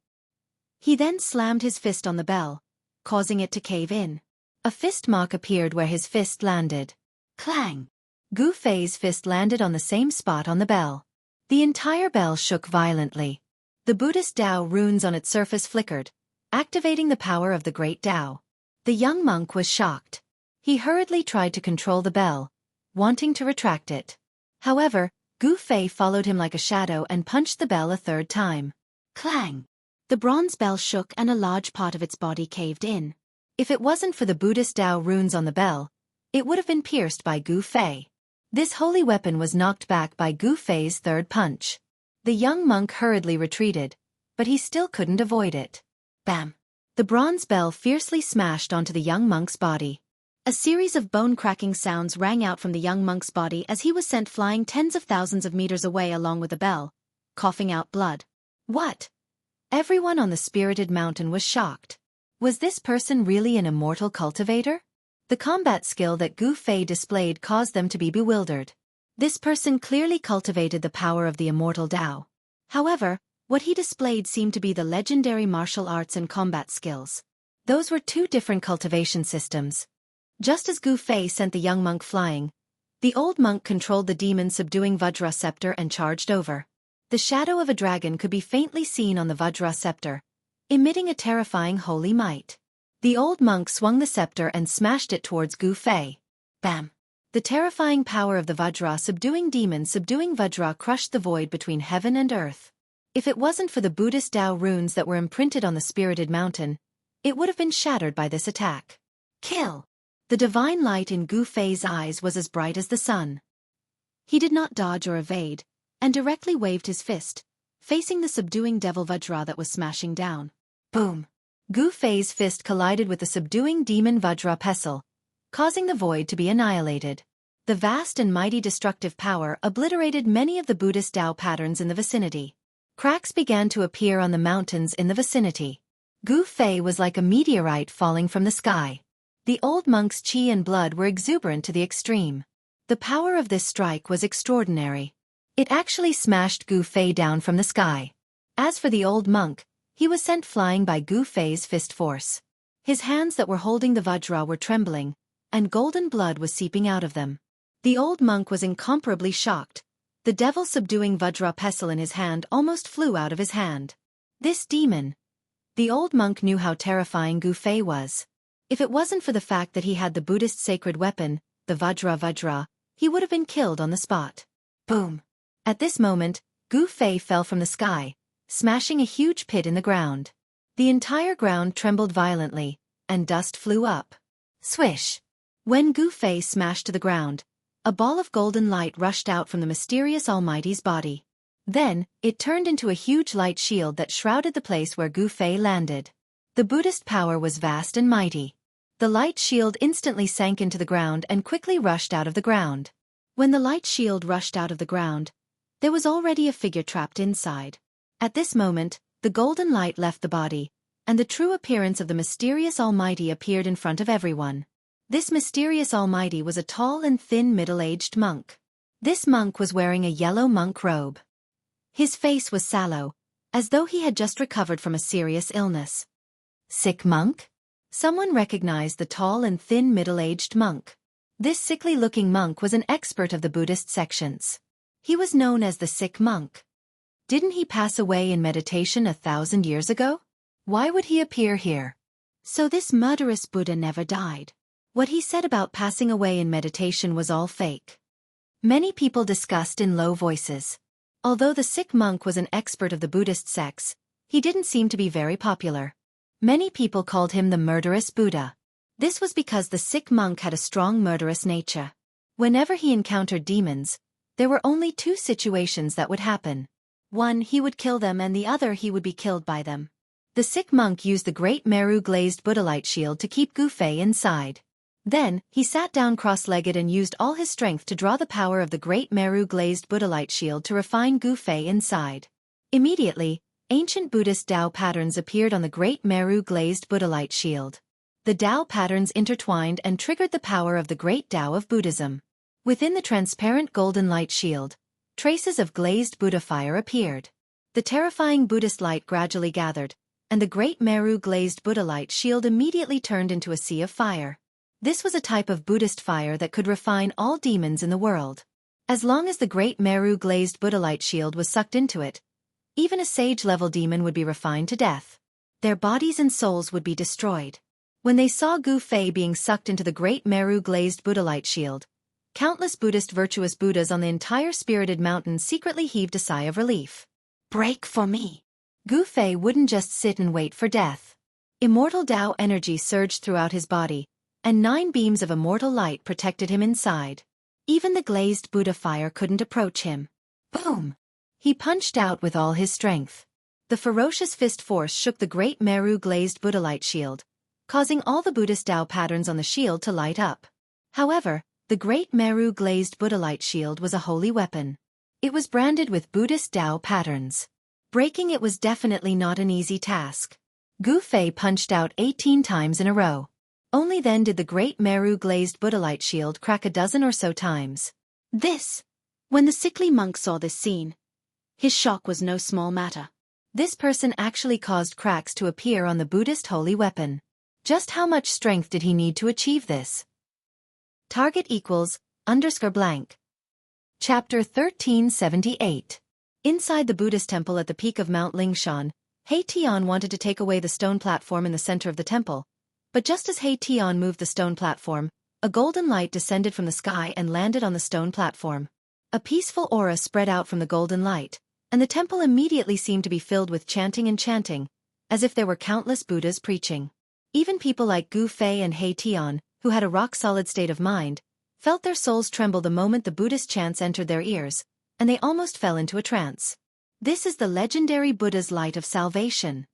He then slammed his fist on the bell, causing it to cave in. A fist mark appeared where his fist landed. Clang! Gu Fei's fist landed on the same spot on the bell. The entire bell shook violently. The Buddhist Dao runes on its surface flickered, activating the power of the great Dao. The young monk was shocked. He hurriedly tried to control the bell, wanting to retract it. However, Gu Fei followed him like a shadow and punched the bell a third time. Clang! The bronze bell shook and a large part of its body caved in. If it wasn't for the Buddhist Dao runes on the bell, it would have been pierced by Gu Fei. This holy weapon was knocked back by Gu Fei's third punch. The young monk hurriedly retreated, but he still couldn't avoid it. Bam! The bronze bell fiercely smashed onto the young monk's body. A series of bone-cracking sounds rang out from the young monk's body as he was sent flying tens of thousands of meters away along with the bell, coughing out blood. What? Everyone on the spirited mountain was shocked. Was this person really an immortal cultivator? The combat skill that Gu Fei displayed caused them to be bewildered. This person clearly cultivated the power of the immortal Dao. However, what he displayed seemed to be the legendary martial arts and combat skills. Those were two different cultivation systems. Just as Gu Fei sent the young monk flying, the old monk controlled the demon-subduing Vajra scepter and charged over. The shadow of a dragon could be faintly seen on the Vajra scepter, emitting a terrifying holy might. The old monk swung the scepter and smashed it towards Gu Fei. Bam! The terrifying power of the Vajra subduing demon subduing Vajra crushed the void between heaven and earth. If it wasn't for the Buddhist Dao runes that were imprinted on the spirited mountain, it would have been shattered by this attack. Kill! The divine light in Gu Fei's eyes was as bright as the sun. He did not dodge or evade, and directly waved his fist, facing the subduing devil Vajra that was smashing down. Boom! Gu Fei's fist collided with the subduing demon Vajra pestle, causing the void to be annihilated. The vast and mighty destructive power obliterated many of the Buddhist Dao patterns in the vicinity. Cracks began to appear on the mountains in the vicinity. Gu Fei was like a meteorite falling from the sky. The old monk's qi and blood were exuberant to the extreme. The power of this strike was extraordinary. It actually smashed Gu Fei down from the sky. As for the old monk, he was sent flying by Gu Fei's fist force. His hands that were holding the Vajra were trembling, and golden blood was seeping out of them. The old monk was incomparably shocked. The devil-subduing Vajra pestle in his hand almost flew out of his hand. This demon! The old monk knew how terrifying Gu Fei was. If it wasn't for the fact that he had the Buddhist sacred weapon, the Vajra, he would have been killed on the spot. Boom! At this moment, Gu Fei fell from the sky, smashing a huge pit in the ground. The entire ground trembled violently, and dust flew up. Swish! When Gu Fei smashed to the ground, a ball of golden light rushed out from the mysterious Almighty's body. Then, it turned into a huge light shield that shrouded the place where Gu Fei landed. The Buddhist power was vast and mighty. The light shield instantly sank into the ground and quickly rushed out of the ground. When the light shield rushed out of the ground, there was already a figure trapped inside. At this moment, the golden light left the body, and the true appearance of the mysterious Almighty appeared in front of everyone. This mysterious Almighty was a tall and thin middle-aged monk. This monk was wearing a yellow monk robe. His face was sallow, as though he had just recovered from a serious illness. Sick monk? Someone recognized the tall and thin middle-aged monk. This sickly-looking monk was an expert of the Buddhist sections. He was known as the sick monk. Didn't he pass away in meditation 1,000 years ago? Why would he appear here? So this murderous Buddha never died. What he said about passing away in meditation was all fake. Many people discussed in low voices. Although the sick monk was an expert of the Buddhist sects, he didn't seem to be very popular. Many people called him the murderous Buddha. This was because the sick monk had a strong murderous nature. Whenever he encountered demons, there were only two situations that would happen. One, he would kill them, and the other, he would be killed by them. The sick monk used the great Meru glazed Buddha light shield to keep Gu Fei inside. Then, he sat down cross-legged and used all his strength to draw the power of the great Meru glazed Buddha light shield to refine Gu Fei inside. Immediately, ancient Buddhist Dao patterns appeared on the great Meru glazed Buddha light shield. The Tao patterns intertwined and triggered the power of the great Tao of Buddhism. Within the transparent golden light shield, traces of glazed Buddha fire appeared. The terrifying Buddhist light gradually gathered, and the great Meru glazed Buddha light shield immediately turned into a sea of fire. This was a type of Buddhist fire that could refine all demons in the world. As long as the great Meru glazed Buddha light shield was sucked into it, even a sage-level demon would be refined to death. Their bodies and souls would be destroyed. When they saw Gu Fei being sucked into the great Meru glazed Buddha light shield, countless Buddhist virtuous Buddhas on the entire spirited mountain secretly heaved a sigh of relief. Break for me. Gu Fei wouldn't just sit and wait for death. Immortal Tao energy surged throughout his body, and 9 beams of immortal light protected him inside. Even the glazed Buddha fire couldn't approach him. Boom! He punched out with all his strength. The ferocious fist force shook the great Meru glazed Buddha light shield, causing all the Buddhist Tao patterns on the shield to light up. However, the great Meru glazed Buddha light shield was a holy weapon. It was branded with Buddhist Tao patterns. Breaking it was definitely not an easy task. Gu Fei punched out 18 times in a row. Only then did the great Meru glazed Buddha light shield crack a dozen or so times. When the sickly monk saw this scene, his shock was no small matter. This person actually caused cracks to appear on the Buddhist holy weapon. Just how much strength did he need to achieve this? Target equals _blank. Chapter 1378. Inside the Buddhist temple at the peak of Mount Lingshan, He Tian wanted to take away the stone platform in the center of the temple. But just as He Tian moved the stone platform, a golden light descended from the sky and landed on the stone platform. A peaceful aura spread out from the golden light, and the temple immediately seemed to be filled with chanting and chanting, as if there were countless Buddhas preaching. Even people like Gu Fei and He Tian, who had a rock-solid state of mind, felt their souls tremble the moment the Buddhist chants entered their ears, and they almost fell into a trance. This is the legendary Buddha's light of salvation.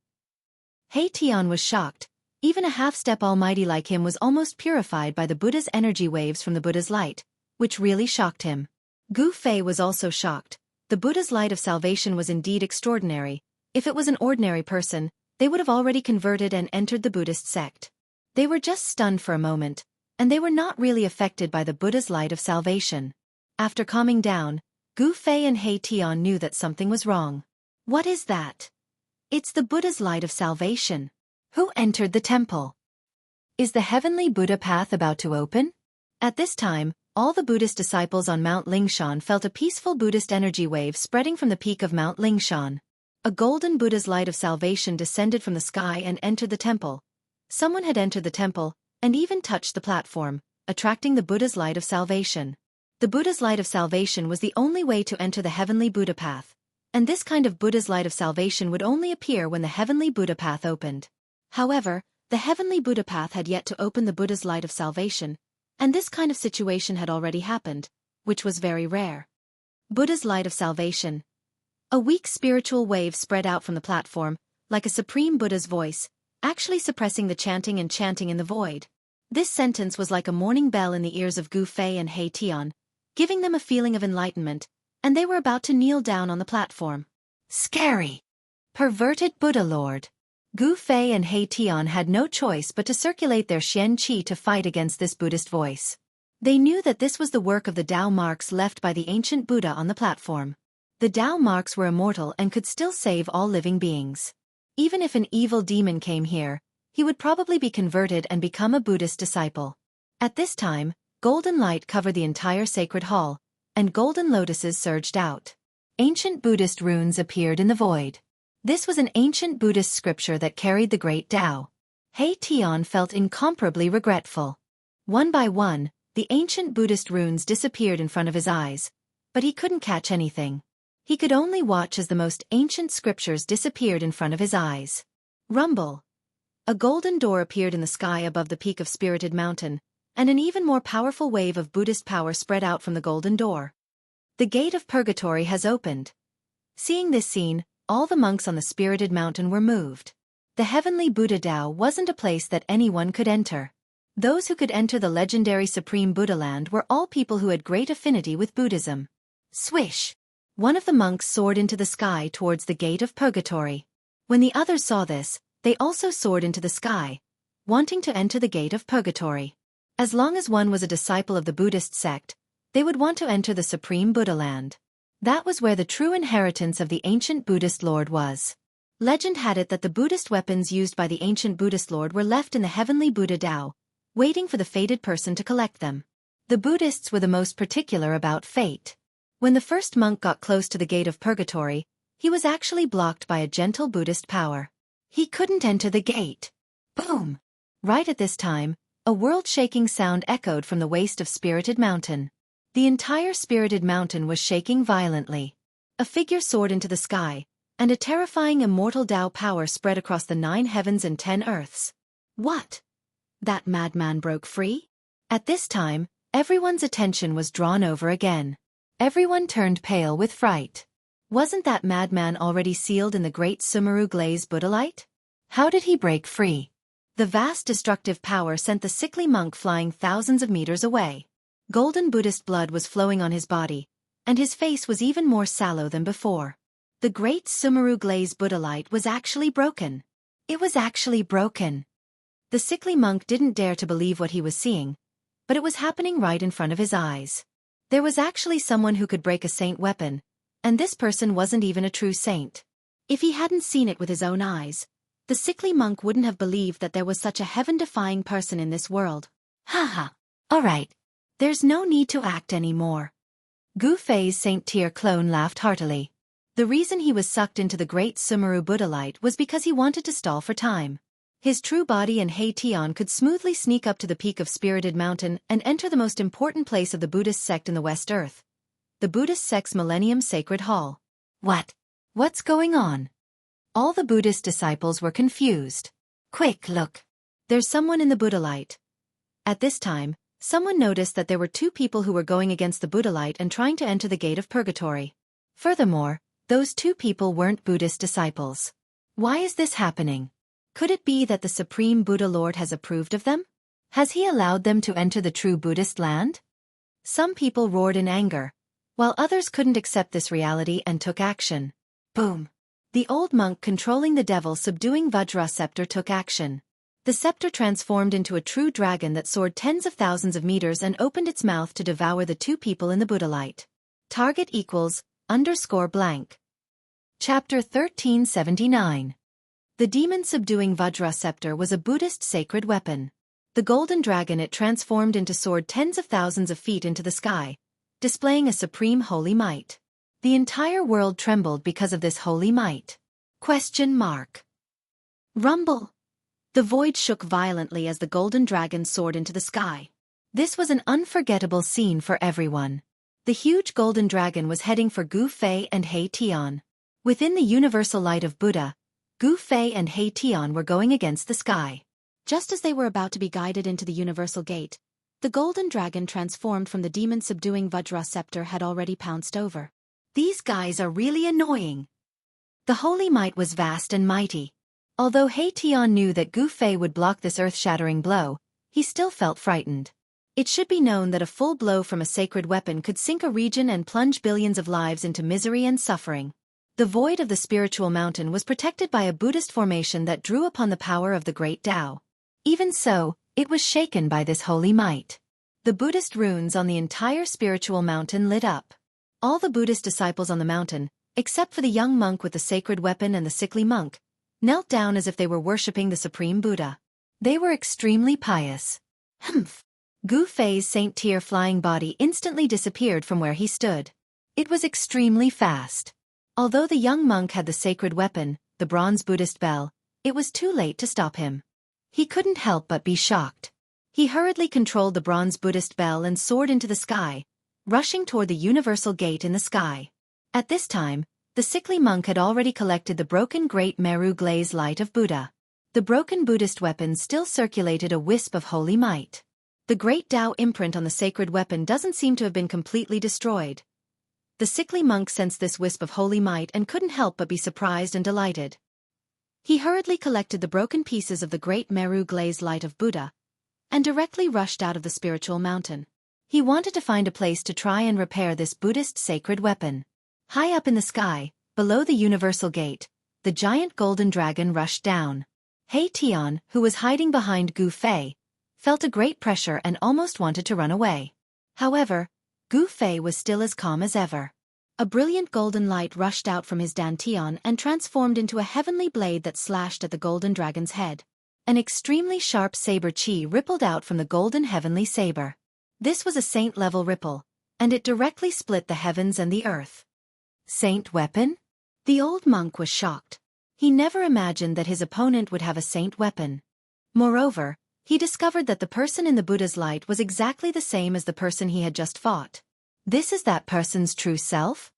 He Tian was shocked. Even a half-step almighty like him was almost purified by the Buddha's energy waves from the Buddha's light, which really shocked him. Gu Fei was also shocked. The Buddha's light of salvation was indeed extraordinary. If it was an ordinary person, they would have already converted and entered the Buddhist sect. They were just stunned for a moment, and they were not really affected by the Buddha's light of salvation. After calming down, Gu Fei and He Tian knew that something was wrong. What is that? It's the Buddha's light of salvation. Who entered the temple? Is the heavenly Buddha path about to open? At this time, all the Buddhist disciples on Mount Lingshan felt a peaceful Buddhist energy wave spreading from the peak of Mount Lingshan. A golden Buddha's light of salvation descended from the sky and entered the temple. Someone had entered the temple, and even touched the platform, attracting the Buddha's light of salvation. The Buddha's light of salvation was the only way to enter the heavenly Buddha path, and this kind of Buddha's light of salvation would only appear when the heavenly Buddha path opened. However, the heavenly Buddha path had yet to open the Buddha's light of salvation, and this kind of situation had already happened, which was very rare. Buddha's light of salvation. A weak spiritual wave spread out from the platform, like a supreme Buddha's voice, actually suppressing the chanting and chanting in the void. This sentence was like a morning bell in the ears of Gu Fei and He Tian, giving them a feeling of enlightenment, and they were about to kneel down on the platform. Scary! Perverted Buddha Lord! Gu Fei and He Tian had no choice but to circulate their Xianxia to fight against this Buddhist voice. They knew that this was the work of the Tao marks left by the ancient Buddha on the platform. The Tao marks were immortal and could still save all living beings. Even if an evil demon came here, he would probably be converted and become a Buddhist disciple. At this time, golden light covered the entire sacred hall, and golden lotuses surged out. Ancient Buddhist runes appeared in the void. This was an ancient Buddhist scripture that carried the great Tao. He Tian felt incomparably regretful. One by one, the ancient Buddhist runes disappeared in front of his eyes, but he couldn't catch anything. He could only watch as the most ancient scriptures disappeared in front of his eyes. Rumble! A golden door appeared in the sky above the peak of Spirited Mountain, and an even more powerful wave of Buddhist power spread out from the golden door. The gate of purgatory has opened. Seeing this scene, all the monks on the Spirited Mountain were moved. The heavenly Buddha Tao wasn't a place that anyone could enter. Those who could enter the legendary Supreme Buddha land were all people who had great affinity with Buddhism. Swish! One of the monks soared into the sky towards the gate of purgatory. When the others saw this, they also soared into the sky, wanting to enter the gate of purgatory. As long as one was a disciple of the Buddhist sect, they would want to enter the supreme Buddha land. That was where the true inheritance of the ancient Buddhist lord was. Legend had it that the Buddhist weapons used by the ancient Buddhist lord were left in the heavenly Buddha Tao, waiting for the fated person to collect them. The Buddhists were the most particular about fate. When the first monk got close to the gate of purgatory, he was actually blocked by a gentle Buddhist power. He couldn't enter the gate. Boom! Right at this time, a world-shaking sound echoed from the waste of Spirited Mountain. The entire Spirited Mountain was shaking violently. A figure soared into the sky, and a terrifying immortal Tao power spread across the 9 heavens and 10 earths. What? That madman broke free? At this time, everyone's attention was drawn over again. Everyone turned pale with fright. Wasn't that madman already sealed in the great Sumeru Glaze Buddha light? How did he break free? The vast destructive power sent the sickly monk flying thousands of meters away. Golden Buddhist blood was flowing on his body, and his face was even more sallow than before. The great Sumeru Glaze Buddha light was actually broken. It was actually broken. The sickly monk didn't dare to believe what he was seeing, but it was happening right in front of his eyes. There was actually someone who could break a saint weapon, and this person wasn't even a true saint. If he hadn't seen it with his own eyes, the sickly monk wouldn't have believed that there was such a heaven-defying person in this world. Haha. Alright. There's no need to act anymore. Gu Fei's Saint Tier clone laughed heartily. The reason he was sucked into the great Sumeru Buddha light was because he wanted to stall for time. His true body and Hei Tian could smoothly sneak up to the peak of Spirited Mountain and enter the most important place of the Buddhist sect in the West Earth, the Buddhist sect's Millennium Sacred Hall. What? What's going on? All the Buddhist disciples were confused. Quick, look. There's someone in the Buddha light. At this time, someone noticed that there were 2 people who were going against the Buddha light and trying to enter the gate of purgatory. Furthermore, those 2 people weren't Buddhist disciples. Why is this happening? Could it be that the Supreme Buddha Lord has approved of them? Has he allowed them to enter the true Buddhist land? Some people roared in anger, while others couldn't accept this reality and took action. Boom! The old monk controlling the devil subduing Vajra scepter took action. The scepter transformed into a true dragon that soared tens of thousands of meters and opened its mouth to devour the 2 people in the Buddha light. Target equals _blank. Chapter 1379. The demon subduing Vajra scepter was a Buddhist sacred weapon. The golden dragon it transformed into soared tens of thousands of feet into the sky, displaying a supreme holy might. The entire world trembled because of this holy might. Rumble. The void shook violently as the golden dragon soared into the sky. This was an unforgettable scene for everyone. The huge golden dragon was heading for Gu Fei and Hei Tian. Within the universal light of Buddha, Gu Fei and Hei Tian were going against the sky. Just as they were about to be guided into the universal gate, the golden dragon transformed from the demon-subduing Vajra scepter had already pounced over. These guys are really annoying. The holy might was vast and mighty. Although Hei Tian knew that Gu Fei would block this earth-shattering blow, he still felt frightened. It should be known that a full blow from a sacred weapon could sink a region and plunge billions of lives into misery and suffering. The void of the spiritual mountain was protected by a Buddhist formation that drew upon the power of the great Tao. Even so, it was shaken by this holy might. The Buddhist runes on the entire spiritual mountain lit up. All the Buddhist disciples on the mountain, except for the young monk with the sacred weapon and the sickly monk, knelt down as if they were worshipping the Supreme Buddha. They were extremely pious. Humph! Gu Fei's Saint Tier flying body instantly disappeared from where he stood. It was extremely fast. Although the young monk had the sacred weapon, the bronze Buddhist bell, it was too late to stop him. He couldn't help but be shocked. He hurriedly controlled the bronze Buddhist bell and soared into the sky, rushing toward the universal gate in the sky. At this time, the sickly monk had already collected the broken Great Meru Glaze Light of Buddha. The broken Buddhist weapon still circulated a wisp of holy might. The great Tao imprint on the sacred weapon doesn't seem to have been completely destroyed. The sickly monk sensed this wisp of holy might and couldn't help but be surprised and delighted. He hurriedly collected the broken pieces of the Great Meru Glaze Light of Buddha and directly rushed out of the spiritual mountain. He wanted to find a place to try and repair this Buddhist sacred weapon. High up in the sky, below the universal gate, the giant golden dragon rushed down. He Tian, who was hiding behind Gu Fei, felt a great pressure and almost wanted to run away. However, Gu Fei was still as calm as ever. A brilliant golden light rushed out from his dantian and transformed into a heavenly blade that slashed at the golden dragon's head. An extremely sharp saber chi rippled out from the golden heavenly saber. This was a saint-level ripple, and it directly split the heavens and the earth. Saint weapon? The old monk was shocked. He never imagined that his opponent would have a saint weapon. Moreover, he discovered that the person in the Buddha's light was exactly the same as the person he had just fought. This is that person's true self?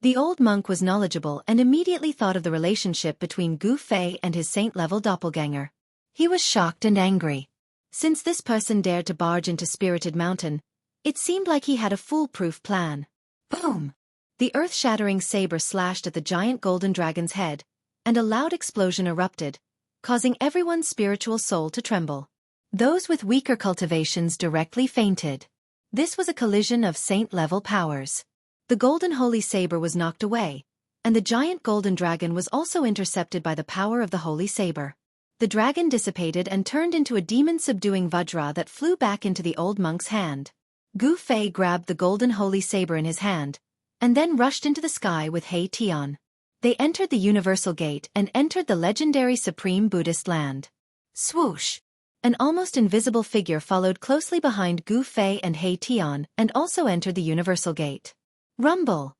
The old monk was knowledgeable and immediately thought of the relationship between Gu Fei and his saint-level doppelganger. He was shocked and angry. Since this person dared to barge into Spirited Mountain, it seemed like he had a foolproof plan. Boom! The earth-shattering saber slashed at the giant golden dragon's head, and a loud explosion erupted, causing everyone's spiritual soul to tremble. Those with weaker cultivations directly fainted. This was a collision of saint-level powers. The golden holy saber was knocked away, and the giant golden dragon was also intercepted by the power of the holy saber. The dragon dissipated and turned into a demon-subduing Vajra that flew back into the old monk's hand. Gu Fei grabbed the golden holy saber in his hand, and then rushed into the sky with He Tian. They entered the Universal Gate and entered the legendary Supreme Buddhist land. Swoosh! An almost invisible figure followed closely behind Gu Fei and He Tian and also entered the Universal Gate. Rumble!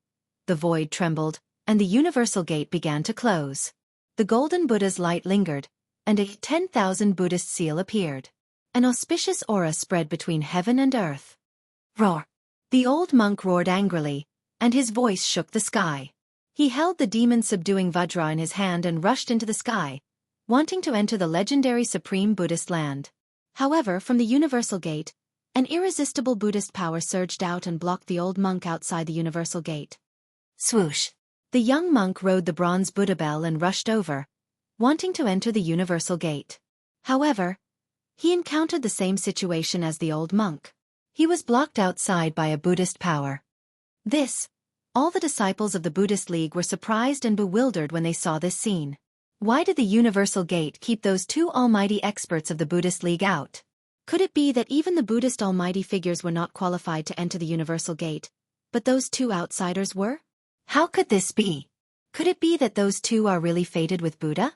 The void trembled, and the Universal Gate began to close. The golden Buddha's light lingered, and a 10,000 Buddhist seal appeared. An auspicious aura spread between heaven and earth. Roar! The old monk roared angrily, and his voice shook the sky. He held the demon-subduing Vajra in his hand and rushed into the sky, wanting to enter the legendary Supreme Buddhist land. However, from the Universal Gate, an irresistible Buddhist power surged out and blocked the old monk outside the Universal Gate. Swoosh! The young monk rode the bronze Buddha bell and rushed over, wanting to enter the Universal Gate. However, he encountered the same situation as the old monk. He was blocked outside by a Buddhist power. All the disciples of the Buddhist League were surprised and bewildered when they saw this scene. Why did the Universal Gate keep those two almighty experts of the Buddhist League out? Could it be that even the Buddhist almighty figures were not qualified to enter the Universal Gate, but those two outsiders were? How could this be? Could it be that those two are really fated with Buddha?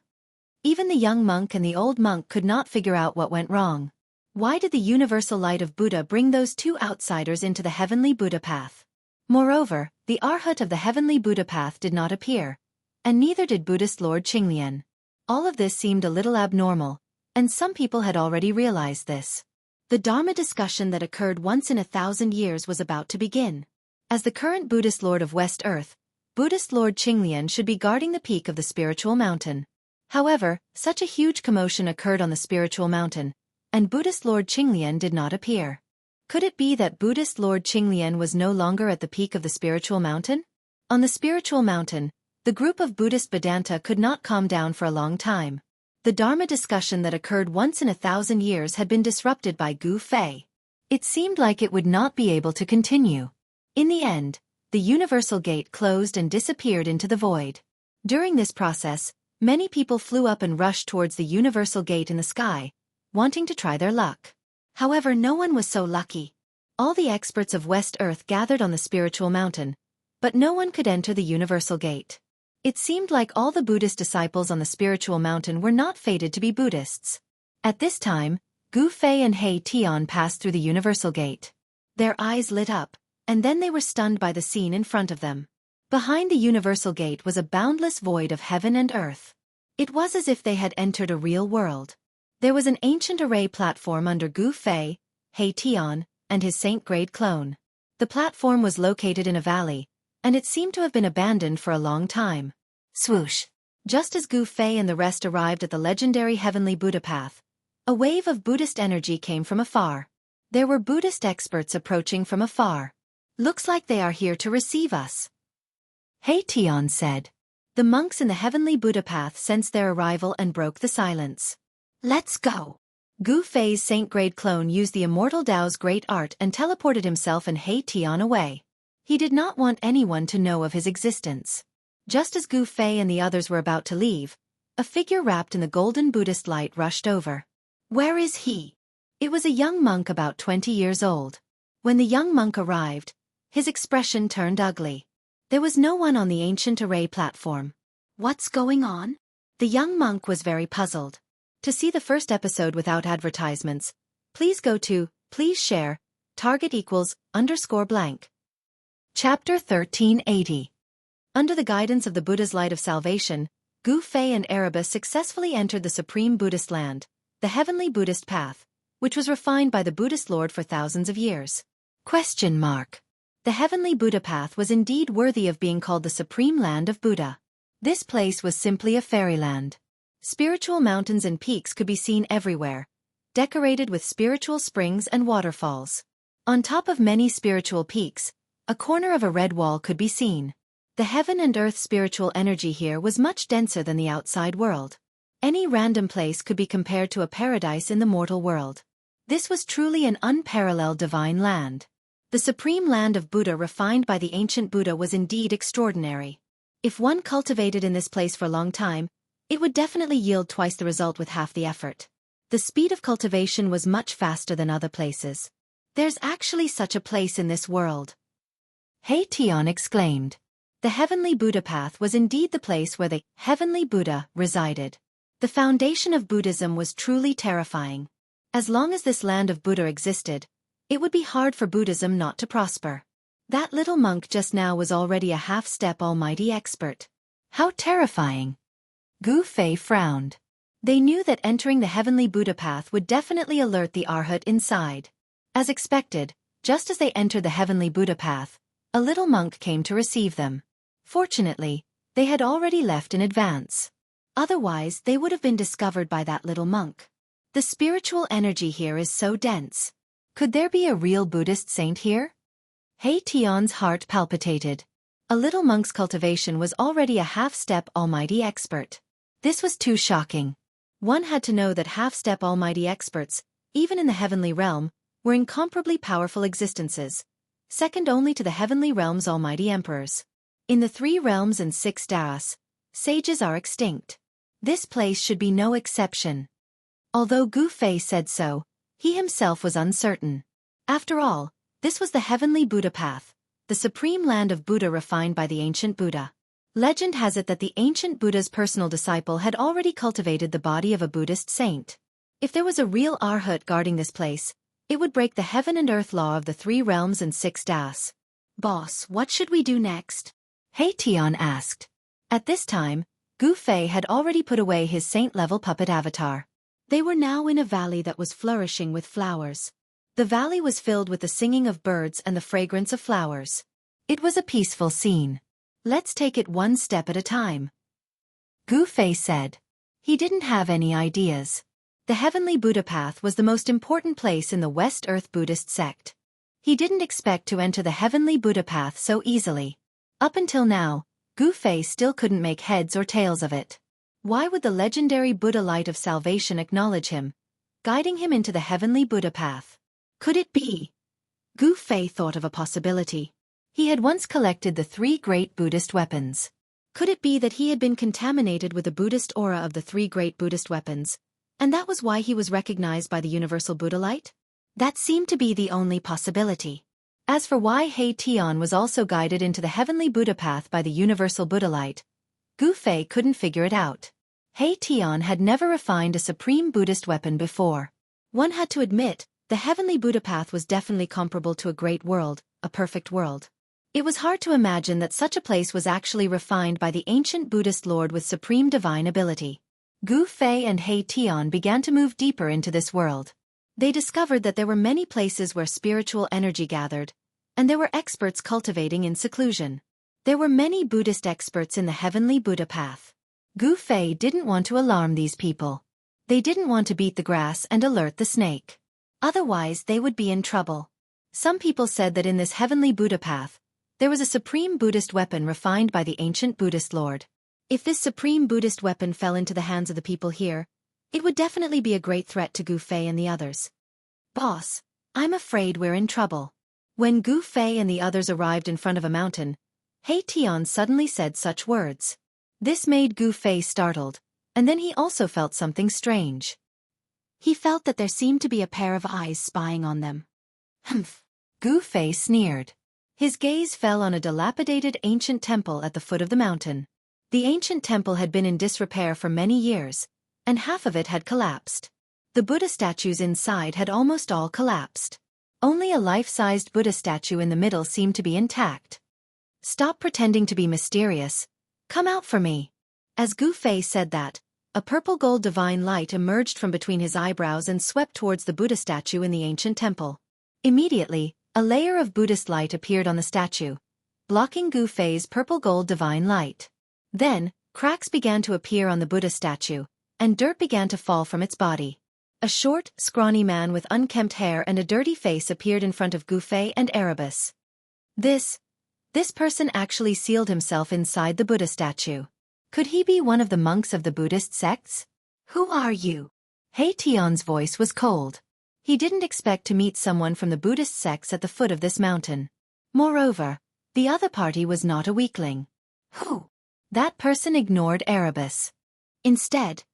Even the young monk and the old monk could not figure out what went wrong. Why did the universal light of Buddha bring those two outsiders into the heavenly Buddha path? Moreover, the Arhat of the heavenly Buddha path did not appear, and neither did Buddhist Lord Qinglian. All of this seemed a little abnormal, and some people had already realized this. The Dharma discussion that occurred once in 1,000 years was about to begin. As the current Buddhist Lord of West Earth, Buddhist Lord Qinglian should be guarding the peak of the spiritual mountain. However, such a huge commotion occurred on the spiritual mountain, and Buddhist Lord Qinglian did not appear. Could it be that Buddhist Lord Qinglian was no longer at the peak of the spiritual mountain? On the spiritual mountain, the group of Buddhist Vedanta could not calm down for a long time. The Dharma discussion that occurred once in 1,000 years had been disrupted by Gu Fei. It seemed like it would not be able to continue. In the end, the Universal Gate closed and disappeared into the void. During this process, many people flew up and rushed towards the Universal Gate in the sky, wanting to try their luck. However, no one was so lucky. All the experts of West Earth gathered on the spiritual mountain, but no one could enter the Universal Gate. It seemed like all the Buddhist disciples on the spiritual mountain were not fated to be Buddhists. At this time, Gu Fei and He Tian passed through the Universal Gate. Their eyes lit up, and then they were stunned by the scene in front of them. Behind the Universal Gate was a boundless void of heaven and earth. It was as if they had entered a real world. There was an ancient array platform under Gu Fei, He Tian, and his saint-grade clone. The platform was located in a valley, and it seemed to have been abandoned for a long time. Swoosh! Just as Gu Fei and the rest arrived at the legendary heavenly Buddha path, a wave of Buddhist energy came from afar. There were Buddhist experts approaching from afar. Looks like they are here to receive us. He Tian said. The monks in the heavenly Buddha path sensed their arrival and broke the silence. Let's go! Gu Fei's saint-grade clone used the immortal Tao's great art and teleported himself and He Tian away. He did not want anyone to know of his existence. Just as Gu Fei and the others were about to leave, A figure wrapped in the golden Buddhist light rushed over. Where is he? It was a young monk about 20 years old. When the young monk arrived, his expression turned ugly. There was no one on the ancient array platform. What's going on? The young monk was very puzzled. To see the first episode without advertisements, please go to, please share, target equals, _blank. Chapter 1380. Under the guidance of the Buddha's light of salvation, Gu Fei and Erebus successfully entered the supreme Buddhist land, the heavenly Buddhist path, which was refined by the Buddhist Lord for thousands of years. The heavenly Buddha path was indeed worthy of being called the supreme land of Buddha. This place was simply a fairyland. Spiritual mountains and peaks could be seen everywhere, decorated with spiritual springs and waterfalls. On top of many spiritual peaks, a corner of a red wall could be seen. The heaven and earth spiritual energy here was much denser than the outside world. Any random place could be compared to a paradise in the mortal world. This was truly an unparalleled divine land. The supreme land of Buddha refined by the ancient Buddha was indeed extraordinary. If one cultivated in this place for a long time, it would definitely yield twice the result with half the effort. The speed of cultivation was much faster than other places. There's actually such a place in this world. He Tian exclaimed. The heavenly Buddha path was indeed the place where the heavenly Buddha resided. The foundation of Buddhism was truly terrifying. As long as this land of Buddha existed, it would be hard for Buddhism not to prosper. That little monk just now was already a half-step almighty expert. How terrifying! Gu Fei frowned. They knew that entering the heavenly Buddha path would definitely alert the Arhat inside. As expected, just as they entered the heavenly Buddha path, a little monk came to receive them. Fortunately, they had already left in advance. Otherwise, they would have been discovered by that little monk. The spiritual energy here is so dense. Could there be a real Buddhist saint here? He Tian's heart palpitated. A little monk's cultivation was already a half-step almighty expert. This was too shocking. One had to know that half-step almighty experts, even in the heavenly realm, were incomparably powerful existences, second only to the heavenly realm's almighty emperors. In the 3 realms and 6 das, sages are extinct. This place should be no exception. Although Gu Fei said so, he himself was uncertain. After all, this was the heavenly Buddha path, the supreme land of Buddha refined by the ancient Buddha. Legend has it that the ancient Buddha's personal disciple had already cultivated the body of a Buddhist saint. If there was a real Arhat guarding this place, it would break the heaven and earth law of the 3 realms and 6 das. Boss, what should we do next? He Tian asked. At this time, Gu Fei had already put away his saint-level puppet avatar. They were now in a valley that was flourishing with flowers. The valley was filled with the singing of birds and the fragrance of flowers. It was a peaceful scene. Let's take it one step at a time, Gu Fei said. He didn't have any ideas. The heavenly Buddha path was the most important place in the West Earth Buddhist sect. He didn't expect to enter the heavenly Buddha path so easily. Up until now, Gu Fei still couldn't make heads or tails of it. Why would the legendary Buddha light of salvation acknowledge him, guiding him into the heavenly Buddha path? Could it be? Gu Fei thought of a possibility. He had once collected the 3 great Buddhist weapons. Could it be that he had been contaminated with the Buddhist aura of the 3 great Buddhist weapons, and that was why he was recognized by the universal Buddha light? That seemed to be the only possibility. As for why He Tian was also guided into the heavenly Buddha path by the universal Buddha light, Gu Fei couldn't figure it out. He Tian had never refined a supreme Buddhist weapon before. One had to admit, the heavenly Buddha path was definitely comparable to a great world, a perfect world. It was hard to imagine that such a place was actually refined by the ancient Buddhist Lord with supreme divine ability. Gu Fei and He Tian began to move deeper into this world. They discovered that there were many places where spiritual energy gathered, and there were experts cultivating in seclusion. There were many Buddhist experts in the heavenly Buddha path. Gu Fei didn't want to alarm these people. They didn't want to beat the grass and alert the snake. Otherwise they would be in trouble. Some people said that in this heavenly Buddha path, there was a supreme Buddhist weapon refined by the ancient Buddhist Lord. If this supreme Buddhist weapon fell into the hands of the people here, it would definitely be a great threat to Gu Fei and the others. Boss, I'm afraid we're in trouble. When Gu Fei and the others arrived in front of a mountain, He Tian suddenly said such words. This made Gu Fei startled, And then he also felt something strange. He felt that there seemed to be a pair of eyes spying on them. Humph! Gu Fei sneered. His gaze fell on a dilapidated ancient temple at the foot of the mountain. The ancient temple had been in disrepair for many years, and half of it had collapsed. The Buddha statues inside had almost all collapsed. Only a life-sized Buddha statue in the middle seemed to be intact. "Stop pretending to be mysterious. Come out for me." As Gu Fei said that, a purple-gold divine light emerged from between his eyebrows and swept towards the Buddha statue in the ancient temple. Immediately, a layer of Buddhist light appeared on the statue, blocking Gu Fei's purple-gold divine light. Then, cracks began to appear on the Buddha statue, and dirt began to fall from its body. A short, scrawny man with unkempt hair and a dirty face appeared in front of Gu Fei and Erebus. This person actually sealed himself inside the Buddha statue. Could he be one of the monks of the Buddhist sects? "Who are you?" He Tian's voice was cold. He didn't expect to meet someone from the Buddhist sects at the foot of this mountain. Moreover, the other party was not a weakling. "Who?" That person ignored Erebus. Instead,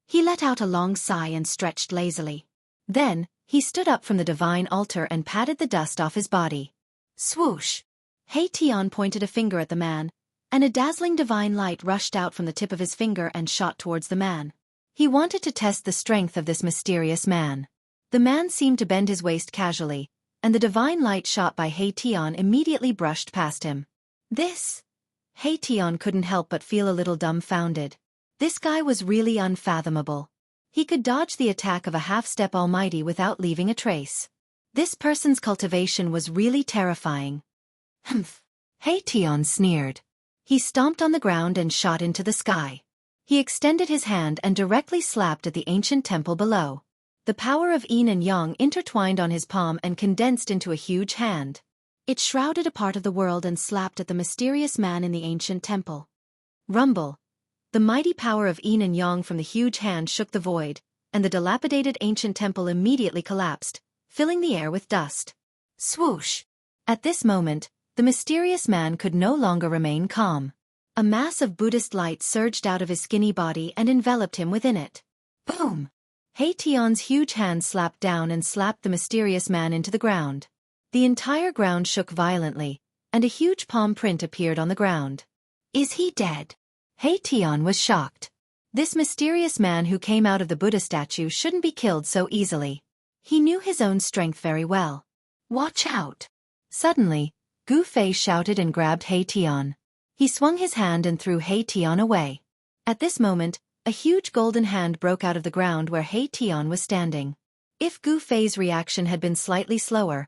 he let out a long sigh and stretched lazily. Then, he stood up from the divine altar and patted the dust off his body. Swoosh! He Tian pointed a finger at the man, and a dazzling divine light rushed out from the tip of his finger and shot towards the man. He wanted to test the strength of this mysterious man. The man seemed to bend his waist casually, and the divine light shot by He Tian immediately brushed past him. He Tian couldn't help but feel a little dumbfounded. This guy was really unfathomable. He could dodge the attack of a half-step almighty without leaving a trace. This person's cultivation was really terrifying. Humph! He Tian sneered. He stomped on the ground and shot into the sky. He extended his hand and directly slapped at the ancient temple below. The power of yin and yang intertwined on his palm and condensed into a huge hand. It shrouded a part of the world and slapped at the mysterious man in the ancient temple. Rumble! The mighty power of yin and yang from the huge hand shook the void, and the dilapidated ancient temple immediately collapsed, filling the air with dust. Swoosh! At this moment, the mysterious man could no longer remain calm. A mass of Buddhist light surged out of his skinny body and enveloped him within it. Boom! He Tian's huge hand slapped down and slapped the mysterious man into the ground. The entire ground shook violently, and a huge palm print appeared on the ground. Is he dead? He Tian was shocked. This mysterious man who came out of the Buddha statue shouldn't be killed so easily. He knew his own strength very well. Watch out! Suddenly, Gu Fei shouted and grabbed He Tian. He swung his hand and threw He Tian away. At this moment, a huge golden hand broke out of the ground where He Tian was standing. If Gu Fei's reaction had been slightly slower,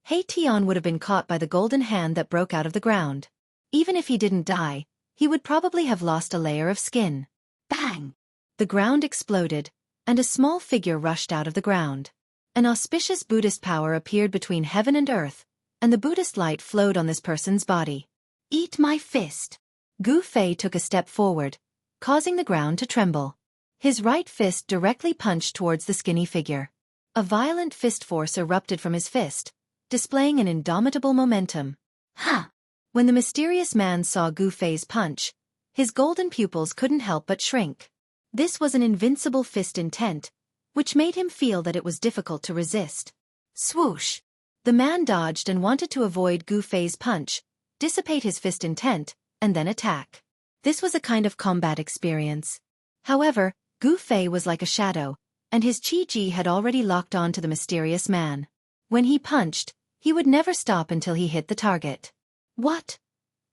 He Tian would have been caught by the golden hand that broke out of the ground. Even if he didn't die, he would probably have lost a layer of skin. Bang! The ground exploded, and a small figure rushed out of the ground. An auspicious Buddhist power appeared between heaven and earth, and the Buddhist light flowed on this person's body. Eat my fist! Gu Fei took a step forward, causing the ground to tremble. His right fist directly punched towards the skinny figure. A violent fist force erupted from his fist, displaying an indomitable momentum. Ha! When the mysterious man saw Gu Fei's punch, his golden pupils couldn't help but shrink. This was an invincible fist intent, which made him feel that it was difficult to resist. Swoosh! The man dodged and wanted to avoid Gu Fei's punch, dissipate his fist intent, and then attack. This was a kind of combat experience. However, Gu Fei was like a shadow, and his Qi-Ji had already locked on to the mysterious man. When he punched, he would never stop until he hit the target. What?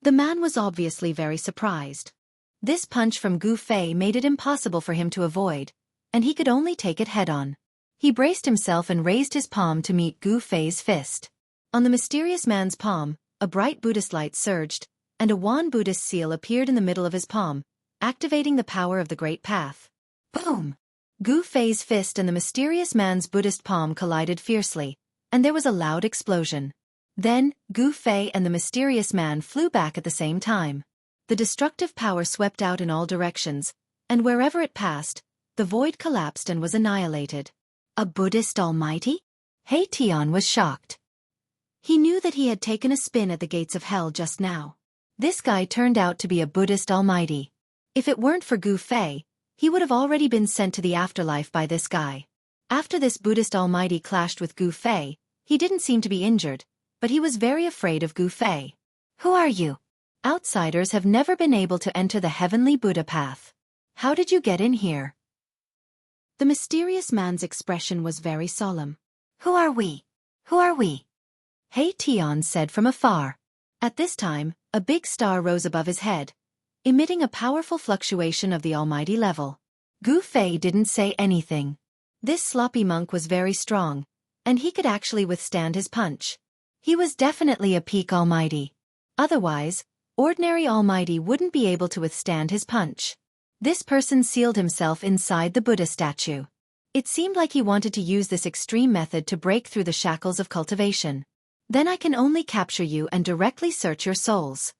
The man was obviously very surprised. This punch from Gu Fei made it impossible for him to avoid, and he could only take it head-on. He braced himself and raised his palm to meet Gu Fei's fist. On the mysterious man's palm, a bright Buddhist light surged, and a Wan Buddhist seal appeared in the middle of his palm, activating the power of the Great Path. Boom! Gu Fei's fist and the mysterious man's Buddhist palm collided fiercely, and there was a loud explosion. Then, Gu Fei and the mysterious man flew back at the same time. The destructive power swept out in all directions, and wherever it passed, the void collapsed and was annihilated. A Buddhist almighty? He Tian was shocked. He knew that he had taken a spin at the gates of hell just now. This guy turned out to be a Buddhist almighty. If it weren't for Gu Fei, he would have already been sent to the afterlife by this guy. After this Buddhist almighty clashed with Gu Fei, he didn't seem to be injured, but he was very afraid of Gu Fei. Who are you? Outsiders have never been able to enter the heavenly Buddha path. How did you get in here? The mysterious man's expression was very solemn. Who are we? Who are we? He Tian said from afar. At this time, a big star rose above his head, emitting a powerful fluctuation of the almighty level. Gu Fei didn't say anything. This sloppy monk was very strong, and he could actually withstand his punch. He was definitely a peak almighty. Otherwise, ordinary almighty wouldn't be able to withstand his punch. This person sealed himself inside the Buddha statue. It seemed like he wanted to use this extreme method to break through the shackles of cultivation. Then I can only capture you and directly search your souls.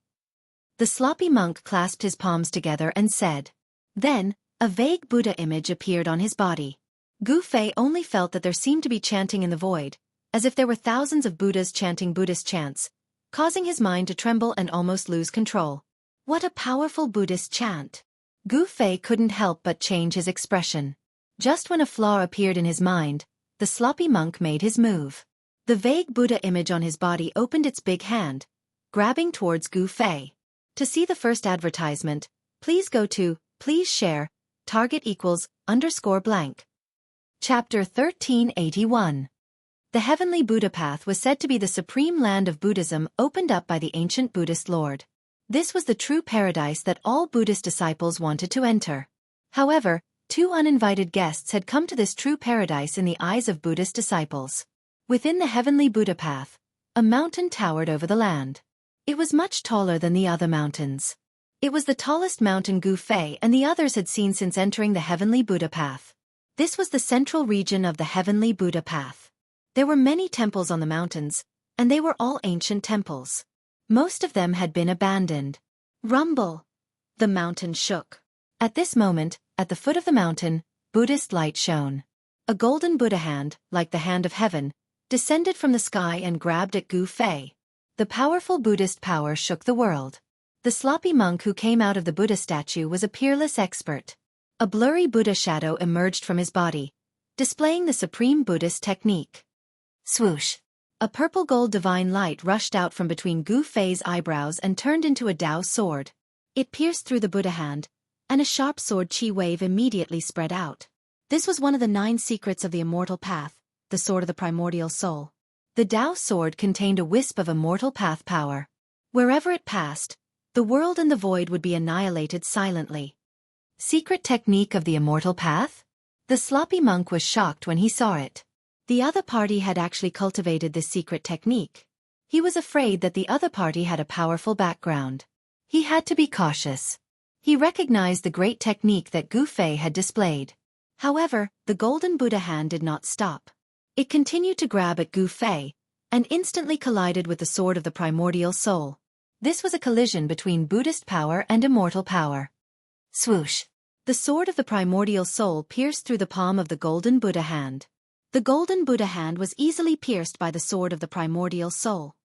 The sloppy monk clasped his palms together and said. Then, a vague Buddha image appeared on his body. Gu Fei only felt that there seemed to be chanting in the void, as if there were thousands of Buddhas chanting Buddhist chants, causing his mind to tremble and almost lose control. What a powerful Buddhist chant! Gu Fei couldn't help but change his expression. Just when a flaw appeared in his mind, the sloppy monk made his move. The vague Buddha image on his body opened its big hand, grabbing towards Gu Fei. To see the first advertisement, please go to, please share, target equals, _blank. Chapter 1381. The heavenly Buddha path was said to be the supreme land of Buddhism opened up by the ancient Buddhist Lord. This was the true paradise that all Buddhist disciples wanted to enter. However, two uninvited guests had come to this true paradise in the eyes of Buddhist disciples. Within the heavenly Buddha path, a mountain towered over the land. It was much taller than the other mountains. It was the tallest mountain Gu Fei and the others had seen since entering the heavenly Buddha path. This was the central region of the heavenly Buddha path. There were many temples on the mountains, and they were all ancient temples. Most of them had been abandoned. Rumble! The mountain shook. At this moment, at the foot of the mountain, Buddhist light shone. A golden Buddha hand, like the hand of heaven, descended from the sky and grabbed at Gu Fei. The powerful Buddhist power shook the world. The sloppy monk who came out of the Buddha statue was a peerless expert. A blurry Buddha shadow emerged from his body, displaying the supreme Buddhist technique. Swoosh! A purple gold divine light rushed out from between Gu Fei's eyebrows and turned into a Tao sword. It pierced through the Buddha hand, and a sharp sword chi wave immediately spread out. This was one of the 9 secrets of the immortal path, the sword of the primordial soul. The Tao sword contained a wisp of immortal path power. Wherever it passed, the world and the void would be annihilated silently. Secret technique of the immortal path? The sloppy monk was shocked when he saw it. The other party had actually cultivated this secret technique. He was afraid that the other party had a powerful background. He had to be cautious. He recognized the great technique that Gu Fei had displayed. However, the golden Buddha hand did not stop. It continued to grab at Gu Fei, and instantly collided with the sword of the primordial soul. This was a collision between Buddhist power and immortal power. Swoosh! The sword of the primordial soul pierced through the palm of the golden Buddha hand. The golden Buddha hand was easily pierced by the sword of the primordial soul.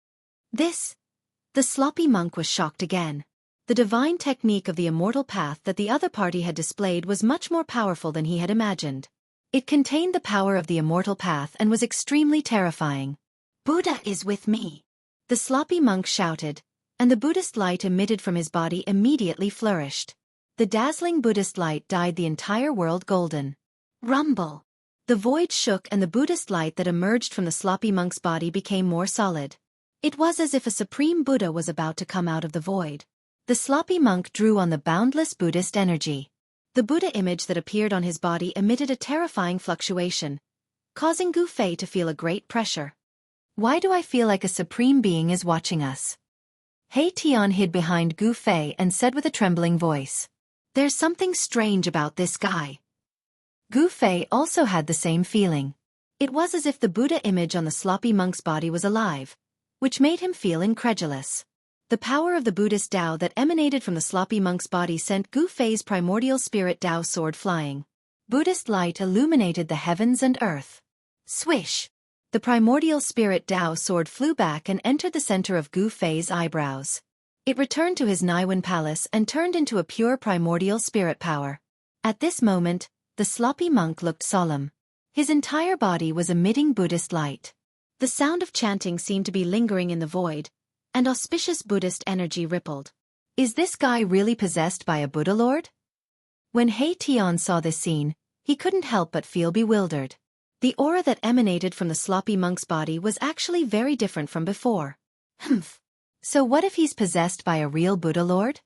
The sloppy monk was shocked again. The divine technique of the immortal path that the other party had displayed was much more powerful than he had imagined. It contained the power of the immortal path and was extremely terrifying. Buddha is with me! The sloppy monk shouted, and the Buddhist light emitted from his body immediately flourished. The dazzling Buddhist light dyed the entire world golden. Rumble! The void shook and the Buddhist light that emerged from the sloppy monk's body became more solid. It was as if a supreme Buddha was about to come out of the void. The sloppy monk drew on the boundless Buddhist energy. The Buddha image that appeared on his body emitted a terrifying fluctuation, causing Gu Fei to feel a great pressure. Why do I feel like a supreme being is watching us? He Tian hid behind Gu Fei and said with a trembling voice. There's something strange about this guy. Gu Fei also had the same feeling. It was as if the Buddha image on the sloppy monk's body was alive, which made him feel incredulous. The power of the Buddhist Tao that emanated from the sloppy monk's body sent Gu Fei's primordial spirit Tao sword flying. Buddhist light illuminated the heavens and earth. Swish! The primordial spirit Tao sword flew back and entered the center of Gu Fei's eyebrows. It returned to his Niwen palace and turned into a pure primordial spirit power. At this moment, the sloppy monk looked solemn. His entire body was emitting Buddhist light. The sound of chanting seemed to be lingering in the void, and auspicious Buddhist energy rippled. Is this guy really possessed by a Buddha lord? When He Tian saw this scene, he couldn't help but feel bewildered. The aura that emanated from the sloppy monk's body was actually very different from before. Humph. So what if he's possessed by a real Buddha lord?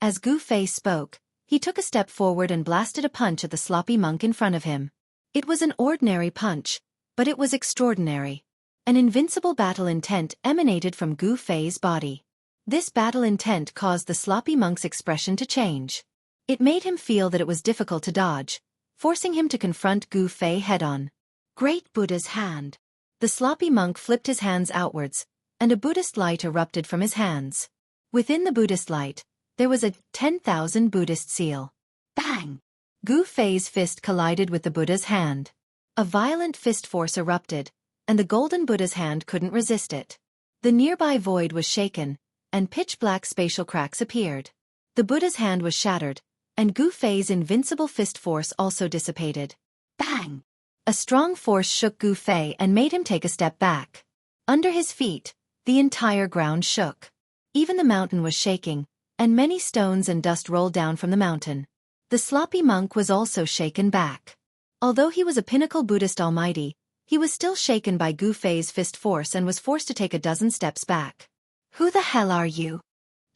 As Gu Fei spoke, he took a step forward and blasted a punch at the sloppy monk in front of him. It was an ordinary punch, but it was extraordinary. An invincible battle intent emanated from Gu Fei's body. This battle intent caused the sloppy monk's expression to change. It made him feel that it was difficult to dodge, forcing him to confront Gu Fei head-on. Great Buddha's hand. The sloppy monk flipped his hands outwards, and a Buddhist light erupted from his hands. Within the Buddhist light, there was a 10,000 Buddhist seal. Bang! Gu Fei's fist collided with the Buddha's hand. A violent fist force erupted, and the golden Buddha's hand couldn't resist it. The nearby void was shaken, and pitch-black spatial cracks appeared. The Buddha's hand was shattered, and Gu Fei's invincible fist force also dissipated. Bang! A strong force shook Gu Fei and made him take a step back. Under his feet, the entire ground shook. Even the mountain was shaking, and many stones and dust rolled down from the mountain. The sloppy monk was also shaken back. Although he was a pinnacle Buddhist almighty, he was still shaken by Gu Fei's fist force and was forced to take a dozen steps back. Who the hell are you?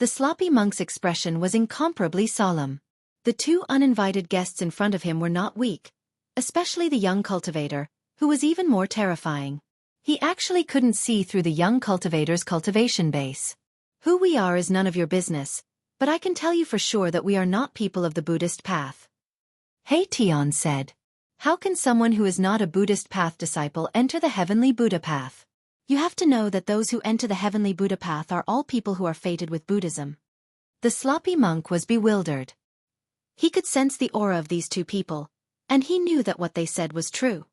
The sloppy monk's expression was incomparably solemn. The two uninvited guests in front of him were not weak, especially the young cultivator, who was even more terrifying. He actually couldn't see through the young cultivator's cultivation base. Who we are is none of your business, but I can tell you for sure that we are not people of the Buddhist path. He Tian said. How can someone who is not a Buddhist path disciple enter the heavenly Buddha path? You have to know that those who enter the heavenly Buddha path are all people who are fated with Buddhism. The sloppy monk was bewildered. He could sense the aura of these two people, and he knew that what they said was true.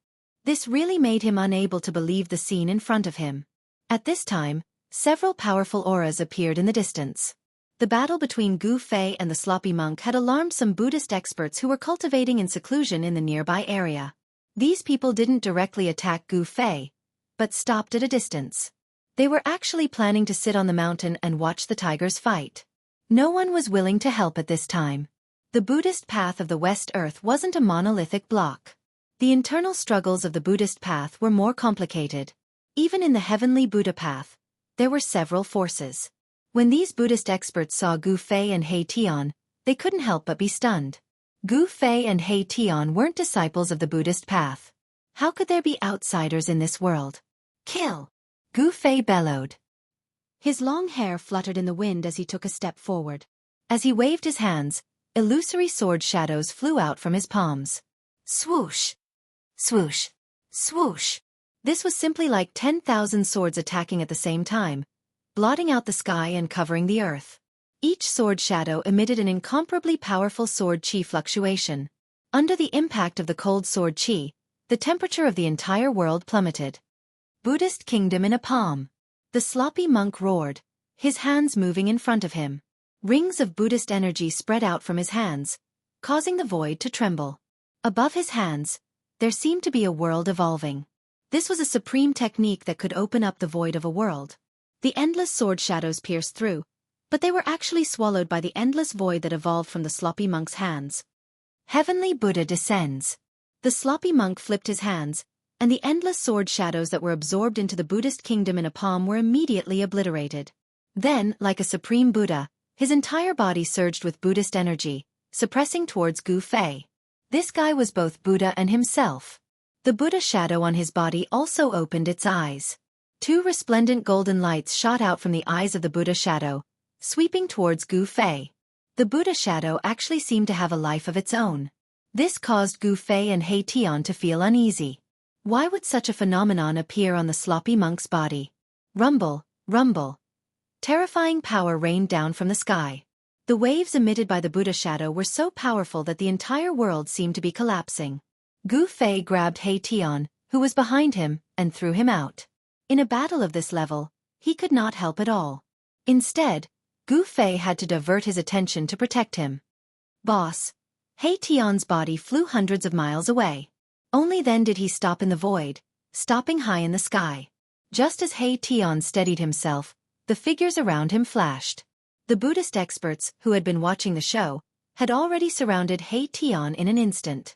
This really made him unable to believe the scene in front of him. At this time, several powerful auras appeared in the distance. The battle between Gu Fei and the sloppy monk had alarmed some Buddhist experts who were cultivating in seclusion in the nearby area. These people didn't directly attack Gu Fei, but stopped at a distance. They were actually planning to sit on the mountain and watch the tigers fight. No one was willing to help at this time. The Buddhist path of the West Earth wasn't a monolithic block. The internal struggles of the Buddhist path were more complicated. Even in the heavenly Buddha path, there were several forces. When these Buddhist experts saw Gu Fei and He Tian, they couldn't help but be stunned. Gu Fei and He Tian weren't disciples of the Buddhist path. How could there be outsiders in this world? Kill! Gu Fei bellowed. His long hair fluttered in the wind as he took a step forward. As he waved his hands, illusory sword shadows flew out from his palms. Swoosh! Swoosh! Swoosh! This was simply like 10,000 swords attacking at the same time, blotting out the sky and covering the earth. Each sword shadow emitted an incomparably powerful sword chi fluctuation. Under the impact of the cold sword chi, the temperature of the entire world plummeted. Buddhist kingdom in a palm. The sloppy monk roared, his hands moving in front of him. Rings of Buddhist energy spread out from his hands, causing the void to tremble. Above his hands, there seemed to be a world evolving. This was a supreme technique that could open up the void of a world. The endless sword shadows pierced through, but they were actually swallowed by the endless void that evolved from the sloppy monk's hands. Heavenly Buddha descends. The sloppy monk flipped his hands, and the endless sword shadows that were absorbed into the Buddhist kingdom in a palm were immediately obliterated. Then, like a supreme Buddha, his entire body surged with Buddhist energy, suppressing towards Gu Fei. This guy was both Buddha and himself. The Buddha shadow on his body also opened its eyes. Two resplendent golden lights shot out from the eyes of the Buddha shadow, sweeping towards Gu Fei. The Buddha shadow actually seemed to have a life of its own. This caused Gu Fei and He Tian to feel uneasy. Why would such a phenomenon appear on the sloppy monk's body? Rumble, rumble. Terrifying power rained down from the sky. The waves emitted by the Buddha shadow were so powerful that the entire world seemed to be collapsing. Gu Fei grabbed He Tian, who was behind him, and threw him out. In a battle of this level, he could not help at all. Instead, Gu Fei had to divert his attention to protect him. Boss, He Tian's body flew hundreds of miles away. Only then did he stop in the void, stopping high in the sky. Just as He Tian steadied himself, the figures around him flashed. The Buddhist experts, who had been watching the show, had already surrounded He Tian in an instant.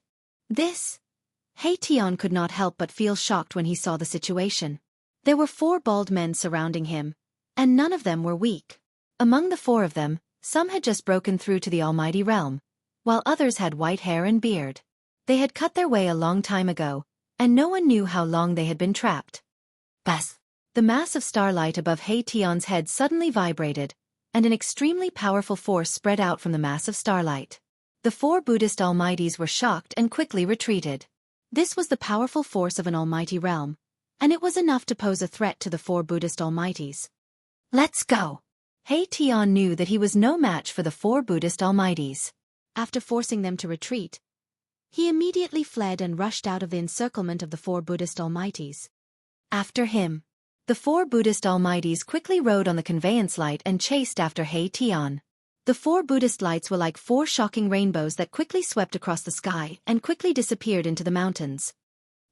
He Tian could not help but feel shocked when he saw the situation. There were 4 bald men surrounding him, and none of them were weak. Among the 4 of them, some had just broken through to the Almighty Realm, while others had white hair and beard. They had cut their way a long time ago, and no one knew how long they had been trapped. Bas! The mass of starlight above He Tian's head suddenly vibrated, and an extremely powerful force spread out from the mass of starlight. The 4 Buddhist almighties were shocked and quickly retreated. This was the powerful force of an almighty realm, and it was enough to pose a threat to the 4 Buddhist almighties. Let's go! He Tian knew that he was no match for the 4 Buddhist almighties. After forcing them to retreat, he immediately fled and rushed out of the encirclement of the 4 Buddhist almighties. After him, the 4 Buddhist almighties quickly rode on the conveyance light and chased after He Tian. The 4 Buddhist lights were like 4 shocking rainbows that quickly swept across the sky and quickly disappeared into the mountains.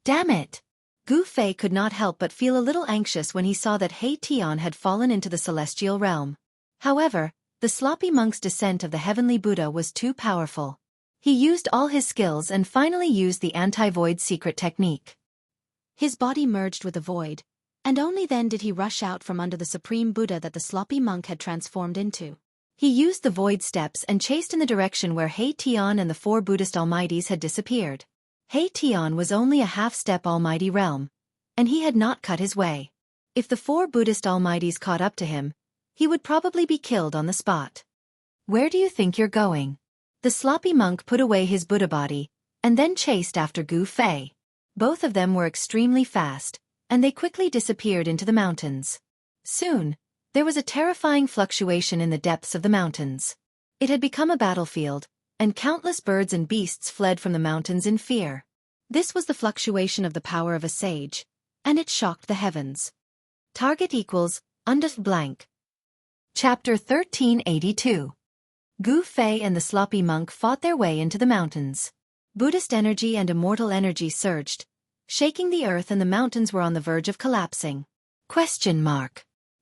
Damn it! Gu Fei could not help but feel a little anxious when he saw that He Tian had fallen into the celestial realm. However, the sloppy monk's descent of the heavenly Buddha was too powerful. He used all his skills and finally used the anti-void secret technique. His body merged with the void, and only then did he rush out from under the supreme Buddha that the sloppy monk had transformed into. He used the void steps and chased in the direction where He Tian and the 4 Buddhist almighties had disappeared. He Tian was only a half-step almighty realm, and he had not cut his way. If the 4 Buddhist almighties caught up to him, he would probably be killed on the spot. Where do you think you're going? The sloppy monk put away his Buddha body, and then chased after Gu Fei. Both of them were extremely fast, and they quickly disappeared into the mountains. Soon, there was a terrifying fluctuation in the depths of the mountains. It had become a battlefield, and countless birds and beasts fled from the mountains in fear. This was the fluctuation of the power of a sage, and it shocked the heavens. Target equals, blank. Chapter 1382. Gu Fei and the sloppy monk fought their way into the mountains. Buddhist energy and immortal energy surged, shaking the earth, and the mountains were on the verge of collapsing.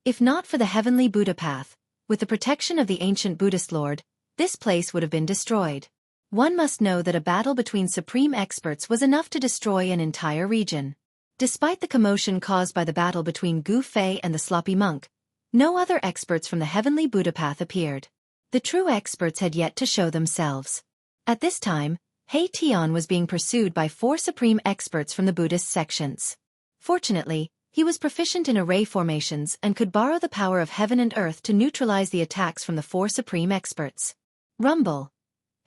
If not for the heavenly Buddha path, with the protection of the ancient Buddhist Lord, this place would have been destroyed. One must know that a battle between supreme experts was enough to destroy an entire region. Despite the commotion caused by the battle between Gu Fei and the sloppy monk, no other experts from the heavenly Buddha path appeared. The true experts had yet to show themselves. At this time, He Tian was being pursued by 4 supreme experts from the Buddhist sections. Fortunately, he was proficient in array formations and could borrow the power of heaven and earth to neutralize the attacks from the 4 supreme experts. Rumble.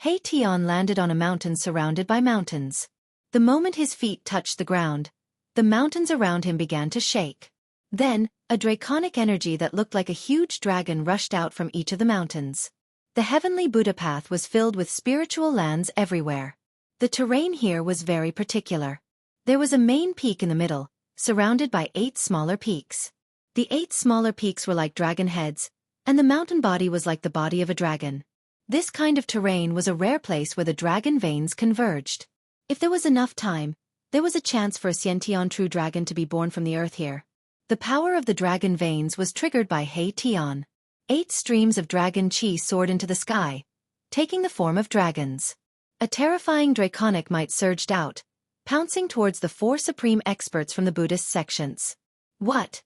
He Tian landed on a mountain surrounded by mountains. The moment his feet touched the ground, the mountains around him began to shake. Then, a draconic energy that looked like a huge dragon rushed out from each of the mountains. The heavenly Buddha path was filled with spiritual lands everywhere. The terrain here was very particular. There was a main peak in the middle, surrounded by 8 smaller peaks. The 8 smaller peaks were like dragon heads, and the mountain body was like the body of a dragon. This kind of terrain was a rare place where the dragon veins converged. If there was enough time, there was a chance for a Xianxia true dragon to be born from the earth here. The power of the dragon veins was triggered by He Tian. 8 streams of dragon chi soared into the sky, taking the form of dragons. A terrifying draconic might surged out, pouncing towards the 4 supreme experts from the Buddhist sections. What?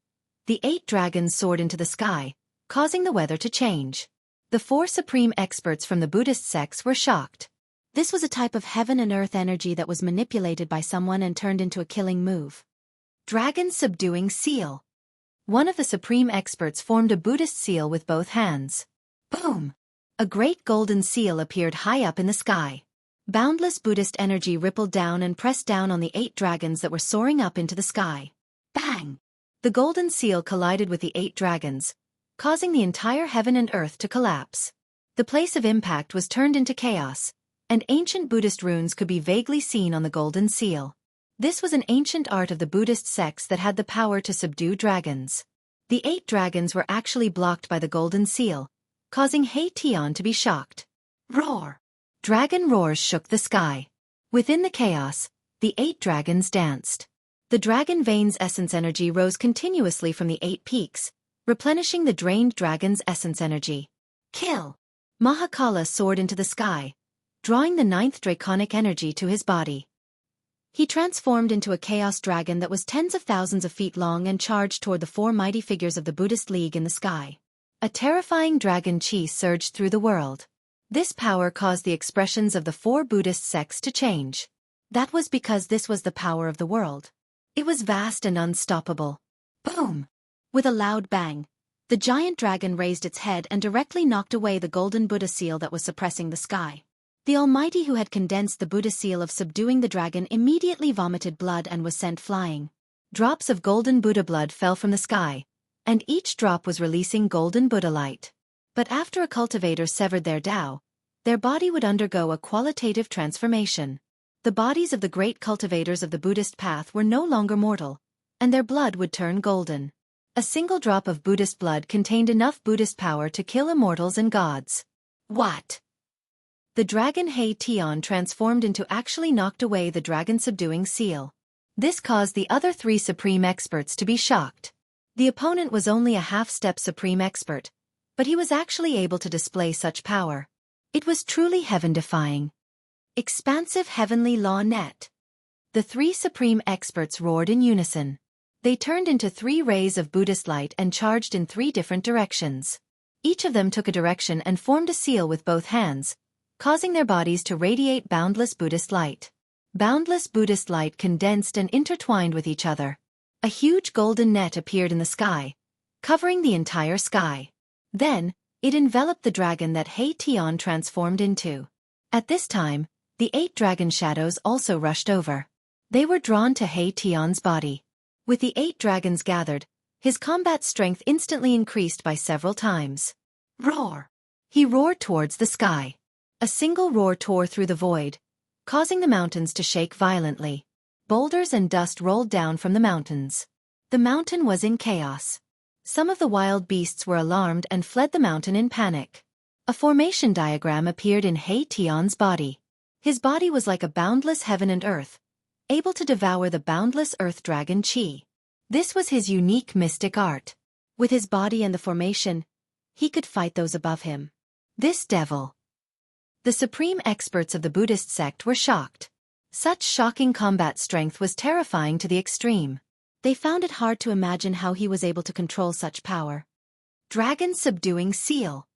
The 8 dragons soared into the sky, causing the weather to change. The 4 supreme experts from the Buddhist sects were shocked. This was a type of heaven and earth energy that was manipulated by someone and turned into a killing move. Dragon subduing seal. One of the supreme experts formed a Buddhist seal with both hands. Boom! A great golden seal appeared high up in the sky. Boundless Buddhist energy rippled down and pressed down on the 8 dragons that were soaring up into the sky. Bang! The golden seal collided with the 8 dragons, causing the entire heaven and earth to collapse. The place of impact was turned into chaos, and ancient Buddhist runes could be vaguely seen on the golden seal. This was an ancient art of the Buddhist sects that had the power to subdue dragons. The 8 dragons were actually blocked by the golden seal, causing He Tian to be shocked. Roar! Dragon roars shook the sky. Within the chaos, the 8 dragons danced. The dragon vein's essence energy rose continuously from the 8 peaks, replenishing the drained dragon's essence energy. Kill! Mahakala soared into the sky, drawing the 9th draconic energy to his body. He transformed into a chaos dragon that was tens of thousands of feet long and charged toward the 4 mighty figures of the Buddhist League in the sky. A terrifying dragon chi surged through the world. This power caused the expressions of the 4 Buddhist sects to change. That was because this was the power of the world. It was vast and unstoppable. Boom! With a loud bang, the giant dragon raised its head and directly knocked away the golden Buddha seal that was suppressing the sky. The Almighty who had condensed the Buddha seal of subduing the dragon immediately vomited blood and was sent flying. Drops of golden Buddha blood fell from the sky, and each drop was releasing golden Buddha light. But after a cultivator severed their Tao, their body would undergo a qualitative transformation. The bodies of the great cultivators of the Buddhist path were no longer mortal, and their blood would turn golden. A single drop of Buddhist blood contained enough Buddhist power to kill immortals and gods. What? The dragon Hei Tian transformed into actually knocked away the dragon-subduing seal. This caused the other 3 supreme experts to be shocked. The opponent was only a half-step supreme expert, but he was actually able to display such power. It was truly heaven-defying. Expansive heavenly law net. The 3 supreme experts roared in unison. They turned into 3 rays of Buddhist light and charged in 3 different directions. Each of them took a direction and formed a seal with both hands, causing their bodies to radiate boundless Buddhist light. Boundless Buddhist light condensed and intertwined with each other. A huge golden net appeared in the sky, covering the entire sky. Then, it enveloped the dragon that Hei Tian transformed into. At this time, the 8 dragon shadows also rushed over. They were drawn to Hei Tian's body. With the 8 dragons gathered, his combat strength instantly increased by several times. Roar! He roared towards the sky. A single roar tore through the void, causing the mountains to shake violently. Boulders and dust rolled down from the mountains. The mountain was in chaos. Some of the wild beasts were alarmed and fled the mountain in panic. A formation diagram appeared in Hei Tian's body. His body was like a boundless heaven and earth, able to devour the boundless earth dragon Qi. This was his unique mystic art. With his body and the formation, he could fight those above him. This devil. The supreme experts of the Buddhist sect were shocked. Such shocking combat strength was terrifying to the extreme. They found it hard to imagine how he was able to control such power. Dragon subduing seal.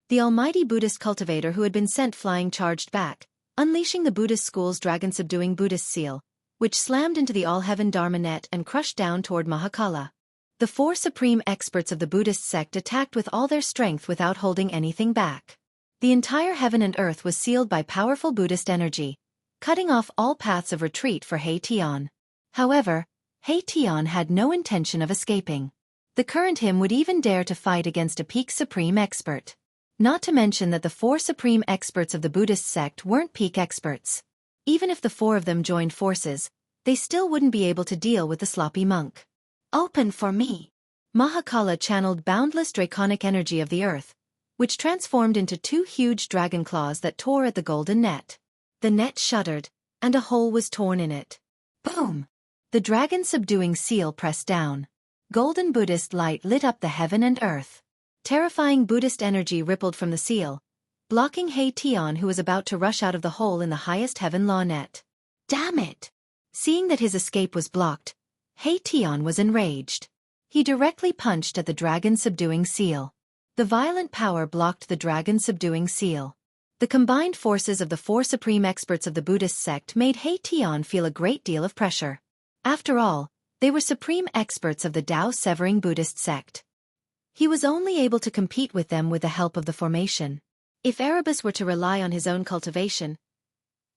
The almighty Buddhist cultivator who had been sent flying charged back, unleashing the Buddhist school's dragon-subduing Buddhist seal, which slammed into the all-heaven Dharma net and crushed down toward Mahakala. The 4 supreme experts of the Buddhist sect attacked with all their strength without holding anything back. The entire heaven and earth was sealed by powerful Buddhist energy, cutting off all paths of retreat for Hei Tian. However, Hei Tian had no intention of escaping. The current him would even dare to fight against a peak supreme expert. Not to mention that the 4 supreme experts of the Buddhist sect weren't peak experts. Even if the 4 of them joined forces, they still wouldn't be able to deal with the sloppy monk. Open for me. Mahakala channeled boundless draconic energy of the earth, which transformed into 2 huge dragon claws that tore at the golden net. The net shuddered, and a hole was torn in it. Boom! The dragon-subduing seal pressed down. Golden Buddhist light lit up the heaven and earth. Terrifying Buddhist energy rippled from the seal, blocking Hei Tian who was about to rush out of the hole in the highest heaven law net. Damn it! Seeing that his escape was blocked, Hei Tian was enraged. He directly punched at the dragon-subduing seal. The violent power blocked the dragon-subduing seal. The combined forces of the 4 supreme experts of the Buddhist sect made Hei Tian feel a great deal of pressure. After all, they were supreme experts of the Tao-severing Buddhist sect. He was only able to compete with them with the help of the formation. If Erebus were to rely on his own cultivation,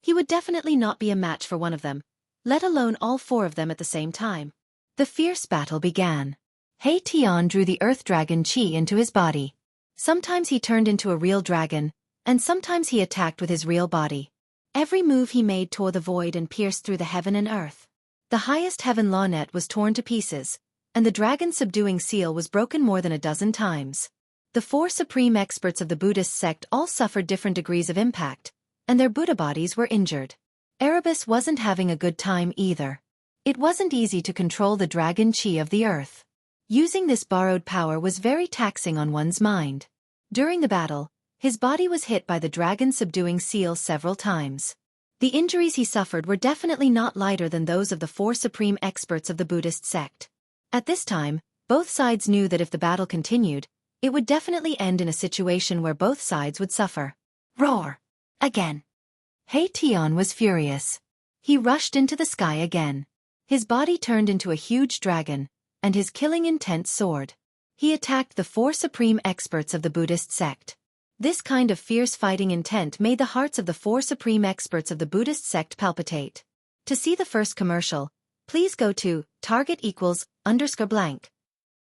he would definitely not be a match for one of them, let alone all 4 of them at the same time. The fierce battle began. Hei Tian drew the earth dragon Qi into his body. Sometimes he turned into a real dragon, and sometimes he attacked with his real body. Every move he made tore the void and pierced through the heaven and earth. The highest heaven law net was torn to pieces, and the dragon-subduing seal was broken more than a dozen times. The 4 supreme experts of the Buddhist sect all suffered different degrees of impact, and their Buddha bodies were injured. Erebus wasn't having a good time either. It wasn't easy to control the dragon chi of the earth. Using this borrowed power was very taxing on one's mind. During the battle, his body was hit by the dragon subduing seal several times. The injuries he suffered were definitely not lighter than those of the four supreme experts of the Buddhist sect. At this time, both sides knew that if the battle continued, it would definitely end in a situation where both sides would suffer. Roar! Again. Hei Tian was furious. He rushed into the sky again. His body turned into a huge dragon, and his killing intent soared. He attacked the four supreme experts of the Buddhist sect. This kind of fierce fighting intent made the hearts of the four supreme experts of the Buddhist sect palpitate. To see the first commercial, please go to *blank.